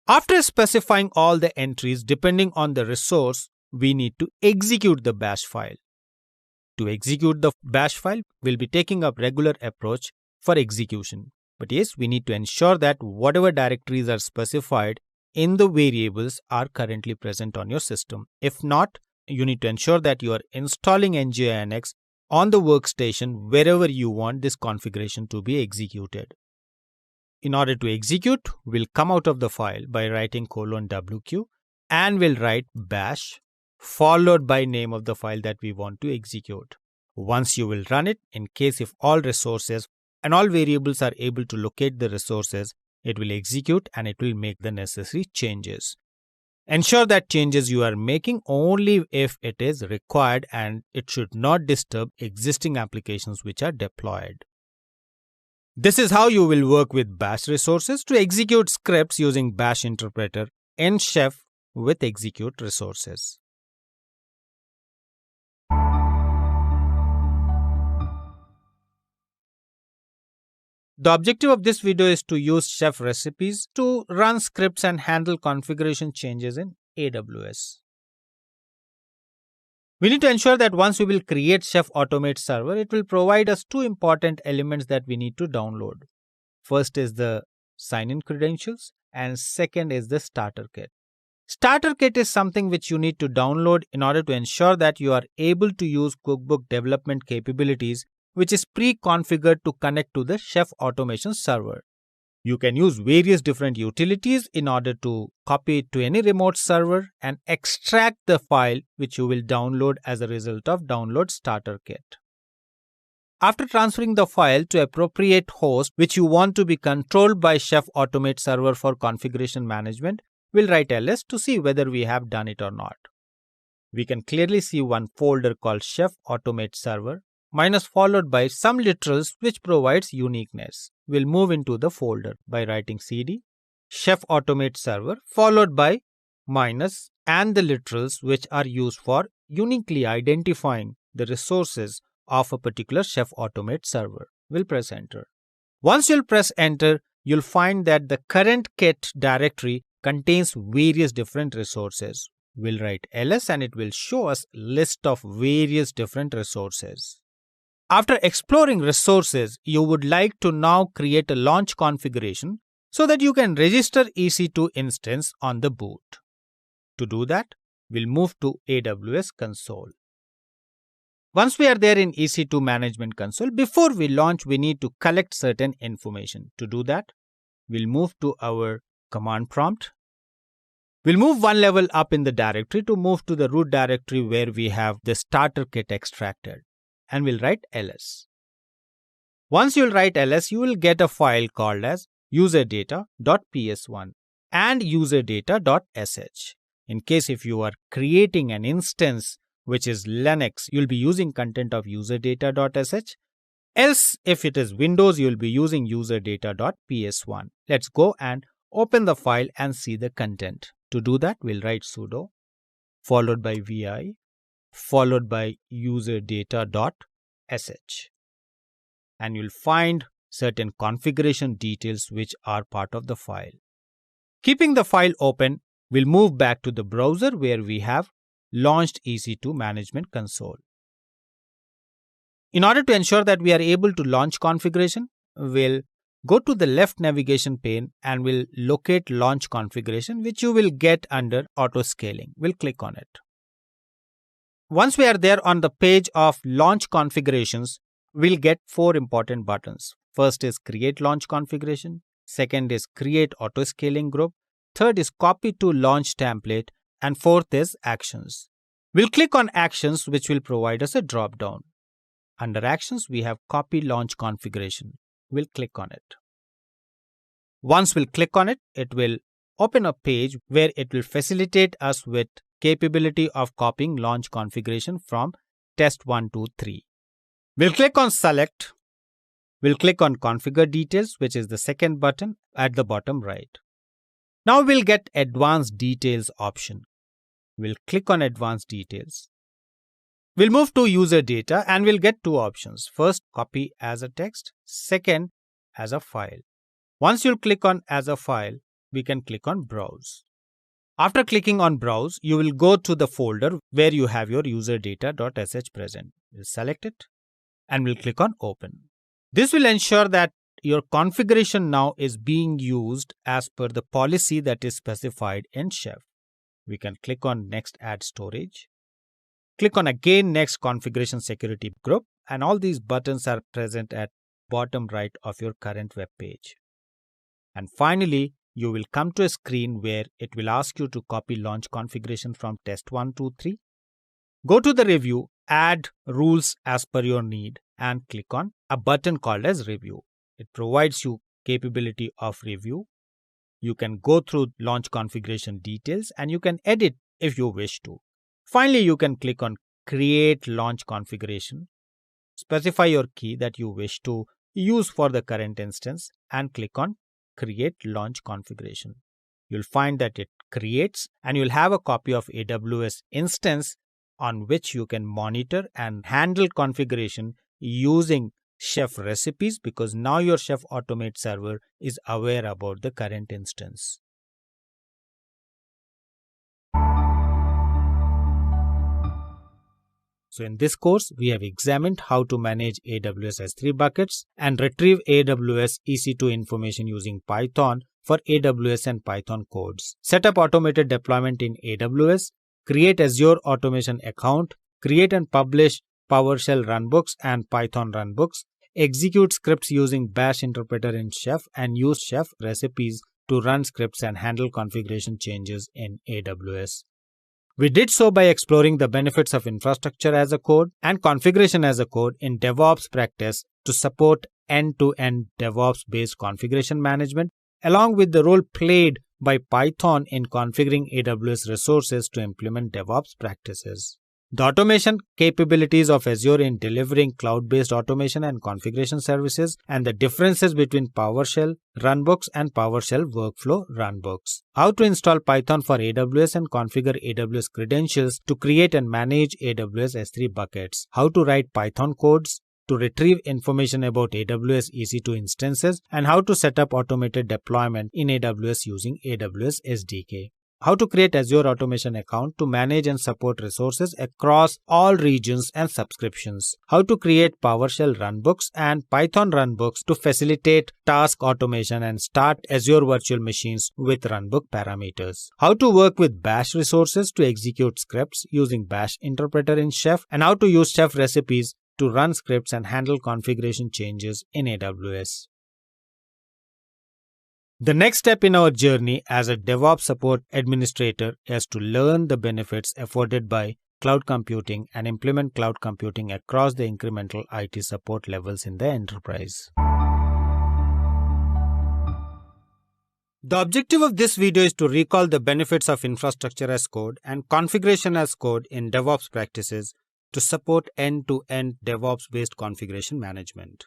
After specifying all the entries depending on the resource, we need to execute the bash file. To execute the bash file, we'll be taking a regular approach for execution. But yes, we need to ensure that whatever directories are specified in the variables are currently present on your system. If not, you need to ensure that you are installing nginx on the workstation wherever you want this configuration to be executed. In order to execute, we'll come out of the file by writing :wq and we'll write bash followed by name of the file that we want to execute. Once you will run it, in case if all resources and all variables are able to locate the resources, it will execute and it will make the necessary changes. Ensure that changes you are making only if it is required and it should not disturb existing applications which are deployed. This is how you will work with bash resources to execute scripts using bash interpreter in Chef with execute resources. The objective of this video is to use chef recipes to run scripts and handle configuration changes in AWS. We need to ensure that once we will create Chef Automate server, it will provide us two important elements that we need to download. First is the sign-in credentials and second is the starter kit. Starter kit is something which you need to download in order to ensure that you are able to use cookbook development capabilities, which is pre-configured to connect to the Chef Automation server. You can use various different utilities in order to copy it to any remote server and extract the file which you will download as a result of download starter kit. After transferring the file to appropriate host which you want to be controlled by Chef Automate server for configuration management, we'll write ls to see whether we have done it or not. We can clearly see one folder called Chef Automate server minus followed by some literals which provides uniqueness. We'll move into the folder by writing cd Chef Automate server followed by minus and the literals which are used for uniquely identifying the resources of a particular Chef Automate server. We'll press enter. Once you'll press enter, you'll find that the current kit directory contains various different resources. We'll write ls and it will show us list of various different resources. After exploring resources, you would like to now create a launch configuration so that you can register EC2 instance on the boot. To do that, we'll move to AWS console. Once we are there in EC2 management console, before we launch, we need to collect certain information. To do that, we'll move to our command prompt. We'll move one level up in the directory to move to the root directory where we have the starter kit extracted. And we'll write ls. Once you'll write ls, you will get a file called as userdata.ps1 and userdata.sh. In case if you are creating an instance which is Linux, you'll be using content of userdata.sh. Else, if it is Windows, you'll be using userdata.ps1. Let's go and open the file and see the content. To do that, we'll write sudo followed by vi followed by userdata.sh. And you'll find certain configuration details which are part of the file. Keeping the file open, we'll move back to the browser where we have launched EC2 Management Console. In order to ensure that we are able to launch configuration, we'll go to the left navigation pane and we'll locate launch configuration, which you will get under auto scaling. We'll click on it. Once we are there on the page of launch configurations, we'll get four important buttons. First is create launch configuration. Second is create auto scaling group. Third is copy to launch template. And fourth is actions. We'll click on actions, which will provide us a drop down. Under actions, we have copy launch configuration. We'll click on it. Once we'll click on it, it will open a page where it will facilitate us with capability of copying launch configuration from test 1, 2, 3. We'll click on select. We'll click on configure details, which is the second button at the bottom right. Now we'll get advanced details option. We'll click on advanced details. We'll move to user data and we'll get two options. First, copy as a text. Second, as a file. Once you'll click on as a file, we can click on browse. After clicking on browse, you will go to the folder where you have your userdata.sh present. We'll select it and we'll click on open. This will ensure that your configuration now is being used as per the policy that is specified in Chef. We can click on next add storage. Click on again next configuration security group, and all these buttons are present at bottom right of your current web page. And finally, you will come to a screen where it will ask you to copy launch configuration from test 1, 2, 3. Go to the review, add rules as per your need and click on a button called as review. It provides you capability of review. You can go through launch configuration details and you can edit if you wish to. Finally, you can click on create launch configuration. Specify your key that you wish to use for the current instance and click on create launch configuration. You'll find that it creates and you'll have a copy of AWS instance on which you can monitor and handle configuration using chef recipes because now your chef automate server is aware about the current instance. So in this course, we have examined how to manage AWS S3 buckets and retrieve AWS EC2 information using Python for AWS and Python codes. Set up automated deployment in AWS, create Azure automation account, create and publish PowerShell runbooks and Python runbooks, execute scripts using Bash interpreter in Chef and use Chef recipes to run scripts and handle configuration changes in AWS. We did so by exploring the benefits of infrastructure as a code and configuration as a code in DevOps practice to support end-to-end DevOps-based configuration management, along with the role played by Python in configuring AWS resources to implement DevOps practices. The automation capabilities of Azure in delivering cloud-based automation and configuration services, and the differences between PowerShell runbooks and PowerShell workflow runbooks. How to install Python for AWS and configure AWS credentials to create and manage AWS S3 buckets. How to write Python codes to retrieve information about AWS EC2 instances, and how to set up automated deployment in AWS using AWS SDK. How to create Azure automation account to manage and support resources across all regions and subscriptions. How to create PowerShell runbooks and Python runbooks to facilitate task automation and start Azure virtual machines with runbook parameters. How to work with Bash resources to execute scripts using Bash interpreter in Chef, and how to use Chef recipes to run scripts and handle configuration changes in AWS. The next step in our journey as a DevOps support administrator is to learn the benefits afforded by cloud computing and implement cloud computing across the incremental IT support levels in the enterprise. The objective of this video is to recall the benefits of infrastructure as code and configuration as code in DevOps practices to support end-to-end DevOps-based configuration management.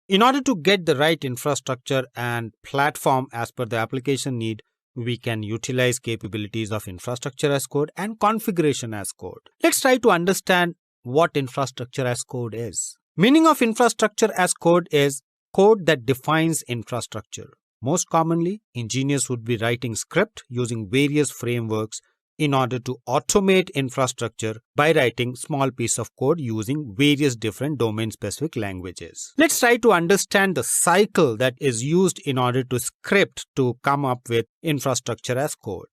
In order to get the right infrastructure and platform as per the application need, we can utilize capabilities of infrastructure as code and configuration as code. Let's try to understand what infrastructure as code is. Meaning of infrastructure as code is code that defines infrastructure. Most commonly, engineers would be writing script using various frameworks in order to automate infrastructure by writing small piece of code using various different domain-specific languages. Let's try to understand the cycle that is used in order to script to come up with infrastructure as code.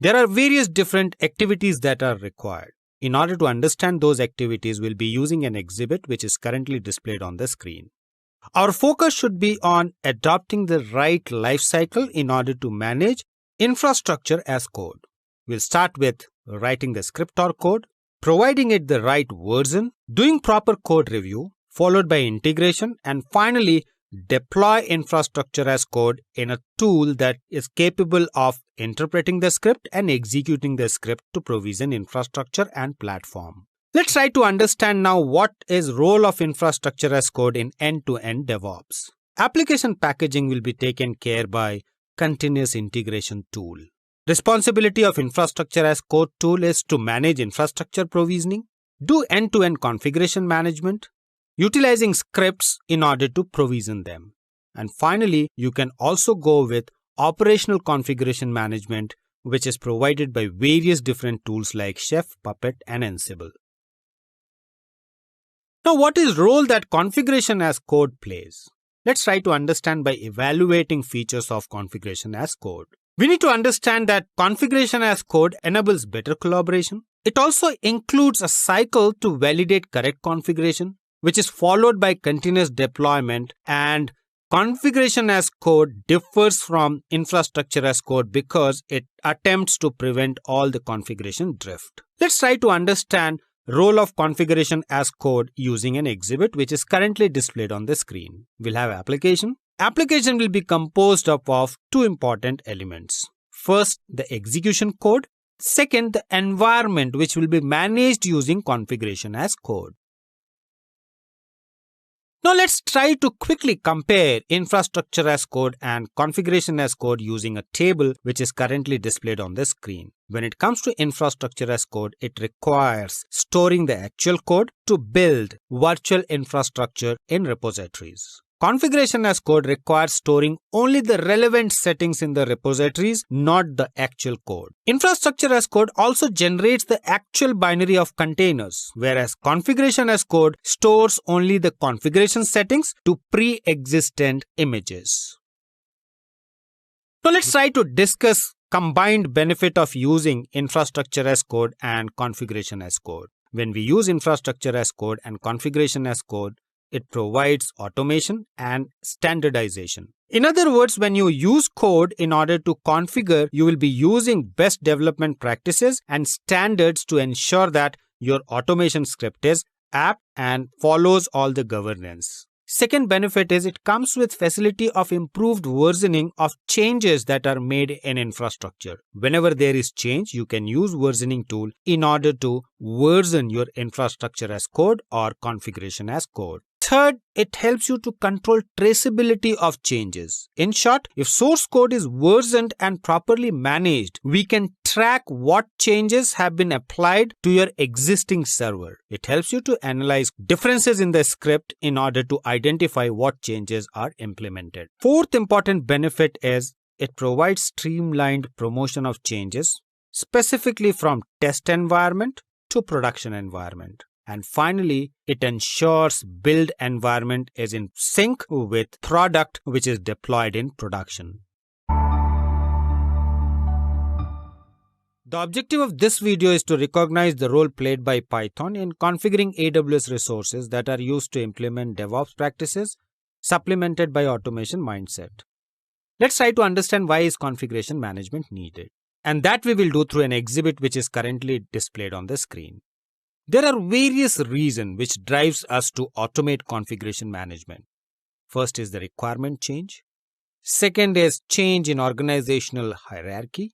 There are various different activities that are required. In order to understand those activities, we'll be using an exhibit which is currently displayed on the screen. Our focus should be on adopting the right lifecycle in order to manage infrastructure as code. We'll start with writing the script or code, providing it the right version, doing proper code review, followed by integration, and finally deploy infrastructure as code in a tool that is capable of interpreting the script and executing the script to provision infrastructure and platform. Let's try to understand now what is role of infrastructure as code in end-to-end DevOps. Application packaging will be taken care by continuous integration tool. Responsibility of infrastructure as code tool is to manage infrastructure provisioning, do end-to-end configuration management, utilizing scripts in order to provision them. And finally, you can also go with operational configuration management, which is provided by various different tools like Chef, Puppet, and Ansible. Now, what is role that configuration as code plays? Let's try to understand by evaluating features of configuration as code. We need to understand that configuration as code enables better collaboration. It also includes a cycle to validate correct configuration, which is followed by continuous deployment, and configuration as code differs from infrastructure as code because it attempts to prevent all the configuration drift. Let's try to understand role of configuration as code using an exhibit which is currently displayed on the screen. We'll have application. Application will be composed of two important elements. First, the execution code. Second, the environment which will be managed using configuration as code. Now let's try to quickly compare infrastructure as code and configuration as code using a table which is currently displayed on the screen. When it comes to infrastructure as code, it requires storing the actual code to build virtual infrastructure in repositories. Configuration as code requires storing only the relevant settings in the repositories, not the actual code. Infrastructure as code also generates the actual binary of containers, whereas configuration as code stores only the configuration settings to pre-existent images. So let's try to discuss combined benefit of using infrastructure as code and configuration as code. When we use infrastructure as code and configuration as code, it provides automation and standardization. In other words, when you use code in order to configure, you will be using best development practices and standards to ensure that your automation script is apt and follows all the governance. Second benefit is it comes with facility of improved versioning of changes that are made in infrastructure. Whenever there is change, you can use versioning tool in order to version your infrastructure as code or configuration as code. Third, it helps you to control traceability of changes. In short, if source code is versioned and properly managed, we can track what changes have been applied to your existing server. It helps you to analyze differences in the script in order to identify what changes are implemented. Fourth important benefit is it provides streamlined promotion of changes, specifically from test environment to production environment. And finally, it ensures build environment is in sync with product which is deployed in production. The objective of this video is to recognize the role played by Python in configuring AWS resources that are used to implement DevOps practices, supplemented by automation mindset. Let's try to understand why is configuration management needed. And that we will do through an exhibit which is currently displayed on the screen. There are various reasons which drives us to automate configuration management. First is the requirement change. Second is change in organizational hierarchy.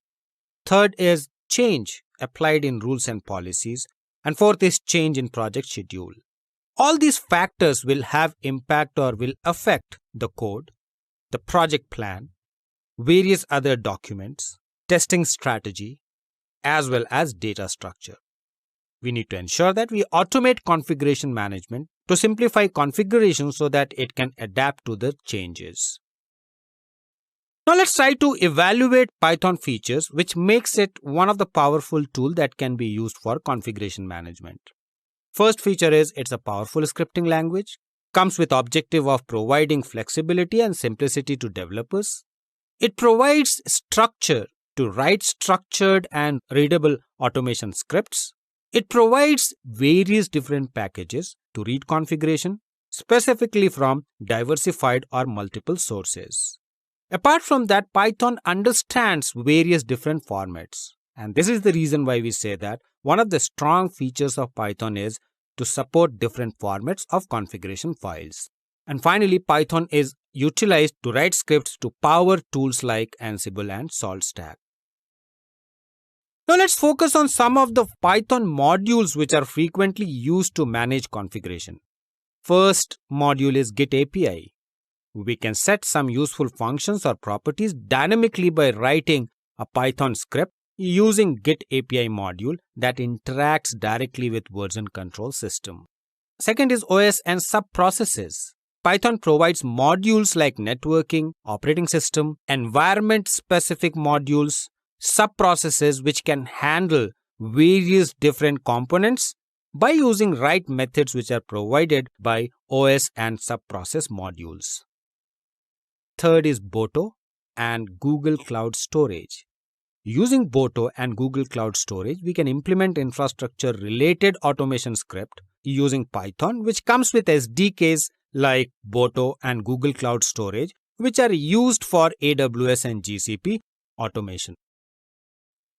Third is change applied in rules and policies. And fourth is change in project schedule. All these factors will have impact or will affect the code, the project plan, various other documents, testing strategy, as well as data structure. We need to ensure that we automate configuration management to simplify configuration so that it can adapt to the changes. Now let's try to evaluate Python features which makes it one of the powerful tools that can be used for configuration management. First feature is it's a powerful scripting language, comes with objective of providing flexibility and simplicity to developers. It provides structure to write structured and readable automation scripts. It provides various different packages to read configuration, specifically from diversified or multiple sources. Apart from that, Python understands various different formats. And this is the reason why we say that one of the strong features of Python is to support different formats of configuration files. And finally, Python is utilized to write scripts to power tools like Ansible and SaltStack. Now let's focus on some of the Python modules which are frequently used to manage configuration. First module is Git API. We can set some useful functions or properties dynamically by writing a Python script using Git API module that interacts directly with version control system. Second is OS and sub-processes. Python provides modules like networking, operating system, environment-specific modules, sub-processes which can handle various different components by using right methods which are provided by OS and sub-process modules. Third is Boto and Google Cloud Storage. Using Boto and Google Cloud Storage, we can implement infrastructure-related automation script using Python, which comes with SDKs like Boto and Google Cloud Storage, which are used for AWS and GCP automation.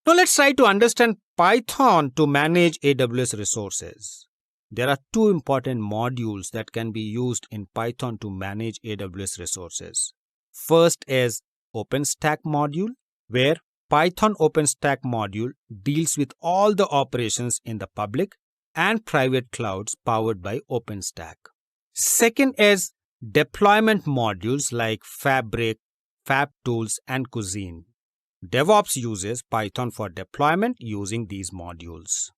Now let's try to understand Python to manage AWS resources. There are two important modules that can be used in Python to manage AWS resources. First is OpenStack module, where Python OpenStack module deals with all the operations in the public and private clouds powered by OpenStack. Second is deployment modules like Fabric, FabTools, and Cuisine. DevOps uses Python for deployment using these modules.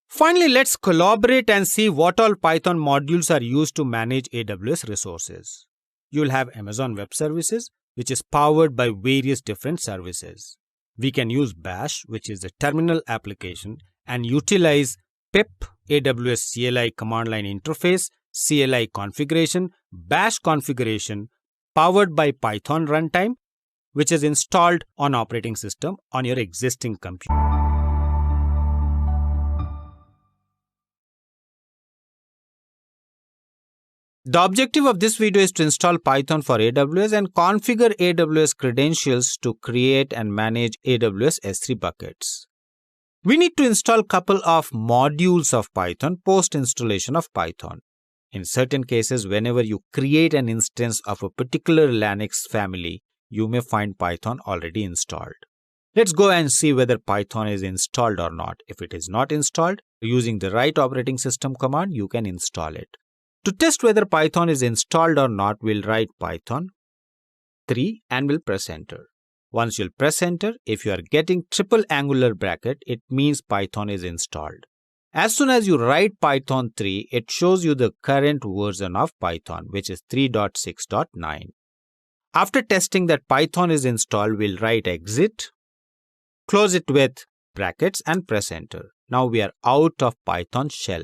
Finally, let's collaborate and see what all Python modules are used to manage AWS resources. You'll have Amazon Web Services, which is powered by various different services. We can use Bash, which is a terminal application, and utilize pip, AWS CLI command line interface, CLI configuration, Bash configuration, powered by Python runtime, which is installed on operating system on your existing computer. The objective of this video is to install Python for AWS and configure AWS credentials to create and manage AWS S3 buckets. We need to install a couple of modules of Python post-installation of Python. In certain cases, whenever you create an instance of a particular Linux family, you may find Python already installed. Let's go and see whether Python is installed or not. If it is not installed, using the right operating system command, you can install it. To test whether Python is installed or not, we'll write Python 3 and we'll press enter. Once you'll press enter, if you are getting triple angular bracket, it means Python is installed. As soon as you write Python 3, it shows you the current version of Python, which is 3.6.9. After testing that Python is installed, we'll write exit, close it with brackets and press enter. Now we are out of Python shell.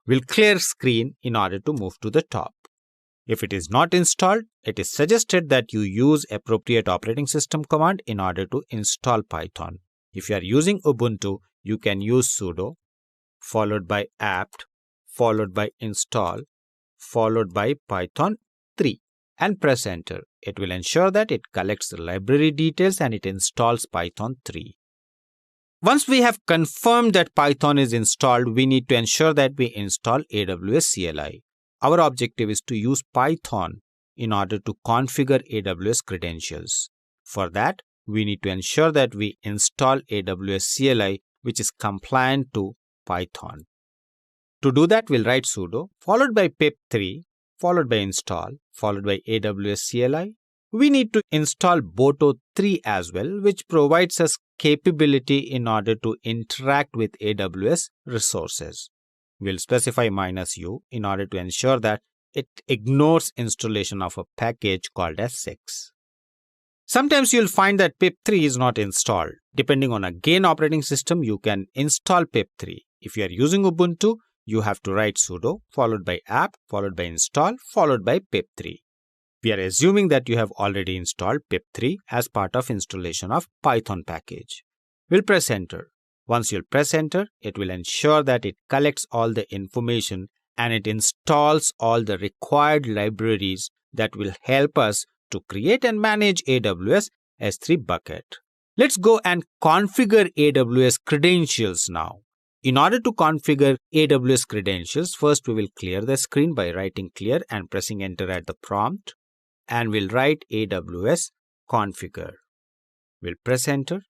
We'll clear screen in order to move to the top. If it is not installed, it is suggested that you use appropriate operating system command in order to install Python. If you are using Ubuntu, you can use sudo followed by apt followed by install followed by Python 3 and press enter. It will ensure that it collects the library details and it installs Python 3. Once we have confirmed that Python is installed, we need to ensure that we install AWS CLI. Our objective is to use Python in order to configure AWS credentials. For that, we need to ensure that we install AWS CLI, which is compliant to Python. To do that, we'll write sudo followed by pip3 followed by install followed by AWS CLI. We need to install Boto 3 as well, which provides us capability in order to interact with AWS resources. We'll specify -u in order to ensure that it ignores installation of a package called as 6. Sometimes you'll find that pip3 is not installed. Depending on again operating system, you can install pip3. If you are using Ubuntu, you have to write sudo followed by apt followed by install followed by pip3. We are assuming that you have already installed pip3 as part of installation of Python package. We'll press enter. Once you'll press enter, it will ensure that it collects all the information and it installs all the required libraries that will help us to create and manage AWS S3 bucket. Let's go and configure AWS credentials now. In order to configure AWS credentials, first we will clear the screen by writing clear and pressing enter at the prompt. And we'll write AWS configure. We'll press enter.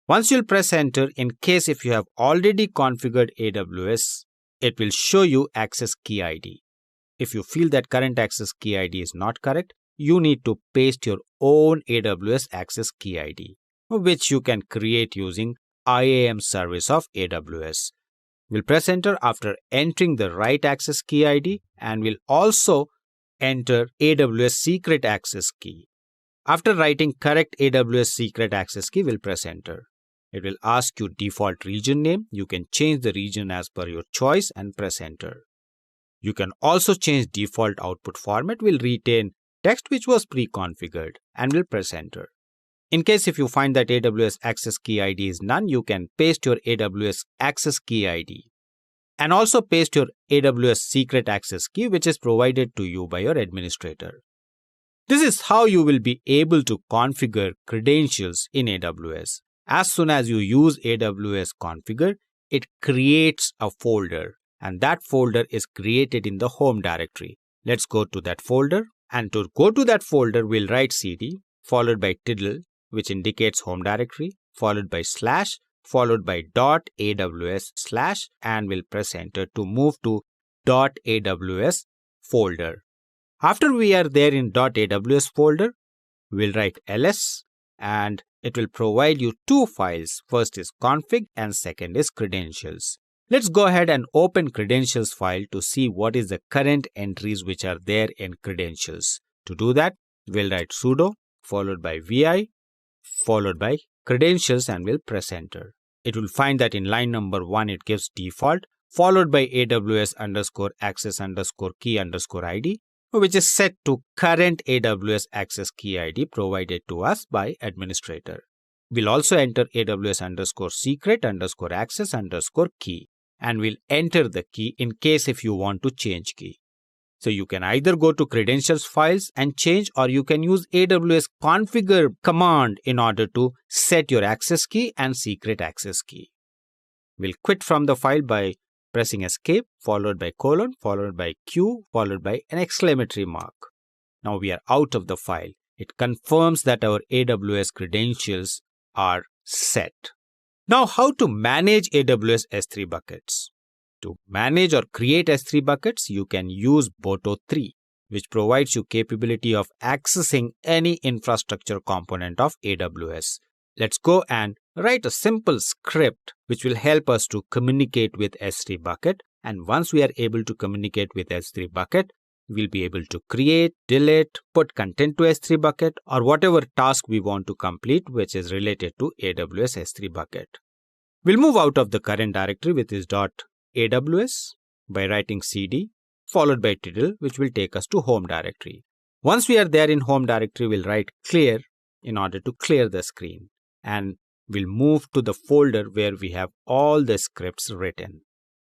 Once you'll press enter, in case if you have already configured AWS, it will show you access key ID. If you feel that current access key ID is not correct, you need to paste your own AWS access key ID, which you can create using IAM service of AWS. We'll press enter after entering the right access key ID and we'll also enter AWS secret access key. After writing correct AWS secret access key, we'll press enter. It will ask you default region name. You can change the region as per your choice and press enter. You can also change default output format. We'll retain text which was pre-configured and we'll press enter. In case if you find that AWS access key ID is none, you can paste your AWS access key ID. And also paste your AWS secret access key which is provided to you by your administrator. This is how you will be able to configure credentials in AWS. As soon as you use AWS configure, it creates a folder and that folder is created in the home directory. Let's go to that folder and to go to that folder, we'll write cd followed by tiddle which indicates home directory followed by / followed by .aws/ and we'll press enter to move to .aws folder. After we are there in .aws folder, we'll write ls and it will provide you two files. First is config and second is credentials. Let's go ahead and open credentials file to see what is the current entries which are there in credentials. To do that, we'll write sudo followed by vi followed by credentials and we'll press enter. It will find that in line number 1 it gives default followed by AWS underscore access underscore key underscore ID, which is set to current AWS access key ID provided to us by administrator. We'll also enter AWS underscore secret underscore access underscore key and we'll enter the key in case if you want to change key. So you can either go to credentials files and change, or you can use AWS configure command in order to set your access key and secret access key. We'll quit from the file by pressing escape followed by colon followed by Q followed by an exclamatory mark. Now we are out of the file. It confirms that our AWS credentials are set. Now how to manage AWS S3 buckets? To manage or create S3 buckets, you can use Boto3, which provides you capability of accessing any infrastructure component of AWS. Let's go and write a simple script which will help us to communicate with S3 bucket. And once we are able to communicate with S3 bucket, we'll be able to create, delete, put content to S3 bucket or whatever task we want to complete which is related to AWS S3 bucket. We'll move out of the current directory with this .aws by writing cd followed by title, which will take us to home directory. Once we are there in home directory, we'll write clear in order to clear the screen. And we'll move to the folder where we have all the scripts written.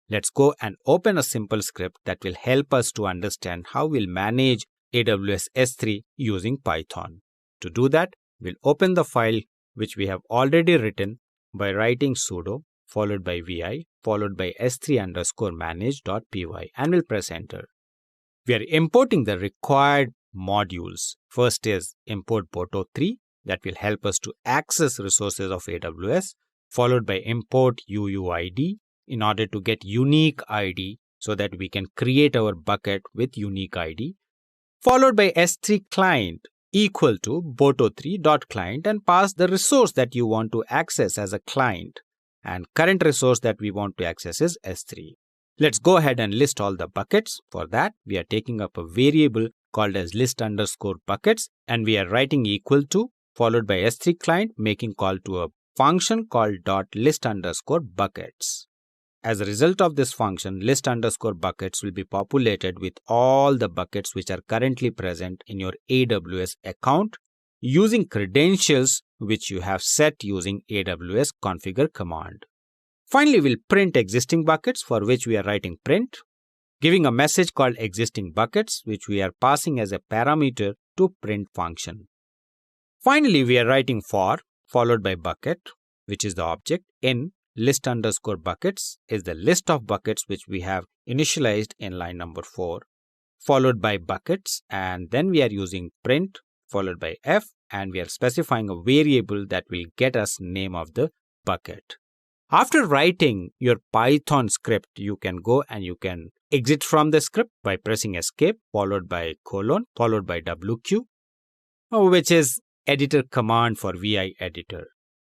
Let's go and open a simple script that will help us to understand how we'll manage AWS S3 using Python. To do that, we'll open the file which we have already written by writing sudo followed by vi followed by s3 underscore manage.py and we'll press enter. We are importing the required modules. First is import Boto3 that will help us to access resources of AWS, followed by import UUID in order to get unique ID so that we can create our bucket with unique ID, followed by S3 client equal to Boto3.client and pass the resource that you want to access as a client. And current resource that we want to access is S3. Let's go ahead and list all the buckets. For that, we are taking up a variable called as list underscore buckets and we are writing equal to followed by S3 client making call to a function called .list underscore buckets. As a result of this function, list underscore buckets will be populated with all the buckets which are currently present in your AWS account using credentials which you have set using AWS configure command. Finally, we'll print existing buckets for which we are writing print, giving a message called existing buckets which we are passing as a parameter to print function. Finally, we are writing for followed by bucket, which is the object in list underscore buckets is the list of buckets which we have initialized in line number 4, followed by buckets, and then we are using print followed by f and we are specifying a variable that will get us name of the bucket. After writing your Python script, you can go and you can exit from the script by pressing escape followed by colon followed by wq, which is editor command for vi editor.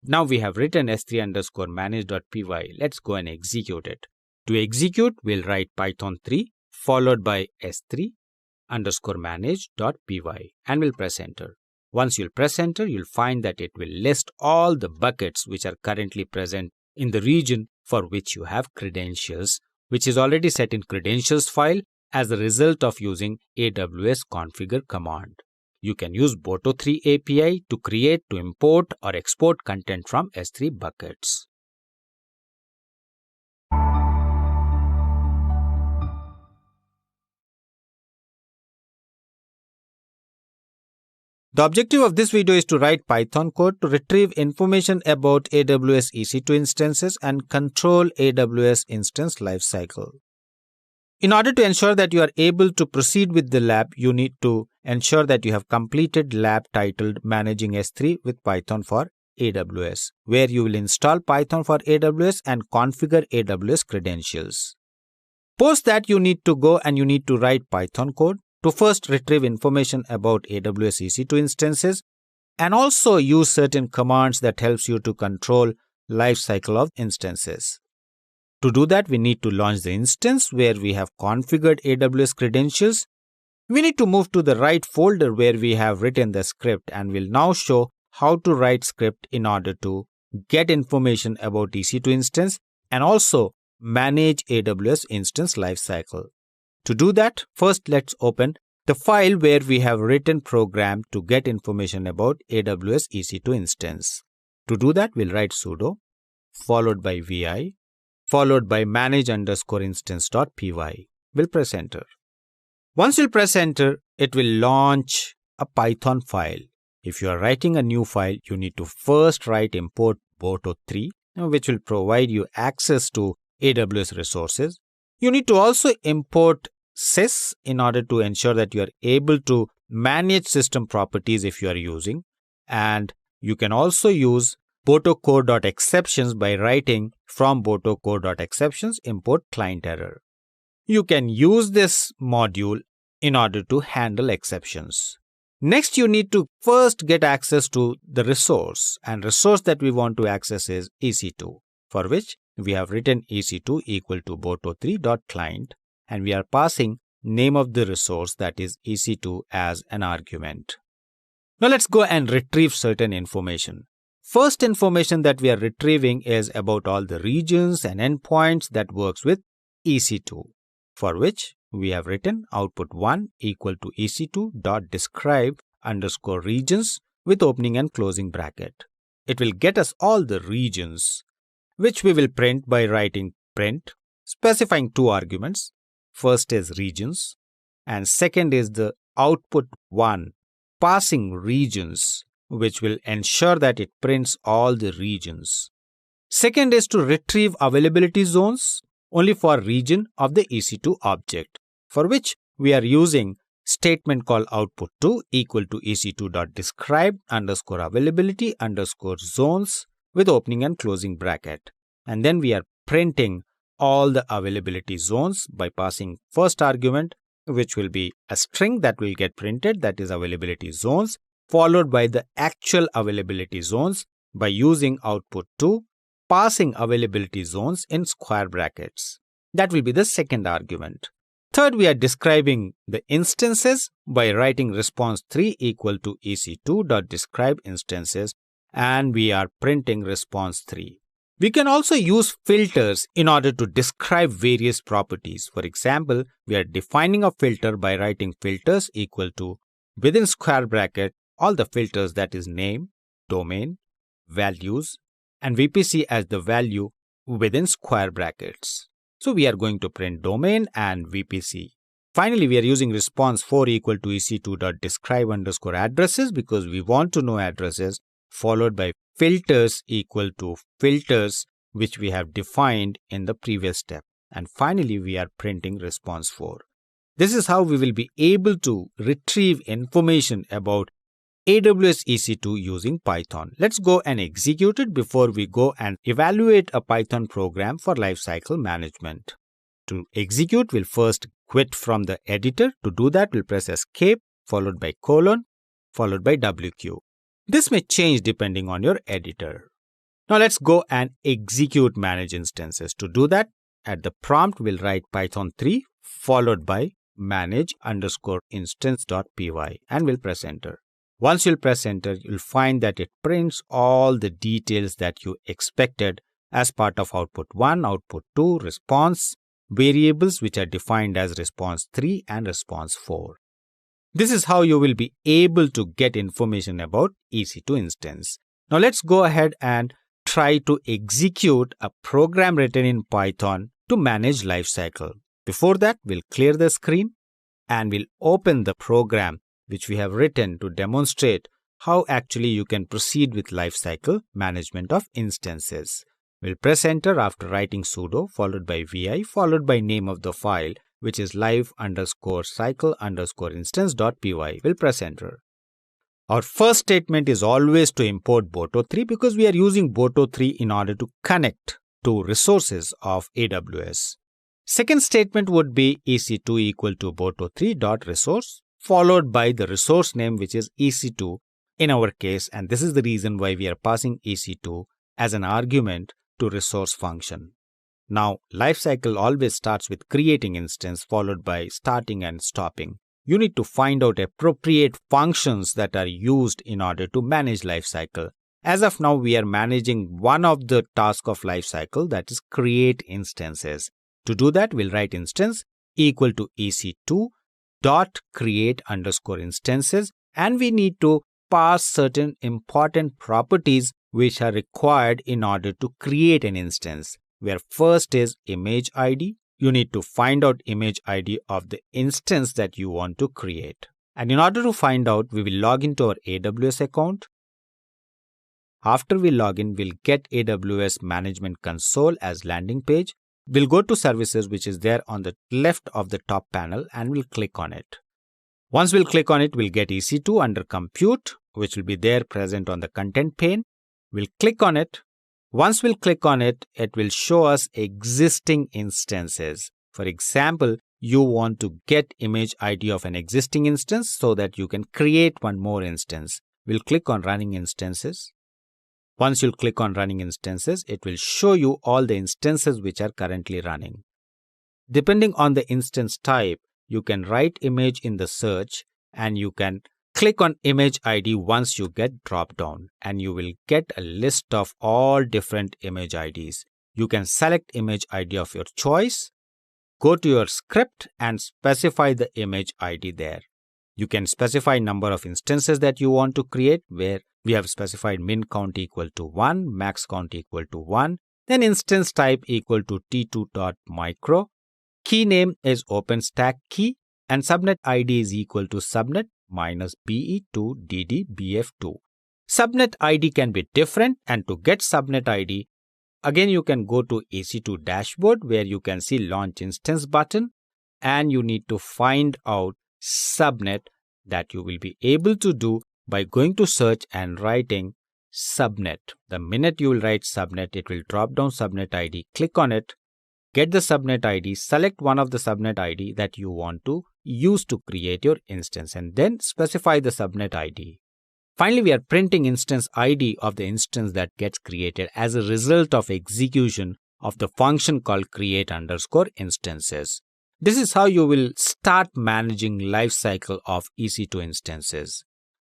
Now we have written s3 underscore manage.py. Let's go and execute it. To execute, we'll write Python 3 followed by s3 underscore manage.py and we'll press enter. Once you'll press enter, you'll find that it will list all the buckets which are currently present in the region for which you have credentials, which is already set in credentials file as a result of using AWS configure command. You can use Boto3 API to create, to import or export content from S3 buckets. The objective of this video is to write Python code to retrieve information about AWS EC2 instances and control AWS instance lifecycle. In order to ensure that you are able to proceed with the lab, you need to ensure that you have completed lab titled Managing S3 with Python for AWS, where you will install Python for AWS and configure AWS credentials. Post that, you need to go and you need to write Python code to first retrieve information about AWS EC2 instances and also use certain commands that helps you to control lifecycle of instances. To do that, we need to launch the instance where we have configured AWS credentials. We need to move to the right folder where we have written the script and will now show how to write script in order to get information about EC2 instance and also manage AWS instance lifecycle. To do that, first let's open the file where we have written program to get information about AWS EC2 instance. To do that, we'll write sudo followed by vi followed by manage_instance.py. We'll press enter. Once you press enter, it will launch a Python file. If you are writing a new file, you need to first write import boto3, which will provide you access to AWS resources. You need to also import sys in order to ensure that you are able to manage system properties if you are using. And you can also use boto_exceptions by writing from boto_exceptions import client error. You can use this module in order to handle exceptions. Next, you need to first get access to the resource, and resource that we want to access is EC2, for which we have written EC2 equal to boto3.client, and we are passing name of the resource, that is EC2, as an argument. Now let's go and retrieve certain information. First information that we are retrieving is about all the regions and endpoints that works with EC2, for which we have written output 1 equal to ec2.describe_regions with opening and closing bracket. It will get us all the regions, which we will print by writing print, specifying two arguments. First is regions, and second is the output 1 passing regions, which will ensure that it prints all the regions. Second is to retrieve availability zones only for region of the EC2 object, for which we are using statement called output2 equal to ec2.describe_availability_zones with opening and closing bracket. And then we are printing all the availability zones by passing first argument, which will be a string that will get printed, that is availability zones, followed by the actual availability zones by using output2 passing availability zones in square brackets. That will be the second argument. Third, we are describing the instances by writing response3 equal to ec2.describe instances, and we are printing response3. We can also use filters in order to describe various properties. For example, we are defining a filter by writing filters equal to within square bracket all the filters, that is name, domain, values, and VPC as the value within square brackets. So we are going to print domain and VPC. Finally, we are using response4 equal to ec2.describe_addresses because we want to know addresses, followed by filters equal to filters, which we have defined in the previous step. And finally, we are printing response4. This is how we will be able to retrieve information about AWS EC2 using Python. Let's go and execute it before we go and evaluate a Python program for lifecycle management. To execute, we'll first quit from the editor. To do that, we'll press escape followed by colon followed by WQ. This may change depending on your editor. Now let's go and execute manage instances. To do that, at the prompt, we'll write python3 followed by manage_instance.py and we'll press enter. Once you'll press enter, you'll find that it prints all the details that you expected as part of output 1, output 2, response, variables which are defined as response 3 and response 4. This is how you will be able to get information about EC2 instance. Now let's go ahead and try to execute a program written in Python to manage lifecycle. Before that, we'll clear the screen and we'll open the program which we have written to demonstrate how actually you can proceed with lifecycle management of instances. We'll press enter after writing sudo followed by vi followed by name of the file, which is live_cycle_instance.py. We'll press enter. Our first statement is always to import boto3 because we are using boto3 in order to connect to resources of AWS. Second statement would be ec2 equal to boto3.resource followed by the resource name, which is ec2 in our case, and this is the reason why we are passing ec2 as an argument to resource function. Now, Lifecycle always starts with creating instance followed by starting and stopping. You need to find out appropriate functions that are used in order to manage Lifecycle. As of now, we are managing one of the tasks of Lifecycle, that is create instances. To do that, we'll write instance equal to ec2 dot create underscore instances, and we need to pass certain important properties which are required in order to create an instance, where first is image ID. You need to find out image ID of the instance that you want to create. And in order to find out, we will log into our AWS account. After we log in, we'll get AWS Management Console as landing page. We'll go to services, which is there on the left of the top panel, and we'll click on it. Once we'll click on it, we'll get EC2 under compute, which will be there present on the content pane. We'll click on it. Once we'll click on it, it will show us existing instances. For example, you want to get image ID of an existing instance so that you can create one more instance. We'll click on running instances. Once you'll click on running instances, it will show you all the instances which are currently running. Depending on the instance type, you can write image in the search and you can click on image ID once you get drop down, and you will get a list of all different image IDs. You can select image ID of your choice, go to your script and specify the image ID there. You can specify number of instances that you want to create, where we have specified min count equal to 1, max count equal to 1, then instance type equal to t2.micro. Key name is OpenStack key and subnet ID is equal to subnet minus be2ddbf2. Subnet ID can be different, and to get subnet ID, again you can go to EC2 dashboard where you can see launch instance button, and you need to find out subnet that you will be able to do by going to search and writing subnet. The minute you will write subnet, it will drop down subnet ID. Click on it, get the subnet ID, select one of the subnet ID that you want to use to create your instance, and then specify the subnet ID. Finally, we are printing instance ID of the instance that gets created as a result of execution of the function called create underscore instances. This is how you will start managing lifecycle of EC2 instances.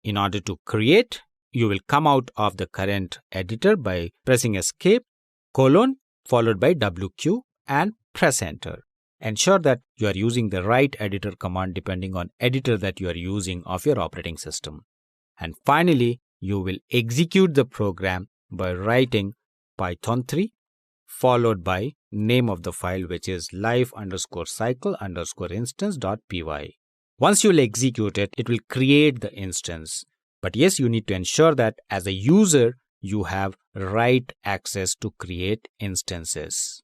In order to create, you will come out of the current editor by pressing escape, followed by WQ, and press enter. Ensure that you are using the right editor command depending on editor that you are using of your operating system. And finally, you will execute the program by writing Python 3 followed by name of the file, which is life_cycle_instance.py. Once you will execute it, it will create the instance. But yes, you need to ensure that as a user, you have right access to create instances.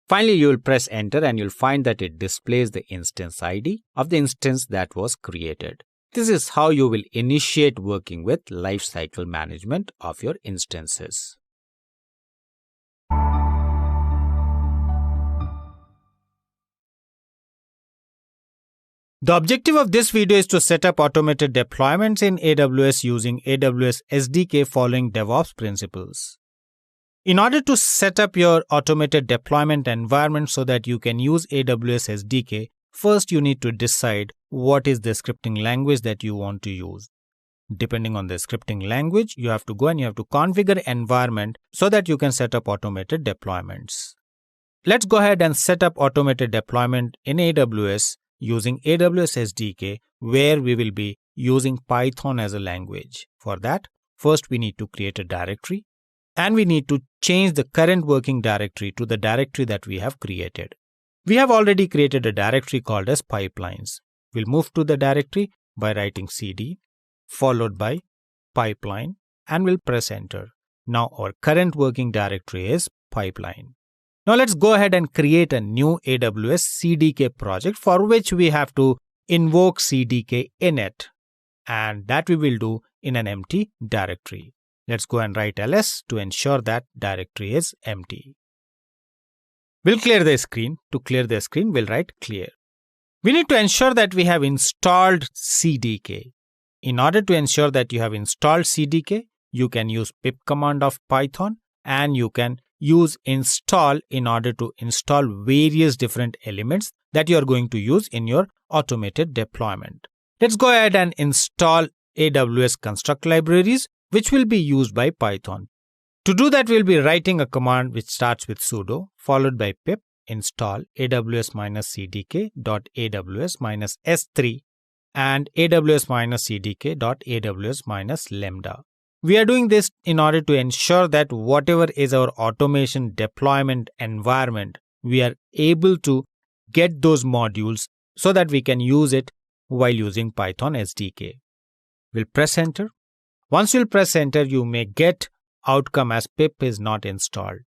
Finally, you will press enter and you'll find that it displays the instance ID of the instance that was created. This is how you will initiate working with lifecycle management of your instances. The objective of this video is to set up automated deployments in AWS using AWS SDK following Devops principles. In order to set up your automated deployment environment so that you can use AWS SDK, first you need to decide what is the scripting language that you want to use. Depending on the scripting language, you have to go and you have to configure environment so that you can set up automated deployments. Let's go ahead and set up automated deployment in AWS using AWS SDK, where we will be using Python as a language. For that, first we need to create a directory, and we need to change the current working directory to the directory that we have created. We have already created a directory called as pipelines. We'll move to the directory by writing cd followed by pipeline, and we'll press enter. Now our current working directory is pipeline. Now let's go ahead and create a new AWS CDK project, for which we have to invoke CDK init, and that we will do in an empty directory. Let's go and write ls to ensure that directory is empty. We'll clear the screen. To clear the screen, we'll write clear. We need to ensure that we have installed CDK. In order to ensure that you have installed CDK, you can use pip command of Python and you can use install in order to install various different elements that you are going to use in your automated deployment. Let's go ahead and install AWS construct libraries, which will be used by Python. To do that, we'll be writing a command which starts with sudo followed by pip install aws-cdk.aws-s3 and aws-cdk.aws-lambda. We are doing this in order to ensure that whatever is our automation deployment environment, we are able to get those modules so that we can use it while using Python SDK. We'll press enter. Once you'll press enter, you may get outcome as pip is not installed.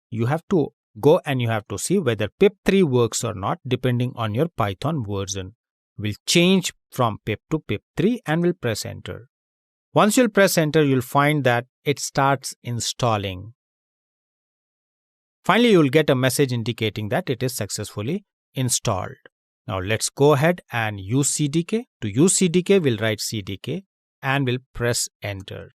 You have to go and you have to see whether pip3 works or not depending on your Python version. We'll change from pip to pip3 and we'll press enter. Once you'll press enter, you'll find that it starts installing. Finally, you'll get a message indicating that it is successfully installed. Now let's go ahead and use CDK. To use CDK, we'll write CDK and we'll press enter.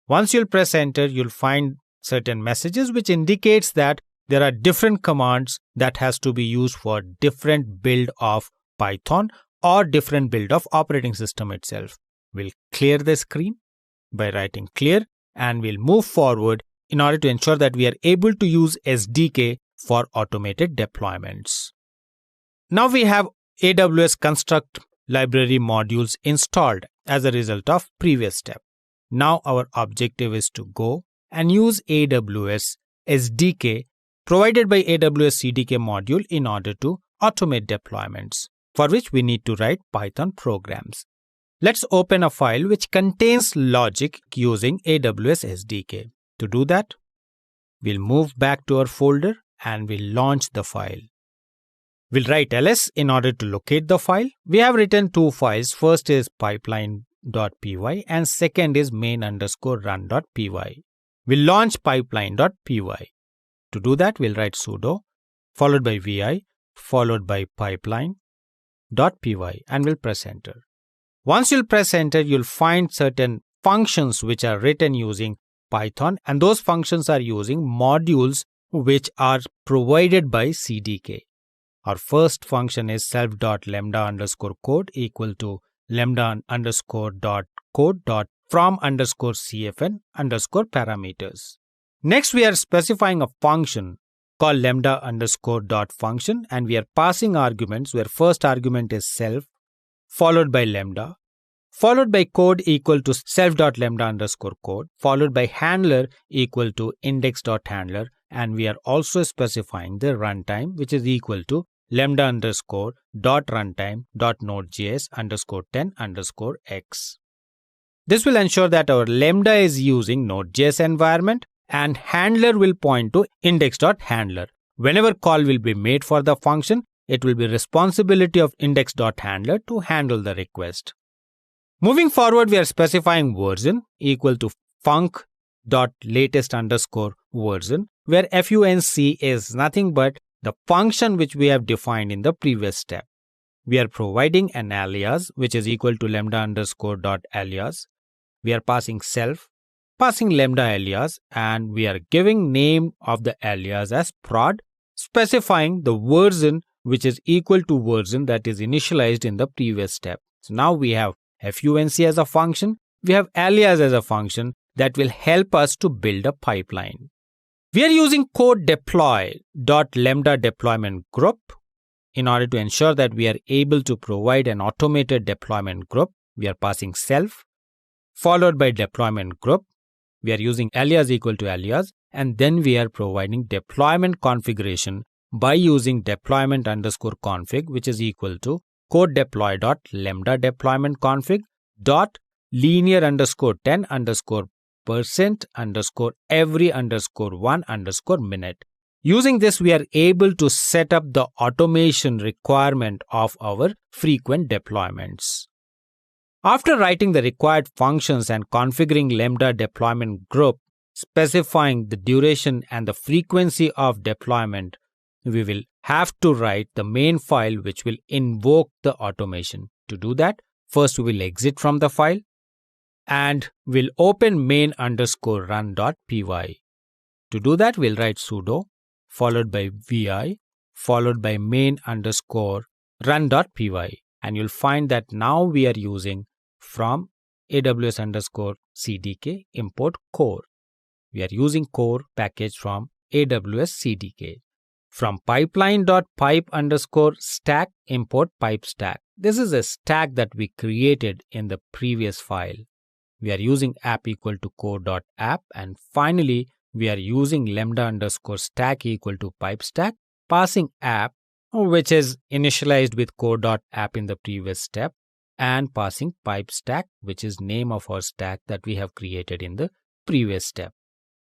Once you'll press enter, you'll find certain messages which indicates that there are different commands that has to be used for different build of Python or different build of operating system itself. We'll clear the screen by writing clear and we'll move forward in order to ensure that we are able to use SDK for automated deployments. Now we have AWS construct library modules installed as a result of previous step. Now our objective is to go and use AWS SDK provided by AWS CDK module in order to automate deployments, for which we need to write Python programs. Let's open a file which contains logic using AWS SDK. To do that, we'll move back to our folder and we'll launch the file. We'll write ls in order to locate the file. We have written two files. First is pipeline.py and second is main_run.py. We'll launch pipeline.py. To do that, we'll write sudo followed by vi followed by pipeline.py and we'll press enter. Once you'll press enter, you'll find certain functions which are written using Python, and those functions are using modules which are provided by CDK. Our first function is self.lambda_code equal to lambda_code.from_cfn_parameters. Next, we are specifying a function called lambda_dot_function and we are passing arguments where first argument is self followed by lambda followed by code equal to self.lambda_code followed by handler equal to index.handler, and we are also specifying the runtime which is equal to lambda_runtime.node.js_10_x. This will ensure that our lambda is using Node.js environment and handler will point to index.handler. Whenever call will be made for the function, it will be responsibility of index.handler to handle the request. Moving forward, we are specifying version equal to func.latest_version, where func is nothing but the function which we have defined in the previous step. We are providing an alias which is equal to lambda_dot_alias. We are passing self, passing lambda alias, and we are giving name of the alias as prod, specifying the version which is equal to version that is initialized in the previous step. So now we have func as a function, we have alias as a function that will help us to build a pipeline. We are using code deploy.lambda deployment group in order to ensure that we are able to provide an automated deployment group. We are passing self followed by deployment group. We are using alias equal to alias, and then we are providing deployment configuration by using deployment_config, which is equal to code deploy.lambda deployment config dot linear_10_percent_every_1_minute. Using this, we are able to set up the automation requirement of our frequent deployments. After writing the required functions and configuring lambda deployment group, specifying the duration and the frequency of deployment, we will have to write the main file which will invoke the automation. To do that, first we will exit from the file and we'll open main_run.py. To do that, we'll write sudo followed by vi followed by main_run.py, and you'll find that now we are using from AWS_CDK import core. We are using core package from AWS CDK. From pipeline.pipe_stack import pipe stack. This is a stack that we created in the previous file. We are using app equal to core.app, and finally we are using lambda_stack equal to pipe stack, passing app, which is initialized with core.app in the previous step, and passing pipe stack, which is name of our stack that we have created in the previous step.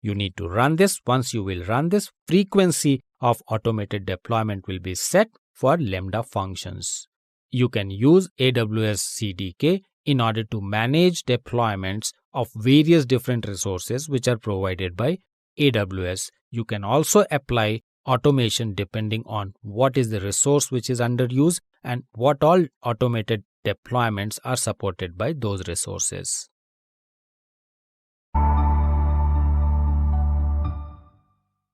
You need to run this. Once you will run this, frequency of automated deployment will be set for Lambda functions. You can use AWS CDK in order to manage deployments of various different resources which are provided by AWS. You can also apply automation depending on what is the resource which is under use and what all automated deployments are supported by those resources.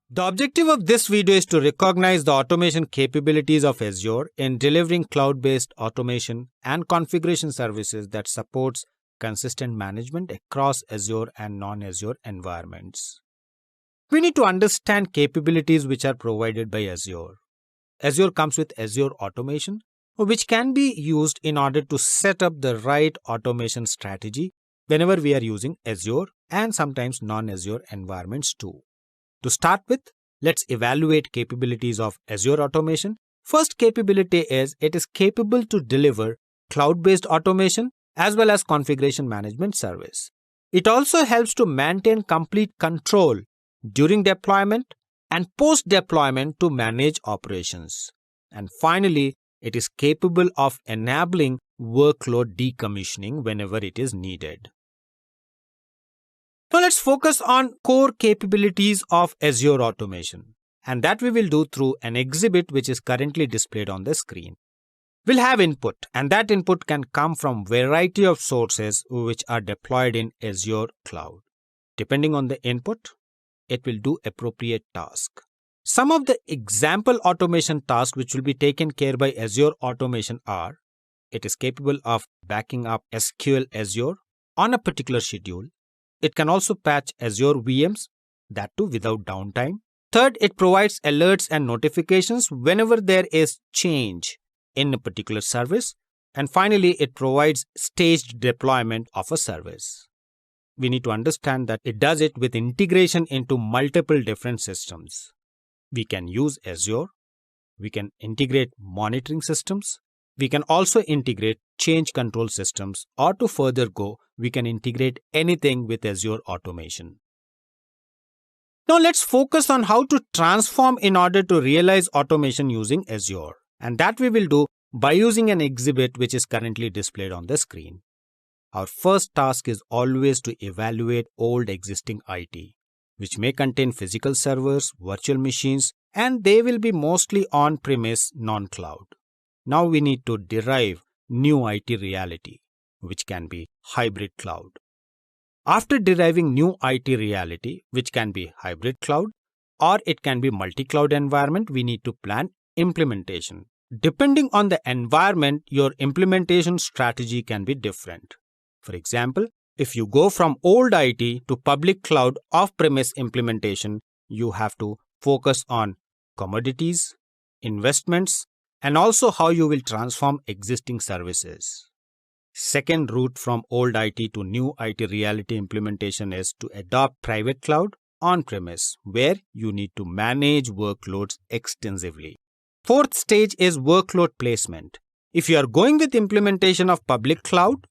The objective of this video is to recognize the automation capabilities of Azure in delivering cloud-based automation and configuration services that supports consistent management across Azure and non-Azure environments. We need to understand capabilities which are provided by Azure. Azure comes with Azure Automation, which can be used in order to set up the right automation strategy whenever we are using Azure and sometimes non-Azure environments too. To start with, let's evaluate capabilities of Azure Automation. First capability is it is capable to deliver cloud-based automation as well as configuration management service. It also helps to maintain complete control during deployment and post-deployment to manage operations. And finally, it is capable of enabling workload decommissioning whenever it is needed. Now let's focus on core capabilities of Azure Automation, and that we will do through an exhibit which is currently displayed on the screen. We'll have input, and that input can come from variety of sources which are deployed in Azure Cloud. Depending on the input, it will do appropriate task. Some of the example automation tasks which will be taken care by Azure Automation are: it is capable of backing up SQL Azure on a particular schedule. It can also patch Azure VMs, that too without downtime. Third, it provides alerts and notifications whenever there is change in a particular service. And finally, it provides staged deployment of a service. We need to understand that it does it with integration into multiple different systems. We can use Azure. We can integrate monitoring systems. We can also integrate change control systems, or to further go, we can integrate anything with Azure Automation. Now let's focus on how to transform in order to realize automation using Azure. And that we will do by using an exhibit which is currently displayed on the screen. Our first task is always to evaluate old existing IT, which may contain physical servers, virtual machines, and they will be mostly on-premise, non-cloud. Now we need to derive new IT reality, which can be hybrid cloud. After deriving new IT reality, which can be hybrid cloud or it can be multi-cloud environment, we need to plan implementation. Depending on the environment, your implementation strategy can be different. For example, if you go from old IT to public cloud off-premise implementation, you have to focus on commodities, investments, and also how you will transform existing services. Second route from old IT to new IT reality implementation is to adopt private cloud on-premise, where you need to manage workloads extensively. Fourth stage is workload placement. If you are going with implementation of public cloud,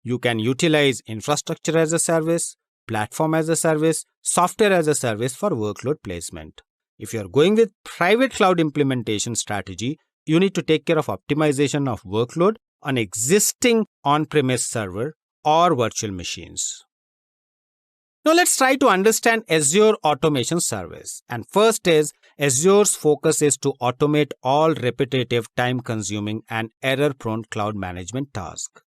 you can utilize infrastructure as a service, platform as a service, software as a service for workload placement. If you are going with private cloud implementation strategy, you need to take care of optimization of workload on existing on-premise server or virtual machines. Now let's try to understand Azure Automation Service. And first is, Azure's focus is to automate all repetitive, time-consuming and error-prone cloud management tasks.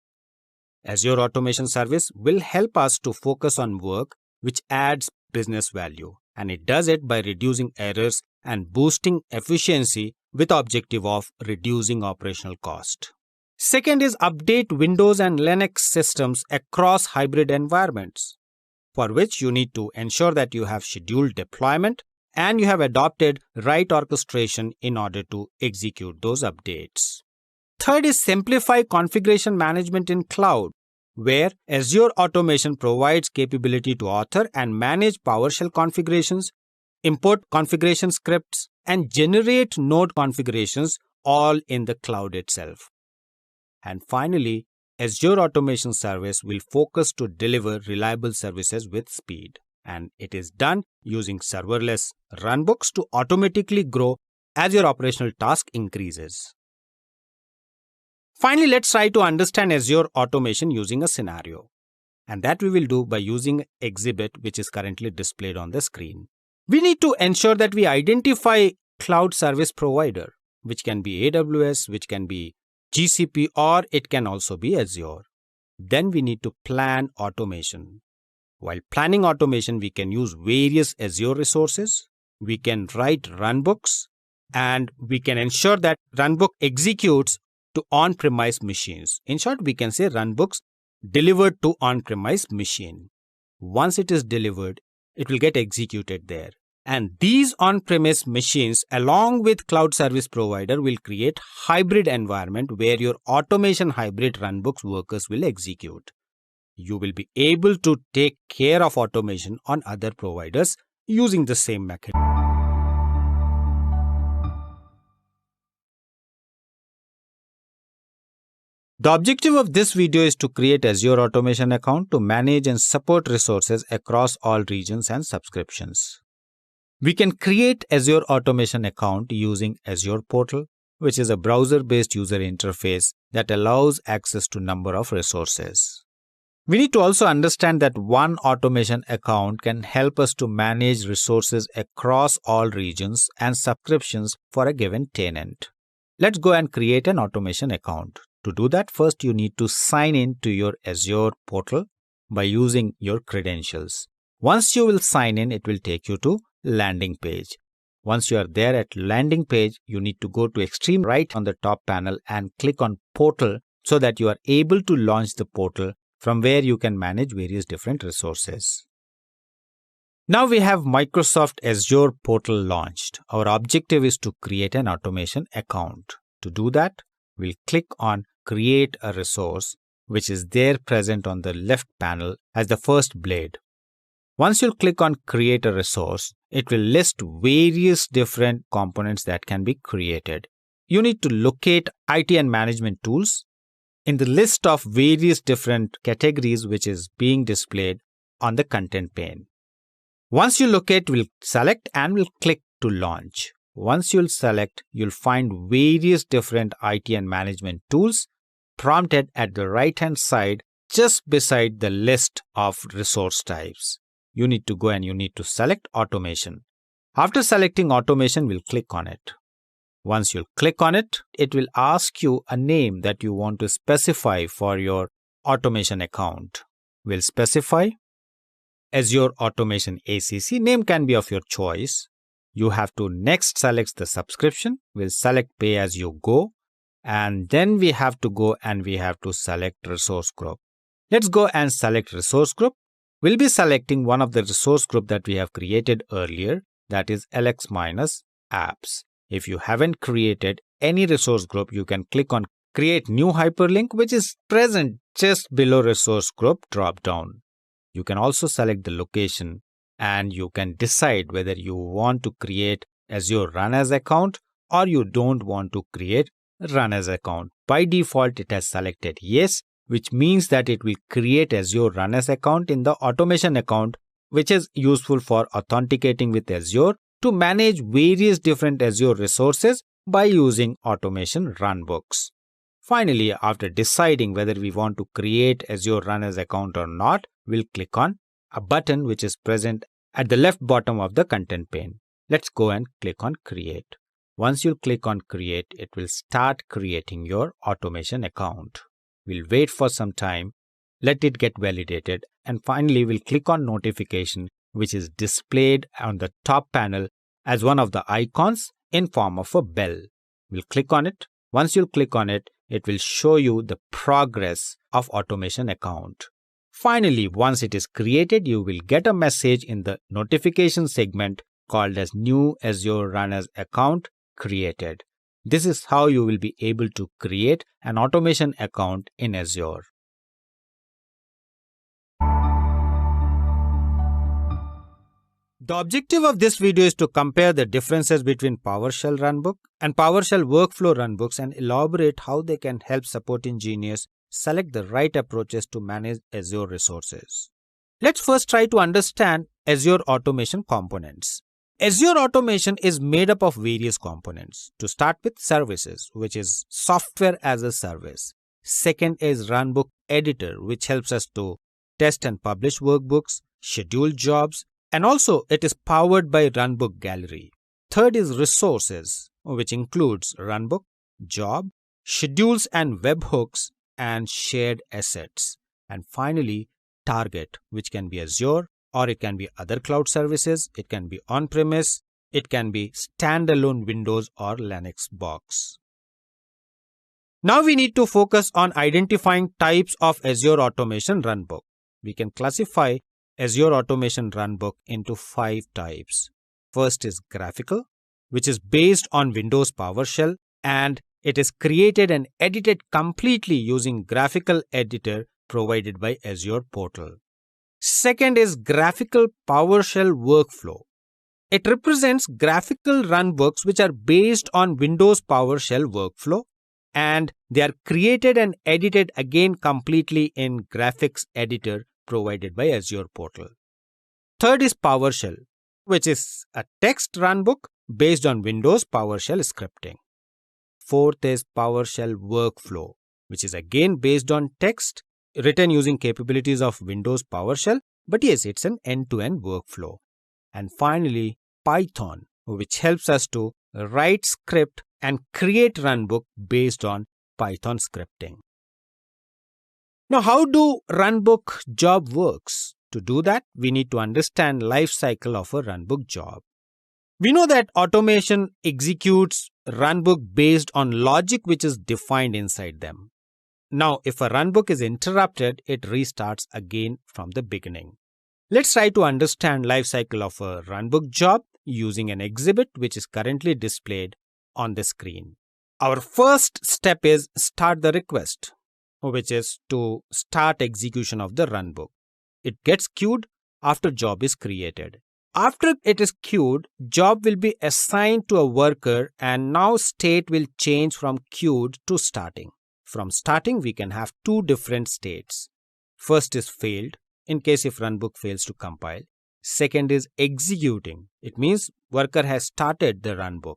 Azure Automation Service will help us to focus on work which adds business value, and it does it by reducing errors and boosting efficiency with the objective of reducing operational cost. Second is update Windows and Linux systems across hybrid environments, for which you need to ensure that you have scheduled deployment and you have adopted right orchestration in order to execute those updates. Third is simplify configuration management in cloud, where Azure Automation provides capability to author and manage PowerShell configurations, import configuration scripts, and generate node configurations all in the cloud itself. And finally, Azure Automation Service will focus to deliver reliable services with speed. And it is done using serverless runbooks to automatically grow as your operational task increases. Finally, let's try to understand Azure Automation using a scenario. And that we will do by using exhibit which is currently displayed on the screen. We need to ensure that we identify cloud service provider, which can be AWS, which can be GCP, or it can also be Azure. Then we need to plan automation. While planning automation, we can use various Azure resources. We can write runbooks, and we can ensure that runbook executes to on-premise machines. In short, we can say runbooks delivered to on-premise machine. Once it is delivered, it will get executed there. And these on-premise machines, along with cloud service provider, will create hybrid environment where your automation hybrid runbooks workers will execute. You will be able to take care of automation on other providers using the same mechanism. The objective of this video is to create Azure Automation account to manage and support resources across all regions and subscriptions. We can create Azure Automation account using Azure Portal, which is a browser-based user interface that allows access to number of resources. We need to also understand that one automation account can help us to manage resources across all regions and subscriptions for a given tenant. Let's go and create an automation account. To do that, first you need to sign in to your Azure portal by using your credentials. Once you will sign in, it will take you to landing page. Once you are there at landing page, you need to go to extreme right on the top panel and click on portal so that you are able to launch the portal from where you can manage various different resources. Now we have Microsoft Azure portal launched. Our objective is to create an automation account. To do that, we'll click on create a resource, which is there present on the left panel as the first blade. Once you click on create a resource, it will list various different components that can be created. You need to locate IT and management tools in the list of various different categories which is being displayed on the content pane. Once you locate, we'll select and we'll click to launch. Once you'll select, you'll find various different IT and management tools prompted at the right-hand side just beside the list of resource types. You need to go and you need to select automation. After selecting automation, we'll click on it. Once you'll click on it, it will ask you a name that you want to specify for your automation account. We'll specify Azure Automation ACC. Name can be of your choice. You have to next select the subscription. We'll select pay as you go. And then we have to go and we have to select resource group. Let's go and select resource group. We'll be selecting one of the resource group that we have created earlier, that is LX-apps. If you haven't created any resource group, you can click on create new hyperlink, which is present just below resource group drop down. You can also select the location and you can decide whether you want to create Azure Run As account or you don't want to create Run As account. By default, it has selected yes, which means that it will create Azure Run As account in the automation account, which is useful for authenticating with Azure to manage various different Azure resources by using automation runbooks. Finally, after deciding whether we want to create Azure Run As account or not, we'll click on a button which is present at the left bottom of the content pane. Let's go and click on create. Once you click on create, it will start creating your automation account. We'll wait for some time, let it get validated, and finally we'll click on notification, which is displayed on the top panel as one of the icons in form of a bell. We'll click on it. Once you click on it, it will show you the progress of automation account. Finally, once it is created, you will get a message in the notification segment called as New Azure Runners Account Created. This is how you will be able to create an automation account in Azure. The objective of this video is to compare the differences between PowerShell Runbook and PowerShell Workflow Runbooks and elaborate how they can help support engineers select the right approaches to manage Azure resources. Let's first try to understand Azure automation components. Azure automation is made up of various components. To start with, services, which is software as a service. Second is Runbook Editor, which helps us to test and publish workbooks, schedule jobs, and also it is powered by Runbook Gallery. Third is resources, which includes Runbook, job, schedules and webhooks, and shared assets. And finally, target, which can be Azure, or it can be other cloud services, it can be on-premise, it can be standalone Windows or Linux box. Now we need to focus on identifying types of Azure Automation Runbook. We can classify Azure Automation Runbook into 5 types. First is graphical, which is based on Windows PowerShell, and it is created and edited completely using graphical editor provided by Azure Portal. Second is graphical PowerShell workflow. It represents graphical runbooks which are based on Windows PowerShell workflow, and they are created and edited again completely in graphics editor provided by Azure Portal. Third is PowerShell, which is a text runbook based on Windows PowerShell scripting. Fourth is PowerShell workflow, which is again based on text written using capabilities of Windows PowerShell, but yes, it's an end-to-end workflow. And finally, Python, which helps us to write script and create runbook based on Python scripting. Now, how do runbook job works? To do that, we need to understand lifecycle of a runbook job. We know that automation executes runbook based on logic which is defined inside them. Now, if a runbook is interrupted, it restarts again from the beginning. Let's try to understand lifecycle of a runbook job using an exhibit which is currently displayed on the screen. Our first step is start the request, which is to start execution of the runbook. It gets queued after job is created. After it is queued, job will be assigned to a worker, and now state will change from queued to starting. From starting, we can have 2 different states. First is failed, in case if runbook fails to compile. Second is executing. It means worker has started the runbook.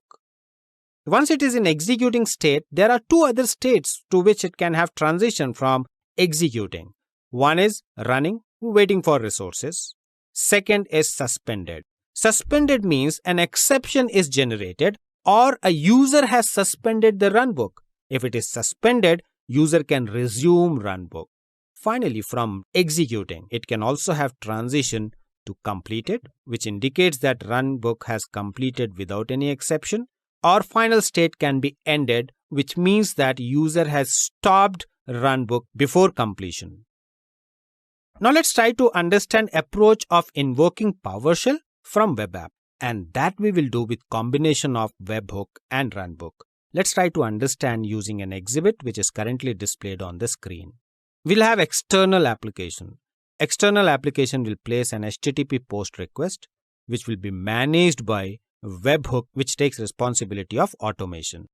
Once it is in executing state, there are 2 other states to which it can have transition from executing. One is running, waiting for resources. Second is suspended. Suspended means an exception is generated or a user has suspended the runbook. If it is suspended, user can resume runbook. Finally, from executing, it can also have transition to completed, which indicates that runbook has completed without any exception. Or final state can be ended, which means that user has stopped runbook before completion. Now let's try to understand approach of invoking PowerShell from web app, and that we will do with combination of webhook and runbook. Let's try to understand using an exhibit which is currently displayed on the screen. We'll have external application. External application will place an HTTP post request, which will be managed by webhook, which takes responsibility of automation.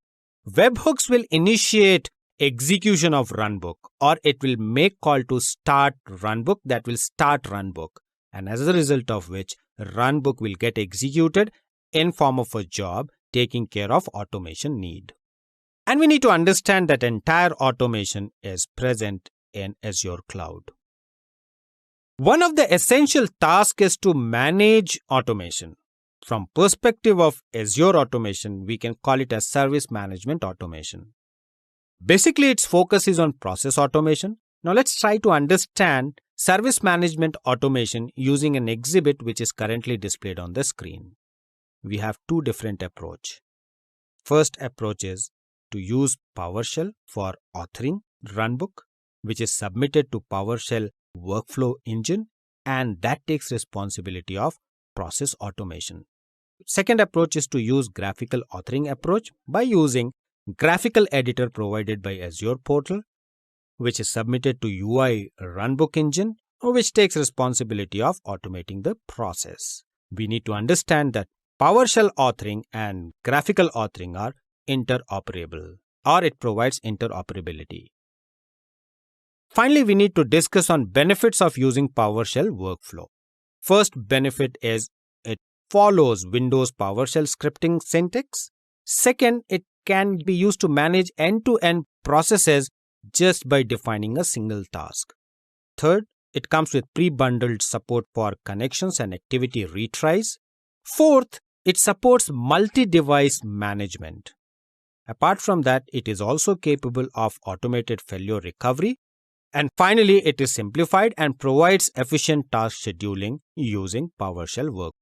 Webhooks will initiate execution of runbook, or it will make call to start runbook that will start runbook, and as a result of which runbook will get executed in form of a job taking care of automation need. And we need to understand that entire automation is present in Azure Cloud. One of the essential tasks is to manage automation. From perspective of Azure automation, we can call it as service management automation. Basically, its focus is on process automation. Now let's try to understand service management automation using an exhibit which is currently displayed on the screen. We have two different approaches. First approach is to use PowerShell for authoring runbook, which is submitted to PowerShell workflow engine, and that takes responsibility of process automation. Second approach is to use graphical authoring approach by using graphical editor provided by Azure portal, which is submitted to UI runbook engine, which takes responsibility of automating the process. We need to understand that PowerShell authoring and graphical authoring are interoperable, or it provides interoperability. Finally, we need to discuss on benefits of using PowerShell workflow. First benefit is it follows Windows PowerShell scripting syntax. Second, it can be used to manage end-to-end processes just by defining a single task. Third, it comes with pre-bundled support for connections and activity retries. Fourth, it supports multi-device management. Apart from that, it is also capable of automated failure recovery. And finally, it is simplified and provides efficient task scheduling using PowerShell work.